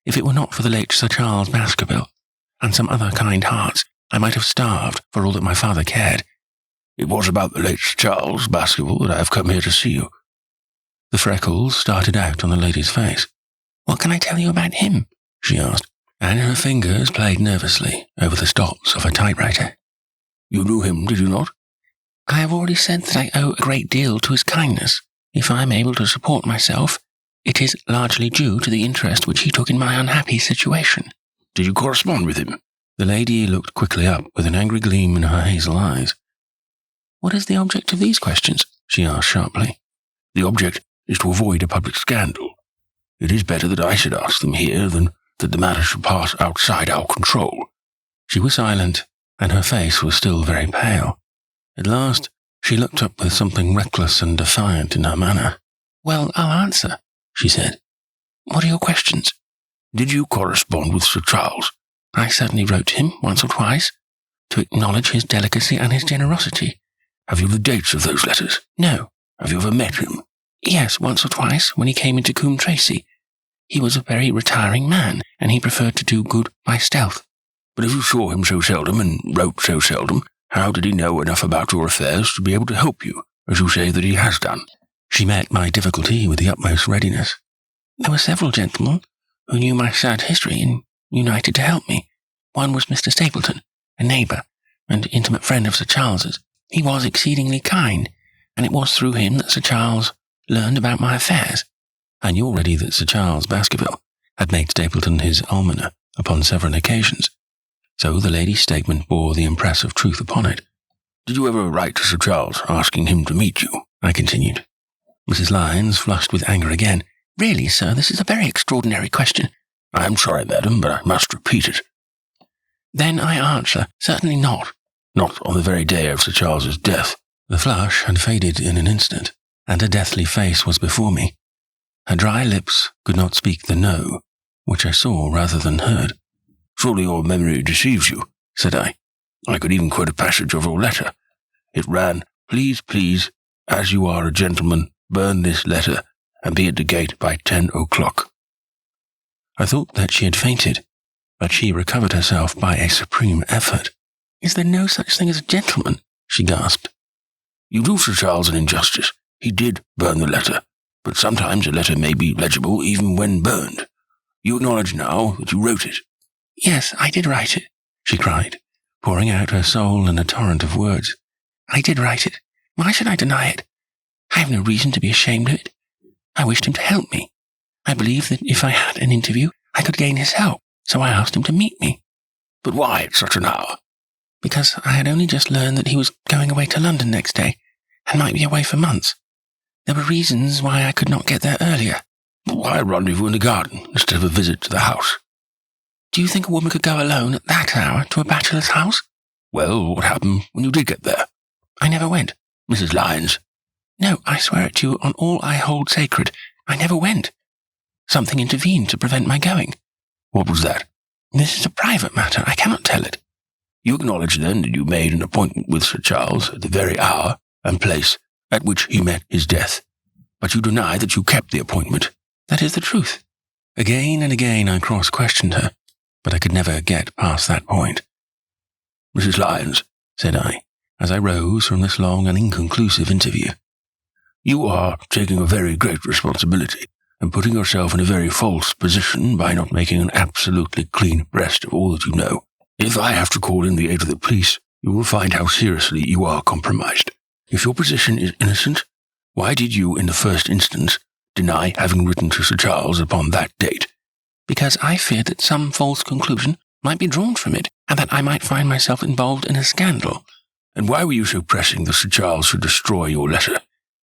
Speaker 3: If it were not for the late Sir Charles Baskerville and some other kind hearts, I might have starved for all that my father cared."
Speaker 2: "It was about the late Charles Baskerville that I have come here to see you."
Speaker 3: The freckles started out on the lady's face. "What can I tell you about him?" she asked, and her fingers played nervously over the stops of her typewriter.
Speaker 2: "You knew him, did you not?"
Speaker 3: "I have already said that I owe a great deal to his kindness. If I am able to support myself, it is largely due to the interest which he took in my unhappy situation."
Speaker 2: "Did you correspond with him?"
Speaker 3: The lady looked quickly up with an angry gleam in her hazel eyes. "What is the object of these questions?" she asked sharply.
Speaker 2: "The object is to avoid a public scandal. It is better that I should ask them here than that the matter should pass outside our control."
Speaker 3: She was silent, and her face was still very pale. At last, she looked up with something reckless and defiant in her manner. "Well, I'll answer," she said. "What are your questions?"
Speaker 2: "Did you correspond with Sir Charles?"
Speaker 3: "I certainly wrote to him once or twice, to acknowledge his delicacy and his generosity."
Speaker 2: "Have you the dates of those letters?"
Speaker 3: "No."
Speaker 2: "Have you ever met him?"
Speaker 3: "Yes, once or twice, when he came into Coombe Tracy. He was a very retiring man, and he preferred to do good by stealth."
Speaker 2: "But if you saw him so seldom and wrote so seldom, how did he know enough about your affairs to be able to help you, as you say that he has done?"
Speaker 3: She met my difficulty with the utmost readiness. "There were several gentlemen who knew my sad history and united to help me. One was Mr. Stapleton, a neighbour and intimate friend of Sir Charles's. He was exceedingly kind, and it was through him that Sir Charles learned about my affairs." I knew already that Sir Charles Baskerville had made Stapleton his almoner upon several occasions, so the lady's statement bore the impress of truth upon it.
Speaker 2: "Did you ever write to Sir Charles asking him to meet you?"
Speaker 3: I continued. Mrs. Lyons flushed with anger again. "Really, sir, this is a very extraordinary question."
Speaker 2: "I am sorry, madam, but I must repeat it."
Speaker 3: "Then I answer, certainly not."
Speaker 2: "Not on the very day of Sir Charles's death?"
Speaker 3: The flush had faded in an instant, and a deathly face was before me. Her dry lips could not speak the no, which I saw rather than heard.
Speaker 2: "Surely your memory deceives you," said I. "I could even quote a passage of your letter. It ran, 'Please, please, as you are a gentleman, burn this letter and be at the gate by 10 o'clock.
Speaker 3: I thought that she had fainted, but she recovered herself by a supreme effort. "Is there no such thing as a gentleman?" she gasped.
Speaker 2: "You do Sir Charles an injustice. He did burn the letter, but sometimes a letter may be legible even when burned. You acknowledge now that you wrote it."
Speaker 3: "Yes, I did write it," she cried, pouring out her soul in a torrent of words. "I did write it. Why should I deny it? I have no reason to be ashamed of it. I wished him to help me. I believed that if I had an interview, I could gain his help, so I asked him to meet me."
Speaker 2: "But why at such an hour?"
Speaker 3: "Because I had only just learned that he was going away to London next day, and might be away for months. There were reasons why I could not get there earlier."
Speaker 2: "But why a rendezvous in the garden instead of a visit to the house?"
Speaker 3: "Do you think a woman could go alone at that hour to a bachelor's house?"
Speaker 2: "Well, what happened when you did get there?"
Speaker 3: "I never went."
Speaker 2: "Mrs. Lyons."
Speaker 3: "No, I swear it to you on all I hold sacred. I never went."
Speaker 4: something intervened to prevent my going.
Speaker 2: What was that?
Speaker 4: This is a private matter. I cannot tell it.
Speaker 2: You acknowledge, then, that you made an appointment with Sir Charles at the very hour and place at which he met his death, but you deny that you kept the appointment.
Speaker 4: That is the truth.
Speaker 3: Again and again I cross-questioned her, but I could never get past that point.
Speaker 2: Mrs. Lyons,
Speaker 3: said I, as I rose from this long and inconclusive interview,
Speaker 2: you are taking a very great responsibility and putting yourself in a very false position by not making an absolutely clean breast of all that you know. If I have to call in the aid of the police, you will find how seriously you are compromised. If your position is innocent, why did you, in the first instance, deny having written to Sir Charles upon that date?
Speaker 4: Because I feared that some false conclusion might be drawn from it, and that I might find myself involved in a scandal.
Speaker 2: And why were you so pressing that Sir Charles should destroy your letter?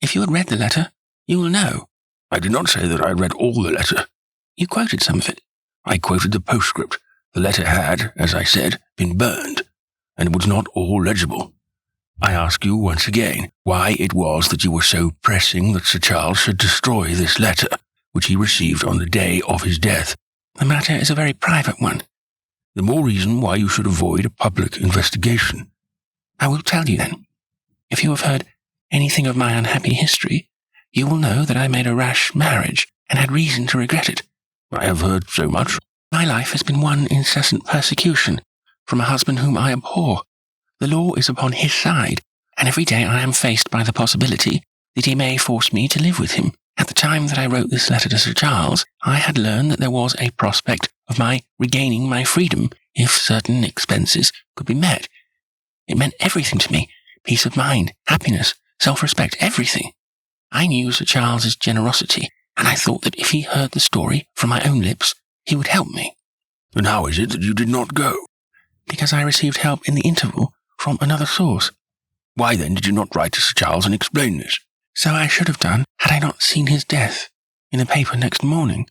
Speaker 4: If you had read the letter, you will know.
Speaker 2: I did not say that I read all the letter.
Speaker 4: You quoted some of it.
Speaker 2: I quoted the postscript. The letter had, as I said, been burned, and it was not all legible. I ask you once again why it was that you were so pressing that Sir Charles should destroy this letter, which he received on the day of his death.
Speaker 4: The matter is a very private one.
Speaker 2: The more reason why you should avoid a public investigation.
Speaker 4: I will tell you then. If you have heard anything of my unhappy history, you will know that I made a rash marriage and had reason to regret it.
Speaker 2: I have heard so much.
Speaker 4: My life has been one incessant persecution from a husband whom I abhor. The law is upon his side, and every day I am faced by the possibility that he may force me to live with him. At the time that I wrote this letter to Sir Charles, I had learned that there was a prospect of my regaining my freedom if certain expenses could be met. It meant everything to me, peace of mind, happiness, self-respect, everything. I knew Sir Charles's generosity, and I thought that if he heard the story from my own lips, he would help me.
Speaker 2: And how is it that you did not go?
Speaker 4: Because I received help in the interval from another source.
Speaker 2: Why then did you not write to Sir Charles and explain this?
Speaker 4: So I should have done had I not seen his death in the paper next morning.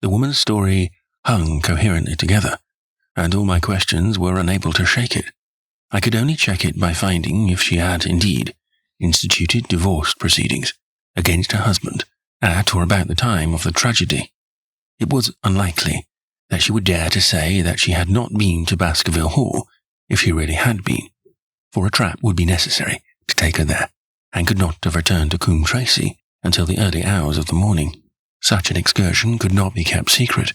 Speaker 3: The woman's story hung coherently together, and all my questions were unable to shake it. I could only check it by finding if she had indeed instituted divorce proceedings against her husband at or about the time of the tragedy. It was unlikely that she would dare to say that she had not been to Baskerville Hall if she really had been, for a trap would be necessary to take her there, and could not have returned to Coombe Tracy until the early hours of the morning. Such an excursion could not be kept secret.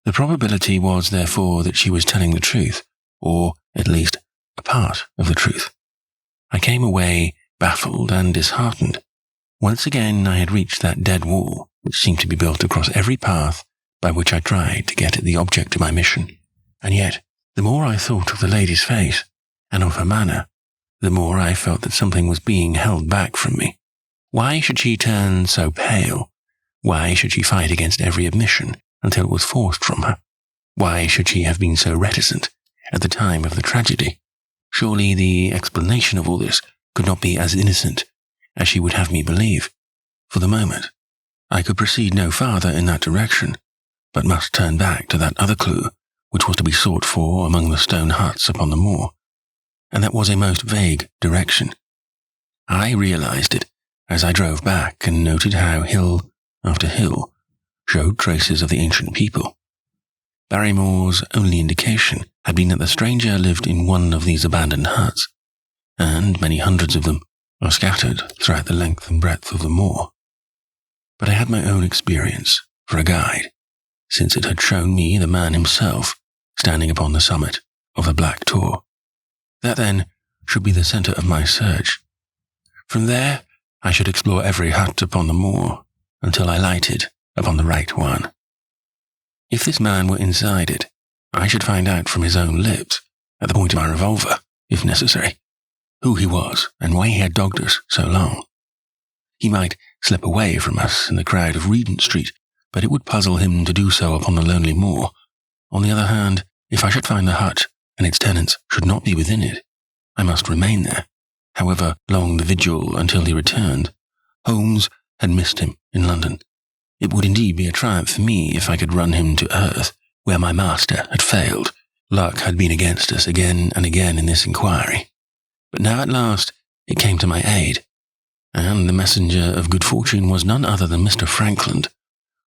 Speaker 3: The probability was, therefore, that she was telling the truth, or, at least, a part of the truth. I came away baffled and disheartened. Once again I had reached that dead wall which seemed to be built across every path by which I tried to get at the object of my mission. And yet, the more I thought of the lady's face, and of her manner, the more I felt that something was being held back from me. Why should she turn so pale? Why should she fight against every admission until it was forced from her? Why should she have been so reticent at the time of the tragedy? Surely the explanation of all this could not be as innocent as she would have me believe. For the moment, I could proceed no farther in that direction, but must turn back to that other clue which was to be sought for among the stone huts upon the moor, and that was a most vague direction. I realized it as I drove back and noted how hill after hill showed traces of the ancient people. Barrymore's only indication had been that the stranger lived in one of these abandoned huts, and many hundreds of them are scattered throughout the length and breadth of the moor. But I had my own experience for a guide, since it had shown me the man himself standing upon the summit of the Black Tor. That, then, should be the centre of my search. From there, I should explore every hut upon the moor until I lighted upon the right one. If this man were inside it, I should find out from his own lips, at the point of my revolver, if necessary, who he was and why he had dogged us so long. He might slip away from us in the crowd of Regent Street, but it would puzzle him to do so upon the lonely moor. On the other hand, if I should find the hut and its tenants should not be within it, I must remain there, however long the vigil until he returned. Holmes had missed him in London. It would indeed be a triumph for me if I could run him to earth, where my master had failed. Luck had been against us again and again in this inquiry. But now at last it came to my aid, and the messenger of good fortune was none other than Mr. Frankland,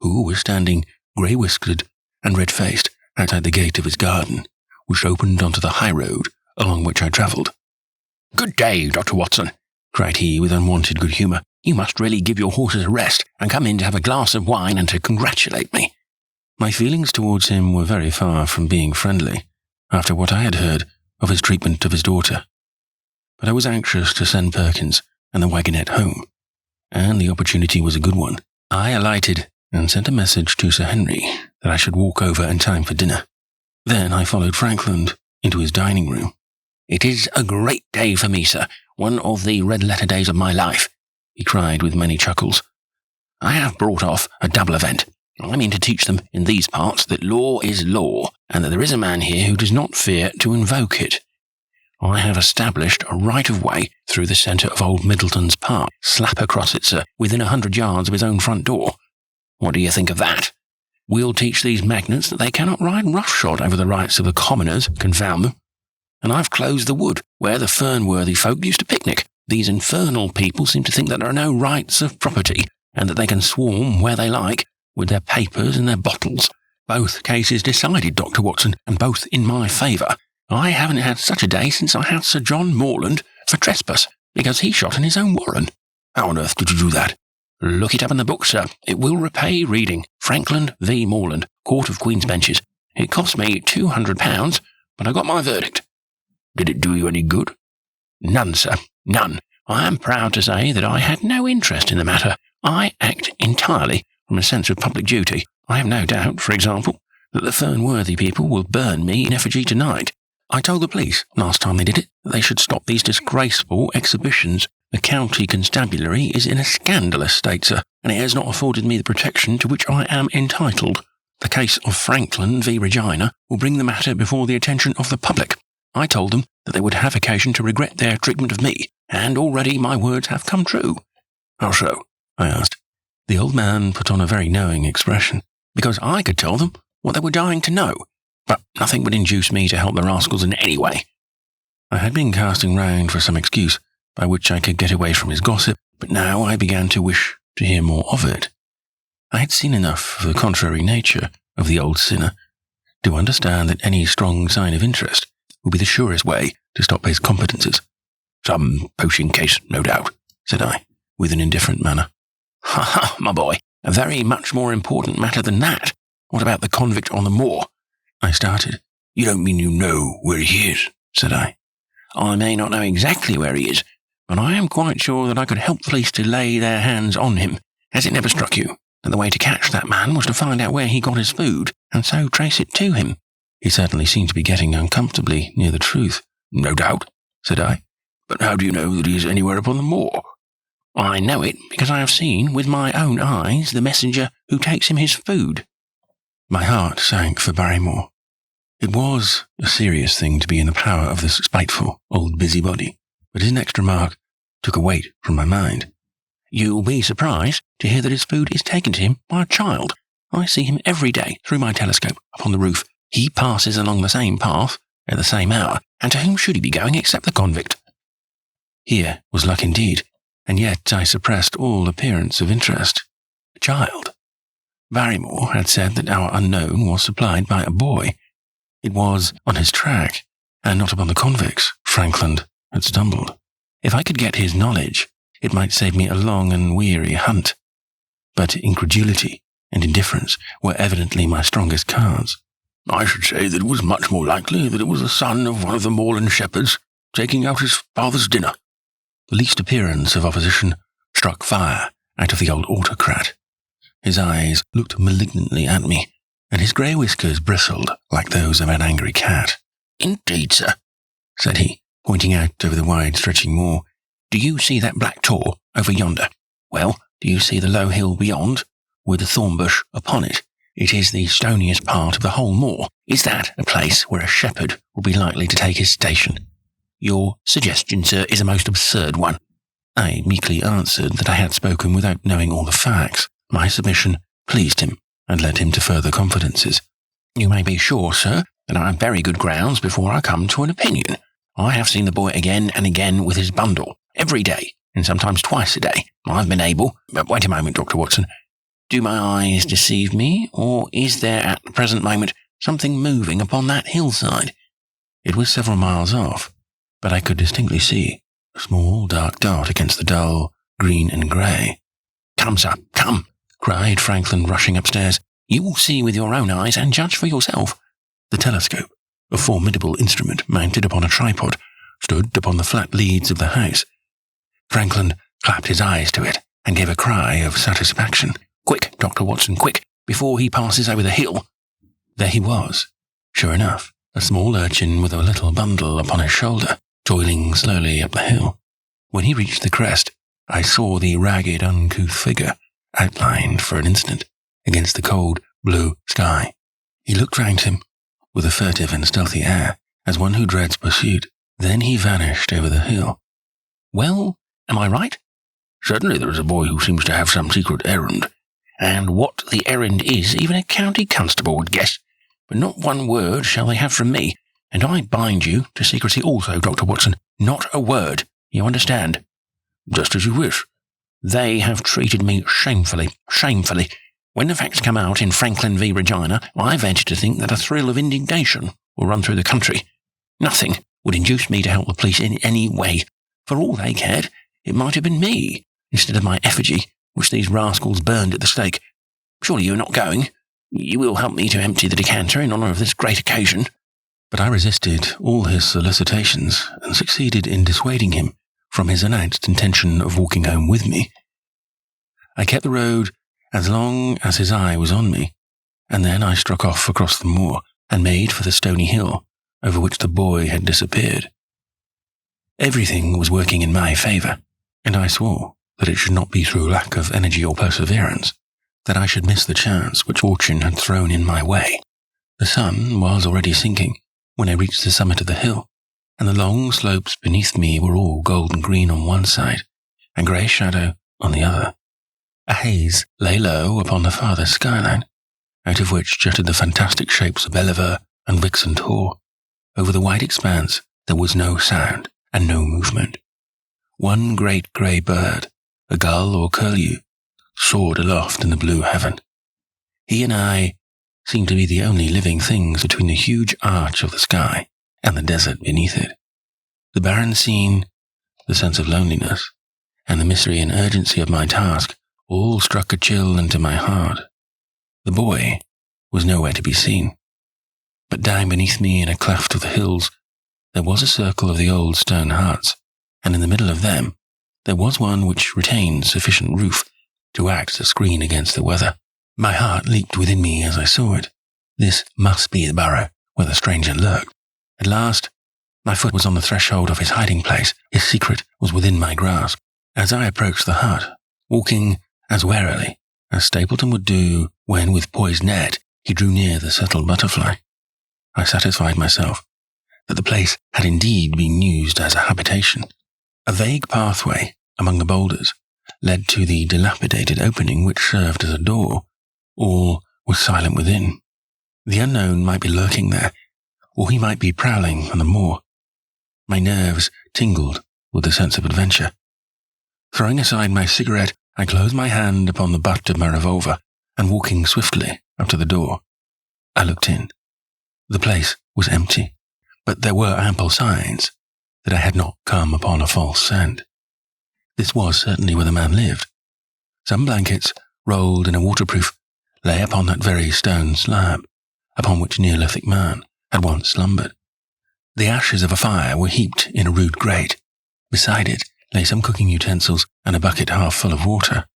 Speaker 3: who was standing grey-whiskered and red-faced outside the gate of his garden, which opened onto the high road along which I travelled.
Speaker 4: "Good day, Dr. Watson," cried he with unwonted good humour. "You must really give your horses a rest and come in to have a glass of wine and to congratulate me."
Speaker 3: My feelings towards him were very far from being friendly, after what I had heard of his treatment of his daughter. But I was anxious to send Perkins and the wagonette home, and the opportunity was a good one. I alighted and sent a message to Sir Henry that I should walk over in time for dinner. Then I followed Frankland into his dining room.
Speaker 4: "It is a great day for me, sir, one of the red-letter days of my life," he cried with many chuckles. "I have brought off a double event. I mean to teach them in these parts that law is law, and that there is a man here who does not fear to invoke it. I have established a right-of-way through the centre of Old Middleton's Park, slap across it, sir, within 100 yards of his own front door. What do you think of that? We'll teach these magnates that they cannot ride roughshod over the rights of the commoners, confound them. And I've closed the wood, where the Fernworthy folk used to picnic. These infernal people seem to think that there are no rights of property, and that they can swarm where they like, with their papers and their bottles. Both cases decided, Dr. Watson, and both in my favour. I haven't had such a day since I had Sir John Morland for trespass, because he shot in his own warren." "How on earth did you do that?" "Look it up in the book, sir. It will repay reading. Frankland v. Morland, Court of Queen's Benches. It cost me £200, but I got my verdict." "Did it do you any good?" "None, sir, none. I am proud to say that I had no interest in the matter. I act entirely from a sense of public duty. I have no doubt, for example, that the Fernworthy people will burn me in effigy tonight. I told the police, last time they did it, that they should stop these disgraceful exhibitions. The county constabulary is in a scandalous state, sir, and it has not afforded me the protection to which I am entitled. The case of Frankland v. Regina will bring the matter before the attention of the public. I told them that they would have occasion to regret their treatment of me, and already my words have come true." "How so?" I asked. The old man put on a very knowing expression. "Because I could tell them what they were dying to know, but nothing would induce me to help the rascals in any way." I had been casting round for some excuse by which I could get away from his gossip, but now I began to wish to hear more of it. I had seen enough of the contrary nature of the old sinner to understand that any strong sign of interest would be the surest way to stop his competences. "Some poaching case, no doubt," said I, with an indifferent manner. "Ha ha, my boy, a very much more important matter than that. What about the convict on the moor?" I started. "You don't mean you know where he is?" said I. "I may not know exactly where he is, but I am quite sure that I could help the police to lay their hands on him. Has it never struck you that the way to catch that man was to find out where he got his food, and so trace it to him?" He certainly seemed to be getting uncomfortably near the truth. "No doubt," said I. "But how do you know that he is anywhere upon the moor?" "I know it because I have seen with my own eyes the messenger who takes him his food." My heart sank for Barrymore. It was a serious thing to be in the power of this spiteful old busybody, but his next remark took a weight from my mind. "You'll be surprised to hear that his food is taken to him by a child. I see him every day through my telescope upon the roof. He passes along the same path at the same hour, and to whom should he be going except the convict?" Here was luck indeed, and yet I suppressed all appearance of interest. A child. Barrymore had said that our unknown was supplied by a boy. It was on his track, and not upon the convicts Frankland had stumbled. If I could get his knowledge, it might save me a long and weary hunt. But incredulity and indifference were evidently my strongest cards. "I should say that it was much more likely that it was the son of one of the moorland shepherds taking out his father's dinner." The least appearance of opposition struck fire out of the old autocrat. His eyes looked malignantly at me, and his grey whiskers bristled like those of an angry cat. "Indeed, sir," said he, pointing out over the wide-stretching moor. "Do you see that black tor over yonder? Well, do you see the low hill beyond, with the thorn bush upon it? It is the stoniest part of the whole moor. Is that a place where a shepherd would be likely to take his station?" "Your suggestion, sir, is a most absurd one." I meekly answered that I had spoken without knowing all the facts. My submission pleased him, and led him to further confidences. "You may be sure, sir, that I have very good grounds before I come to an opinion. I have seen the boy again and again with his bundle, every day, and sometimes twice a day. I've been able— but wait a moment, Dr. Watson. Do my eyes deceive me, or is there at the present moment something moving upon that hillside?
Speaker 3: It was several miles off, but I could distinctly see a small dark dot against the dull green and grey.
Speaker 4: Come, sir, come, cried Franklin, rushing upstairs. You will see with your own eyes and judge for yourself.
Speaker 3: The telescope, a formidable instrument mounted upon a tripod, stood upon the flat leads of the house. Franklin clapped his eyes to it and gave a cry of satisfaction.
Speaker 4: Quick, Dr. Watson, quick, before he passes over the hill.
Speaker 3: There he was, sure enough, a small urchin with a little bundle upon his shoulder, toiling slowly up the hill. When he reached the crest, I saw the ragged, uncouth figure outlined for an instant against the cold blue sky. He looked round him with a furtive and stealthy air, as one who dreads pursuit. Then he vanished over the hill.
Speaker 4: Well, am I right?
Speaker 2: Certainly there is a boy who seems to have some secret errand.
Speaker 4: And what the errand is, even a county constable would guess. But not one word shall they have from me, and I bind you to secrecy also, Dr. Watson. Not a word, you understand?
Speaker 2: Just as you wish.
Speaker 4: They have treated me shamefully. When the facts come out in Franklin v. Regina, I venture to think that a thrill of indignation will run through the country. Nothing would induce me to help the police in any way. For all they cared, it might have been me, instead of my effigy, which these rascals burned at the stake. Surely you are not going? You will help me to empty the decanter in honour of this great occasion.
Speaker 3: But I resisted all his solicitations and succeeded in dissuading him from his announced intention of walking home with me. I kept the road as long as his eye was on me, and then I struck off across the moor and made for the stony hill over which the boy had disappeared. Everything was working in my favour, and I swore that it should not be through lack of energy or perseverance that I should miss the chance which fortune had thrown in my way. The sun was already sinking when I reached the summit of the hill, and the long slopes beneath me were all golden green on one side and grey shadow on the other. A haze lay low upon the farther skyline, out of which jutted the fantastic shapes of Belliver and Vixen Tor. Over the wide expanse there was no sound and no movement. One great grey bird, a gull or curlew, soared aloft in the blue heaven. He and I seemed to be the only living things between the huge arch of the sky and the desert beneath it. The barren scene, the sense of loneliness, and the mystery and urgency of my task all struck a chill into my heart. The boy was nowhere to be seen, but down beneath me in a cleft of the hills there was a circle of the old stone huts, and in the middle of them there was one which retained sufficient roof to act as a screen against the weather. My heart leaped within me as I saw it. This must be the burrow where the stranger lurked. At last, my foot was on the threshold of his hiding place. His secret was within my grasp. As I approached the hut, walking as warily as Stapleton would do when, with poised net, he drew near the settled butterfly, I satisfied myself that the place had indeed been used as a habitation. A vague pathway among the boulders led to the dilapidated opening which served as a door. All was silent within. The unknown might be lurking there, or he might be prowling on the moor. My nerves tingled with the sense of adventure. Throwing aside my cigarette, I closed my hand upon the butt of my revolver, and walking swiftly up to the door, I looked in. The place was empty, but there were ample signs that I had not come upon a false scent. This was certainly where the man lived. Some blankets, rolled in a waterproof, lay upon that very stone slab, upon which Neolithic man had once slumbered. The ashes of a fire were heaped in a rude grate. Beside it lay some cooking utensils and a bucket half full of water.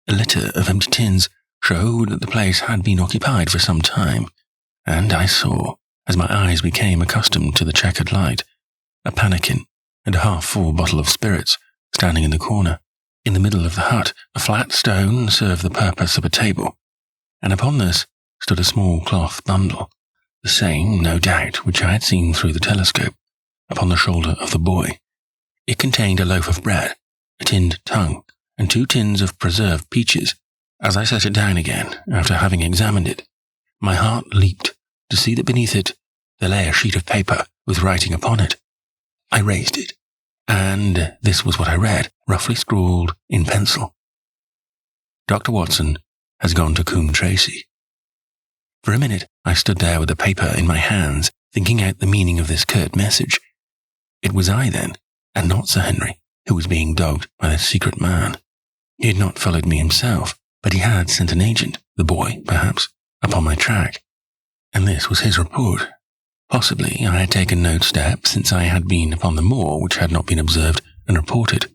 Speaker 3: A litter of empty tins showed that the place had been occupied for some time, and I saw, as my eyes became accustomed to the checkered light, a pannikin and a half-full bottle of spirits standing in the corner. In the middle of the hut, a flat stone served the purpose of a table, and upon this stood a small cloth bundle, the same, no doubt, which I had seen through the telescope, upon the shoulder of the boy. It contained a loaf of bread, a tinned tongue, and 2 tins of preserved peaches. As I set it down again, after having examined it, my heart leaped to see that beneath it there lay a sheet of paper with writing upon it. I raised it, and this was what I read, roughly scrawled in pencil. Dr. Watson has gone to Coombe Tracy. For a minute, I stood there with the paper in my hands, thinking out the meaning of this curt message. It was I, then, and not Sir Henry, who was being dogged by this secret man. He had not followed me himself, but he had sent an agent, the boy, perhaps, upon my track. And this was his report. Possibly I had taken no step since I had been upon the moor which had not been observed and reported.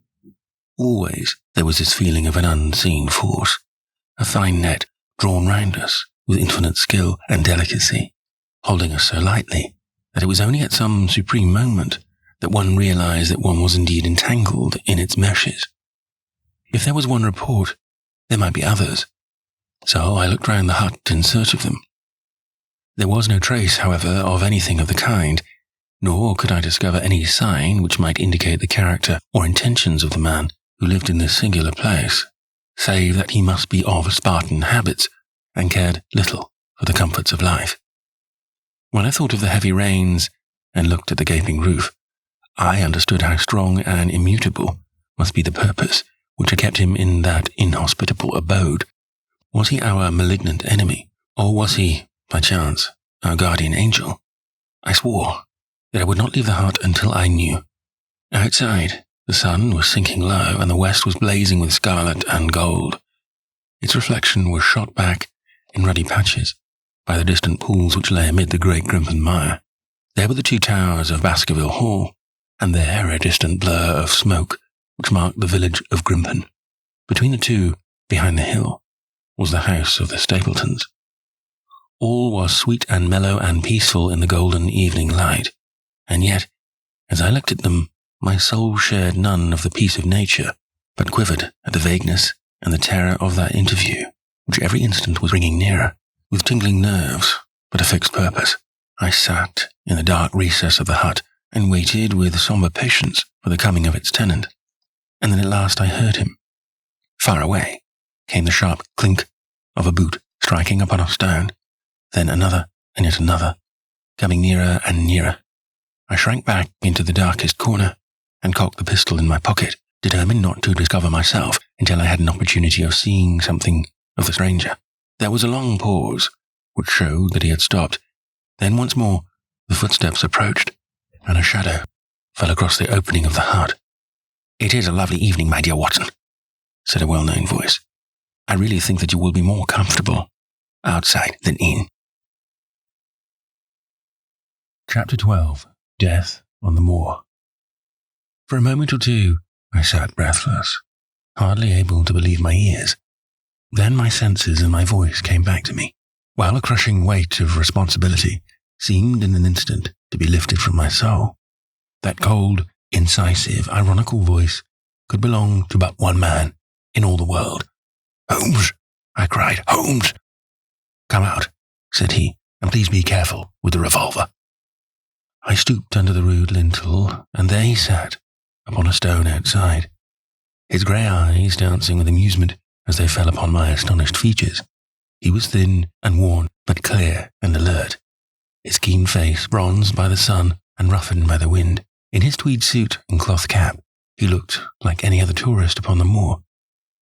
Speaker 3: Always there was this feeling of an unseen force, a fine net drawn round us with infinite skill and delicacy, holding us so lightly that it was only at some supreme moment that one realized that one was indeed entangled in its meshes. If there was one report, there might be others, so I looked round the hut in search of them. There was no trace, however, of anything of the kind, nor could I discover any sign which might indicate the character or intentions of the man who lived in this singular place, save that he must be of Spartan habits and cared little for the comforts of life. When I thought of the heavy rains and looked at the gaping roof, I understood how strong and immutable must be the purpose which had kept him in that inhospitable abode. Was he our malignant enemy, or was he, by chance, our guardian angel? I swore that I would not leave the hut until I knew. Outside, the sun was sinking low, and the west was blazing with scarlet and gold. Its reflection was shot back in ruddy patches by the distant pools which lay amid the great Grimpen mire. There were the 2 towers of Baskerville Hall, and there a distant blur of smoke which marked the village of Grimpen. Between the two, behind the hill, was the house of the Stapletons. All was sweet and mellow and peaceful in the golden evening light, and yet, as I looked at them, my soul shared none of the peace of nature, but quivered at the vagueness and the terror of that interview, which every instant was bringing nearer. With tingling nerves, but a fixed purpose, I sat in the dark recess of the hut and waited with sombre patience for the coming of its tenant. And then at last I heard him. Far away came the sharp clink of a boot striking upon a stone, then another and yet another, coming nearer and nearer. I shrank back into the darkest corner and cocked the pistol in my pocket, determined not to discover myself until I had an opportunity of seeing something of the stranger. There was a long pause, which showed that he had stopped. Then once more the footsteps approached, and a shadow fell across the opening of the hut. "It is a lovely evening, my dear Watson," said a well-known voice. "I really think that you will be more comfortable outside than in."
Speaker 1: Chapter 12. Death on the Moor.
Speaker 3: For a moment or two, I sat breathless, hardly able to believe my ears. Then my senses and my voice came back to me, while a crushing weight of responsibility seemed in an instant to be lifted from my soul. That cold, incisive, ironical voice could belong to but one man in all the world. "Holmes!" I cried. "Holmes!" "Come out," said he, "and please be careful with the revolver." I stooped under the rude lintel, and there he sat, upon a stone outside, his grey eyes dancing with amusement as they fell upon my astonished features. He was thin and worn, but clear and alert, his keen face bronzed by the sun and roughened by the wind. In his tweed suit and cloth cap, he looked like any other tourist upon the moor,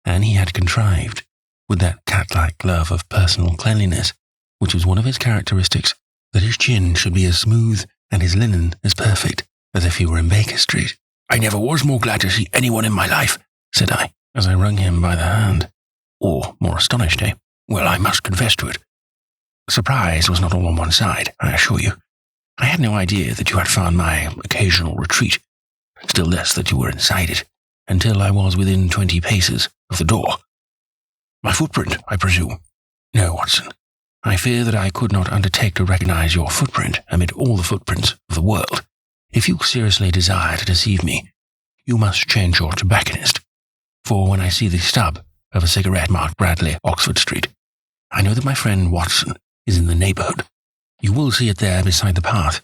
Speaker 3: and he had contrived, with that cat-like love of personal cleanliness, which was one of his characteristics, that his chin should be as smooth and his linen as perfect as if he were in Baker Street. "I never was more glad to see anyone in my life," said I, as I wrung him by the hand. "Or more astonished, eh? Well, I must confess to it. Surprise was not all on one side, I assure you. I had no idea that you had found my occasional retreat, still less that you were inside it, until I was within 20 paces of the door. My footprint, I presume? No, Watson. I fear that I could not undertake to recognize your footprint amid all the footprints of the world. If you seriously desire to deceive me, you must change your tobacconist. For when I see the stub of a cigarette marked Bradley, Oxford Street, I know that my friend Watson is in the neighborhood. You will see it there beside the path.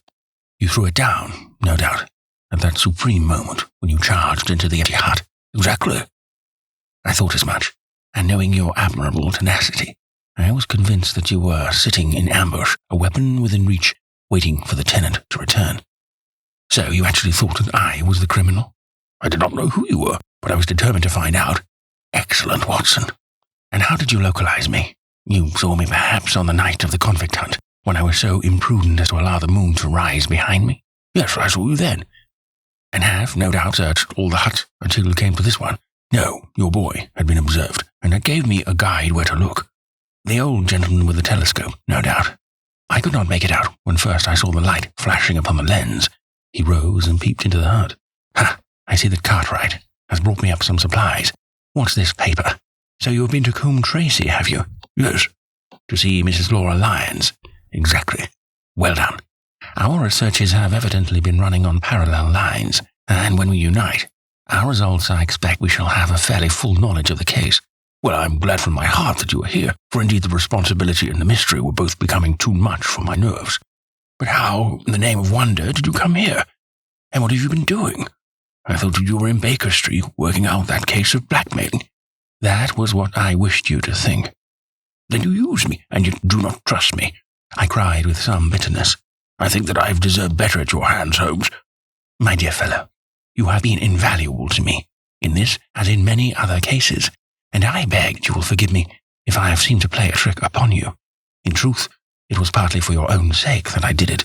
Speaker 3: You threw it down, no doubt, at that supreme moment when you charged into the empty hut. Exactly. I thought as much, and knowing your admirable tenacity, I was convinced that you were sitting in ambush, a weapon within reach, waiting for the tenant to return. So you actually thought that I was the criminal? I did not know who you were, but I was determined to find out. Excellent, Watson. And how did you localize me? You saw me perhaps on the night of the convict hunt, when I was so imprudent as to allow the moon to rise behind me?
Speaker 2: Yes, I saw you then.
Speaker 3: And have, no doubt, searched all the huts until you came to this one?
Speaker 2: No, your boy had been observed, and that gave me a guide where to look.
Speaker 3: The old gentleman with the telescope, no doubt. I could not make it out when first I saw the light flashing upon the lens. He rose and peeped into the hut. Ha! I see that Cartwright has brought me up some supplies. What's this paper? So you have been to Coombe Tracy, have you?
Speaker 2: Yes.
Speaker 3: To see Mrs. Laura Lyons?
Speaker 2: Exactly.
Speaker 3: Well done. Our researches have evidently been running on parallel lines, and when we unite, our results, I expect we shall have a fairly full knowledge of the case.
Speaker 2: Well, I'm glad from my heart that you are here, for indeed the responsibility and the mystery were both becoming too much for my nerves. But how, in the name of wonder, did you come here? And what have you been doing? I thought you were in Baker Street working out that case of blackmailing.
Speaker 3: That was what I wished you to think.
Speaker 2: Then you use me, and yet do not trust me.
Speaker 3: I cried with some bitterness.
Speaker 2: I think that I have deserved better at your hands, Holmes.
Speaker 3: My dear fellow, you have been invaluable to me, in this as in many other cases, and I beg you will forgive me if I have seemed to play a trick upon you. In truth, it was partly for your own sake that I did it,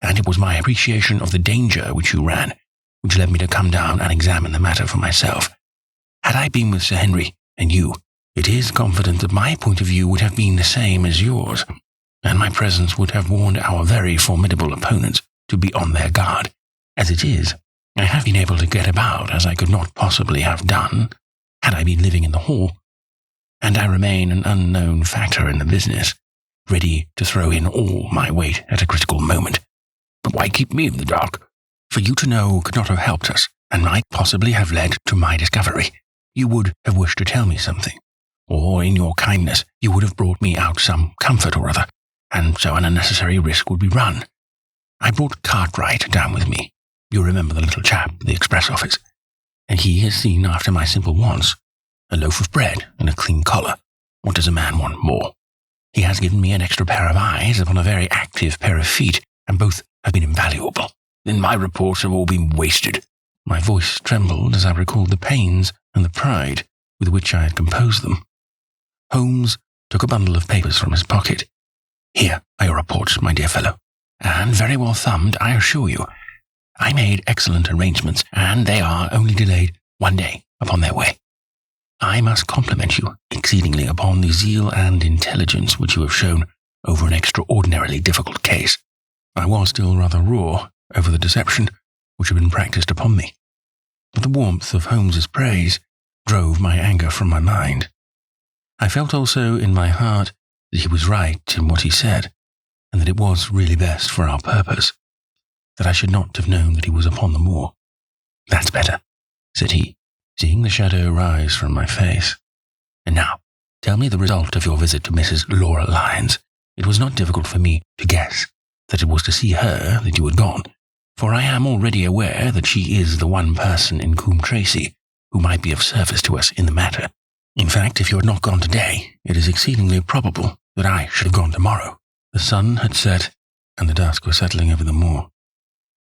Speaker 3: and it was my appreciation of the danger which you ran, which led me to come down and examine the matter for myself. Had I been with Sir Henry and you, it is confident that my point of view would have been the same as yours, and my presence would have warned our very formidable opponents to be on their guard. As it is, I have been able to get about as I could not possibly have done had I been living in the hall, and I remain an unknown factor in the business, ready to throw in all my weight at a critical moment.
Speaker 2: But why keep me in the dark?
Speaker 3: For you to know could not have helped us, and might possibly have led to my discovery. You would have wished to tell me something, or in your kindness you would have brought me out some comfort or other, and so an unnecessary risk would be run. I brought Cartwright down with me. You remember the little chap at the express office, and he has seen after my simple wants. A loaf of bread and a clean collar. What does a man want more? He has given me an extra pair of eyes upon a very active pair of feet, and both have been invaluable.
Speaker 2: Then my reports have all been wasted.
Speaker 3: My voice trembled as I recalled the pains and the pride with which I had composed them. Holmes took a bundle of papers from his pocket. Here are your reports, my dear fellow, and very well thumbed, I assure you. I made excellent arrangements, and they are only delayed 1 day upon their way. I must compliment you exceedingly upon the zeal and intelligence which you have shown over an extraordinarily difficult case. I was still rather raw over the deception which had been practiced upon me, but the warmth of Holmes's praise drove my anger from my mind. I felt also in my heart that he was right in what he said, and that it was really best for our purpose, that I should not have known that he was upon the moor. That's better, said he, seeing the shadow rise from my face. And now, tell me the result of your visit to Mrs. Laura Lyons. It was not difficult for me to guess that it was to see her that you had gone, for I am already aware that she is the one person in Coombe Tracy who might be of service to us in the matter. In fact, if you had not gone today, it is exceedingly probable that I should have gone tomorrow. The sun had set, and the dusk was settling over the moor.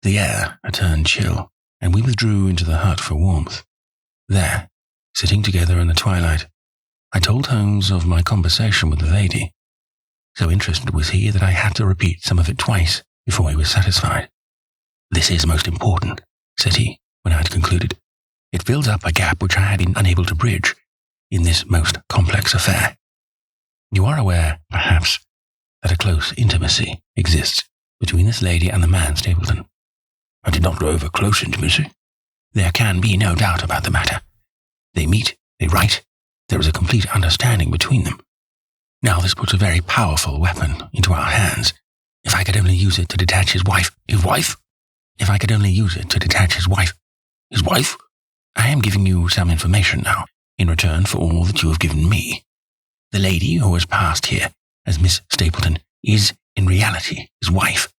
Speaker 3: The air had turned chill, and we withdrew into the hut for warmth. There, sitting together in the twilight, I told Holmes of my conversation with the lady. So interested was he that I had to repeat some of it twice before he was satisfied. This is most important, said he, when I had concluded. It fills up a gap which I had been unable to bridge in this most complex affair. You are aware, perhaps, that a close intimacy exists between this lady and the man Stapleton.
Speaker 2: I did not go over close intimacy.
Speaker 3: There can be no doubt about the matter. They meet, they write, there is a complete understanding between them. Now this puts a very powerful weapon into our hands. If I could only use it to detach his wife.
Speaker 2: His wife?
Speaker 3: If I could only use it to detach his wife.
Speaker 2: His wife?
Speaker 3: I am giving you some information now, in return for all that you have given me. The lady who has passed here as Miss Stapleton is, in reality, his wife.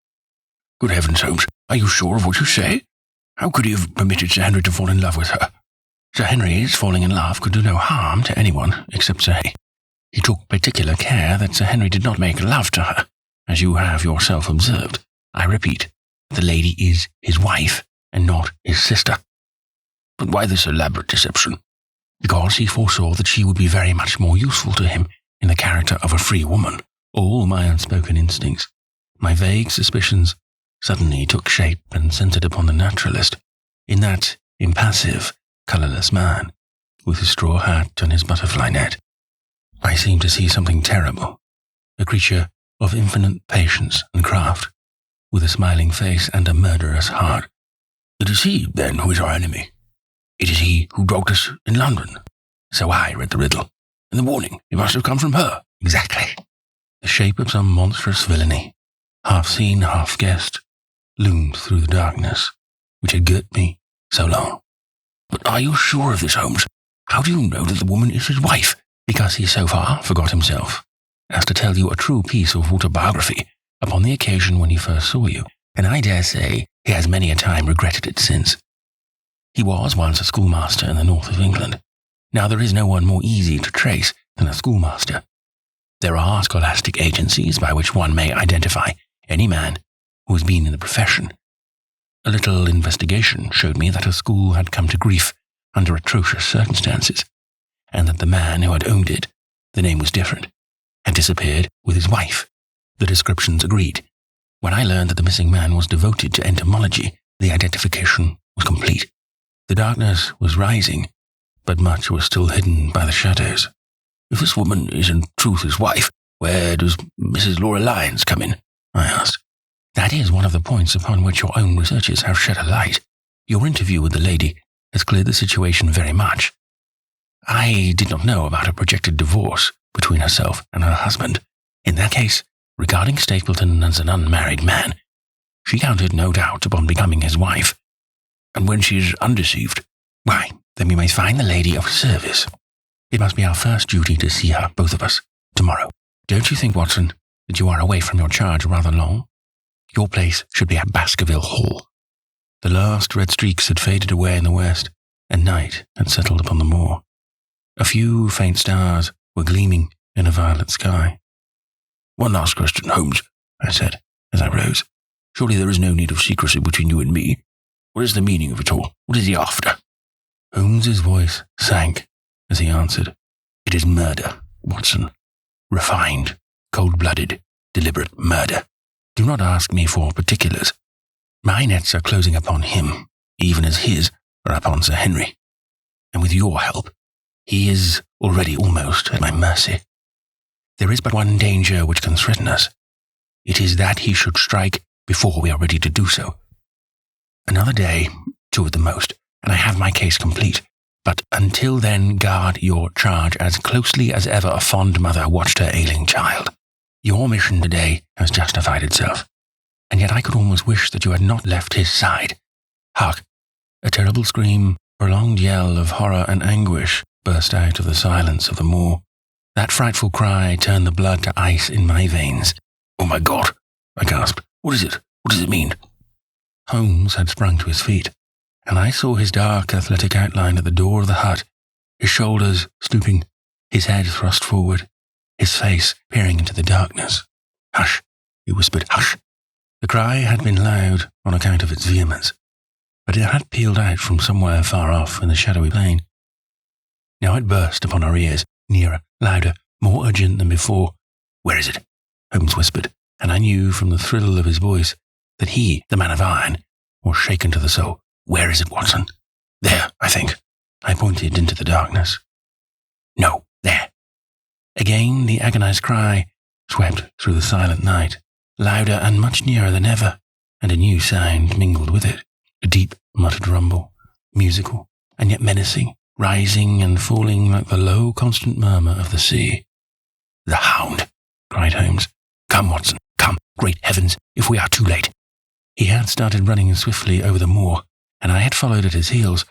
Speaker 2: Good heavens, Holmes, are you sure of what you say? How could he have permitted Sir Henry to fall in love with her?
Speaker 3: Sir Henry's falling in love could do no harm to anyone except Sir Henry. He took particular care that Sir Henry did not make love to her, as you have yourself observed. I repeat, the lady is his wife, and not his sister.
Speaker 2: But why this elaborate deception?
Speaker 3: because he foresaw that she would be very much more useful to him in the character of a free woman. All my unspoken instincts, my vague suspicions, suddenly took shape and centered upon the naturalist, in that impassive, colourless man, with his straw hat and his butterfly net. I seemed to see something terrible, a creature of infinite patience and craft, with a smiling face and a murderous heart.
Speaker 2: It is he, then, who is our enemy. It is he who dogged us in London. So I read the riddle, and the warning, it must have come from her.
Speaker 3: Exactly. The shape of some monstrous villainy, half seen, half guessed, loomed through the darkness, which had girt me so long.
Speaker 2: But are you sure of this, Holmes? How do you know that the woman is his wife?
Speaker 3: Because he so far forgot himself as to tell you a true piece of autobiography upon the occasion when he first saw you, and I dare say he has many a time regretted it since. He was once a schoolmaster in the north of England. Now there is no one more easy to trace than a schoolmaster. There are scholastic agencies by which one may identify any man who has been in the profession. A little investigation showed me that a school had come to grief under atrocious circumstances, and that the man who had owned it, the name was different, had disappeared with his wife. The descriptions agreed. When I learned that the missing man was devoted to entomology, the identification was complete. The darkness was rising, but much was still hidden by the shadows.
Speaker 2: If this woman is in truth his wife, where does Mrs. Laura Lyons come in? I asked.
Speaker 3: That is one of the points upon which your own researches have shed a light. Your interview with the lady has cleared the situation very much. I did not know about a projected divorce between herself and her husband. In that case, regarding Stapleton as an unmarried man, she counted no doubt upon becoming his wife.
Speaker 2: And when she is undeceived,
Speaker 3: why, then we may find the lady of service. It must be our first duty to see her, both of us, tomorrow. Don't you think, Watson, that you are away from your charge rather long? Your place should be at Baskerville Hall. The last red streaks had faded away in the west, and night had settled upon the moor. A few faint stars were gleaming in a violet sky.
Speaker 2: One last question, Holmes, I said, as I rose. Surely there is no need of secrecy between you and me. What is the meaning of it all? What is he after?
Speaker 3: Holmes's voice sank as he answered.
Speaker 2: It is murder, Watson. Refined, cold-blooded, deliberate murder.
Speaker 3: Do not ask me for particulars. My nets are closing upon him, even as his are upon Sir Henry. And with your help, he is already almost at my mercy. There is but one danger which can threaten us. It is that he should strike before we are ready to do so. Another day, 2 at the most, and I have my case complete. But until then, guard your charge as closely as ever a fond mother watched her ailing child. Your mission today has justified itself, and yet I could almost wish that you had not left his side. Hark! A terrible scream, prolonged yell of horror and anguish burst out of the silence of the moor. That frightful cry turned the blood to ice in my veins.
Speaker 2: Oh my God! I gasped. What is it? What does it mean?
Speaker 3: Holmes had sprung to his feet, and I saw his dark, athletic outline at the door of the hut, his shoulders stooping, his head thrust forward, his face peering into the darkness. Hush, he whispered, hush. The cry had been loud on account of its vehemence, but it had pealed out from somewhere far off in the shadowy plain. Now it burst upon our ears, nearer, louder, more urgent than before.
Speaker 2: Where is it?
Speaker 3: Holmes whispered, and I knew from the thrill of his voice that he, the man of iron, was shaken to the soul.
Speaker 2: Where is it, Watson?
Speaker 3: There, I think. I pointed into the darkness. No, there. Again the agonized cry swept through the silent night, louder and much nearer than ever, and a new sound mingled with it, a deep muttered rumble, musical and yet menacing, rising and falling like the low constant murmur of the sea.
Speaker 2: The Hound,
Speaker 3: cried Holmes.
Speaker 2: Come, Watson, come, great heavens, if we are too late.
Speaker 3: He had started running swiftly over the moor, and I had followed at his heels,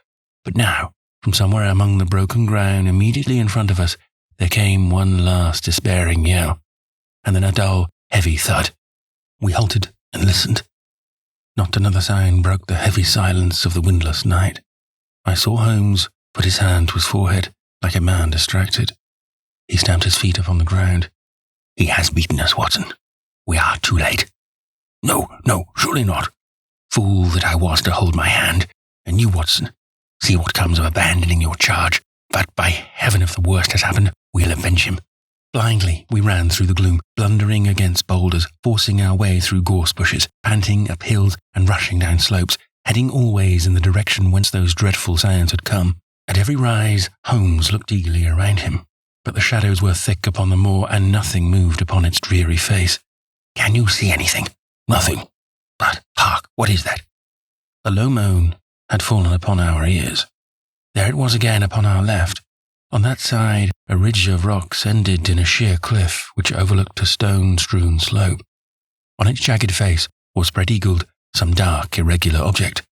Speaker 3: but now, from somewhere among the broken ground immediately in front of us, there came one last despairing yell, and then a dull, heavy thud. We halted and listened. Not another sound broke the heavy silence of the windless night. I saw Holmes put his hand to his forehead like a man distracted. He stamped his feet upon the ground.
Speaker 2: He has beaten us, Watson. We are too late. No, surely not. Fool that I was to hold my hand. And you, Watson, see what comes of abandoning your charge
Speaker 3: But by heaven, if the worst has happened, we'll avenge him. Blindly, we ran through the gloom, blundering against boulders, forcing our way through gorse bushes, panting up hills and rushing down slopes, heading always in the direction whence those dreadful sounds had come. At every rise, Holmes looked eagerly around him, but the shadows were thick upon the moor, and nothing moved upon its dreary face. "Can you see anything?"
Speaker 2: "Nothing."
Speaker 3: "But hark, what is that?" A low moan had fallen upon our ears. There it was again upon our left. On that side, a ridge of rocks ended in a sheer cliff which overlooked a stone-strewn slope. On its jagged face was spread-eagled some dark, irregular object.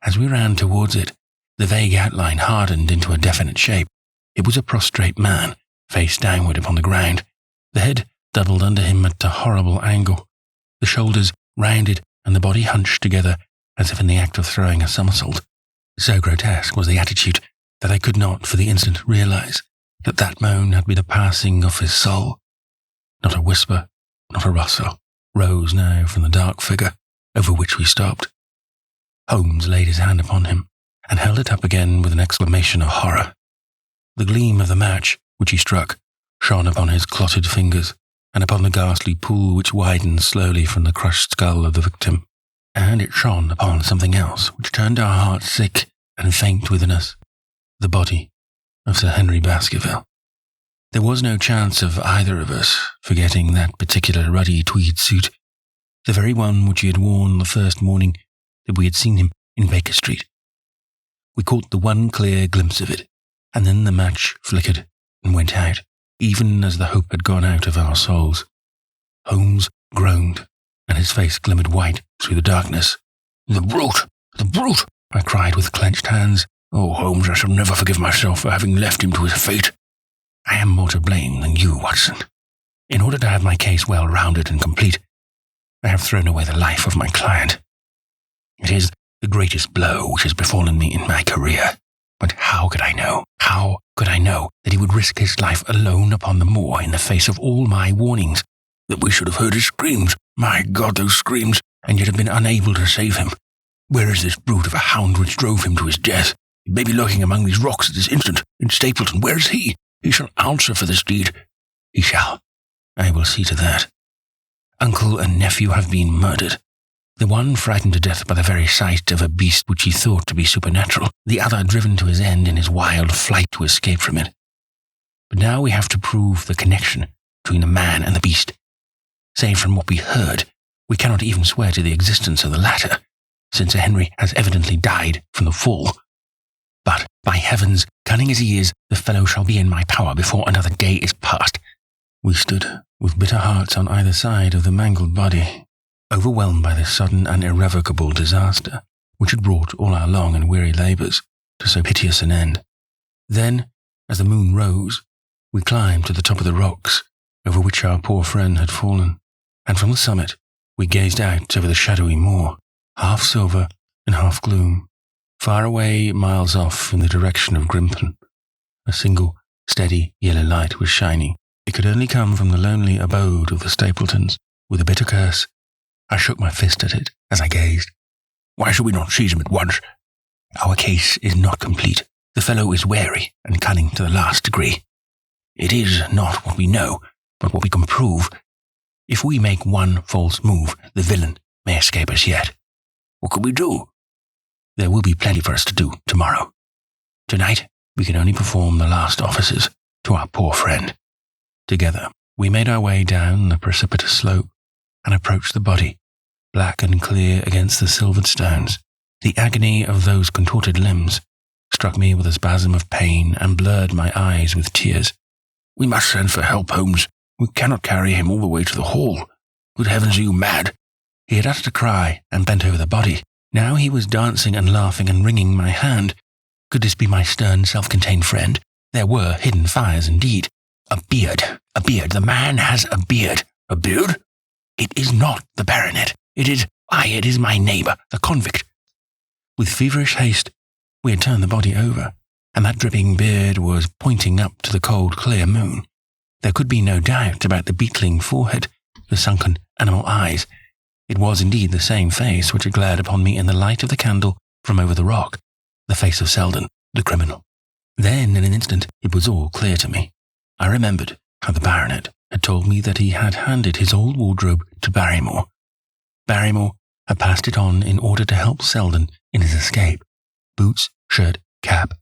Speaker 3: As we ran towards it, the vague outline hardened into a definite shape. It was a prostrate man, face downward upon the ground, the head doubled under him at a horrible angle, the shoulders rounded and the body hunched together as if in the act of throwing a somersault. So grotesque was the attitude that I could not for the instant realize that that moan had been the passing of his soul. Not a whisper, not a rustle, rose now from the dark figure over which we stopped. Holmes laid his hand upon him and held it up again with an exclamation of horror. The gleam of the match which he struck shone upon his clotted fingers and upon the ghastly pool which widened slowly from the crushed skull of the victim. And it shone upon something else which turned our hearts sick and faint within us, the body of Sir Henry Baskerville. There was no chance of either of us forgetting that particular ruddy tweed suit, the very one which he had worn the first morning that we had seen him in Baker Street. We caught the one clear glimpse of it, and then the match flickered and went out, even as the hope had gone out of our souls. Holmes groaned, and his face glimmered white through the darkness.
Speaker 2: "The brute! The brute!"
Speaker 3: I cried with clenched hands.
Speaker 2: "Oh, Holmes, I shall never forgive myself for having left him to his fate."
Speaker 3: "I am more to blame than you, Watson. In order to have my case well rounded and complete, I have thrown away the life of my client. It is the greatest blow which has befallen me in my career. But how could I know that he would risk his life alone upon the moor in the face of all my warnings?
Speaker 2: That we should have heard his screams, my God, those screams, and yet have been unable to save him. Where is this brute of a hound which drove him to his death? He may be lurking among these rocks at this instant, in Stapleton. Where is he? He shall answer for this deed."
Speaker 3: "He shall. I will see to that. Uncle and nephew have been murdered. The one frightened to death by the very sight of a beast which he thought to be supernatural, the other driven to his end in his wild flight to escape from it. But now we have to prove the connection between the man and the beast. Save from what we heard, we cannot even swear to the existence of the latter, since Sir Henry has evidently died from the fall. But, by heavens, cunning as he is, the fellow shall be in my power before another day is past." We stood with bitter hearts on either side of the mangled body, overwhelmed by this sudden and irrevocable disaster, which had brought all our long and weary labours to so piteous an end. Then, as the moon rose, we climbed to the top of the rocks over which our poor friend had fallen, and from the summit we gazed out over the shadowy moor, half silver and half gloom. Far away, miles off in the direction of Grimpen, a single, steady yellow light was shining. It could only come from the lonely abode of the Stapletons. With a bitter curse, I shook my fist at it as I gazed.
Speaker 2: "Why should we not seize him at once?"
Speaker 3: "Our case is not complete. The fellow is wary and cunning to the last degree. It is not what we know, but what we can prove. If we make one false move, the villain may escape us yet."
Speaker 2: "What could we do?"
Speaker 3: "There will be plenty for us to do tomorrow. Tonight, we can only perform the last offices to our poor friend." Together, we made our way down the precipitous slope and approached the body, black and clear against the silvered stones. The agony of those contorted limbs struck me with a spasm of pain and blurred my eyes with tears.
Speaker 2: "We must send for help, Holmes. We cannot carry him all the way to the hall. Good heavens, are you mad?"
Speaker 3: He had uttered a cry and bent over the body. Now he was dancing and laughing and wringing my hand. Could this be my stern, self-contained friend? There were hidden fires indeed. A beard. The man has a beard.
Speaker 2: "A beard?"
Speaker 3: "It is not the baronet. It is my neighbour, the convict." With feverish haste, we had turned the body over, and that dripping beard was pointing up to the cold, clear moon. There could be no doubt about the beetling forehead, the sunken animal eyes. It was indeed the same face which had glared upon me in the light of the candle from over the rock, the face of Selden, the criminal. Then, in an instant, it was all clear to me. I remembered how the baronet had told me that he had handed his old wardrobe to Barrymore. Barrymore had passed it on in order to help Selden in his escape. Boots, shirt, cap.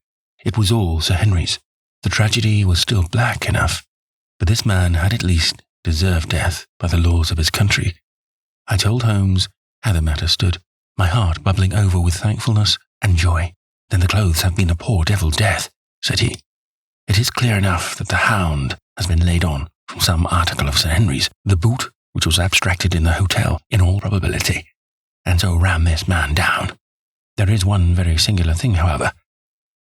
Speaker 3: It was all Sir Henry's. The tragedy was still black enough, but this man had at least deserved death by the laws of his country. I told Holmes how the matter stood, my heart bubbling over with thankfulness and joy. Then the clothes have been a poor devil's death, said he. It is clear enough that the Hound has been laid on from some article of Sir Henry's, the boot which was abstracted in the hotel, in all probability, and so ran this man down. There is one very singular thing, however.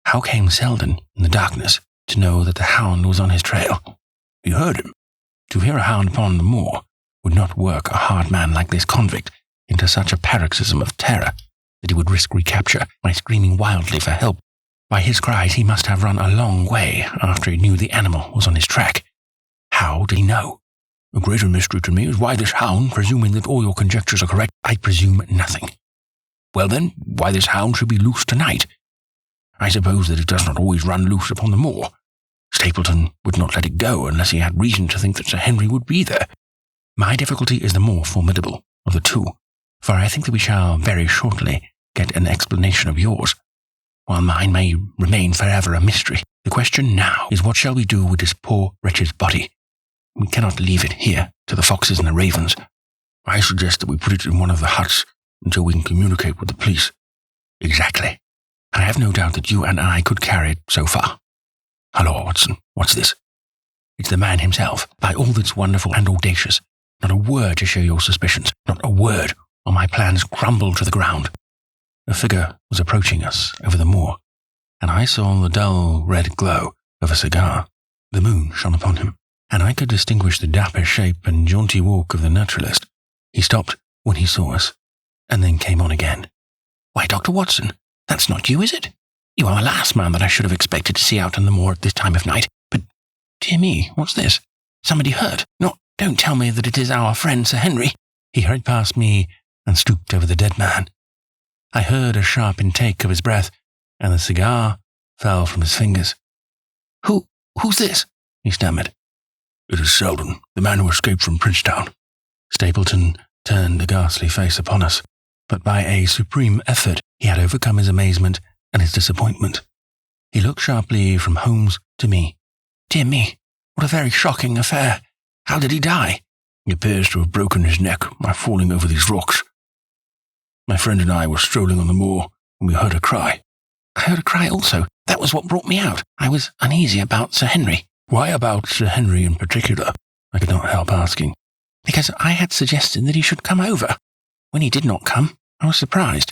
Speaker 3: How came Selden, in the darkness, to know that the Hound was on his trail?
Speaker 2: He heard him.
Speaker 3: To hear a hound upon the moor would not work a hard man like this convict into such a paroxysm of terror that he would risk recapture by screaming wildly for help. By his cries he must have run a long way after he knew the animal was on his track. How did he know?
Speaker 2: A greater mystery to me is why this Hound, presuming that all your conjectures are correct—
Speaker 3: I presume nothing.
Speaker 2: Well then, why this Hound should be loose tonight? I suppose that it does not always run loose upon the moor. Stapleton would not let it go unless he had reason to think that Sir Henry would be there.
Speaker 3: My difficulty is the more formidable of the two, for I think that we shall very shortly get an explanation of yours, while mine may remain forever a mystery. The question now is, what shall we do with this poor wretch's body? We cannot leave it here to the foxes and the ravens.
Speaker 2: I suggest that we put it in one of the huts until we can communicate with the police.
Speaker 3: Exactly. I have no doubt that you and I could carry it so far.
Speaker 2: Hallo, Watson, what's this?
Speaker 3: It's the man himself, by all that's wonderful and audacious. Not a word to share your suspicions, not a word, or my plans crumble to the ground. A figure was approaching us over the moor, and I saw the dull red glow of a cigar. The moon shone upon him, and I could distinguish the dapper shape and jaunty walk of the naturalist. He stopped when he saw us, and then came on again. Why, Dr. Watson, that's not you, is it? You are the last man that I should have expected to see out on the moor at this time of night. But, dear me, what's this? Somebody hurt? Don't tell me that it is our friend Sir Henry. He hurried past me and stooped over the dead man. I heard a sharp intake of his breath, and the cigar fell from his fingers. Who's this? He stammered.
Speaker 2: It is Selden, the man who escaped from Princetown.
Speaker 3: Stapleton turned a ghastly face upon us, but by a supreme effort he had overcome his amazement and his disappointment. He looked sharply from Holmes to me. Dear me, what a very shocking affair. How did he die?
Speaker 2: He appears to have broken his neck by falling over these rocks. My friend and I were strolling on the moor when we heard a cry.
Speaker 3: I heard a cry also. That was what brought me out. I was uneasy about Sir Henry.
Speaker 2: Why about Sir Henry in particular?
Speaker 3: I could not help asking. Because I had suggested that he should come over. When he did not come, I was surprised,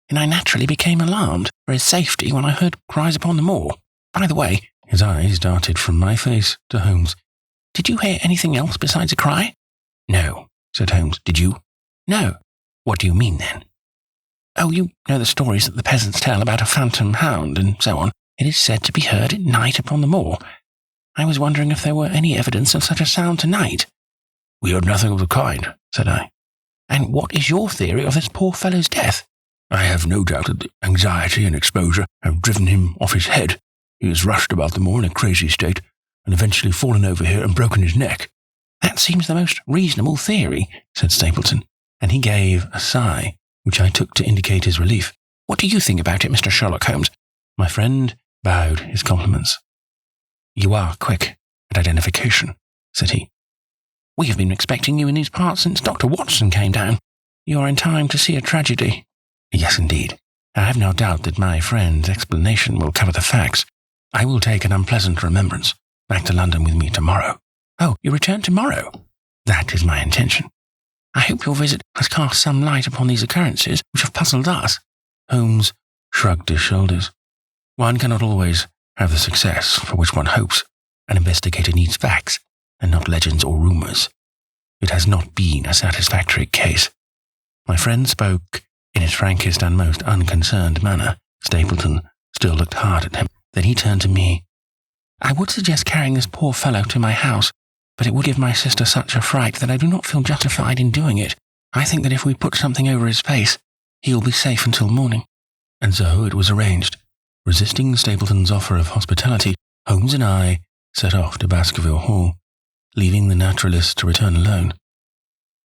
Speaker 3: and I naturally became alarmed for his safety when I heard cries upon the moor. By the way, his eyes darted from my face to Holmes. Did you hear anything else besides a cry? No, said Holmes. Did you? No. What do you mean, then? Oh, you know the stories that the peasants tell about a phantom hound and so on. It is said to be heard at night upon the moor. I was wondering if there were any evidence of such a sound tonight.
Speaker 2: We heard nothing of the kind, said I.
Speaker 3: And what is your theory of this poor fellow's death?
Speaker 2: I have no doubt that the anxiety and exposure have driven him off his head. He has rushed about the moor in a crazy state, and eventually fallen over here and broken his neck.
Speaker 3: That seems the most reasonable theory, said Stapleton, and he gave a sigh, which I took to indicate his relief. What do you think about it, Mr. Sherlock Holmes? My friend bowed his compliments. You are quick at identification, said he. We have been expecting you in these parts since Dr. Watson came down. You are in time to see a tragedy. Yes, indeed. I have no doubt that my friend's explanation will cover the facts. I will take an unpleasant remembrance back to London with me tomorrow. Oh, you return tomorrow? That is my intention. I hope your visit has cast some light upon these occurrences which have puzzled us. Holmes shrugged his shoulders. One cannot always have the success for which one hopes. An investigator needs facts, and not legends or rumours. It has not been a satisfactory case. My friend spoke in his frankest and most unconcerned manner. Stapleton still looked hard at him. Then he turned to me. I would suggest carrying this poor fellow to my house, but it would give my sister such a fright that I do not feel justified in doing it. I think that if we put something over his face, he will be safe until morning. And so it was arranged. Resisting Stapleton's offer of hospitality, Holmes and I set off to Baskerville Hall, leaving the naturalist to return alone.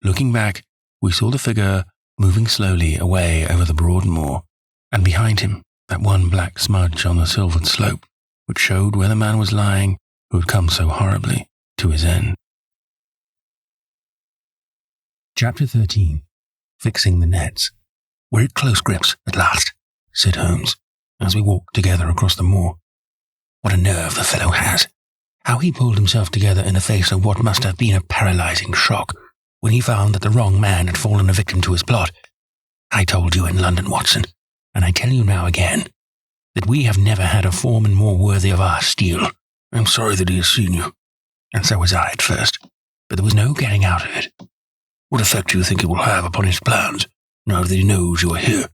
Speaker 3: Looking back, we saw the figure moving slowly away over the broad moor, and behind him, that one black smudge on the silvered slope, which showed where the man was lying who had come so horribly to his end.
Speaker 1: Chapter 13. Fixing the Nets.
Speaker 3: "We're at close grips at last," said Holmes, as we walked together across the moor. "What a nerve the fellow has! How he pulled himself together in the face of what must have been a paralyzing shock when he found that the wrong man had fallen a victim to his plot. I told you in London, Watson, and I tell you now again, that we have never had a foreman more worthy of our steel. I'm sorry that he has seen you, and so was I at first, but there was no getting out of it. What effect do you think it will have upon his plans, now that he knows you are here?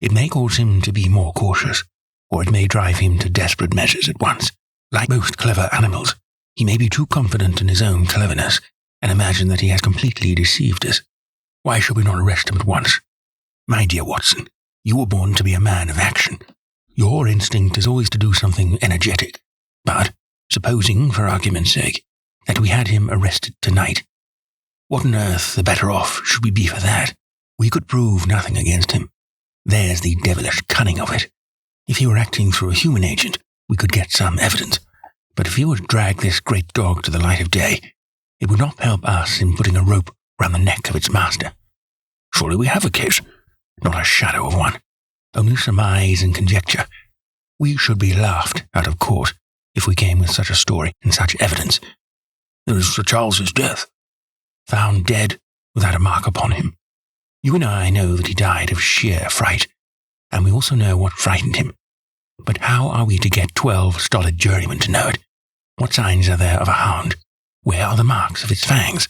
Speaker 3: It may cause him to be more cautious, or it may drive him to desperate measures at once. Like most clever animals, he may be too confident in his own cleverness, and imagine that he has completely deceived us. Why should we not arrest him at once? My dear Watson, you were born to be a man of action. Your instinct is always to do something energetic. But, supposing, for argument's sake, that we had him arrested tonight, what on earth the better off should we be for that? We could prove nothing against him. There's the devilish cunning of it. If he were acting through a human agent, we could get some evidence. But if he were to drag this great dog to the light of day, it would not help us in putting a rope round the neck of its master. Surely we have a case, not a shadow of one, only surmise and conjecture. We should be laughed out of court if we came with such a story and such evidence. There is Sir Charles's death, found dead without a mark upon him. You and I know that he died of sheer fright, and we also know what frightened him. But how are we to get 12 stolid jurymen to know it? What signs are there of a hound? Where are the marks of its fangs?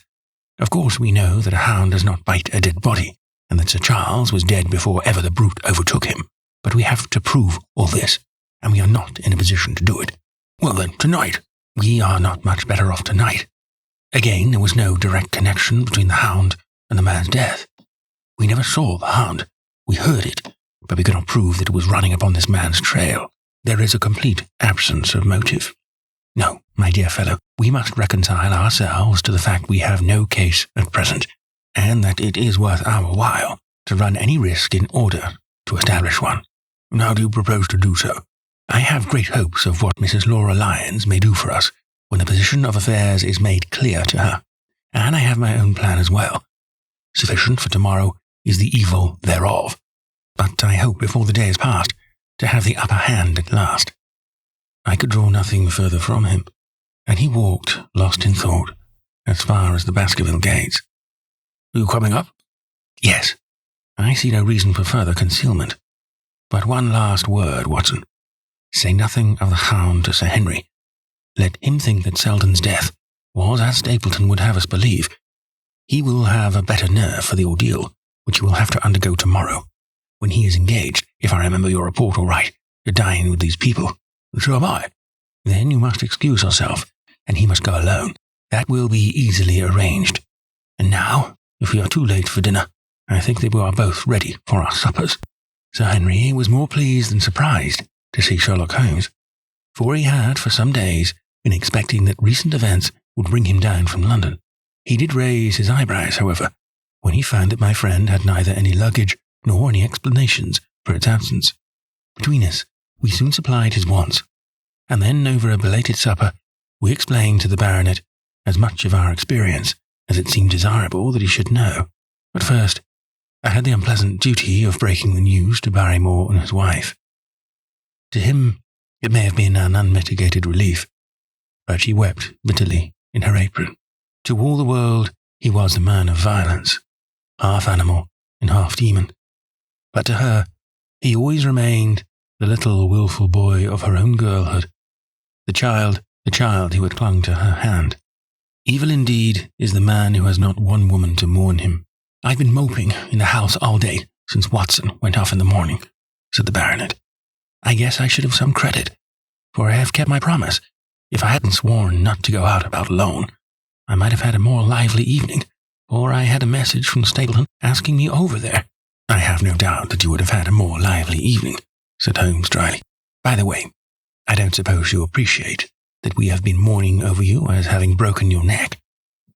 Speaker 3: Of course we know that a hound does not bite a dead body, and that Sir Charles was dead before ever the brute overtook him. But we have to prove all this, and we are not in a position to do it. Well then, tonight. We are not much better off tonight. Again, there was no direct connection between the hound and the man's death. We never saw the hound. We heard it, but we cannot prove that it was running upon this man's trail. There is a complete absence of motive. No, my dear fellow, we must reconcile ourselves to the fact we have no case at present, and that it is worth our while to run any risk in order to establish one. And how do you propose to do so? I have great hopes of what Mrs. Laura Lyons may do for us when the position of affairs is made clear to her, and I have my own plan as well. Sufficient for tomorrow is the evil thereof, but I hope before the day is past to have the upper hand at last. I could draw nothing further from him, and he walked, lost in thought, as far as the Baskerville gates. Are you coming up? Yes. I see no reason for further concealment. But one last word, Watson. Say nothing of the hound to Sir Henry. Let him think that Selden's death was as Stapleton would have us believe. He will have a better nerve for the ordeal, which he will have to undergo tomorrow, when he is engaged, if I remember your report all right, to dine with these people. So am I. Then you must excuse yourself, and he must go alone. That will be easily arranged. And now, if we are too late for dinner, I think that we are both ready for our suppers. Sir Henry was more pleased than surprised to see Sherlock Holmes, for he had for some days been expecting that recent events would bring him down from London. He did raise his eyebrows, however, when he found that my friend had neither any luggage nor any explanations for its absence. Between us, we soon supplied his wants, and then over a belated supper, we explained to the baronet as much of our experience as it seemed desirable that he should know. But first, I had the unpleasant duty of breaking the news to Barrymore and his wife. To him, it may have been an unmitigated relief, but she wept bitterly in her apron. To all the world, he was a man of violence, half animal and half demon. But to her, he always remained the little wilful boy of her own girlhood, the child who had clung to her hand. Evil indeed is the man who has not one woman to mourn him. I've been moping in the house all day since Watson went off in the morning, said the baronet. I guess I should have some credit, for I have kept my promise. If I hadn't sworn not to go out about alone, I might have had a more lively evening, for I had a message from Stapleton asking me over there. I have no doubt that you would have had a more lively evening, said Holmes dryly.
Speaker 1: By the way, I don't suppose you appreciate that we have been mourning over you as having broken your neck."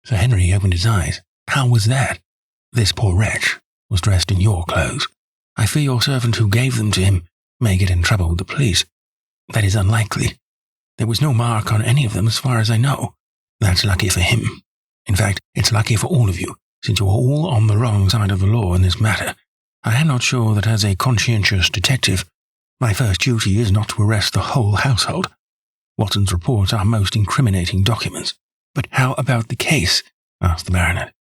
Speaker 1: Sir Henry opened his eyes. "How was that? This poor wretch was dressed in your clothes. I fear your servant who gave them to him may get in trouble with the police." "That is unlikely. There was no mark on any of them as far as I know." "That's lucky for him. In fact, it's lucky for all of you, since you are all on the wrong side of the law in this matter. I am not sure that as a conscientious detective, my first duty is not to arrest the whole household. Watson's reports are most incriminating documents." "But how about the case?" asked the baronet.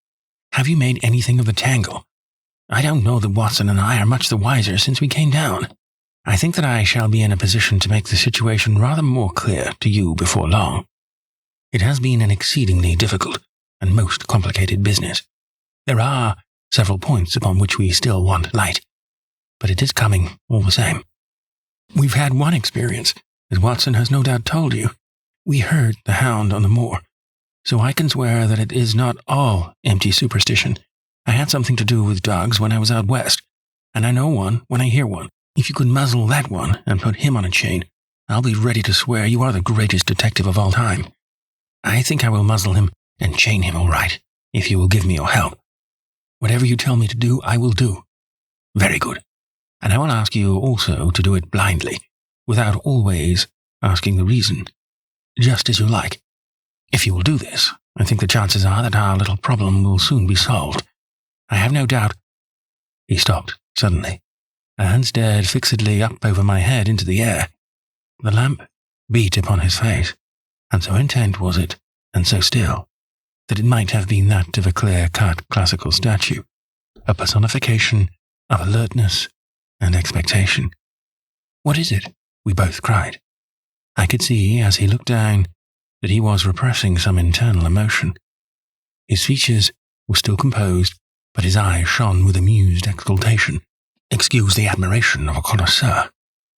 Speaker 1: "Have you made anything of the tangle? I don't know that Watson and I are much the wiser since we came down. I think that I shall be in a position to make the situation rather more clear to you before long. It has been an exceedingly difficult and most complicated business. There are several points upon which we still want light, but it is coming all the same. We've had one experience, as Watson has no doubt told you. We heard the Hound on the moor, so I can swear that it is not all empty superstition. I had something to do with dogs when I was out west, and I know one when I hear one. If you could muzzle that one and put him on a chain, I'll be ready to swear you are the greatest detective of all time. I think I will muzzle him and chain him all right, if you will give me your help. Whatever you tell me to do, I will do." "Very good. And I will ask you also to do it blindly, without always asking the reason, just as you like. If you will do this, I think the chances are that our little problem will soon be solved. I have no doubt—" He stopped suddenly and stared fixedly up over my head into the air. The lamp beat upon his face, and so intent was it, and so still, that it might have been that of a clear-cut classical statue, a personification of alertness and expectation. "What is it?" we both cried. I could see, as he looked down, that he was repressing some internal emotion. His features were still composed, but his eyes shone with amused exultation. "Excuse the admiration of a connoisseur,"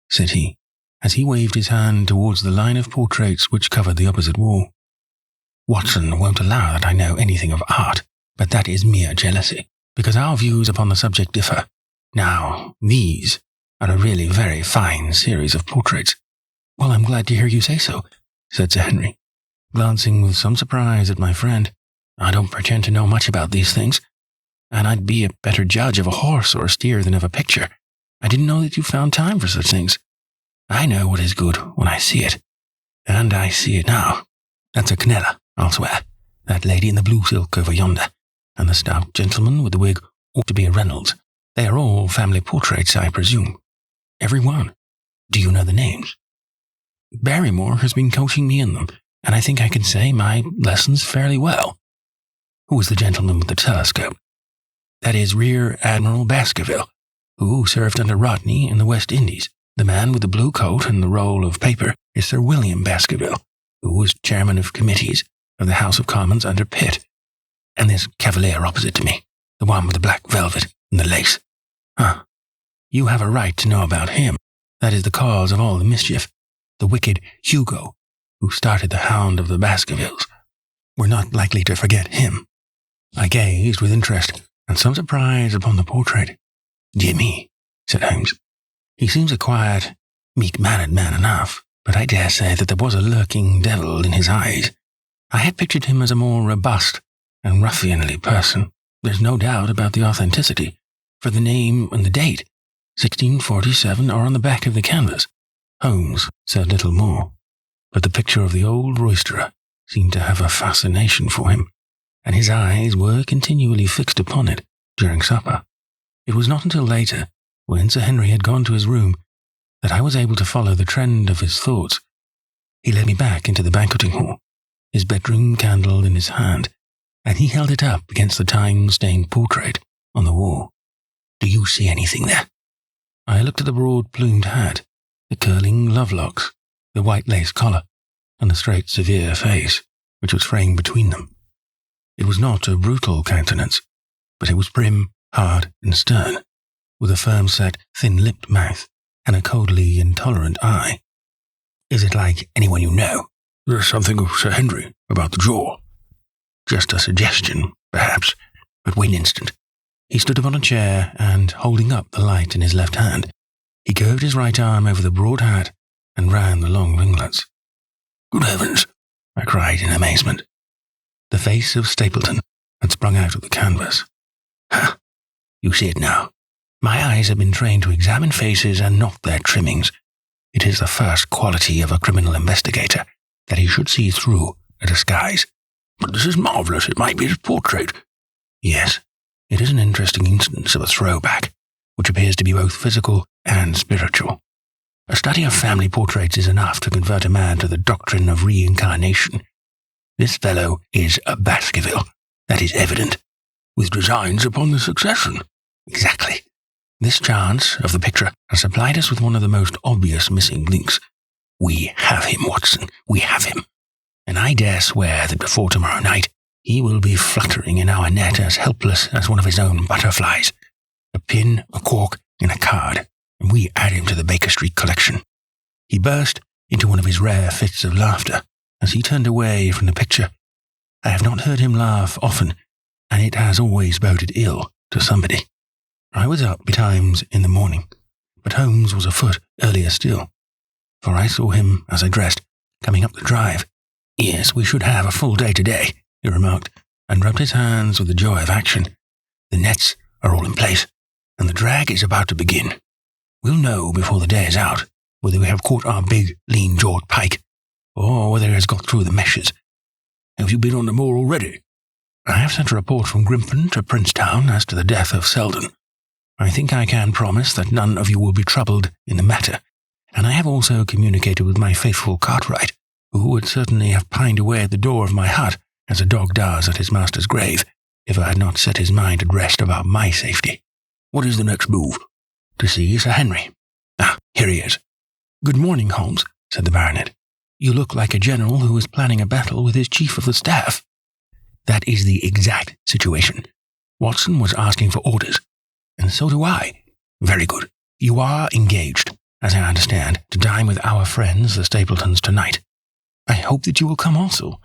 Speaker 1: said he, as he waved his hand towards the line of portraits which covered the opposite wall. "Watson won't allow that I know anything of art, but that is mere jealousy, because our views upon the subject differ. Now, these are a really very fine series of portraits." "Well, I'm glad to hear you say so," said Sir Henry, glancing with some surprise at my friend. "I don't pretend to know much about these things, and I'd be a better judge of a horse or a steer than of a picture. I didn't know that you found time for such things. I know what is good when I see it, and I see it now. That's a Quenella, I'll swear. That lady in the blue silk over yonder, and the stout gentleman with the wig ought to be a Reynolds. They are all family portraits, I presume. Every one. Do you know the names?" "Barrymore has been coaching me in them, and I think I can say my lessons fairly well." "Who is the gentleman with the telescope?" "That is Rear Admiral Baskerville, who served under Rodney in the West Indies. The man with the blue coat and the roll of paper is Sir William Baskerville, who was chairman of committees of the House of Commons under Pitt. And this cavalier opposite to me, the one with the black velvet and the lace. Huh. You have a right to know about him. That is the cause of all the mischief. The wicked Hugo, who started the Hound of the Baskervilles. We're not likely to forget him." I gazed with interest and some surprise upon the portrait. "Dear me," said Holmes. "He seems a quiet, meek-mannered man enough, but I dare say that there was a lurking devil in his eyes. I had pictured him as a more robust and ruffianly person. There's no doubt about the authenticity, for the name and the date, 1647, are on the back of the canvas." Holmes said little more, but the picture of the old roisterer seemed to have a fascination for him, and his eyes were continually fixed upon it during supper. It was not until later, when Sir Henry had gone to his room, that I was able to follow the trend of his thoughts. He led me back into the banqueting hall, his bedroom candle in his hand, and he held it up against the time-stained portrait on the wall. "Do you see anything there?" I looked at the broad-plumed hat, the curling love-locks, the white lace collar, and the straight, severe face, which was framed between them. It was not a brutal countenance, but it was prim, hard, and stern, with a firm-set, thin-lipped mouth and a coldly intolerant eye. "Is it like anyone you know?"
Speaker 2: "There's something of Sir Henry about the jaw."
Speaker 1: "Just a suggestion, perhaps, but wait an instant." He stood upon a chair and, holding up the light in his left hand, he curved his right arm over the broad hat and round the long ringlets.
Speaker 2: Good heavens!
Speaker 1: I cried in amazement. The face of Stapleton had sprung out of the canvas.
Speaker 4: Ha! You see it now. My eyes have been trained to examine faces and not their trimmings. It is the first quality of a criminal investigator that he should see through a disguise.
Speaker 2: But this is marvellous. It might be his portrait.
Speaker 1: Yes, it is an interesting instance of a throwback, which appears to be both physical and spiritual. A study of family portraits is enough to convert a man to the doctrine of reincarnation. This fellow is a Baskerville. That is evident.
Speaker 2: With designs upon the succession.
Speaker 1: Exactly. This chance of the picture has supplied us with one of the most obvious missing links. We have him, Watson. We have him. And I dare swear that before tomorrow night, he will be fluttering in our net as helpless as one of his own butterflies. A pin, a cork, and a card, and we add him to the Baker Street collection. He burst into one of his rare fits of laughter as he turned away from the picture. I have not heard him laugh often, and it has always boded ill to somebody. I was up betimes in the morning, but Holmes was afoot earlier still, for I saw him as I dressed, coming up the drive. Yes, we should have a full day today, he remarked, and rubbed his hands with the joy of action. The nets are all in place, and the drag is about to begin. We'll know before the day is out whether we have caught our big, lean-jawed pike, or whether he has got through the meshes.
Speaker 2: Have you been on the moor already?
Speaker 1: I have sent a report from Grimpen to Princetown as to the death of Selden. I think I can promise that none of you will be troubled in the matter, and I have also communicated with my faithful Cartwright, who would certainly have pined away at the door of my hut as a dog does at his master's grave, if I had not set his mind at rest about my safety.
Speaker 2: What is the next move?
Speaker 1: To see Sir Henry. Ah, here he is. Good morning, Holmes, said the baronet. You look like a general who is planning a battle with his chief of the staff. That is the exact situation. Watson was asking for orders, and so do I. Very good. You are engaged, as I understand, to dine with our friends, the Stapletons, tonight. I hope that you will come also.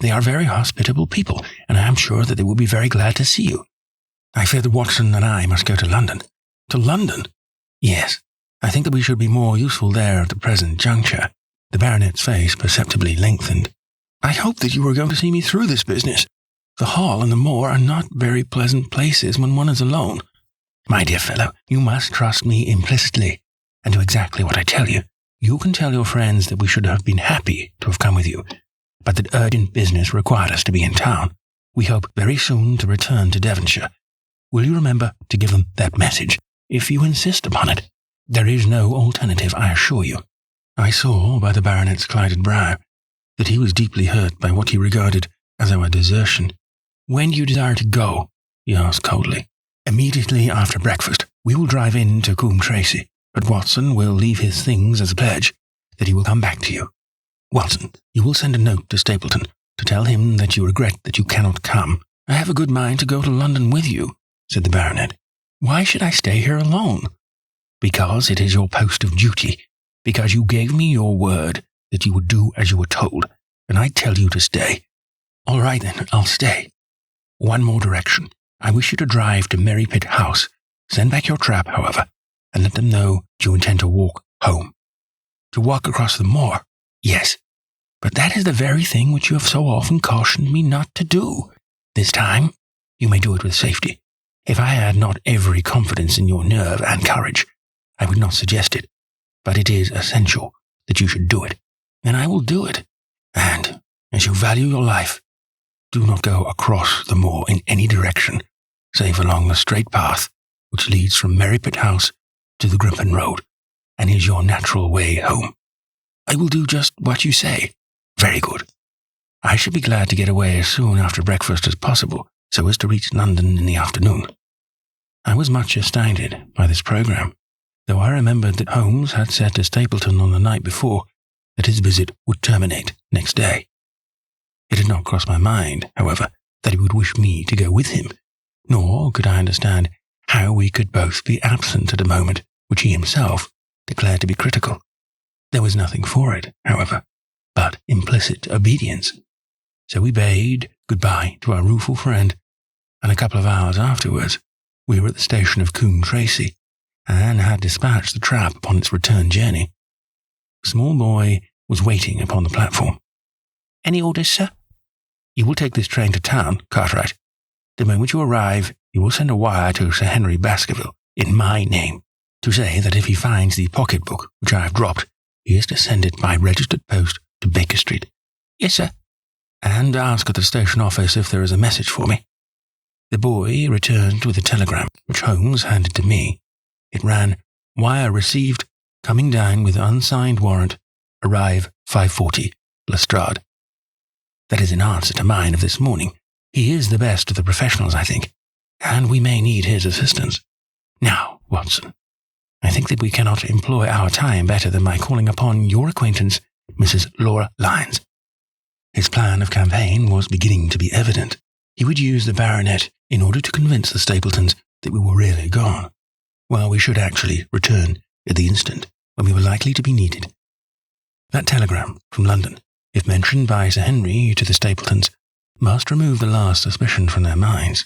Speaker 1: They are very hospitable people, and I am sure that they will be very glad to see you. I fear that Watson and I must go to London. To London? Yes. I think that we should be more useful there at the present juncture. The baronet's face perceptibly lengthened. I hope that you are going to see me through this business. The hall and the moor are not very pleasant places when one is alone. My dear fellow, you must trust me implicitly, and do exactly what I tell you. You can tell your friends that we should have been happy to have come with you, but that urgent business required us to be in town. We hope very soon to return to Devonshire. Will you remember to give them that message, if you insist upon it? There is no alternative, I assure you. I saw by the baronet's clouded brow that he was deeply hurt by what he regarded as our desertion. When do you desire to go? He asked coldly. Immediately after breakfast, we will drive in to Coombe Tracy, but Watson will leave his things as a pledge that he will come back to you. Watson, you will send a note to Stapleton to tell him that you regret that you cannot come. I have a good mind to go to London with you, said the baronet. Why should I stay here alone? Because it is your post of duty, because you gave me your word that you would do as you were told, and I tell you to stay. All right then, I'll stay. One more direction. I wish you to drive to Merrypit House. Send back your trap, however, and let them know that you intend to walk home. To walk across the moor? Yes, but that is the very thing which you have so often cautioned me not to do. This time, you may do it with safety. If I had not every confidence in your nerve and courage, I would not suggest it, but it is essential that you should do it, and I will do it. And, as you value your life, do not go across the moor in any direction, save along the straight path which leads from Merrypit House to the Grimpen Road, and is your natural way home. I will do just what you say. Very good. I should be glad to get away as soon after breakfast as possible, so as to reach London in the afternoon. I was much astounded by this programme, though I remembered that Holmes had said to Stapleton on the night before that his visit would terminate next day. It had not crossed my mind, however, that he would wish me to go with him, nor could I understand how we could both be absent at a moment which he himself declared to be critical. There was nothing for it, however, but implicit obedience. So we bade goodbye to our rueful friend, and a couple of hours afterwards we were at the station of Coombe Tracy, and had dispatched the trap upon its return journey.
Speaker 3: a small boy was waiting upon the platform. "Any orders, sir?" "You will take this train to town, Cartwright. The moment you arrive, you will send a wire to Sir Henry Baskerville, in my name, to say that if he finds the pocketbook which I have dropped, he is to send it by registered post to Baker Street." "Yes, sir." "And ask at the station office if there is a message for me." The boy returned with a telegram, which Holmes handed to me. It ran, "Wire received, coming down with unsigned warrant, arrive 5:40, Lestrade." That is in answer to mine of this morning. He is the best of the professionals, I think, and we may need his assistance. Now, Watson, I think that we cannot employ our time better than by calling upon your acquaintance, Mrs. Laura Lyons. His plan of campaign was beginning to be evident. He would use the baronet in order to convince the Stapletons that we were really gone, while we should actually return at the instant when we were likely to be needed. That telegram from London, if mentioned by Sir Henry to the Stapletons, must remove the last suspicion from their minds.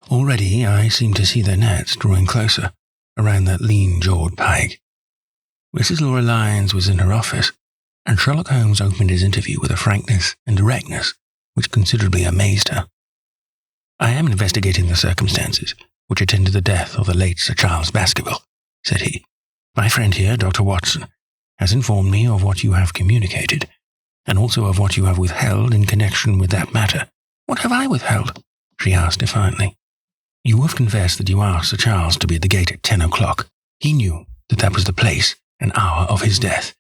Speaker 3: Already I seem to see their nets drawing closer around that lean-jawed pike. Mrs. Laura Lyons was in her office, and Sherlock Holmes opened his interview with a frankness and directness which considerably amazed her. "I am investigating the circumstances which attended the death of the late Sir Charles Baskerville," said he. "My friend here, Dr. Watson, has informed me of what you have communicated, and also of what you have withheld in connection with that matter." "What have I withheld?" she asked defiantly. "You have confessed that you asked Sir Charles to be at the gate at 10 o'clock. He knew that that was the place and hour of his death.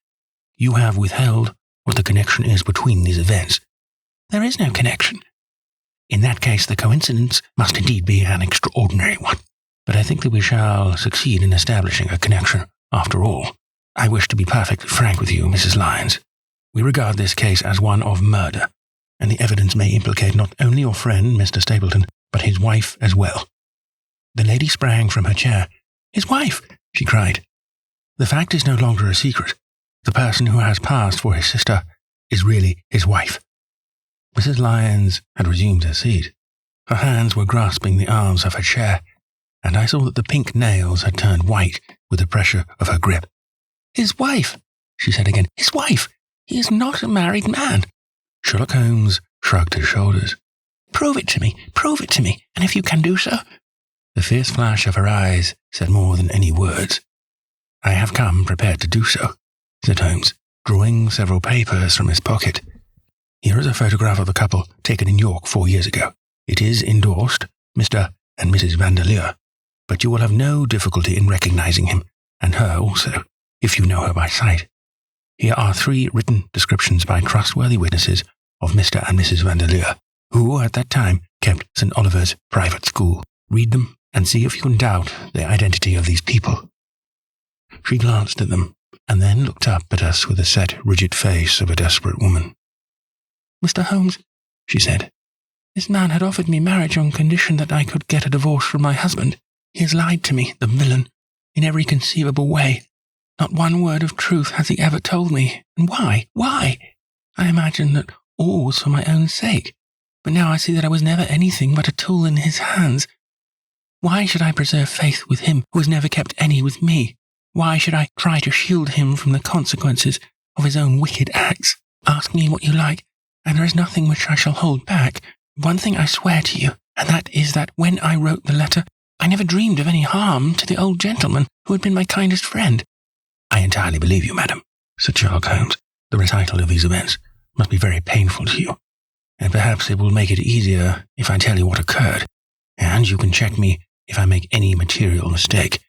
Speaker 3: You have withheld what the connection is between these events." "There is no connection." "In that case, the coincidence must indeed be an extraordinary one. But I think that we shall succeed in establishing a connection after all. I wish to be perfectly frank with you, Mrs. Lyons. We regard this case as one of murder, and the evidence may implicate not only your friend, Mr. Stapleton, but his wife as well." The lady sprang from her chair. "His wife!" she cried. "The fact is no longer a secret. The person who has passed for his sister is really his wife." Mrs. Lyons had resumed her seat. Her hands were grasping the arms of her chair, and I saw that the pink nails had turned white with the pressure of her grip. "His wife!" she said again. "His wife! He is not a married man." Sherlock Holmes shrugged his shoulders. Prove it to me, and if you can do so—" The fierce flash of her eyes said more than any words. "I have come prepared to do so," said Holmes, drawing several papers from his pocket. "Here is a photograph of the couple taken in York 4 years ago. It is endorsed Mr. and Mrs. Vandeleur, but you will have no difficulty in recognizing him, and her also, if you know her by sight. Here are 3 written descriptions by trustworthy witnesses of Mr. and Mrs. Vandeleur, who at that time kept St. Oliver's private school. Read them and see if you can doubt the identity of these people." She glanced at them, and then looked up at us with the set, rigid face of a desperate woman. "Mr. Holmes," she said, "this man had offered me marriage on condition that I could get a divorce from my husband. He has lied to me, the villain, in every conceivable way. Not one word of truth has he ever told me. And why? Why? I imagined that all was for my own sake, but now I see that I was never anything but a tool in his hands. Why should I preserve faith with him who has never kept any with me? Why should I try to shield him from the consequences of his own wicked acts? Ask me what you like, and there is nothing which I shall hold back. One thing I swear to you, and that is that when I wrote the letter, I never dreamed of any harm to the old gentleman who had been my kindest friend." "I entirely believe you, madam," said Sherlock Holmes. "The recital of these events must be very painful to you, and perhaps it will make it easier if I tell you what occurred, and you can check me if I make any material mistake.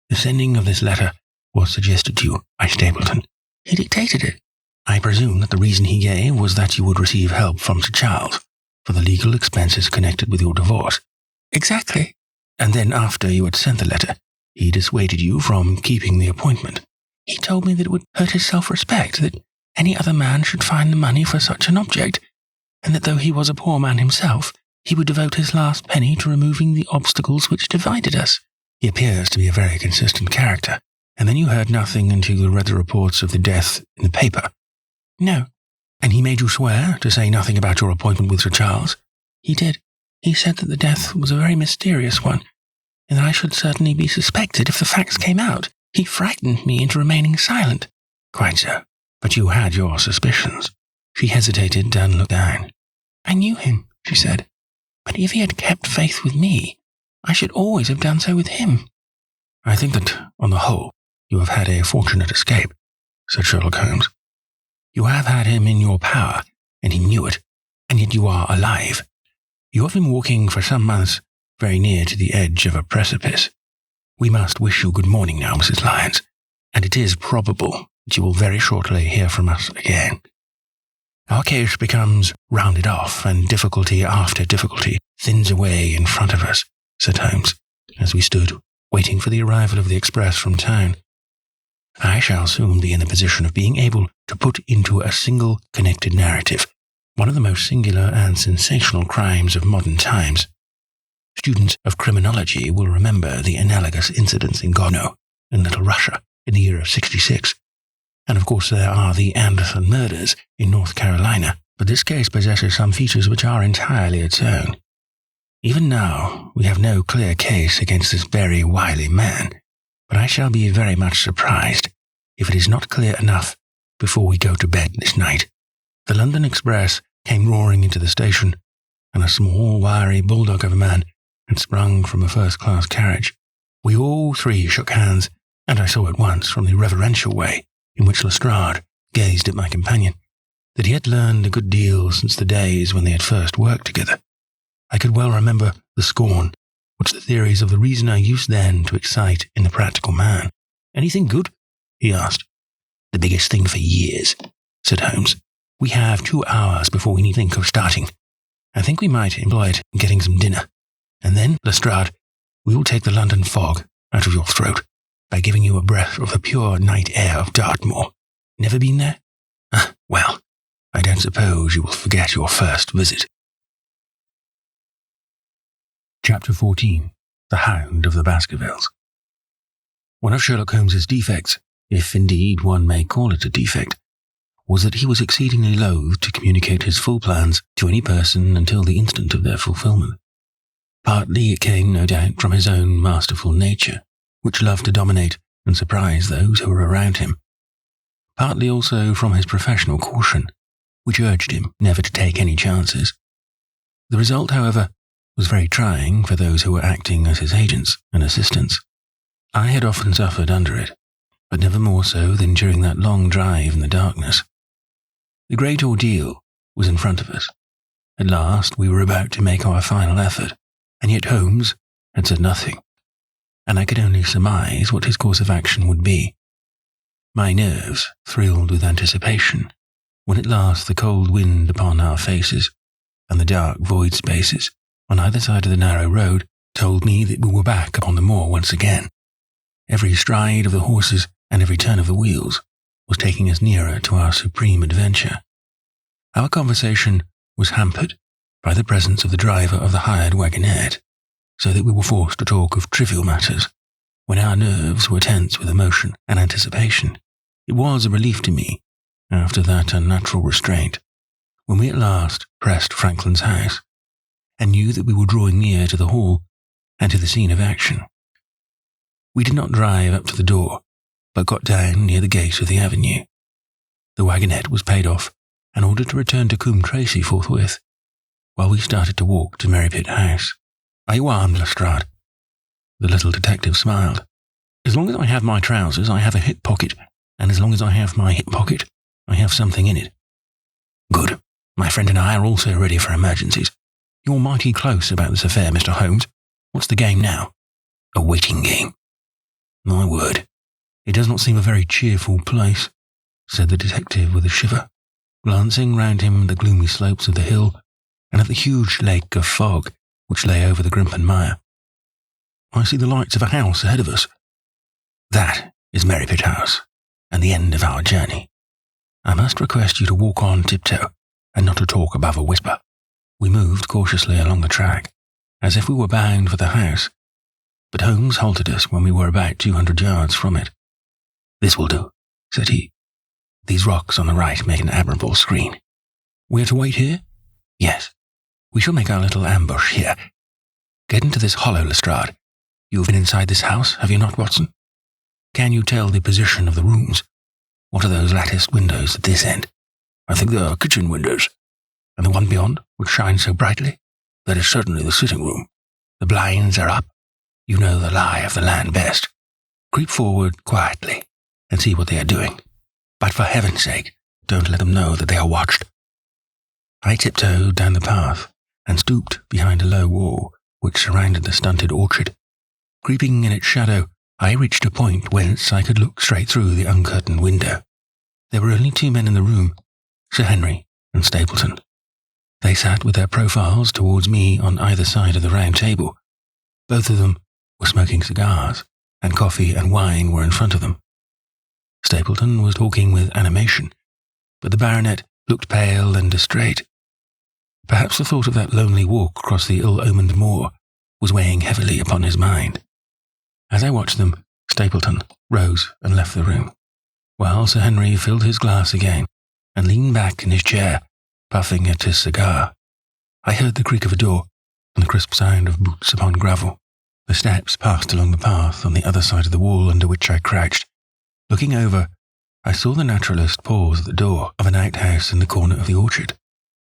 Speaker 3: The sending of this letter was suggested to you by Stapleton. He dictated it. I presume that the reason he gave was that you would receive help from Sir Charles for the legal expenses connected with your divorce." "Exactly." "And then after you had sent the letter, he dissuaded you from keeping the appointment." "He told me that it would hurt his self-respect, that any other man should find the money for such an object, and that though he was a poor man himself, he would devote his last penny to removing the obstacles which divided us." "He appears to be a very consistent character. And then you heard nothing until you read the reports of the death in the paper?" "No." "And he made you swear to say nothing about your appointment with Sir Charles?" "He did. He said that the death was a very mysterious one, and that I should certainly be suspected if the facts came out. He frightened me into remaining silent." Quite so. But you had your suspicions. She hesitated and looked down. I knew him, she said. But if he had kept faith with me, I should always have done so with him. I think that, on the whole, you have had a fortunate escape, said Sherlock Holmes. You have had him in your power, and he knew it, and yet you are alive. You have been walking for some months very near to the edge of a precipice. We must wish you good morning now, Mrs. Lyons, and it is probable that you will very shortly hear from us again. Our case becomes rounded off, and difficulty after difficulty thins away in front of us, said Holmes, as we stood waiting for the arrival of the express from town. I shall soon be in the position of being able to put into a single connected narrative one of the most singular and sensational crimes of modern times. Students of criminology will remember the analogous incidents in Godno, in Little Russia, in the year of 66. And of course there are the Anderson murders in North Carolina, but this case possesses some features which are entirely its own. Even now, we have no clear case against this very wily man, but I shall be very much surprised if it is not clear enough before we go to bed this night. The London Express came roaring into the station, and a small, wiry bulldog of a man had sprung from a first-class carriage. We all three shook hands, and I saw at once from the reverential way in which Lestrade gazed at my companion that he had learned a good deal since the days when they had first worked together. I could well remember the scorn which the theories of the reasoner used then to excite in the practical man. Anything good? He asked. The biggest thing for years, said Holmes. We have 2 hours before we need think of starting. I think we might employ it in getting some dinner. And then, Lestrade, we will take the London fog out of your throat by giving you a breath of the pure night air of Dartmoor. Never been there? Well, I don't suppose you will forget your first visit.
Speaker 1: Chapter 14. The Hound of the Baskervilles. One of Sherlock Holmes's defects, if indeed one may call it a defect, was that he was exceedingly loath to communicate his full plans to any person until the instant of their fulfilment. Partly it came, no doubt, from his own masterful nature, which loved to dominate and surprise those who were around him. Partly also from his professional caution, which urged him never to take any chances. The result, however, was very trying for those who were acting as his agents and assistants. I had often suffered under it, but never more so than during that long drive in the darkness. The great ordeal was in front of us. At last we were about to make our final effort, and yet Holmes had said nothing, and I could only surmise what his course of action would be. My nerves thrilled with anticipation when at last the cold wind upon our faces and the dark void spaces on either side of the narrow road told me that we were back upon the moor once again. Every stride of the horses and every turn of the wheels was taking us nearer to our supreme adventure. Our conversation was hampered by the presence of the driver of the hired wagonette, so that we were forced to talk of trivial matters when our nerves were tense with emotion and anticipation. It was a relief to me, after that unnatural restraint, when we at last pressed Franklin's house, and knew that we were drawing near to the hall and to the scene of action. We did not drive up to the door, but got down near the gate of the avenue. The wagonette was paid off and ordered to return to Coombe Tracy forthwith, while we started to walk to Merrypit House. Are you armed, Lestrade? The little detective smiled. As long as I have my trousers, I have a hip pocket, and as long as I have my hip pocket, I have something in it. Good. My friend and I are also ready for emergencies. You're mighty close about this affair, Mr. Holmes. What's the game now? A waiting game. My word, it does not seem a very cheerful place, said the detective with a shiver, glancing round him at the gloomy slopes of the hill and at the huge lake of fog which lay over the Grimpen Mire. I see the lights of a house ahead of us. That is Merrypit House, and the end of our journey. I must request you to walk on tiptoe, and not to talk above a whisper. We moved cautiously along the track, as if we were bound for the house, but Holmes halted us when we were about 200 yards from it. This will do, said he. These rocks on the right make an admirable screen. We are to wait here? Yes. We shall make our little ambush here. Get into this hollow, Lestrade. You have been inside this house, have you not, Watson? Can you tell the position of the rooms?
Speaker 2: What are those latticed windows at this end? I think they are kitchen windows. And the one beyond, which shines so brightly? That is certainly the sitting room. The blinds are up. You know the lie of the land best. Creep forward quietly and see what they are doing. But for heaven's sake, don't let them know that they are watched. I tiptoed down the path and stooped behind a low wall which surrounded the stunted orchard. Creeping in its shadow, I reached a point whence I could look straight through the uncurtained window. There were only 2 men in the room, Sir Henry and Stapleton. They sat with their profiles towards me on either side of the round table. Both of them were smoking cigars, and coffee and wine were in front of them. Stapleton was talking with animation, but the baronet looked pale and distrait. Perhaps the thought of that lonely walk across the ill-omened moor was weighing heavily upon his mind. As I watched them, Stapleton rose and left the room, while Sir Henry filled his glass again and leaned back in his chair, puffing at his cigar. I heard the creak of a door and the crisp sound of boots upon gravel. The steps passed along the path on the other side of the wall under which I crouched. Looking over, I saw the naturalist pause at the door of an outhouse in the corner of the orchard.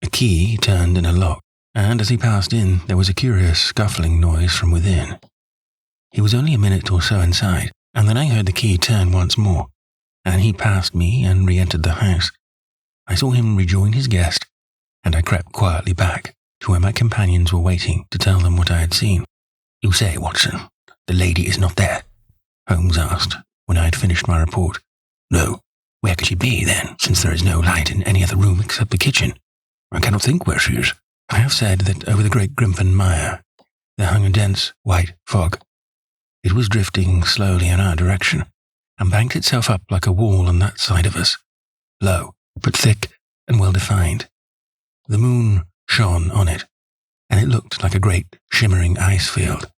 Speaker 2: A key turned in a lock, and as he passed in, there was a curious scuffling noise from within. He was only a minute or so inside, and then I heard the key turn once more, and he passed me and re-entered the house. I saw him rejoin his guest, and I crept quietly back to where my companions were waiting to tell them what I had seen. "You say, Watson, the lady is not there?" Holmes asked, when I had finished my report. "No. Where could she be, then, since there is no light in any other room except the kitchen? I cannot think where she is." I have said that over the great Grimpen mire there hung a dense white fog. It was drifting slowly in our direction, and banked itself up like a wall on that side of us, low, but thick and well-defined. The moon shone on it, and it looked like a great shimmering ice field,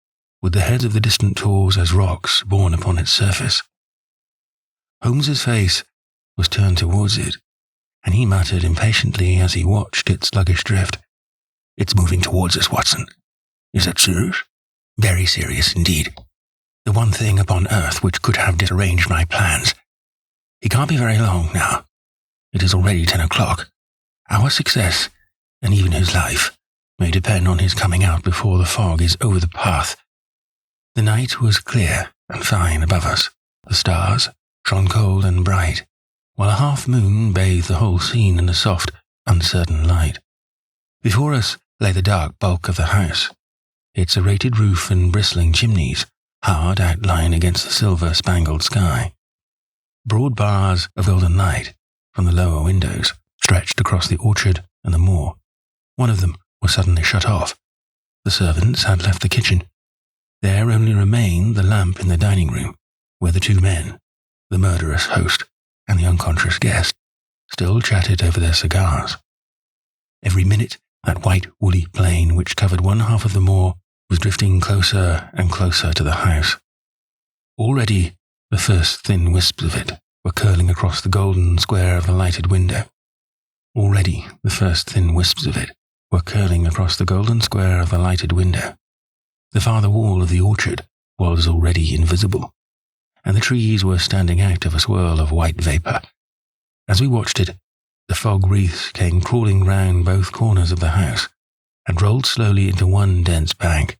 Speaker 2: with the heads of the distant tors as rocks borne upon its surface. Holmes's face was turned towards it, and he muttered impatiently as he watched its sluggish drift. "It's moving towards us, Watson. Is that serious?" "Very serious indeed. The one thing upon earth which could have disarranged my plans. He can't be very long now. It is already 10 o'clock. Our success, and even his life, may depend on his coming out before the fog is over the path." The night was clear and fine above us. The stars shone cold and bright, while a half-moon bathed the whole scene in a soft, uncertain light. Before us lay the dark bulk of the house, its serrated roof and bristling chimneys, hard outline against the silver-spangled sky. Broad bars of golden light from the lower windows stretched across the orchard and the moor. One of them was suddenly shut off. The servants had left the kitchen. There only remained the lamp in the dining room, where the 2 men, the murderous host and the unconscious guest, still chatted over their cigars. Every minute, that white woolly plain which covered one half of the moor was drifting closer and closer to the house. Already, the first thin wisps of it were curling across the golden square of the lighted window. Already, the first thin wisps of it were curling across the golden square of the lighted window. The farther wall of the orchard was already invisible, and the trees were standing out of a swirl of white vapour. As we watched it, the fog wreaths came crawling round both corners of the house, and rolled slowly into one dense bank,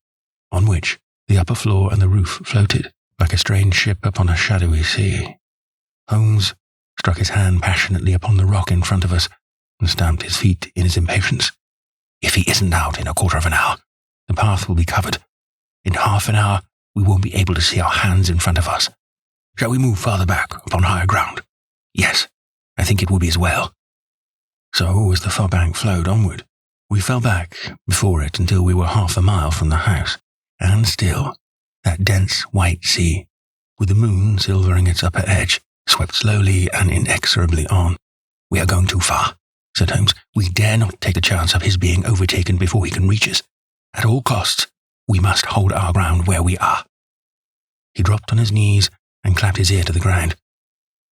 Speaker 2: on which the upper floor and the roof floated, like a strange ship upon a shadowy sea. Holmes struck his hand passionately upon the rock in front of us, and stamped his feet in his impatience. "If he isn't out in a quarter of an hour, the path will be covered. In half an hour, we won't be able to see our hands in front of us. Shall we move farther back upon higher ground?" "Yes, I think it will be as well." So, as the fog bank flowed onward, we fell back before it until we were half a mile from the house, and still, that dense white sea, with the moon silvering its upper edge, swept slowly and inexorably on. "We are going too far," said Holmes. "We dare not take the chance of his being overtaken before he can reach us. At all costs, we must hold our ground where we are." He dropped on his knees and clapped his ear to the ground.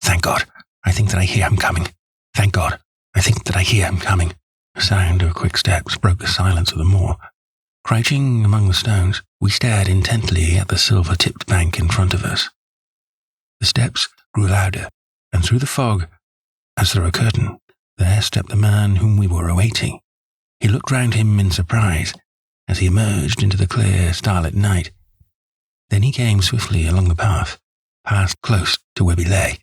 Speaker 2: "Thank God, I think that I hear him coming. Thank God, I think that I hear him coming." The sound of quick steps broke the silence of the moor. Crouching among the stones, we stared intently at the silver-tipped bank in front of us. The steps grew louder,
Speaker 1: and through the fog, as through a curtain, there stepped the man whom we were awaiting. He looked round him in surprise as he emerged into the clear, starlit night. Then he came swiftly along the path, passed close to where we lay,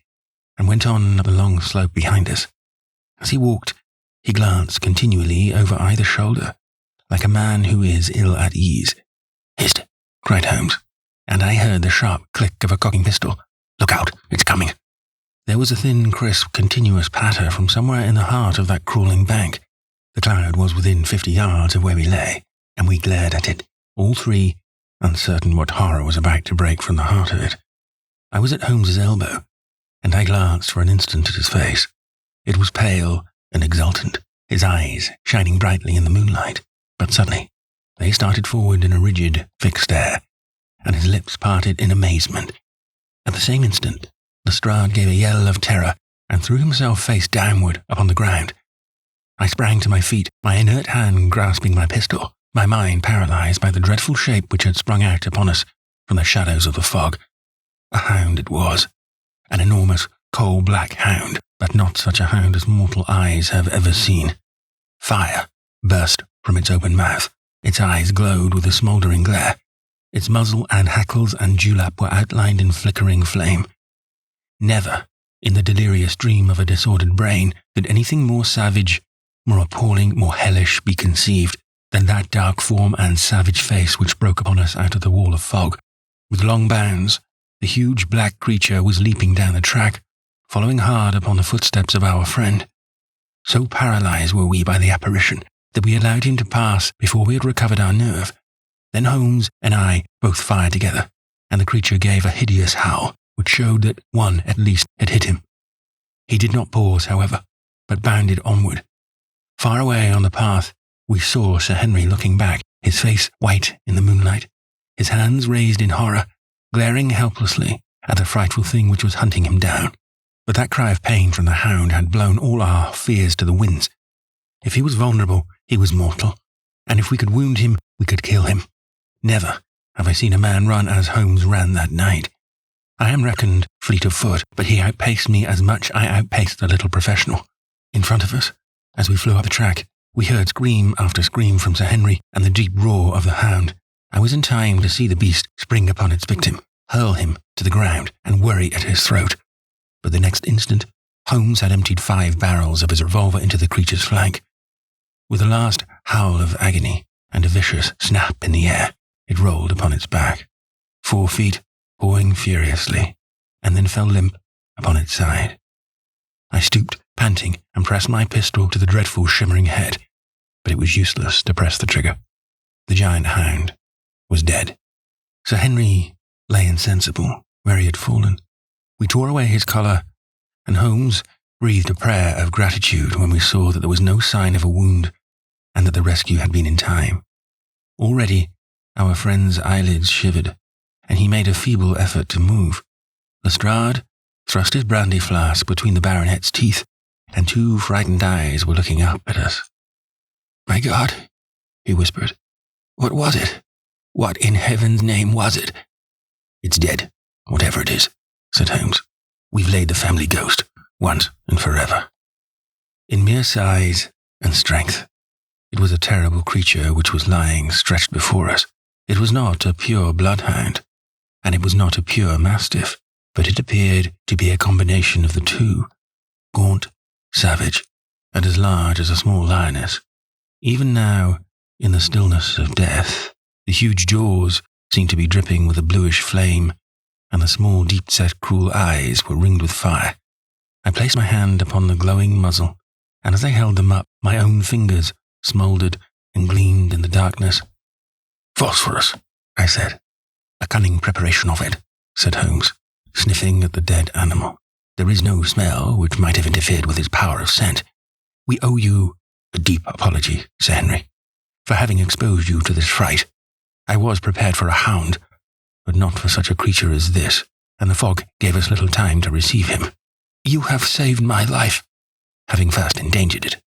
Speaker 1: and went on up the long slope behind us. As he walked, he glanced continually over either shoulder, like a man who is ill at ease. "Hist!" cried Holmes, and I heard the sharp click of a cocking pistol. "Look out, it's coming." There was a thin, crisp, continuous patter from somewhere in the heart of that crawling bank. The cloud was within 50 yards of where we lay, and we glared at it, all three, uncertain what horror was about to break from the heart of it. I was at Holmes's elbow, and I glanced for an instant at his face. It was pale and exultant, his eyes shining brightly in the moonlight, but suddenly they started forward in a rigid, fixed stare, and his lips parted in amazement. At the same instant, Lestrade gave a yell of terror and threw himself face downward upon the ground. I sprang to my feet, my inert hand grasping my pistol, my mind paralyzed by the dreadful shape which had sprung out upon us from the shadows of the fog. A hound it was, an enormous, coal-black hound, but not such a hound as mortal eyes have ever seen. Fire burst from its open mouth. Its eyes glowed with a smouldering glare. Its muzzle and hackles and dewlap were outlined in flickering flame. Never, in the delirious dream of a disordered brain, did anything more savage, more appalling, more hellish be conceived than that dark form and savage face which broke upon us out of the wall of fog. With long bounds, the huge black creature was leaping down the track, following hard upon the footsteps of our friend. So paralyzed were we by the apparition that we allowed him to pass before we had recovered our nerve. Then Holmes and I both fired together, and the creature gave a hideous howl, which showed that one at least had hit him. He did not pause, however, but bounded onward. Far away on the path, we saw Sir Henry looking back, his face white in the moonlight, his hands raised in horror, glaring helplessly at the frightful thing which was hunting him down. But that cry of pain from the hound had blown all our fears to the winds. If he was vulnerable, he was mortal, and if we could wound him, we could kill him. Never have I seen a man run as Holmes ran that night. I am reckoned fleet of foot, but he outpaced me as much I outpaced the little professional. In front of us, as we flew up the track, we heard scream after scream from Sir Henry and the deep roar of the hound. I was in time to see the beast spring upon its victim, hurl him to the ground, and worry at his throat. But the next instant, Holmes had emptied 5 barrels of his revolver into the creature's flank. With a last howl of agony and a vicious snap in the air, it rolled upon its back, 4 feet, pawing furiously, and then fell limp upon its side. I stooped, panting, and pressed my pistol to the dreadful shimmering head, but it was useless to press the trigger. The giant hound was dead. Sir Henry lay insensible where he had fallen. We tore away his collar, and Holmes breathed a prayer of gratitude when we saw that there was no sign of a wound and that the rescue had been in time. Already, our friend's eyelids shivered, and he made a feeble effort to move. Lestrade thrust his brandy flask between the baronet's teeth, and 2 frightened eyes were looking up at us. "My God," he whispered. "What was it? What in heaven's name was it?" "It's dead, whatever it is," said Holmes. "We've laid the family ghost, once and forever." In mere size and strength, it was a terrible creature which was lying stretched before us. It was not a pure bloodhound, and it was not a pure mastiff, but it appeared to be a combination of the two, gaunt, savage, and as large as a small lioness. Even now, in the stillness of death, the huge jaws seemed to be dripping with a bluish flame, and the small, deep-set, cruel eyes were ringed with fire. I placed my hand upon the glowing muzzle, and as I held them up, my own fingers smouldered and gleamed in the darkness. "Phosphorus," I said. "A cunning preparation of it," said Holmes, sniffing at the dead animal. "There is no smell which might have interfered with its power of scent. We owe you a deep apology, Sir Henry, for having exposed you to this fright. I was prepared for a hound, but not for such a creature as this, and the fog gave us little time to receive him. You have saved my life, having first endangered it.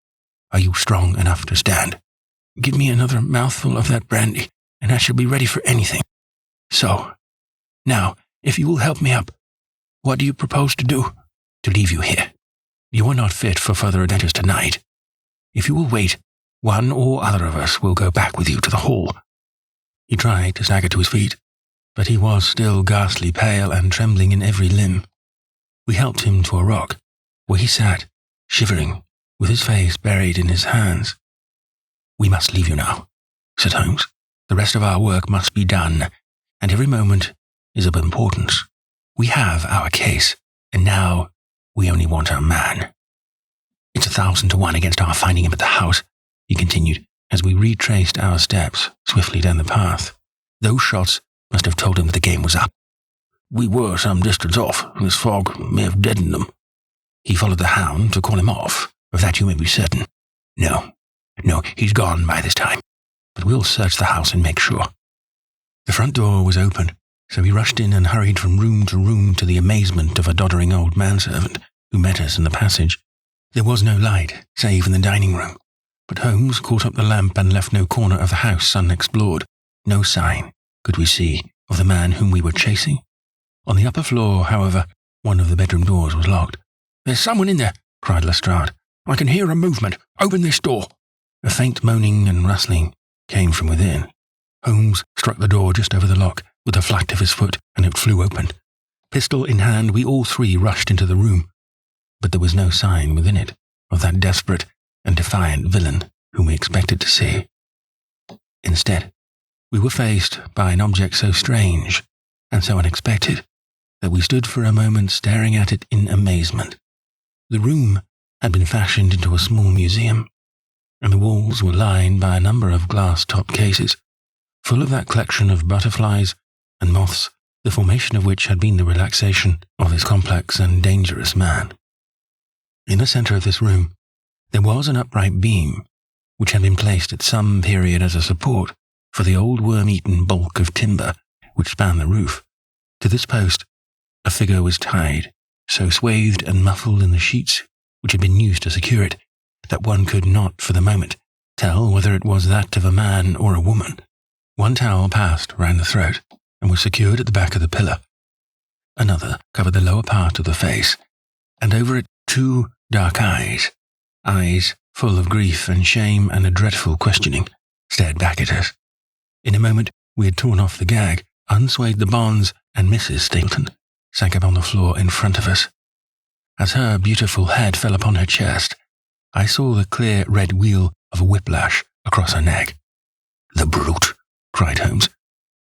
Speaker 1: Are you strong enough to stand? Give me another mouthful of that brandy, and I shall be ready for anything. So, now, if you will help me up, what do you propose to do?"
Speaker 2: to leave you here. You are not fit for further adventures tonight. If you will wait, one or other of us will go back with you to the hall." He tried to stagger to his feet, but he was still ghastly pale and trembling in every limb. We helped him to a rock, where he sat, shivering, with his face buried in his hands. "We must leave you now," said Holmes. "The rest of our work must be done, and every moment is of importance. We have our case, and now we only want our man. It's 1,000 to 1 against our finding him at the house," he continued, as we retraced our steps swiftly down the path. "Those shots must have told him that the game was up. We were some distance off, and this fog may have deadened them. He followed the Hound to call him off, of that you may be certain. No, he's gone by this time, but we'll search the house and make sure." The front door was open, so we rushed in and hurried from room to room to the amazement of a doddering old manservant who met us in the passage. There was no light, save in the dining room, but Holmes caught up the lamp and left no corner of the house unexplored. No sign could we see of the man whom we were chasing. On the upper floor, however, one of the bedroom doors was locked. "There's someone in there," cried Lestrade. "I can hear a movement. Open this door." A faint moaning and rustling came from within. Holmes struck the door just over the lock with a flat of his foot, and it flew open. Pistol in hand, we all three rushed into the room, but there was no sign within it of that desperate and defiant villain whom we expected to see. Instead, we were faced by an object so strange and so unexpected that we stood for a moment staring at it in amazement. The room had been fashioned into a small museum, and the walls were lined by a number of glass-topped cases, full of that collection of butterflies and moths, the formation of which had been the relaxation of this complex and dangerous man. In the centre of this room, there was an upright beam, which had been placed at some period as a support for the old worm-eaten bulk of timber which spanned the roof. To this post, a figure was tied, so swathed and muffled in the sheets which had been used to secure it, that one could not, for the moment, tell whether it was that of a man or a woman. One towel passed round the throat, and was secured at the back of the pillar. Another covered the lower part of the face, and over it 2 dark eyes full of grief and shame and a dreadful questioning, stared back at us. In a moment we had torn off the gag, unswathed the bonds, and Mrs. Stapleton sank upon the floor in front of us. As her beautiful head fell upon her chest, I saw the clear red wheal of a whiplash across her neck. "The brute!" cried Holmes.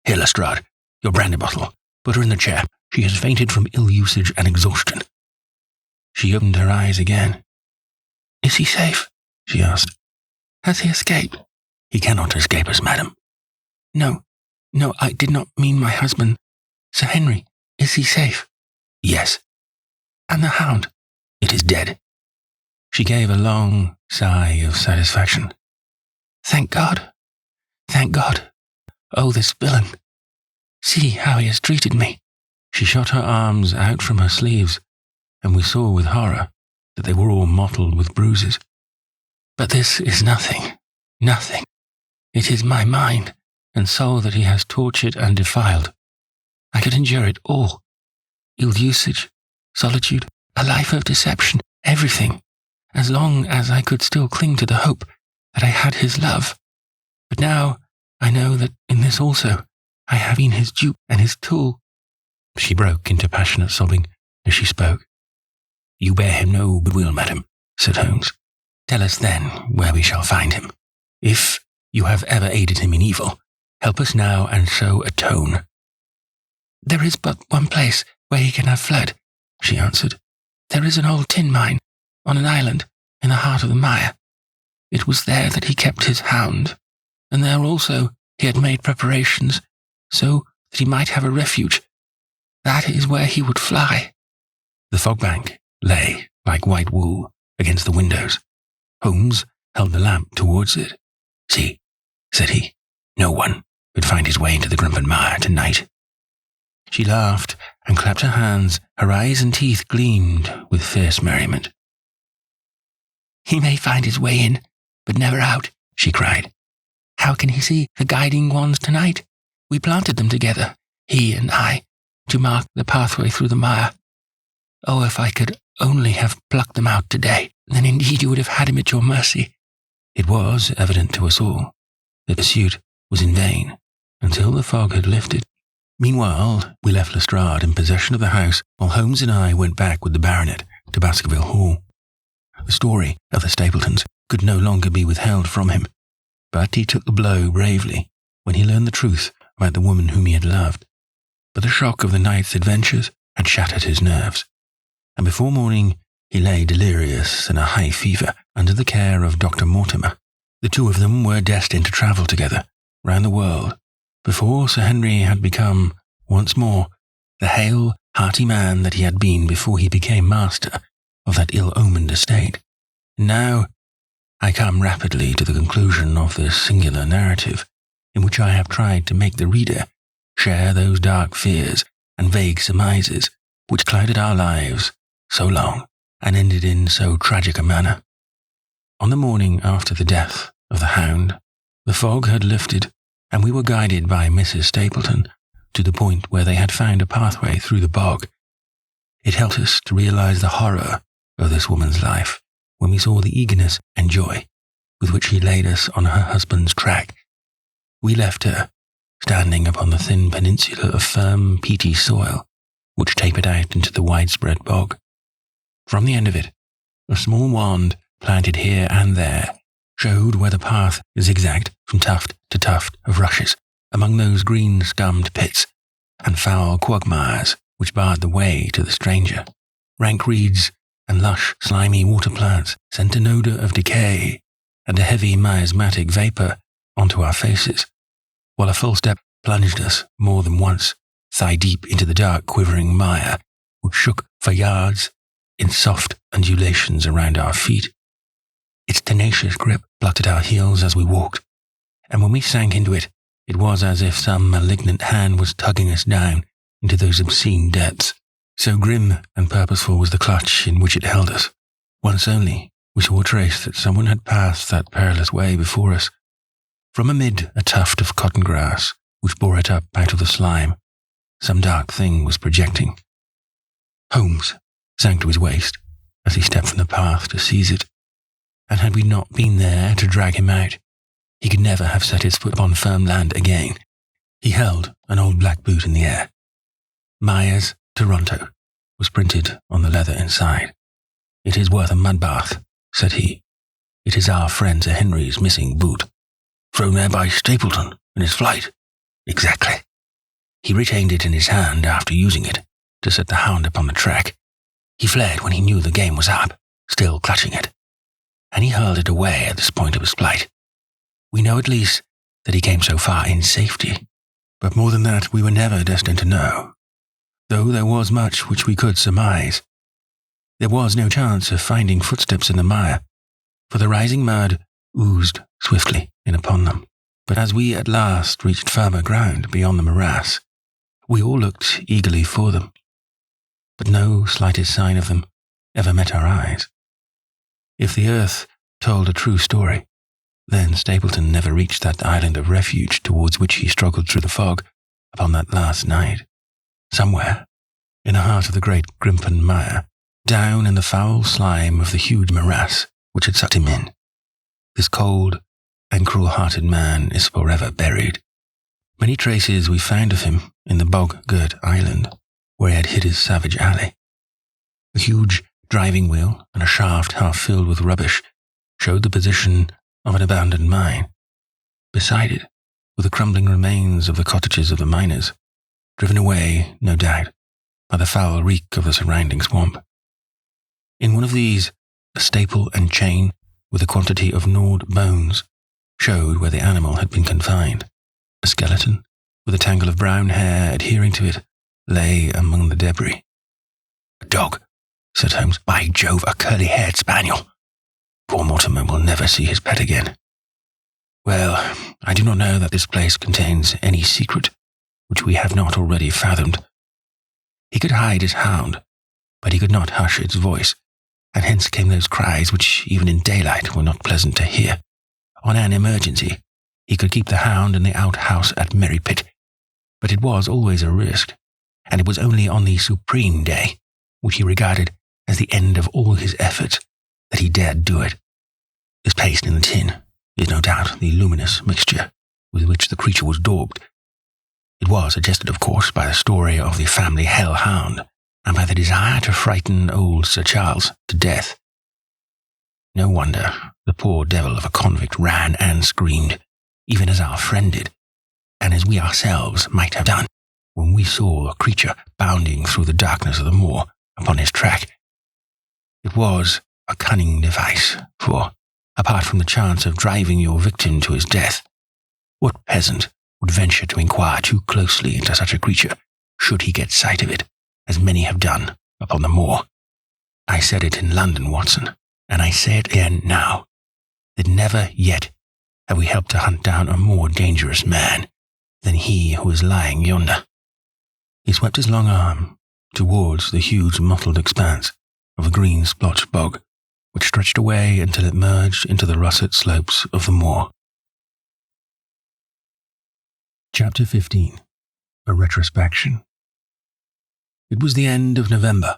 Speaker 2: "Here, Lestrade, your brandy bottle. Put her in the chair. She has fainted from ill usage and exhaustion." She opened her eyes again. "Is he safe?" she asked. "Has he escaped?" "He cannot escape us, madam." No, I did not mean my husband. Sir Henry, is he safe?" "Yes." "And the Hound?" "It is dead." She gave a long sigh of satisfaction. Thank God. Oh, this villain. See how he has treated me." She shot her arms out from her sleeves, and we saw with horror that they were all mottled with bruises. "But this is nothing. It is my mind and soul that he has tortured and defiled. I could endure it all. Ill usage, solitude, a life of deception, everything, as long as I could still cling to the hope that I had his love. But now I know that in this also I have been his dupe and his tool." She broke into passionate sobbing as she spoke. "You bear him no goodwill, madam," said Holmes. "Tell us then where we shall find him. If you have ever aided him in evil, help us now and so atone." "There is but one place where he can have fled," she answered. "There is an old tin mine on an island in the heart of the mire. It was there that he kept his Hound, and there also he had made preparations so that he might have a refuge. That is where he would fly." The fog bank lay like white wool against the windows. Holmes held the lamp towards it. "See," said he, "no one could find his way into the Grimpen Mire tonight." She laughed and clapped her hands. Her eyes and teeth gleamed with fierce merriment. "He may find his way in, but never out," she cried. "How can he see the guiding wands tonight? We planted them together, he and I, to mark the pathway through the mire. Oh, if I could
Speaker 3: only have plucked them out today, then indeed you would have had him at your mercy." It was evident to us all that the pursuit was in vain until the fog had lifted. Meanwhile, we left Lestrade in possession of the house while Holmes and I went back with the baronet to Baskerville Hall. The story of the Stapletons could no longer be withheld from him, but he took the blow bravely when he learned the truth about the woman whom he had loved. But the shock of the night's adventures had shattered his nerves, and before morning he lay delirious in a high fever under the care of Dr. Mortimer. The two of them were destined to travel together round the world before Sir Henry had become, once more, the hale, hearty man that he had been before he became master of that ill-omened estate. Now, I come rapidly to the conclusion of this singular narrative, in which I have tried to make the reader share those dark fears and vague surmises which clouded our lives so long and ended in so tragic a manner. On the morning after the death of the Hound, the fog had lifted, and we were guided by Mrs. Stapleton to the point where they had found a pathway through the bog. It helped us to realize the horror of this woman's life when we saw the eagerness and joy with which she laid us on her husband's track. We left her standing upon the thin peninsula of firm, peaty soil which tapered out into the widespread bog. From the end of it, a small wand planted here and there showed where the path zigzagged from tuft to tuft of rushes among those green scummed pits and foul quagmires which barred the way to the stranger. Rank reeds and lush, slimy water plants sent an odour of decay and a heavy miasmatic vapour onto our faces, while a full step plunged us more than once thigh-deep into the dark, quivering mire which shook for yards in soft undulations around our feet. Its tenacious grip plucked at our heels as we walked, and when we sank into it, it was as if some malignant hand was tugging us down into those obscene depths. So grim and purposeful was the clutch in which it held us. Once only we saw a trace that someone had passed that perilous way before us. From amid a tuft of cotton grass which bore it up out of the slime, some dark thing was projecting. Holmes sank to his waist as he stepped from the path to seize it, and had we not been there to drag him out, he could never have set his foot upon firm land again. He held an old black boot in the air. Myers, Toronto, was printed on the leather inside. "It is worth a mud bath," said he. "It is our friend Sir Henry's missing boot."
Speaker 2: "Thrown there by Stapleton in his flight?"
Speaker 3: "Exactly. He retained it in his hand after using it to set the Hound upon the track. He fled when he knew the game was up, still clutching it, and he hurled it away at this point of his flight. We know at least that he came so far in safety, but more than that we were never destined to know, though there was much which we could surmise. There was no chance of finding footsteps in the mire, for the rising mud oozed swiftly in upon them. But as we at last reached firmer ground beyond the morass, we all looked eagerly for them, but no slightest sign of them ever met our eyes. If the earth told a true story, then Stapleton never reached that island of refuge towards which he struggled through the fog upon that last night. Somewhere, in the heart of the great Grimpen mire, down in the foul slime of the huge morass which had sucked him in, this cold and cruel-hearted man is forever buried. Many traces we found of him in the bog-girt island where he had hid his savage alley. A huge driving wheel and a shaft half filled with rubbish showed the position of an abandoned mine. Beside it were the crumbling remains of the cottages of the miners, driven away, no doubt, by the foul reek of the surrounding swamp. In one of these, a staple and chain with a quantity of gnawed bones showed where the animal had been confined. A skeleton, with a tangle of brown hair adhering to it, lay among the debris.
Speaker 2: "A dog," said Holmes. "By Jove, a curly-haired spaniel. Poor Mortimer will never see his pet again."
Speaker 3: "Well, I do not know that this place contains any secret which we have not already fathomed. He could hide his hound, but he could not hush its voice, and hence came those cries which even in daylight were not pleasant to hear. On an emergency, he could keep the Hound in the outhouse at Merrypit, but it was always a risk, and it was only on the supreme day, which he regarded as the end of all his efforts that he dared do it. This paste in the tin is no doubt the luminous mixture with which the creature was daubed. It was suggested, of course, by the story of the family hell-hound, and by the desire to frighten old Sir Charles to death. No wonder the poor devil of a convict ran and screamed, even as our friend did, and as we ourselves might have done when we saw a creature bounding through the darkness of the moor upon his track. It was a cunning device, for, apart from the chance of driving your victim to his death, what peasant would venture to inquire too closely into such a creature should he get sight of it, as many have done upon the moor? I said it in London, Watson, and I say it again now, that never yet have we helped to hunt down a more dangerous man than he who is lying yonder. He swept his long arm towards the huge mottled expanse of the green splotched bog, which stretched away until it merged into the russet slopes of the moor. Chapter 15. A Retrospection. It was the end of November,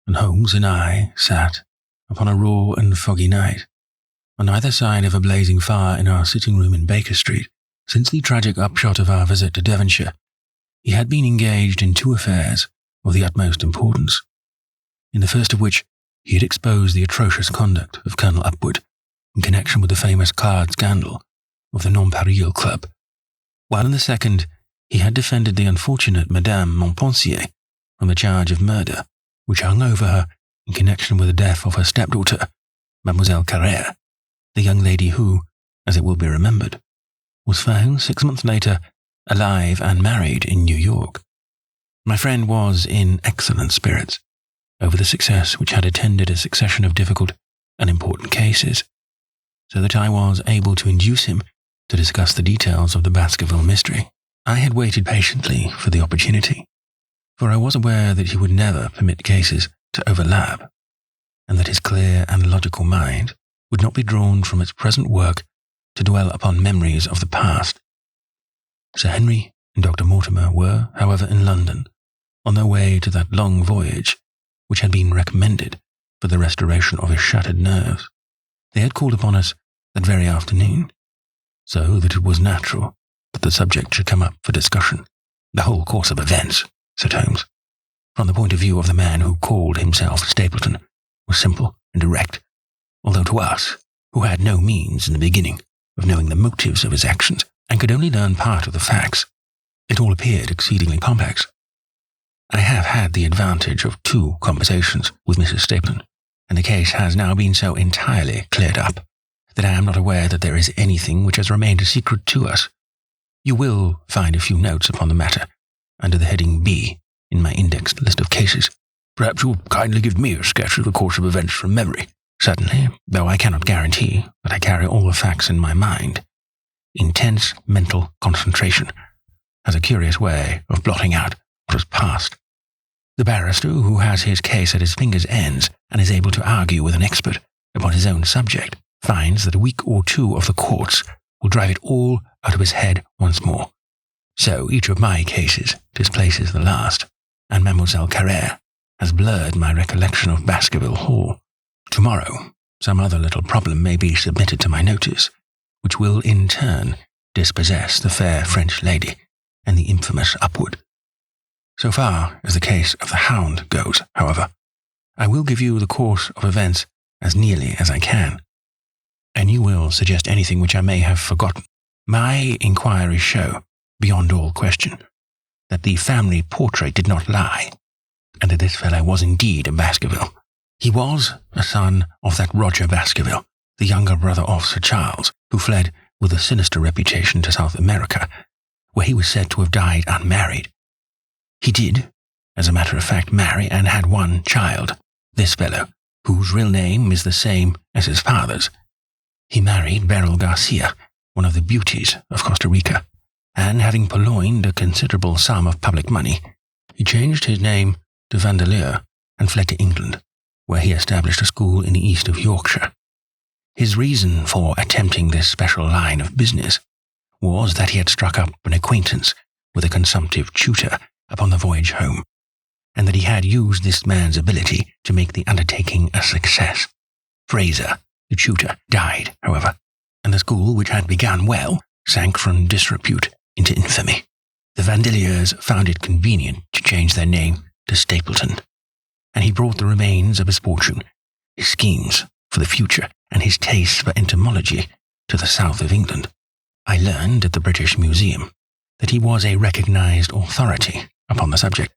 Speaker 3: and Holmes and I sat upon a raw and foggy night, on either side of a blazing fire in our sitting room in Baker Street. Since the tragic upshot of our visit to Devonshire, he had been engaged in two affairs of the utmost importance, in the first of which he had exposed the atrocious conduct of Colonel Upward in connection with the famous card scandal of the Nonpareil Club, while in the second he had defended the unfortunate Madame Montpensier from the charge of murder which hung over her in connection with the death of her stepdaughter, Mademoiselle Carrère, the young lady who, as it will be remembered, was found 6 months later alive and married in New York. My friend was in excellent spirits over the success which had attended a succession of difficult and important cases, so that I was able to induce him to discuss the details of the Baskerville mystery. I had waited patiently for the opportunity, for I was aware that he would never permit cases to overlap, and that his clear and logical mind would not be drawn from its present work to dwell upon memories of the past. Sir Henry and Dr. Mortimer were, however, in London, on their way to that long voyage which had been recommended for the restoration of his shattered nerves. They had called upon us that very afternoon, so that it was natural that the subject should come up for discussion. The whole course of events, said Holmes, from the point of view of the man who called himself Stapleton, was simple and direct, although to us, who had no means in the beginning of knowing the motives of his actions and could only learn part of the facts, it all appeared exceedingly complex. I have had the advantage of 2 conversations with Mrs. Stapleton, and the case has now been so entirely cleared up that I am not aware that there is anything which has remained a secret to us. You will find a few notes upon the matter under the heading B in my indexed list of cases.
Speaker 2: Perhaps you'll kindly give me a sketch of the course of events from memory.
Speaker 3: Certainly, though I cannot guarantee that I carry all the facts in my mind. Intense mental concentration has a curious way of blotting out what was past. The barrister who has his case at his fingers' ends and is able to argue with an expert upon his own subject finds that a week or 2 of the courts will drive it all out of his head once more. So each of my cases displaces the last, and Mademoiselle Carrère has blurred my recollection of Baskerville Hall. Tomorrow, some other little problem may be submitted to my notice, which will in turn dispossess the fair French lady and the infamous Upward. So far as the case of the Hound goes, however, I will give you the course of events as nearly as I can, and you will suggest anything which I may have forgotten. My inquiries show, beyond all question, that the family portrait did not lie, and that this fellow was indeed a Baskerville. He was a son of that Roger Baskerville, the younger brother of Sir Charles, who fled with a sinister reputation to South America, where he was said to have died unmarried. He did, as a matter of fact, marry and had 1 child, this fellow, whose real name is the same as his father's. He married Beryl Garcia, one of the beauties of Costa Rica, and having purloined a considerable sum of public money, he changed his name to Vandeleur and fled to England, where he established a school in the east of Yorkshire. His reason for attempting this special line of business was that he had struck up an acquaintance with a consumptive tutor upon the voyage home, and that he had used this man's ability to make the undertaking a success. Fraser, the tutor, died, however, and the school, which had begun well, sank from disrepute into infamy. The Vandeleurs found it convenient to change their name to Stapleton, and he brought the remains of his fortune, his schemes for the future, and his taste for entomology to the south of England. I learned at the British Museum that he was a recognized authority upon the subject,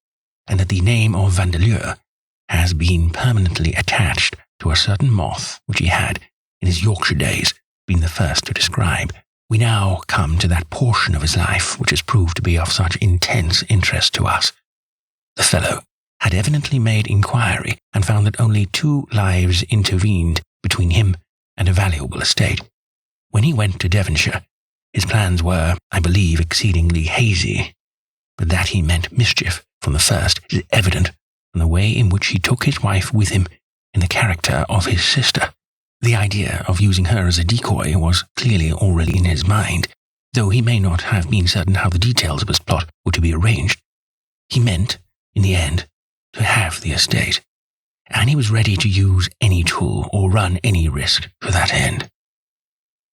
Speaker 3: and that the name of Vandeleur has been permanently attached to a certain moth which he had, in his Yorkshire days, been the first to describe. We now come to that portion of his life which has proved to be of such intense interest to us. The fellow had evidently made inquiry and found that only 2 lives intervened between him and a valuable estate. When he went to Devonshire, his plans were, I believe, exceedingly hazy, but that he meant mischief from the first is evident from the way in which he took his wife with him in the character of his sister. The idea of using her as a decoy was clearly already in his mind, though he may not have been certain how the details of his plot were to be arranged. He meant, in the end, to have the estate, and he was ready to use any tool or run any risk for that end.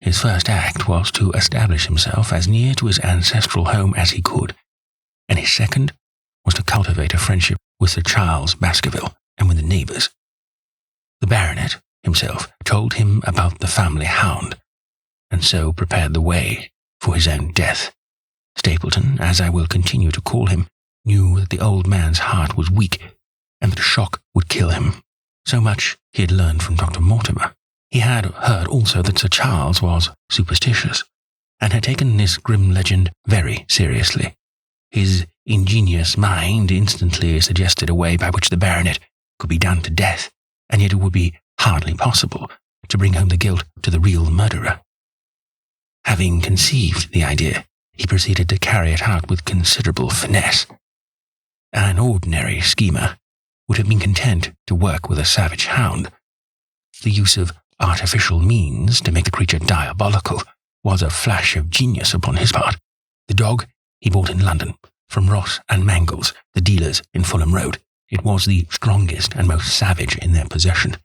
Speaker 3: His first act was to establish himself as near to his ancestral home as he could, and his second was to cultivate a friendship with Sir Charles Baskerville and with the neighbours. The baronet himself told him about the family hound, and so prepared the way for his own death. Stapleton, as I will continue to call him, knew that the old man's heart was weak, and that a shock would kill him. So much he had learned from Dr. Mortimer. He had heard also that Sir Charles was superstitious, and had taken this grim legend very seriously. His ingenious mind instantly suggested a way by which the baronet could be done to death, and yet it would be hardly possible to bring home the guilt to the real murderer. Having conceived the idea, he proceeded to carry it out with considerable finesse. An ordinary schemer would have been content to work with a savage hound. The use of artificial means to make the creature diabolical was a flash of genius upon his part. The dog he bought in London, from Ross and Mangles, the dealers in Fulham Road. It was the strongest and most savage in their possession.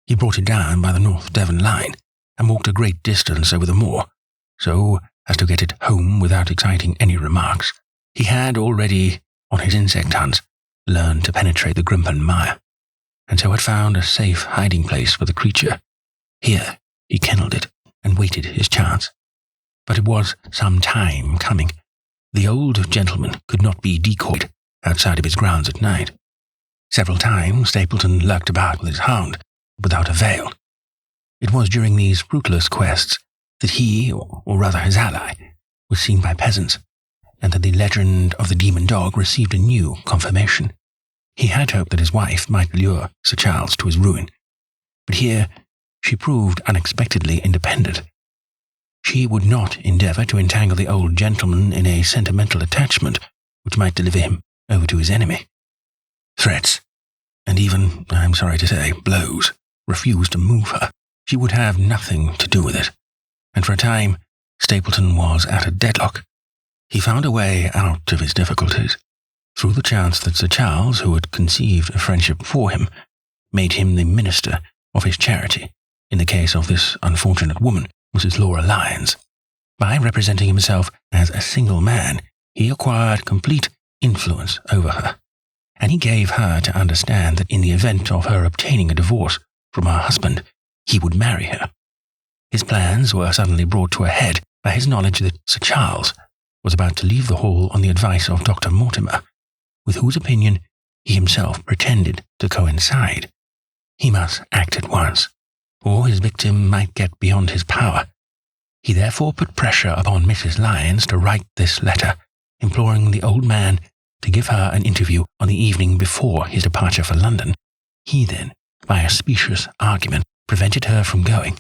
Speaker 3: He brought it down by the North Devon line, and walked a great distance over the moor, so as to get it home without exciting any remarks. He had already, on his insect hunts, learned to penetrate the Grimpen mire, and so had found a safe hiding place for the creature. Here he kennelled it, and waited his chance. But it was some time coming. The old gentleman could not be decoyed outside of his grounds at night. Several times Stapleton lurked about with his hound, without avail. It was during these fruitless quests that he, or rather his ally, was seen by peasants, and that the legend of the demon dog received a new confirmation. He had hoped that his wife might lure Sir Charles to his ruin, but here she proved unexpectedly independent. She would not endeavour to entangle the old gentleman in a sentimental attachment which might deliver him over to his enemy. Threats, and even, I am sorry to say, blows, refused to move her. She would have nothing to do with it, and for a time Stapleton was at a deadlock. He found a way out of his difficulties through the chance that Sir Charles, who had conceived a friendship for him, made him the minister of his charity in the case of this unfortunate woman, Mrs. Laura Lyons. By representing himself as a single man, he acquired complete influence over her, and he gave her to understand that in the event of her obtaining a divorce from her husband, he would marry her. His plans were suddenly brought to a head by his knowledge that Sir Charles was about to leave the hall on the advice of Dr. Mortimer, with whose opinion he himself pretended to coincide. He must act at once, or his victim might get beyond his power. He therefore put pressure upon Mrs. Lyons to write this letter, imploring the old man to give her an interview on the evening before his departure for London. He then, by a specious argument, prevented her from going,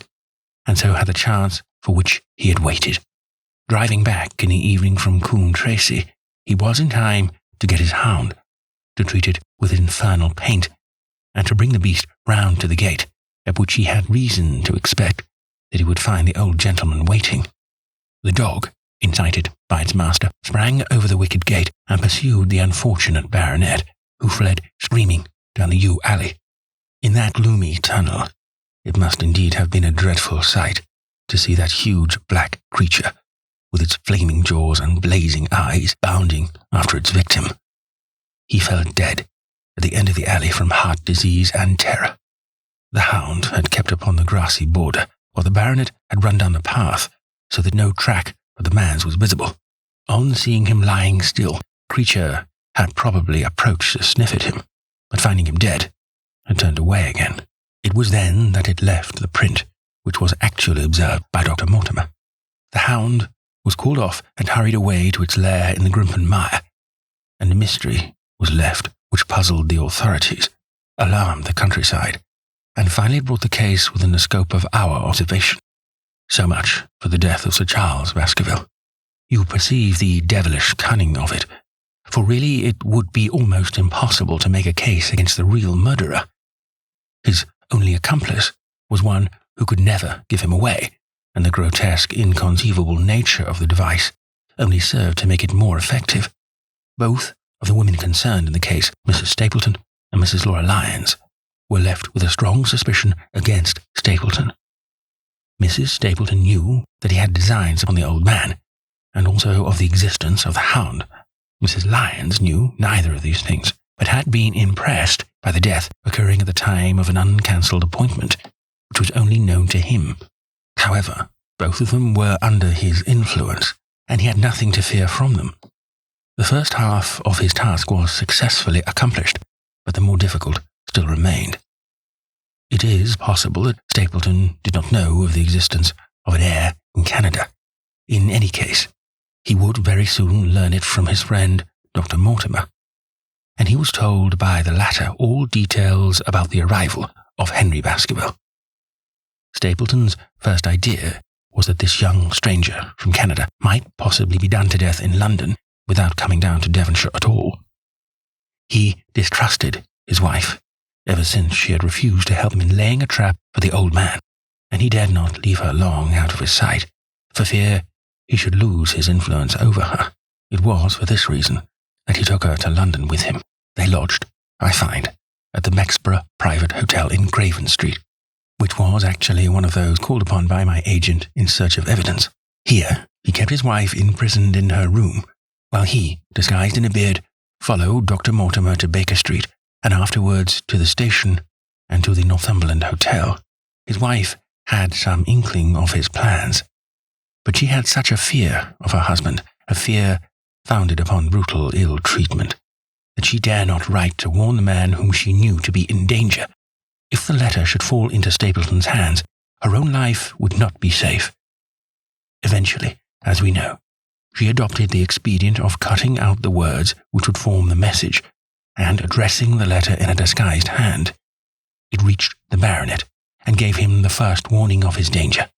Speaker 3: and so had the chance for which he had waited. Driving back in the evening from Coombe Tracy, he was in time to get his hound, to treat it with infernal paint, and to bring the beast round to the gate, at which he had reason to expect that he would find the old gentleman waiting. The dog, incited by its master, sprang over the wicket gate and pursued the unfortunate baronet, who fled screaming down the yew alley. In that gloomy tunnel, it must indeed have been a dreadful sight to see that huge black creature with its flaming jaws and blazing eyes bounding after its victim. He fell dead at the end of the alley from heart disease and terror. The hound had kept upon the grassy border, while the baronet had run down the path so that no track of the man's was visible. On seeing him lying still, the creature had probably approached to sniff at him, but finding him dead, had turned away again. It was then that it left the print, which was actually observed by Dr. Mortimer. The hound was called off and hurried away to its lair in the Grimpen mire, and a mystery was left which puzzled the authorities, alarmed the countryside, and finally brought the case within the scope of our observation. So much for the death of Sir Charles Baskerville. You perceive the devilish cunning of it, for really it would be almost impossible to make a case against the real murderer. His only accomplice was one who could never give him away, and the grotesque, inconceivable nature of the device only served to make it more effective. Both of the women concerned in the case, Mrs. Stapleton and Mrs. Laura Lyons, were left with a strong suspicion against Stapleton. Mrs. Stapleton knew that he had designs upon the old man, and also of the existence of the hound. Mrs. Lyons knew neither of these things, but had been impressed by the death occurring at the time of an uncancelled appointment, which was only known to him. However, both of them were under his influence, and he had nothing to fear from them. The first half of his task was successfully accomplished, but the more difficult still remained. It is possible that Stapleton did not know of the existence of an heir in Canada. In any case, he would very soon learn it from his friend, Dr. Mortimer, and he was told by the latter all details about the arrival of Henry Baskerville. Stapleton's first idea was that this young stranger from Canada might possibly be done to death in London without coming down to Devonshire at all. He distrusted his wife, ever since she had refused to help him in laying a trap for the old man, and he dared not leave her long out of his sight, for fear he should lose his influence over her. It was for this reason that he took her to London with him. They lodged, I find, at the Mexborough Private Hotel in Graven Street, which was actually one of those called upon by my agent in search of evidence. Here he kept his wife imprisoned in her room, while he, disguised in a beard, followed Dr. Mortimer to Baker Street, and afterwards to the station and to the Northumberland Hotel. His wife had some inkling of his plans, but she had such a fear of her husband, a fear founded upon brutal ill-treatment, that she dare not write to warn the man whom she knew to be in danger. If the letter should fall into Stapleton's hands, her own life would not be safe. Eventually, as we know, she adopted the expedient of cutting out the words which would form the message, and addressing the letter in a disguised hand. It reached the baronet, and gave him the first warning of his danger.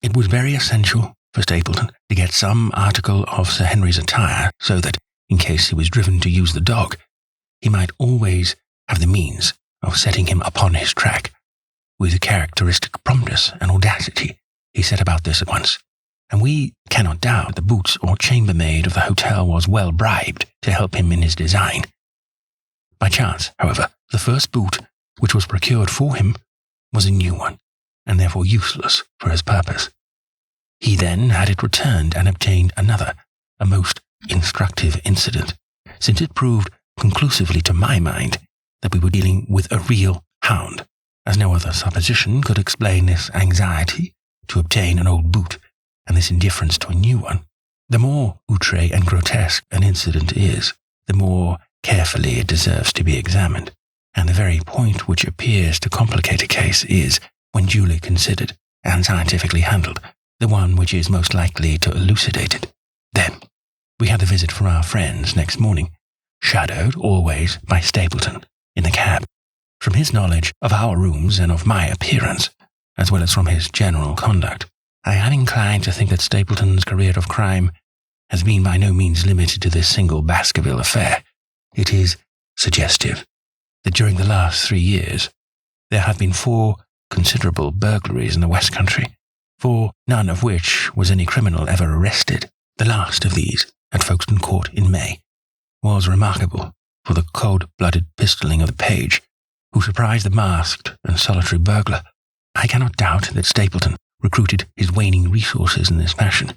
Speaker 3: It was very essential for Stapleton to get some article of Sir Henry's attire, so that, in case he was driven to use the dog, he might always have the means of setting him upon his track. With characteristic promptness and audacity, he set about this at once, and we cannot doubt the boots or chambermaid of the hotel was well bribed to help him in his design. By chance, however, the first boot which was procured for him was a new one, and therefore useless for his purpose. He then had it returned and obtained another, a most instructive incident, since it proved conclusively to my mind that we were dealing with a real hound, as no other supposition could explain this anxiety to obtain an old boot and this indifference to a new one. The more outre and grotesque an incident is, the more carefully it deserves to be examined, and the very point which appears to complicate a case is, when duly considered and scientifically handled, the one which is most likely to elucidate it. Then, we had the visit from our friends next morning, shadowed always by Stapleton in the cab. From his knowledge of our rooms and of my appearance, as well as from his general conduct, I am inclined to think that Stapleton's career of crime has been by no means limited to this single Baskerville affair. It is suggestive that during the last 3 years there have been 4 considerable burglaries in the West Country, for none of which was any criminal ever arrested. The last of these, at Folkestone Court in May, was remarkable for the cold-blooded pistoling of the page, who surprised the masked and solitary burglar, I cannot doubt that Stapleton recruited his waning resources in this fashion,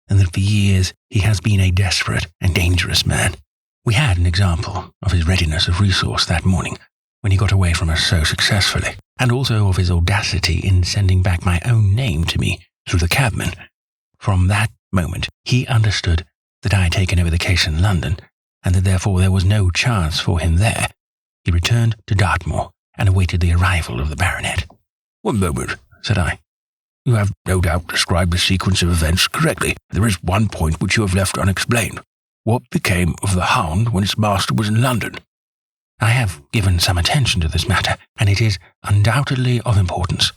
Speaker 3: and that for years he has been a desperate and dangerous man. We had an example of his readiness of resource that morning when he got away from us so successfully, and also of his audacity in sending back my own name to me through the cabman. From that moment, he understood that I had taken over the case in London, and that therefore there was no chance for him there. He returned to Dartmoor and awaited the arrival of the baronet.
Speaker 2: "One moment,"
Speaker 3: said I.
Speaker 2: "You have no doubt described the sequence of events correctly. There is one point which you have left unexplained. What became of the Hound when its master was in London?"
Speaker 3: "I have given some attention to this matter, and it is undoubtedly of importance.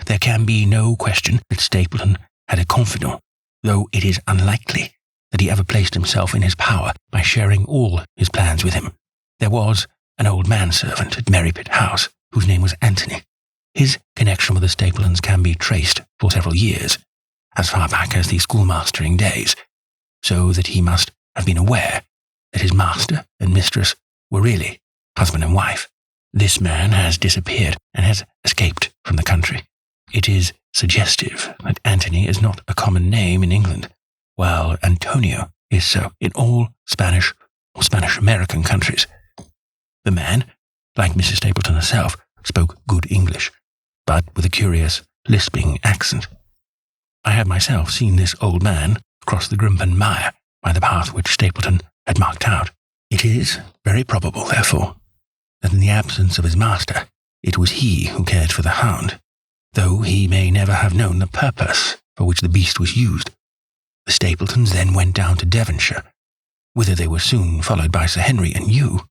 Speaker 3: There can be no question that Stapleton had a confidant, though it is unlikely that he ever placed himself in his power by sharing all his plans with him. There was an old manservant at Merrypit House, whose name was Anthony. His connection with the Stapletons can be traced for several years, as far back as the schoolmastering days, so that he must have been aware that his master and mistress were really husband and wife. This man has disappeared and has escaped from the country. It is suggestive that Anthony is not a common name in England, while Antonio is so in all Spanish or Spanish-American countries. The man, like Mrs. Stapleton herself, spoke good English, but with a curious, lisping accent. I had myself seen this old man cross the Grimpen Mire by the path which Stapleton had marked out. It is very probable, therefore, that in the absence of his master, it was he who cared for the hound, though he may never have known the purpose for which the beast was used. The Stapletons then went down to Devonshire, whither they were soon followed by Sir Henry and you.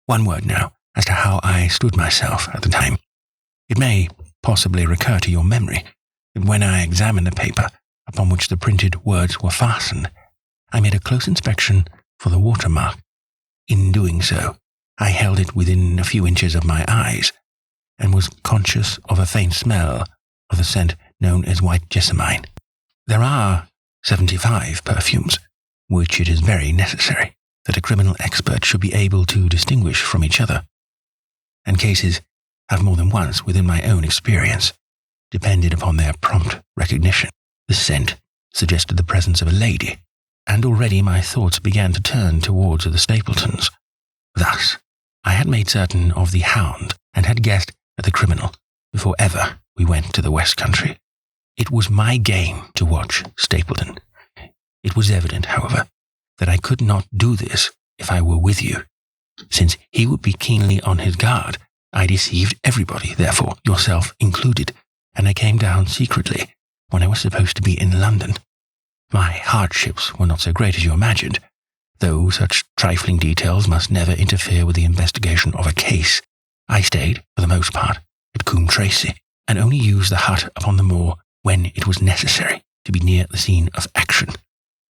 Speaker 3: One word now as to how I stood myself at the time. It may possibly recur to your memory that when I examined the paper upon which the printed words were fastened, I made a close inspection for the watermark. In doing so, I held it within a few inches of my eyes, and was conscious of a faint smell of the scent known as white jessamine. There are 75 perfumes, which it is very necessary that a criminal expert should be able to distinguish from each other, and cases have more than once, within my own experience, depended upon their prompt recognition. The scent suggested the presence of a lady, and already my thoughts began to turn towards the Stapletons. Thus, I had made certain of the Hound, and had guessed at the criminal before ever we went to the West Country. It was my game to watch Stapleton. It was evident, however, that I could not do this if I were with you. Since he would be keenly on his guard, I deceived everybody, therefore, yourself included, and I came down secretly when I was supposed to be in London. My hardships were not so great as you imagined, though such trifling details must never interfere with the investigation of a case. I stayed, for the most part, at Coombe Tracy, and only used the hut upon the moor when it was necessary to be near the scene of action.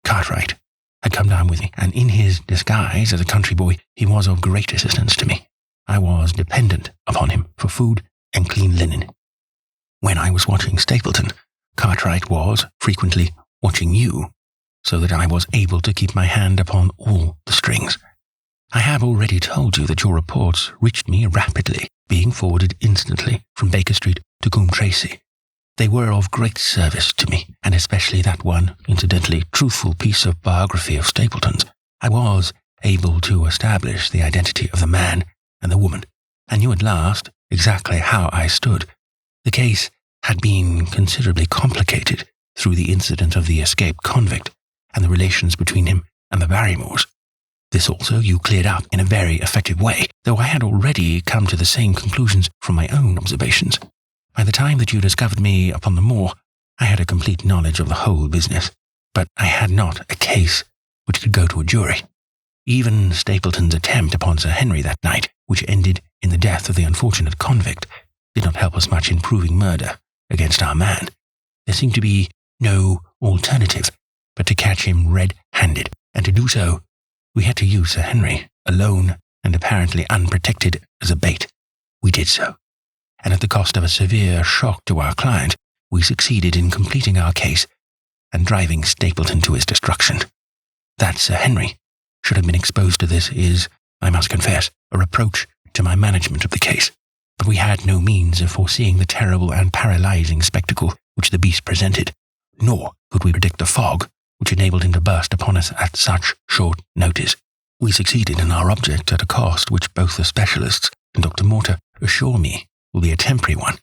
Speaker 3: Cartwright had come down with me, and in his disguise as a country boy, he was of great assistance to me. I was dependent upon him for food and clean linen. When I was watching Stapleton, Cartwright was frequently watching you, so that I was able to keep my hand upon all the strings. I have already told you that your reports reached me rapidly, being forwarded instantly from Baker Street to Coombe Tracy. They were of great service to me, and especially that one, incidentally truthful piece of biography of Stapleton's. I was able to establish the identity of the man and the woman, and knew at last exactly how I stood. The case had been considerably complicated through the incident of the escaped convict and the relations between him and the Barrymores. This also you cleared up in a very effective way, though I had already come to the same conclusions from my own observations. By the time that you discovered me upon the moor, I had a complete knowledge of the whole business, but I had not a case which could go to a jury. Even Stapleton's attempt upon Sir Henry that night, which ended in the death of the unfortunate convict, did not help us much in proving murder against our man. There seemed to be no alternative but to catch him red-handed, and to do so, we had to use Sir Henry, alone and apparently unprotected, as a bait. We did so, and at the cost of a severe shock to our client, we succeeded in completing our case and driving Stapleton to his destruction. That Sir Henry should have been exposed to this is I must confess, a reproach to my management of the case. But we had no means of foreseeing the terrible and paralyzing spectacle which the beast presented, nor could we predict the fog which enabled him to burst upon us at such short notice. We succeeded in our object at a cost which both the specialists and Dr. Mortar assure me will be a temporary one.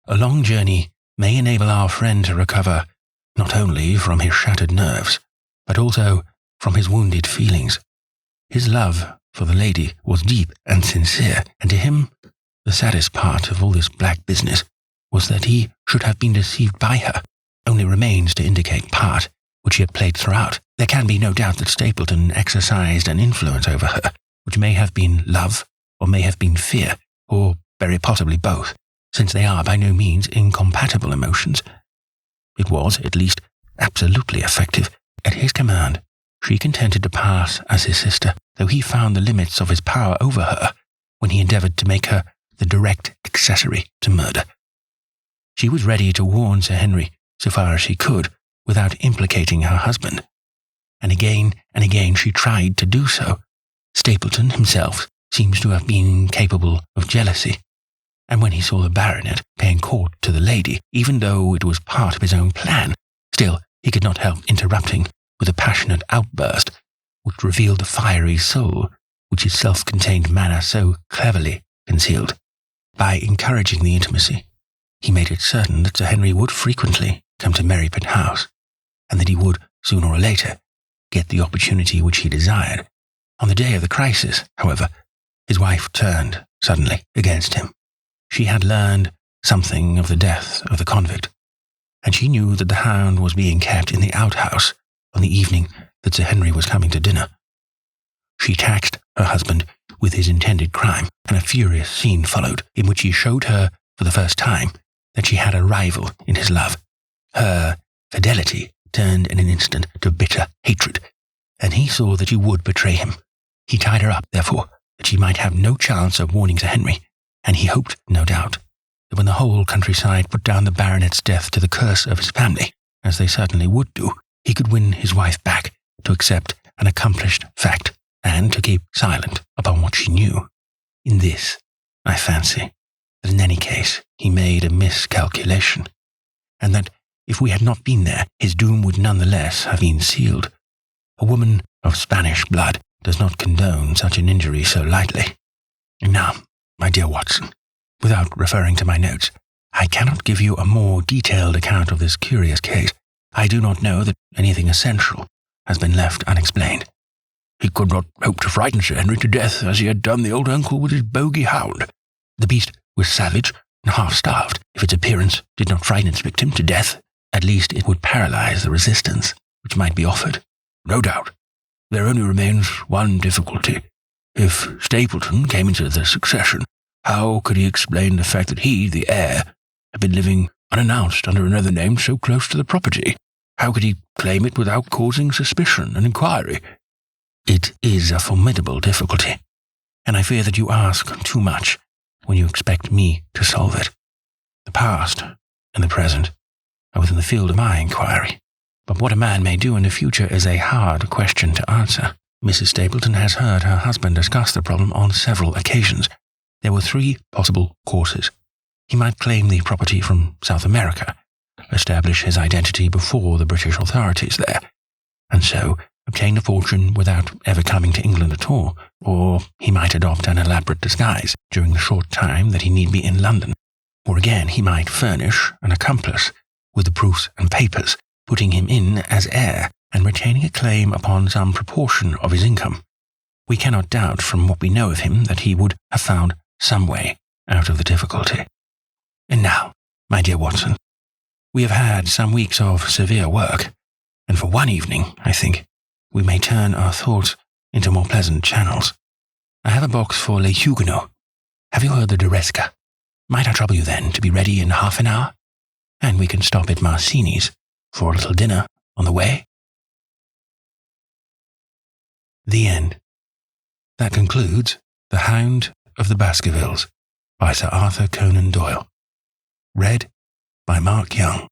Speaker 3: A long journey may enable our friend to recover not only from his shattered nerves, but also from his wounded feelings. His love for the lady was deep and sincere, and to him the saddest part of all this black business was that he should have been deceived by her. Only remains to indicate part which he had played throughout. There can be no doubt that Stapleton exercised an influence over her, which may have been love, or may have been fear, or very possibly both, since they are by no means incompatible emotions. It was, at least, absolutely effective. At his command, she consented to pass as his sister, though he found the limits of his power over her when he endeavoured to make her the direct accessory to murder. She was ready to warn Sir Henry, so far as she could, without implicating her husband. And again she tried to do so. Stapleton himself seems to have been capable of jealousy, and when he saw the baronet paying court to the lady, even though it was part of his own plan, still he could not help interrupting with a passionate outburst which revealed the fiery soul which his self-contained manner so cleverly concealed. By encouraging the intimacy, he made it certain that Sir Henry would frequently come to Merrypit House, and that he would, sooner or later, get the opportunity which he desired. On the day of the crisis, however, his wife turned suddenly against him. She had learned something of the death of the convict, and she knew that the Hound was being kept in the outhouse on the evening that Sir Henry was coming to dinner. She taxed her husband with his intended crime, and a furious scene followed, in which he showed her for the first time that she had a rival in his love. Her fidelity turned in an instant to bitter hatred, and he saw that she would betray him. He tied her up, therefore, that she might have no chance of warning Sir Henry, and he hoped, no doubt, that when the whole countryside put down the baronet's death to the curse of his family, as they certainly would do, he could win his wife back to accept an accomplished fact, and to keep silent upon what she knew. In this, I fancy, that in any case he made a miscalculation, and that if we had not been there, his doom would none the less have been sealed. A woman of Spanish blood does not condone such an injury so lightly. Now, my dear Watson, without referring to my notes, I cannot give you a more detailed account of this curious case. I do not know that anything essential has been left unexplained.
Speaker 2: He could not hope to frighten Sir Henry to death as he had done the old uncle with his bogey Hound.
Speaker 3: The beast was savage and half-starved. If its appearance did not frighten its victim to death, at least it would paralyze the resistance which might be offered.
Speaker 2: No doubt. There only remains one difficulty. If Stapleton came into the succession, how could he explain the fact that he, the heir, had been living unannounced under another name so close to the property? How could he claim it without causing suspicion and inquiry?
Speaker 3: It is a formidable difficulty, and I fear that you ask too much when you expect me to solve it. The past and the present are within the field of my inquiry, but what a man may do in the future is a hard question to answer. Mrs. Stapleton has heard her husband discuss the problem on several occasions. There were 3 possible courses. He might claim the property from South America, establish his identity before the British authorities there, and so obtain the fortune without ever coming to England at all, or he might adopt an elaborate disguise during the short time that he need be in London, or again he might furnish an accomplice with the proofs and papers, putting him in as heir and retaining a claim upon some proportion of his income. We cannot doubt from what we know of him that he would have found some way out of the difficulty. And now, my dear Watson, we have had some weeks of severe work, and for one evening, I think, we may turn our thoughts into more pleasant channels. I have a box for Les Huguenots. Have you heard the Duresca? Might I trouble you then to be ready in half an hour? And we can stop at Marcini's for a little dinner on the way. The end. That concludes The Hound of the Baskervilles by Sir Arthur Conan Doyle. Read by Mark Young.